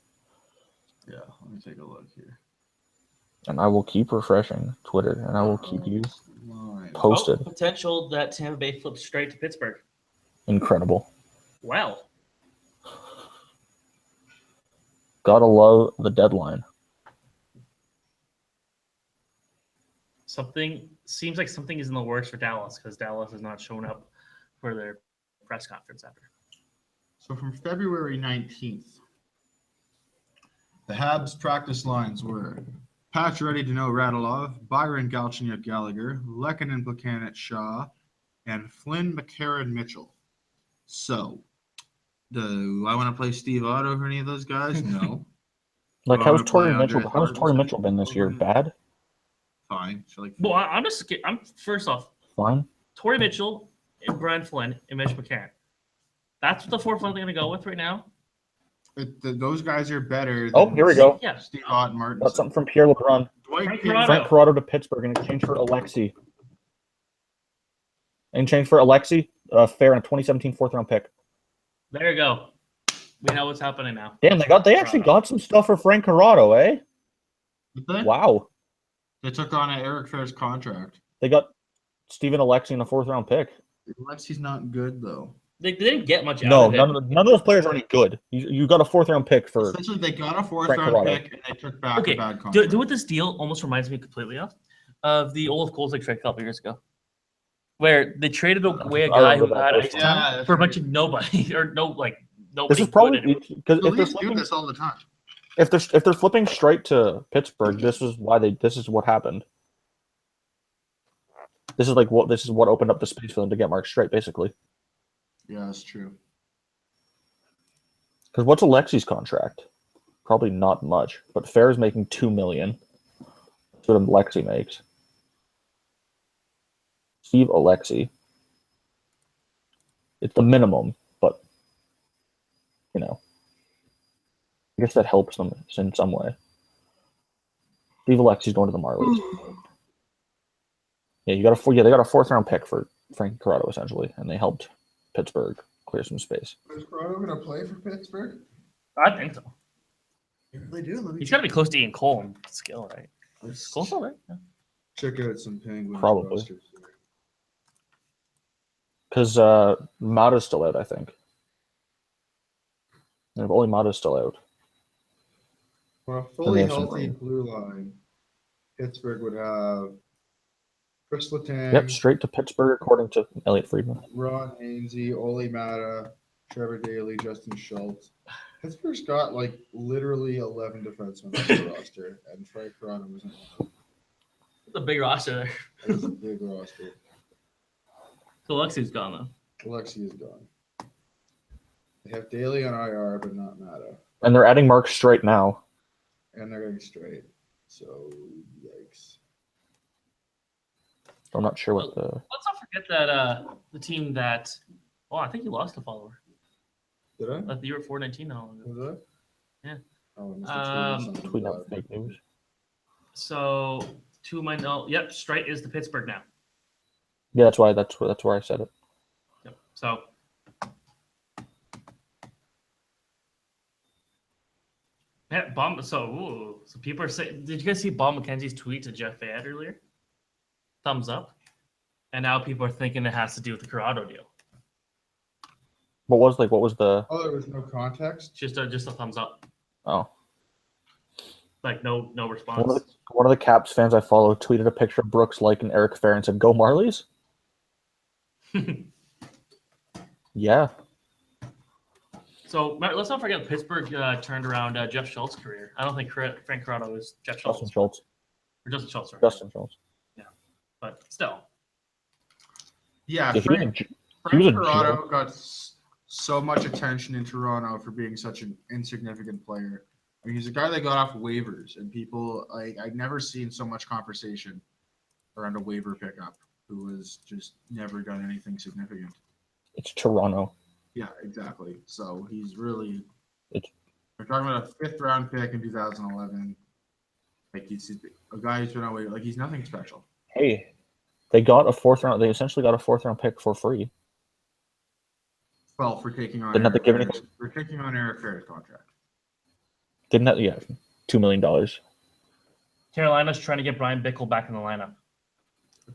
Yeah, let me take a look here. And I will keep refreshing Twitter, and I will keep you posted. Potential that Tampa Bay flips straight to Pittsburgh. Incredible. Well. Gotta love the deadline. Seems like something is in the works for Dallas because Dallas has not shown up for their press conference after. So from February 19th, the Habs practice lines were Patch Ready to Know Radulov, Byron Galchenyuk Gallagher, Lehkonen Plekanec Shaw, and Flynn McCarron Mitchell. So, do I want to play Steve Ott over any of those guys? No. Like, how's Torrey Mitchell? How's Torrey Mitchell been this year? Bad? Fine. So like, well, I'm first off. Fine. Torrey Mitchell, and Brian Flynn, and Mitch McCann. That's what the fourth line they're going to go with right now. Those guys are better. Oh, here we go. Yeah. Steve Ott and Martin. Got something from Pierre LeBrun. Frank Corrado to Pittsburgh in exchange for Alexi. In exchange for Alexi, Fair, and a 2017 fourth-round pick. There you go. We know what's happening now. Damn, they actually got some stuff for Frank Corrado, eh? Did they? Wow. They took on an Eric Fair's contract. They got Steven Alexi in a 4th-round pick. Alexi's not good though. They didn't get much out No, of it. none of those players are any good. You got a 4th-round pick for Essentially, they got a Frank 4th-round Corrado. pick and they took back Okay, a bad Do contract. what this deal almost reminds me completely of the Olaf Kolzig trade a couple years ago, where they traded away a I guy who remember had that. ice Yeah, time that's for a bunch right. of nobody or nobody. This is good probably anymore. because The if they're Leafs do flipping, this all the time. if they're flipping straight to Pittsburgh, this is what happened. This is what opened up the space for them to get Mark Streit, basically. Yeah, that's true. Because what's Alexi's contract? Probably not much, but Fair's making $2 million. That's what Alexi makes. Steve Alexi. It's the minimum, but I guess that helps them in some way. Steve Alexi's going to the Marlies. Yeah, they got a 4th-round pick for Frank Corrado essentially, and they helped Pittsburgh clear some space. Is Corrado going to play for Pittsburgh? I think so. They do. He's got to be close to Ian Cole in skill, right? Cole's all right. Yeah. Check out some Penguins Probably. rosters. Because Mata's still out, I think. And if only Mata's still out. For a Then fully they have some healthy room. blue line, Pittsburgh would have Chris Letang, Yep, straight to Pittsburgh, according to Elliot Friedman. Ron Hainsey, Ole Mata, Trevor Daley, Justin Schultz. Pittsburgh's got literally 11 defensemen on the roster, and Frank Corrado wasn't one of It's a big roster there. them. It's a big roster. So Lexi's gone though. Alexi is gone. They have Daley on IR, but not Mata, And they're adding Mark Streit now. and they're going straight. So yikes. I'm not sure what the. Let's not forget that the team that. Oh, I think you lost a follower. Did I? You were 419 now. Was that? Yeah. Oh, I must have tweeted Tweet something. out fake news. So to my know, yep, Streit is the Pittsburgh now. Yeah, that's where I said it. Yep. So. Yeah, so people are saying, did you guys see Bob McKenzie's tweet to Jeff Fayette earlier? Thumbs up. And now people are thinking it has to do with the Corrado deal. What was the? Oh, there was no context. Just a thumbs up. Oh, No response. one of the Caps fans I follow tweeted a picture of Brooks Lake and Eric Fair and said, "Go Marlies." Yeah. So let's not forget Pittsburgh turned around Jeff Schultz's career. I don't think Frank Corrado is Jeff Schultz. Justin Schultz. Or Justin Schultz. Sorry. Justin Schultz. But still. Yeah, Yeah, Frank he was a Corrado got so much attention in Toronto for being such an insignificant player. I mean, he's a guy that got off waivers, and people I've never seen so much conversation around a waiver pickup who has just never done anything significant. It's Toronto. Yeah, exactly. So he's really. It's- We're talking about a 5th-round pick in 2011. He's a guy who's been away. He's nothing special. Hey, they got a 4th-round. They essentially got a 4th-round pick for free. Well, for taking on Didn't have to give anything. For taking on Eric Fair's contract. Didn't that? Yeah, $2 million. Carolina's trying to get Brian Bickle back in the lineup.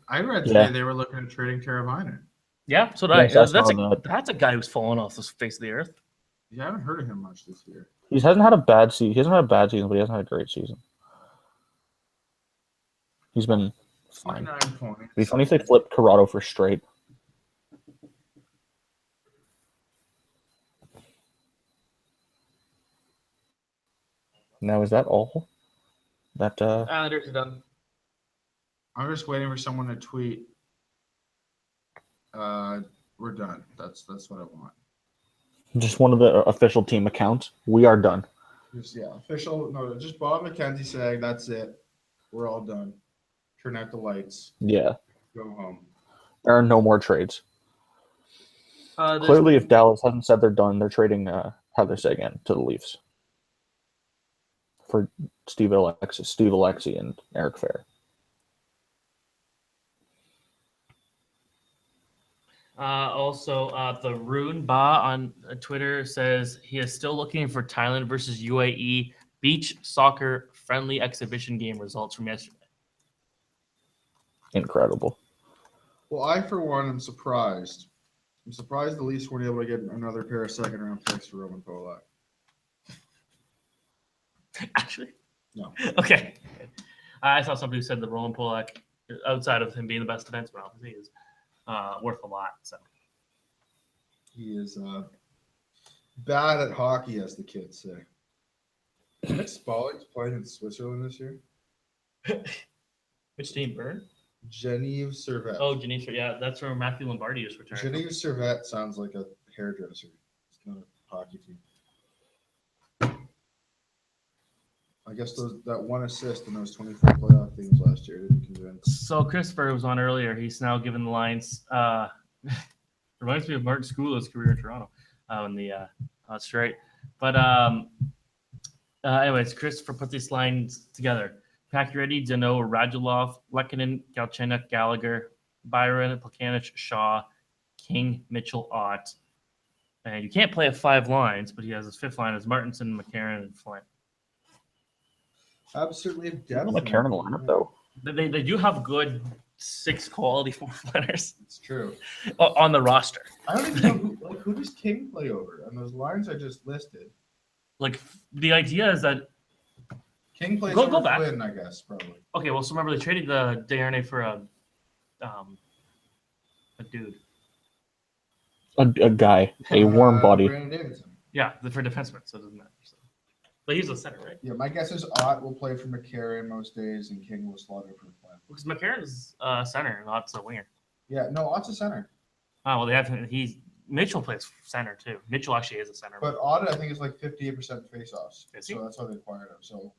I read today Yeah. they were looking at trading Teravainen. Yeah, so Yes, that's that's a guy who's fallen off the face of the earth. You haven't heard of him much this year. He hasn't had a bad season. He hasn't had a bad season, but he hasn't had a great season. He's been fine. 29 points. It'd be funny if they flipped Corrado for Streit. Now is that all? That Islanders are done. I'm just waiting for someone to tweet. We're done. That's what I want. just one of the official team accounts. We are done. Just official. No, just Bob McKenzie saying that's it. We're all done. Turn out the lights. Yeah, Go home. there are no more trades. Clearly, if Dallas hasn't said they're done, they're trading Heather Sagan to the Leafs for Steve Alexi, and Eric Fair. Also, the Rune Ba on Twitter says he is still looking for Thailand versus UAE beach soccer friendly exhibition game results from yesterday. incredible. Well, I for one am surprised. I'm surprised the Leafs weren't able to get another pair of second-round picks for Roman Polak. Actually, No. Okay. I saw somebody who said that Roland Polak, outside of him being the best defenseman, obviously, is worth a lot. So He is bad at hockey, as the kids say. Nick Spaulding's playing in Switzerland this year. which team? Burn? Genevieve Servette. Oh, Geneva. Yeah, that's where Matthew Lombardi is retired. Genevieve Servette sounds like a hairdresser. It's not a hockey team. I guess that one assist in those 24 playoff games last year didn't convince. So Christopher was on earlier. He's now given the lines. Reminds me of Martin Scullo's career in Toronto in the straight. But anyways, Christopher put these lines together. Pacioretty, Dano, Radulov, Lehkonen, Galchenyuk, Gallagher, Byron, Plekanec, Shaw, King, Mitchell, Ott. And you can't play at 5 lines, but he has his 5th line as Martinson, McCarron, and Flynn. Absolutely depth. McCarron in the lineup though. They do have good 6 quality 4th-liners It's true. on the roster. I don't even know who does King play over on those lines I just listed. Like, the idea is that King plays Go over back. Flynn, I guess, probably. okay. Well, so remember they traded the Desharnais for a dude. A guy, a warm body. Brandon Davidson. Yeah, for defenseman, so it doesn't matter. So. But he's a center, right? Yeah, my guess is Ott will play for McCarron most days, and King will slot it for Flynn. Because McCarron's center, not a winger. Yeah, no, Ott's a center. Oh well, they have Mitchell plays center too. Mitchell actually is a center. But Ott, I think, is like 58% faceoffs. Is he? So that's why they acquired him. So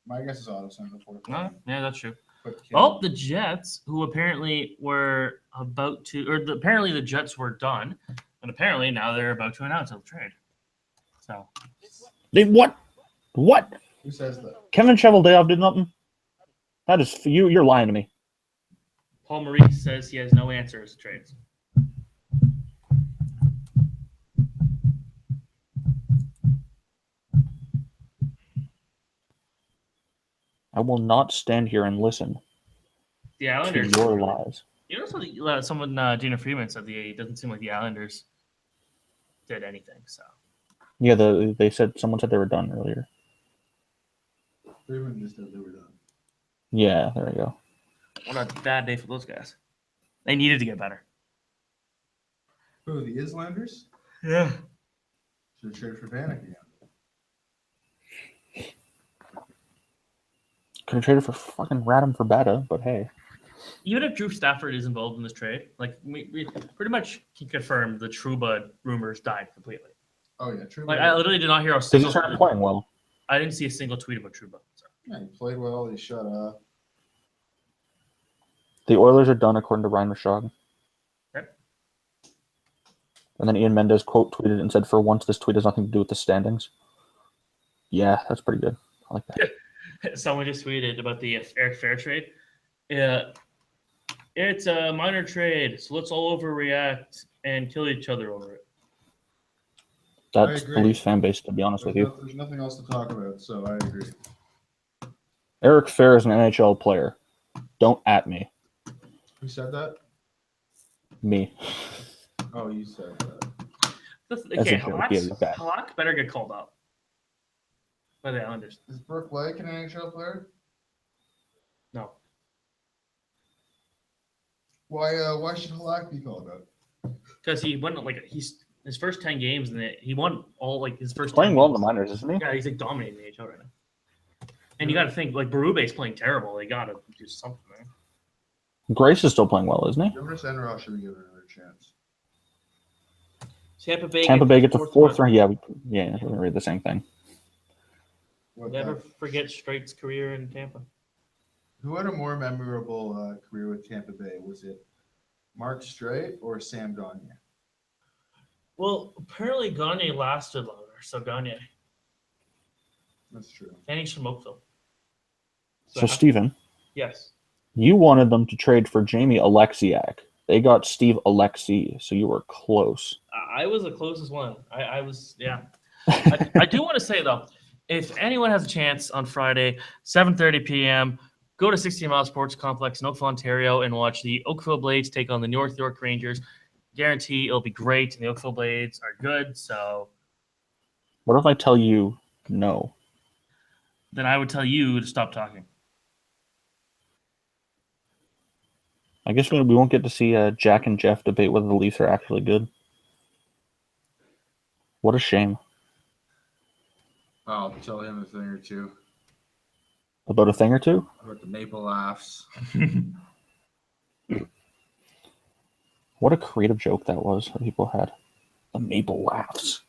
my guess is Ott will center before. Yeah, that's true. But King, Oh, the Jets, who apparently were about to, apparently the Jets were done, and apparently now they're about to announce a trade. So They what? What? who says that? Kevin Cheveldayoff did nothing. That is you. You're lying to me. Paul Maurice says he has no answers to trades. I will not stand here and listen The to Islanders. your lies. You know something? Someone, Gina Freeman said it doesn't seem like the Islanders did anything. So Yeah, someone said they were done earlier. Freeman just said they were done. Yeah, there we go. what a bad day for those guys. They needed to get better. Who, the Islanders? Yeah. Should have traded for Vanek again. Could have traded for fucking Radom for Bata, but hey. Even if Drew Stafford is involved in this trade, like we pretty much can confirm the Trouba rumors died completely. Oh yeah, true. Like I literally did not hear a Because he single. started playing well. I didn't see a single tweet about Trouba. So. Yeah, he played well. He shut up. The Oilers are done, according to Ryan Rashog. Okay. And then Ian Mendez quote tweeted and said, "For once, this tweet has nothing to do with the standings." Yeah, that's pretty good. I like that. Someone just tweeted about the Eric Fair trade. It's a minor trade, so let's all overreact and kill each other over it. That's I agree. the Leafs fan base, to be honest with you. There's nothing else to talk about, so I agree. Eric Fair is an NHL player. Don't at me. Who said that? Me. Oh, you said that. As Okay, a joke, yeah, he's bad. Halak better get called up by the Islanders. Is Brooke Lake an NHL player? No. Why should Halak be called up? Because he won his first 10 games and he won all his first. Playing 10 well in the games. minors, isn't he? Yeah, he's dominating the NHL right now. And you got to think Berube's playing terrible. They got to do something, man. Grace is still playing well, isn't he? Jonas Enroth should be given another chance. Tampa Bay. Tampa Bay gets a fourth round. Yeah, we read the same thing. Never forget Straight's career in Tampa. Who had a more memorable career with Tampa Bay? Was it Mark Streit or Sam Gagner? Well, apparently Gagne lasted longer, so Gagne. That's true. And he's from Oakville. So, Steven, Yes. you wanted them to trade for Jamie Alexiak. They got Steve Alexi, so you were close. I was the closest one. I was, yeah. I do want to say, though, if anyone has a chance on Friday, 7:30 p.m., Go to 60 Mile Sports Complex in Oakville, Ontario, and watch the Oakville Blades take on the North York Rangers. Guarantee it'll be great, and the Oakville Blades are good. So What if I tell you no? then I would tell you to stop talking. I guess we won't get to see Jack and Jeff debate whether the Leafs are actually good. What a shame. I'll tell him a thing or two About a thing or two? about the maple laughs. What a creative joke that was that people had. The maple laughs.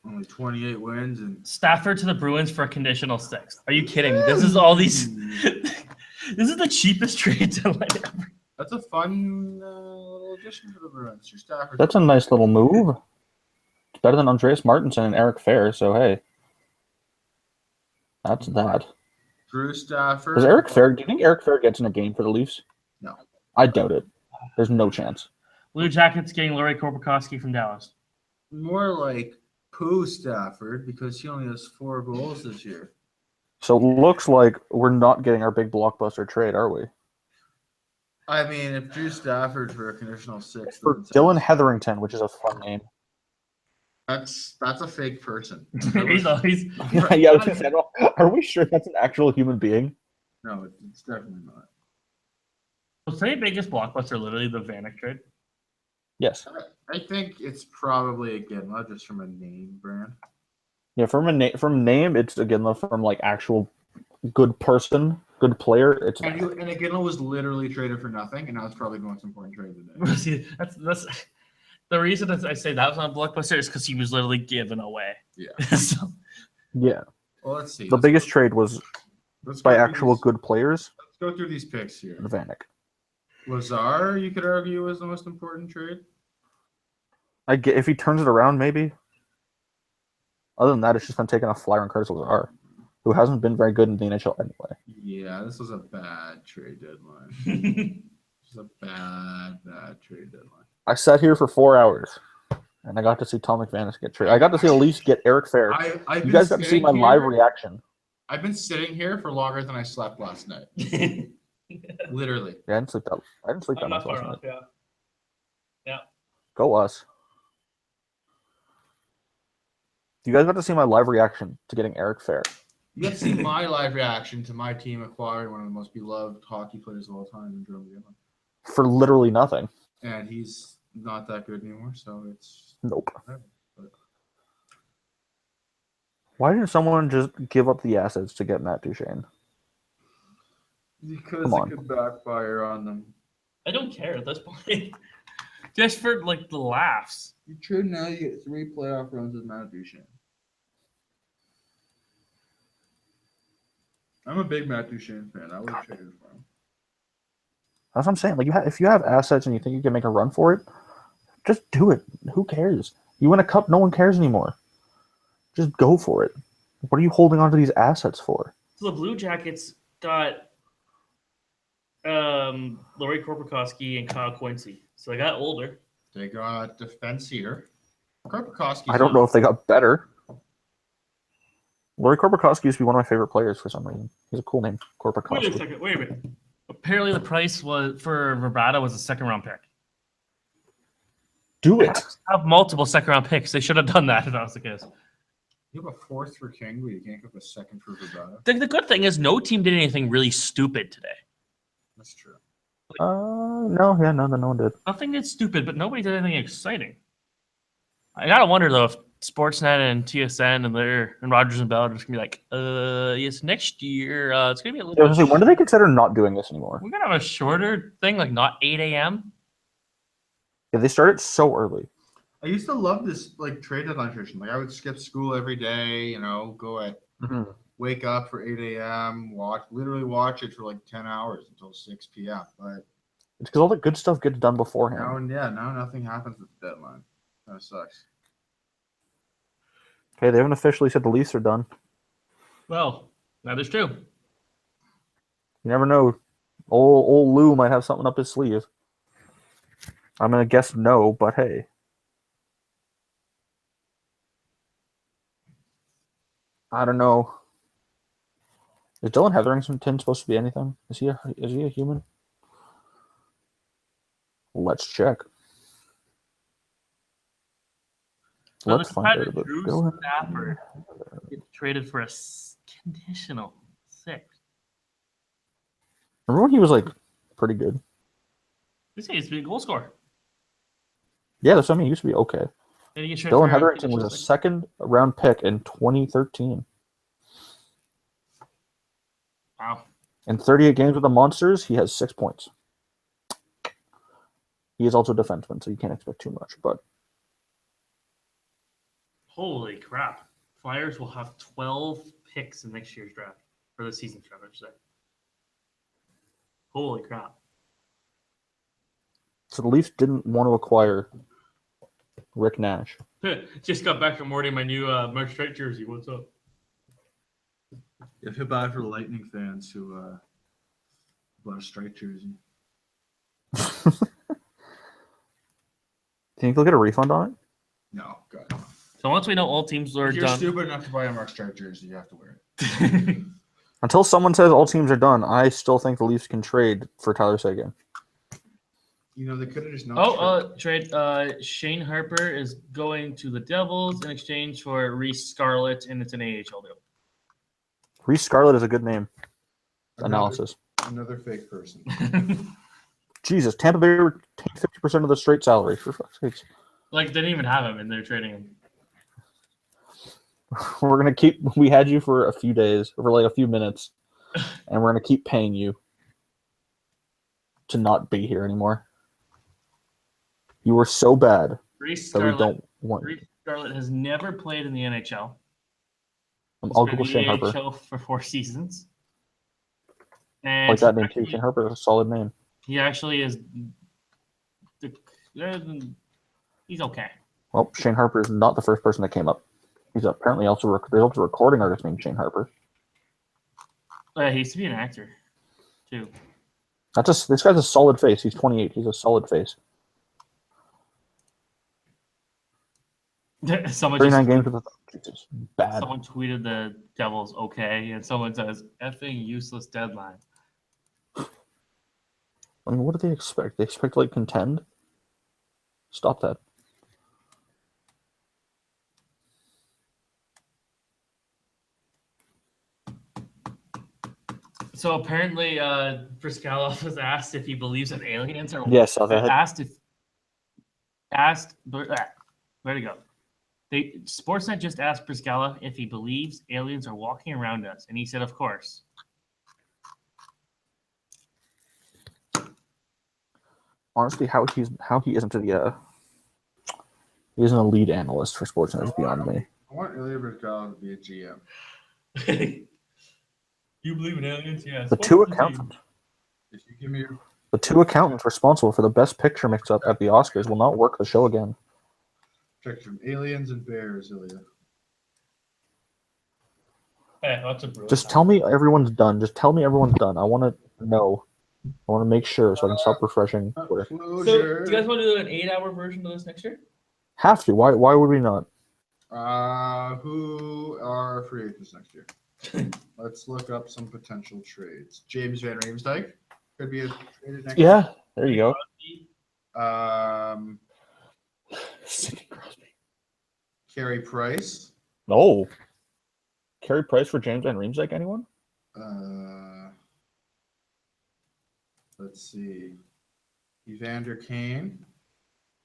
Only 28 wins and Stafford to the Bruins for a conditional 6. Are you kidding me? This is all these. This is the cheapest trade deadline ever. that's a fun little addition to the Bruins. Your Stafford. That's a nice little move. It's better than Andreas Martinson and Eric Fair, so hey. That's that. Drew Stafford. Do you think Eric Fair gets in a game for the Leafs? No. I doubt it. There's no chance. Blue Jackets getting Larry Korpikoski from Dallas. More like Pooh Stafford because he only has 4 goals this year. So it looks like we're not getting our big blockbuster trade, are we? I mean, if Drew Stafford for a conditional 6. For Dylan Hetherington, which is a fun name. That's a fake person. he's Yeah, I was gonna say, are we sure that's an actual human being? No, it's definitely not. Was the biggest blockbuster literally the Vanek trade? Yes. I think it's probably a Ginla just from a name brand. Yeah, from name, it's again from like actual good person, good player. It's And Ginla was literally traded for nothing, and that was probably the most important trade of the day. See, that's the reason that I say that was not a blockbuster is because he was literally given away. Yeah. So, yeah. Well, let's see. The biggest trade was by actual good players. Let's go through these picks here. Vanek. Lazar, you could argue, was the most important trade. I get if he turns it around, maybe. Other than that, it's just been taking a flyer on Curtis Lazar, who hasn't been very good in the NHL anyway. Yeah, this was a bad trade deadline. This was a bad trade deadline. I sat here for 4 hours, and I got to see Tom McManus get traded. I got to see Elise get Eric Fair. You guys got to see my live reaction. I've been sitting here for longer than I slept last night. Literally. Yeah, I didn't sleep that much last night. Yeah. Go us. You guys got to see my live reaction to getting Eric Fair. You got to see my live reaction to my team acquiring one of the most beloved hockey players of all time in Jerome Gilman. For literally nothing. And he's not that good anymore, so it's nope. But why didn't someone just give up the assets to get Matt Duchene? Because it could backfire on them. I don't care at this point. Just for like the laughs. You trade now, you get 3 playoff runs with Matt Duchene. I'm a big Matt Duchene fan. I would have traded for him. That's what I'm saying. Like, if you have assets and you think you can make a run for it, just do it. Who cares? You win a cup, no one cares anymore. Just go for it. What are you holding on to these assets for? So the Blue Jackets got Larry Korpikoski and Kyle Quincy. So they got older. They got defense here. Korpikoski. I don't know if they got better. Larry Korpikoski used to be one of my favorite players for some reason. He's a cool name, Korpikoski. Wait a second. Wait a minute. Apparently, the price was for Verbatta was a 2nd-round pick. Do it. Have multiple 2nd-round picks. They should have done that if that was the case. You have a 4th for King, but you can't give a 2nd for Verbatta. The good thing is no team did anything really stupid today. That's true. No one did. Nothing is stupid, but nobody did anything exciting. I gotta wonder though if Sportsnet and TSN and Rogers and Bell are just gonna be like, yes, next year it's gonna be a little. Yeah, when do they consider not doing this anymore? We're gonna have a shorter thing, like not 8 a.m. Yeah, they started so early. I used to love this like trade deadline tradition. Like I would skip school every day, go at wake up for 8 a.m., literally watch it for like 10 hours until 6 p.m. But it's because all the good stuff gets done beforehand. Now nothing happens with the deadline. Kind of sucks. Okay, they haven't officially said the Leafs are done. Well, that is true. You never know. Old Lou might have something up his sleeve. I'm gonna guess no, but hey. I don't know. Is Dylan Hetherington supposed to be anything? Is he a human? Let's check. So Let's the find out United about Drew Dylan. Stafford gets traded for a conditional 6. Remember when he was like pretty good? This guy used to be a goal scorer. Yeah, that's what I mean. He used to be okay. And he gets traded Dylan for a Hetherington was conditional a 6. second-round pick in 2013. Wow. In 38 games with the Monsters, he has 6 points. He is also a defenseman, so you can't expect too much. But Holy crap. Flyers will have 12 picks in next year's draft. For the season's draft, I should say. Holy crap. so the Leafs didn't want to acquire Rick Nash. Just got back from ordering my new March Strike jersey. What's up? I feel bad for the Lightning fans who bought a strike jersey. Think they'll get a refund on it? No, God. No. So once we know all teams are If you're done. stupid enough to buy a Mark Strike jersey, you have to wear it. Until someone says all teams are done, I still think the Leafs can trade for Tyler Seguin. You know, they could have just not. Trade. Shane Harper is going to the Devils in exchange for Reese Scarlett, and it's an AHL deal. Reese Scarlett is a good name. Another- Analysis. Another fake person. Jesus, Tampa Bay retained 50% of the straight salary, for fuck's sakes. Like, they didn't even have him, and they're trading him. We had you for a few days, for like a few minutes, and we're going to keep paying you to not be here anymore. You were so bad Reese that we Scarlett, don't want you. Reese Scarlett has never played in the NHL. I'll He's Google been Shane in the Harper. AHL for 4 seasons. And Like that name too. Shane Harper is a solid name. he actually is. He's okay. Well, Shane Harper is not the first person that came up. He's apparently also there's also a recording artist named Shane Harper. He used to be an actor, too. This guy's a solid face. He's 28. He's a solid face. Someone 39 just games with the Jesus, bad. someone tweeted the Devils okay, and someone says effing useless deadline. I mean, what do they expect? They expect to, like, contend? Stop that. So apparently, Briskalov was asked if he believes in aliens, or Yes, I've had- where'd it go? Sportsnet just asked Briskalov if he believes aliens are walking around us, and he said, "Of course." Honestly, how he isn't he isn't a lead analyst for Sportsnet is beyond me. I want Ilya Briskalov to be a GM. You believe in aliens? Yeah. The two accountants responsible for the Best Picture mix-up at the Oscars will not work the show again. Check from aliens and bears, Ilya. Hey, that's a brutal. Just tell me everyone's done. Just tell me everyone's done. I want to know. I want to make sure so I can stop refreshing Twitter. So, do you guys want to do an 8-hour version of this next year? Have to. Why would we not? Who are free agents next year? Let's look up some potential trades. James Van Riemsdyk could be a trade next year. Yeah, there you go. Sidney Crosby. Carey Price. Oh. Carey Price for James Van Riemsdyk, anyone? Let's see. Evander Kane.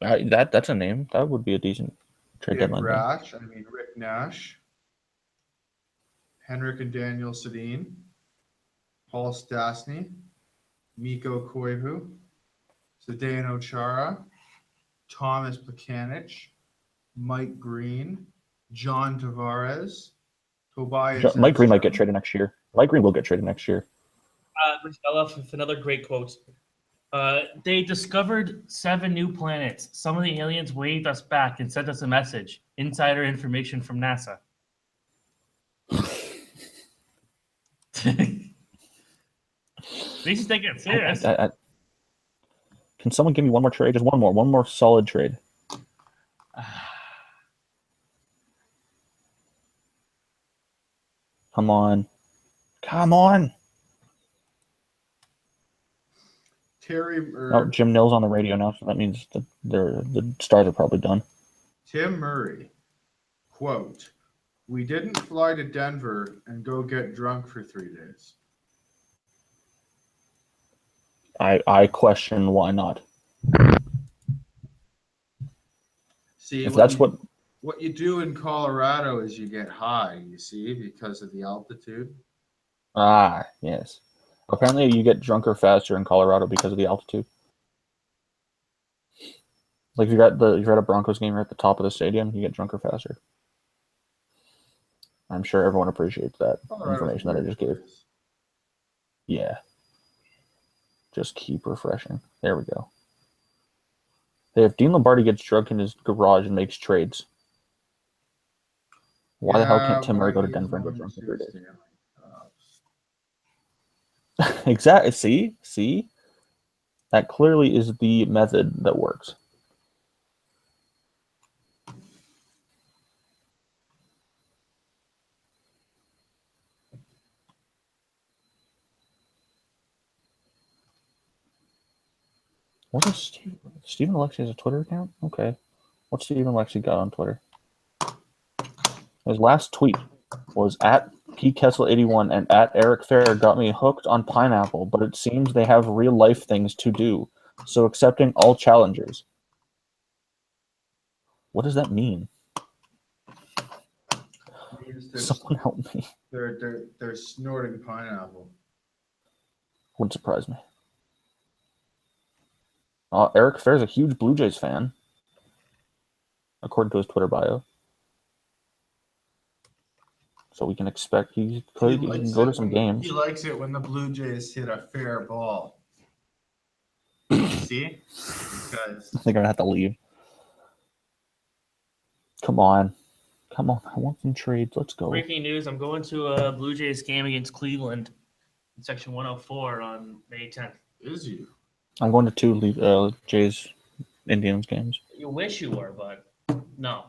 That's a name. That would be a decent trade Rick deadline. Rick Nash. Henrik and Daniel Sedin. Paul Stastny. Mikko Koivu. Zdeno Chara. Thomas Plekanec. Mike Green. John Tavares. Tobias. Mike Green might get traded next year. Mike Green will get traded next year. Briskalov with another great quote. They discovered 7 new planets. Some of the aliens waved us back and sent us a message. Insider information from NASA. They should take it serious. Can someone give me one more trade? Just one more solid trade. Come on. Come on. Oh, Jim Nill's on the radio now, so that means the Stars are probably done. Tim Murray, quote, "We didn't fly to Denver and go get drunk for 3 days." I question why not. See, If that's what you do in Colorado is you get high, you see, because of the altitude. Yes. Apparently you get drunker faster in Colorado because of the altitude. Like if you're at a Broncos game, you're at the top of the stadium, you get drunker faster. I'm sure everyone appreciates that information that I just gave. Yeah. Just keep refreshing. There we go. Hey, if Dean Lombardi gets drunk in his garage and makes trades, why the hell can't Tim Murray go to Denver and get drunk in 3 days? Exactly. See? That clearly is the method that works. What is Stephen Alexi has a Twitter account? Okay. What's Stephen Alexi got on Twitter? His last tweet was at PKessel81 and at Eric Fair got me hooked on pineapple, but it seems they have real life things to do. So accepting all challengers. What does that mean? Someone help me. They're snorting pineapple. Wouldn't surprise me. Eric Fair's a huge Blue Jays fan, according to his Twitter bio. So we can expect he can go to some games. He likes it when the Blue Jays hit a fair ball. See? Because They're going to have to leave. Come on. I want some trades. Let's go. Breaking news, I'm going to a Blue Jays game against Cleveland in Section 104 on May 10th. Is you? I'm going to 2 Jays Indians games. You wish you were, but no.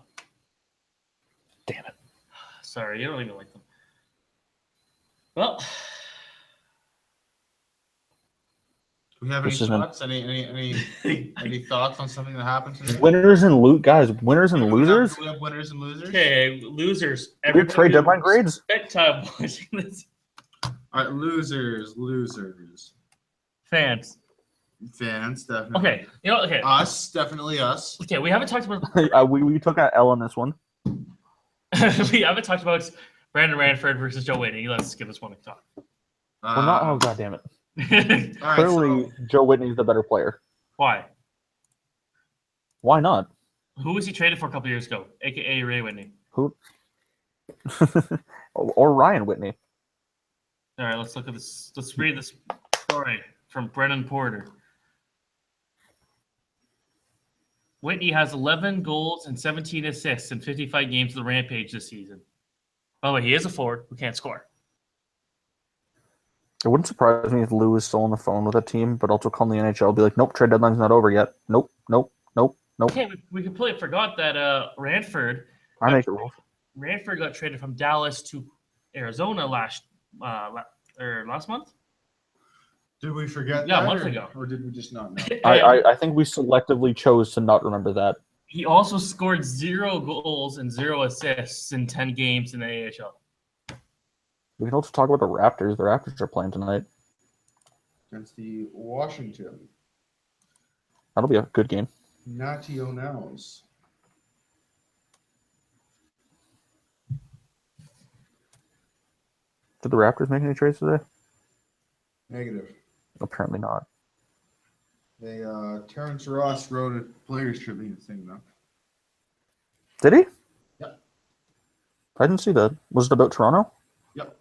Damn it. Sorry, you don't even like them. Well, do we have any thoughts? Any thoughts on something that happened today? Winners and winners and losers? We have winners and losers. okay, losers. Good trade deadline grades? Spent time watching this. All right, losers. Fans, definitely. Okay, okay. Us, definitely us. Okay, we haven't talked about. we took an L on this one. We haven't talked about Brandon Ranford versus Joe Whitney. Let's give this one a talk. We're not. Oh, God damn it. All right, Clearly, Joe Whitney's the better player. Why? Why not? Who was he traded for a couple years ago? AKA Ray Whitney. Who? Or Ryan Whitney. All right, let's look at this. Let's read this story from Brennan Porter. Whitney has 11 goals and 17 assists in 55 games of the Rampage this season. By the way, he is a forward who can't score. It wouldn't surprise me if Lou was still on the phone with a team, but also calling the NHL, be like, nope, trade deadline's not over yet. Nope. Okay, we completely forgot that Ranford. I make it rules. Ranford got traded from Dallas to Arizona last month. Did we forget Yeah, that? a month ago. Or did we just not know? I think we selectively chose to not remember that. He also scored 0 goals and 0 assists in 10 games in the AHL. We can also talk about the Raptors. The Raptors are playing tonight. Against the Washington. That'll be a good game. Natty O'Nell's. Did the Raptors make any trades today? Negative. Apparently not. They Terrence Ross wrote a Players Tribune thing though. Did he? Yep. I didn't see that. Was it about Toronto? Yep.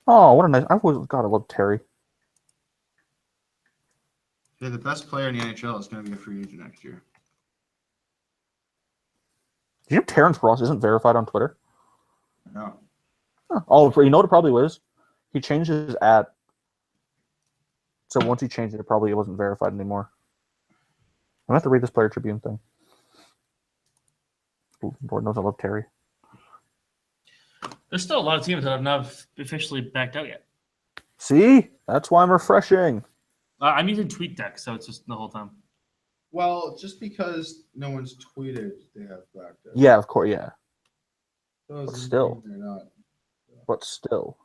Oh, what a nice! I love Terry. Yeah, the best player in the NHL is going to be a free agent next year. Did you know Terrence Ross isn't verified on Twitter? No. Oh, you know what it probably was? He changed his @ So once he changed it, it wasn't verified anymore. I'm going to have to read this Player Tribune thing. Lord knows I love Terry. There's still a lot of teams that have not officially backed out yet. See, that's why I'm refreshing. I'm using TweetDeck, so it's just the whole time. Well, just because no one's tweeted, they have backed up. Yeah, of course, yeah. Doesn't still. mean they're not. But still.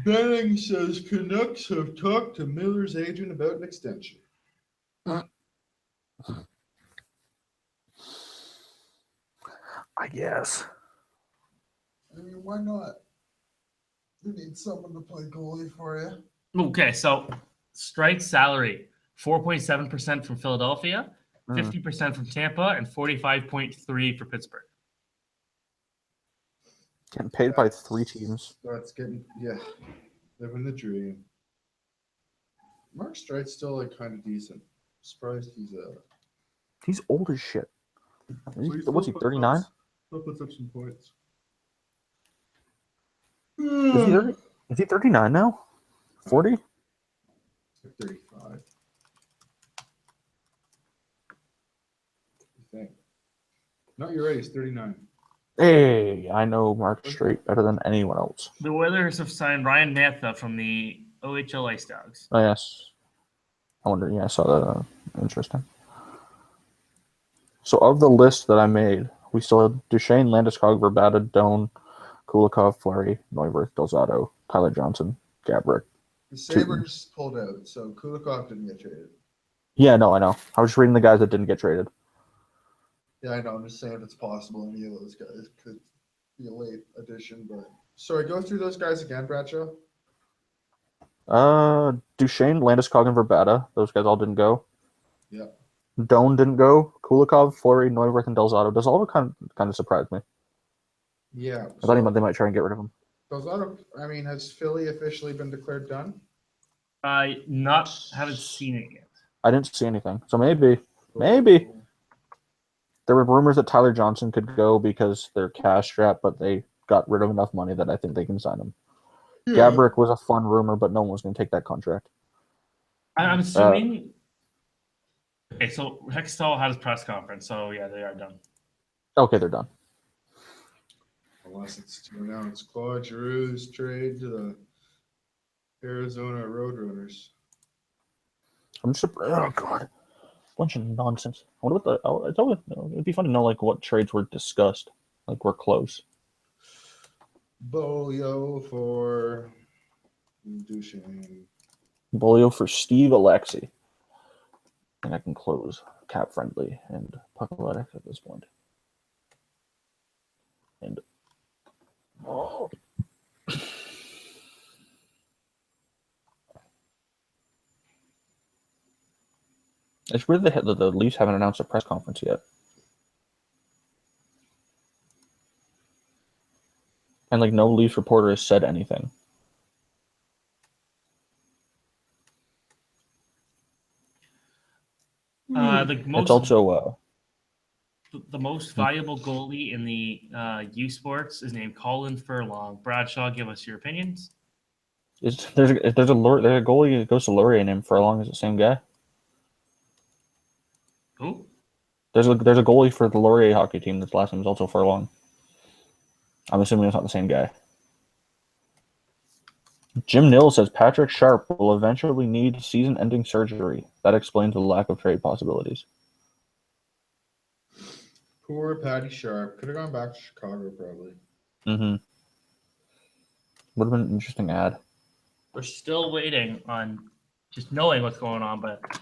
Benning says Canucks have talked to Miller's agent about an extension. I guess. I mean, why not? You need someone to play goalie for you. Okay, so strike salary 4.7% from Philadelphia, 50% from Tampa, and 45.3% for Pittsburgh. Getting paid by 3 teams. That's getting, living the dream. Mark Strite's still like kind of decent. Surprised He's old as shit. What's he, still 39? Still puts up some points. Is he 39 now? 40? 35. I think. No, you're right. He's 39. Hey, I know Mark Straight better than anyone else. The Oilers have signed Ryan Mantha from the OHL Ice Dogs. Oh, yes. I wonder, yeah, I saw that. Interesting. So, of the list that I made, we still have Duchesne, Landeskog, Verbata, Doan, Kulikov, Fleury, Neuwirth, Delzato, Tyler Johnson, Gabrick. The Sabres pulled out, so Kulikov didn't get traded. Yeah, no, I know. I was just reading the guys that didn't get traded. Yeah, I know. I'm just saying if it's possible any of those guys could be a late addition. But sorry, go through those guys again, Bradshaw. Duchesne, Landeskog, and Verbata. Those guys all didn't go. Yeah. Doan didn't go. Kulikov, Fleury, Neuwirth, and Delzato. Delzato kind of surprised me. Yeah. I thought they might try and get rid of him. Delzato, I mean, has Philly officially been declared done? I haven't seen it yet. I didn't see anything. So maybe. There were rumors that Tyler Johnson could go because they're cash strapped, but they got rid of enough money that I think they can sign him. Yeah. Gabrick was a fun rumor, but no one was going to take that contract. I'm assuming. Okay, so Hextall had his press conference, so yeah, they are done. Okay, they're done. Unless it's to announce Claude Giroux's trade to the Arizona Roadrunners. I'm just oh god, bunch of nonsense. I wonder what it's always, it'd be fun to know like what trades were discussed, like we're close. Bolio for Duchesne. Bolio for Steve Alexi. And I can close Cap Friendly and Puckletic at this point. And it's weird that the Leafs haven't announced a press conference yet. And like no Leafs reporter has said anything. It's also the most valuable goalie in the U Sports is named Colin Furlong. Bradshaw, give us your opinions. There's a goalie that goes to Laurier named Furlong. Is it the same guy? Who? There's a goalie for the Laurier hockey team that's last name is also Furlong. I'm assuming it's not the same guy. Jim Nill says Patrick Sharp will eventually need season-ending surgery. That explains the lack of trade possibilities. Poor Patty Sharp. Could have gone back to Chicago, probably. Mm-hmm. Would have been an interesting ad. We're still waiting on just knowing what's going on, but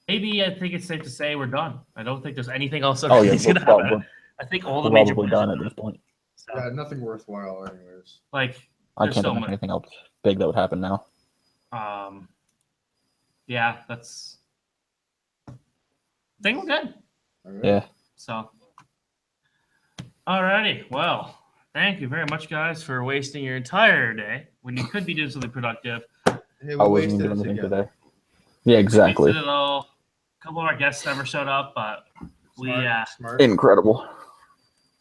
maybe I think it's safe to say we're done. I don't think there's anything else that's going to happen. I think all the major probably done at this point. So, yeah, nothing worthwhile, anyways. Like I can't think of anything else big that would happen now. Yeah, that's. I think we're good. Right. Yeah. So. Alrighty. Well, thank you very much, guys, for wasting your entire day when you could be doing something productive. Hey, I wasn't doing anything today. Yeah, exactly. A couple of our guests never showed up, but Smart. Incredible.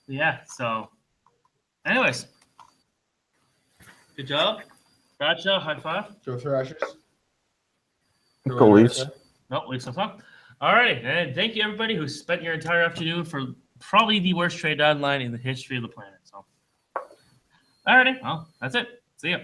Yeah. So, anyways, good job, Bradshaw. High five. Joe Thrashers. Go Leafs. No, Leafs on top. All right, and thank you everybody who spent your entire afternoon for probably the worst trade deadline in the history of the planet. So, alrighty, well, that's it. See ya.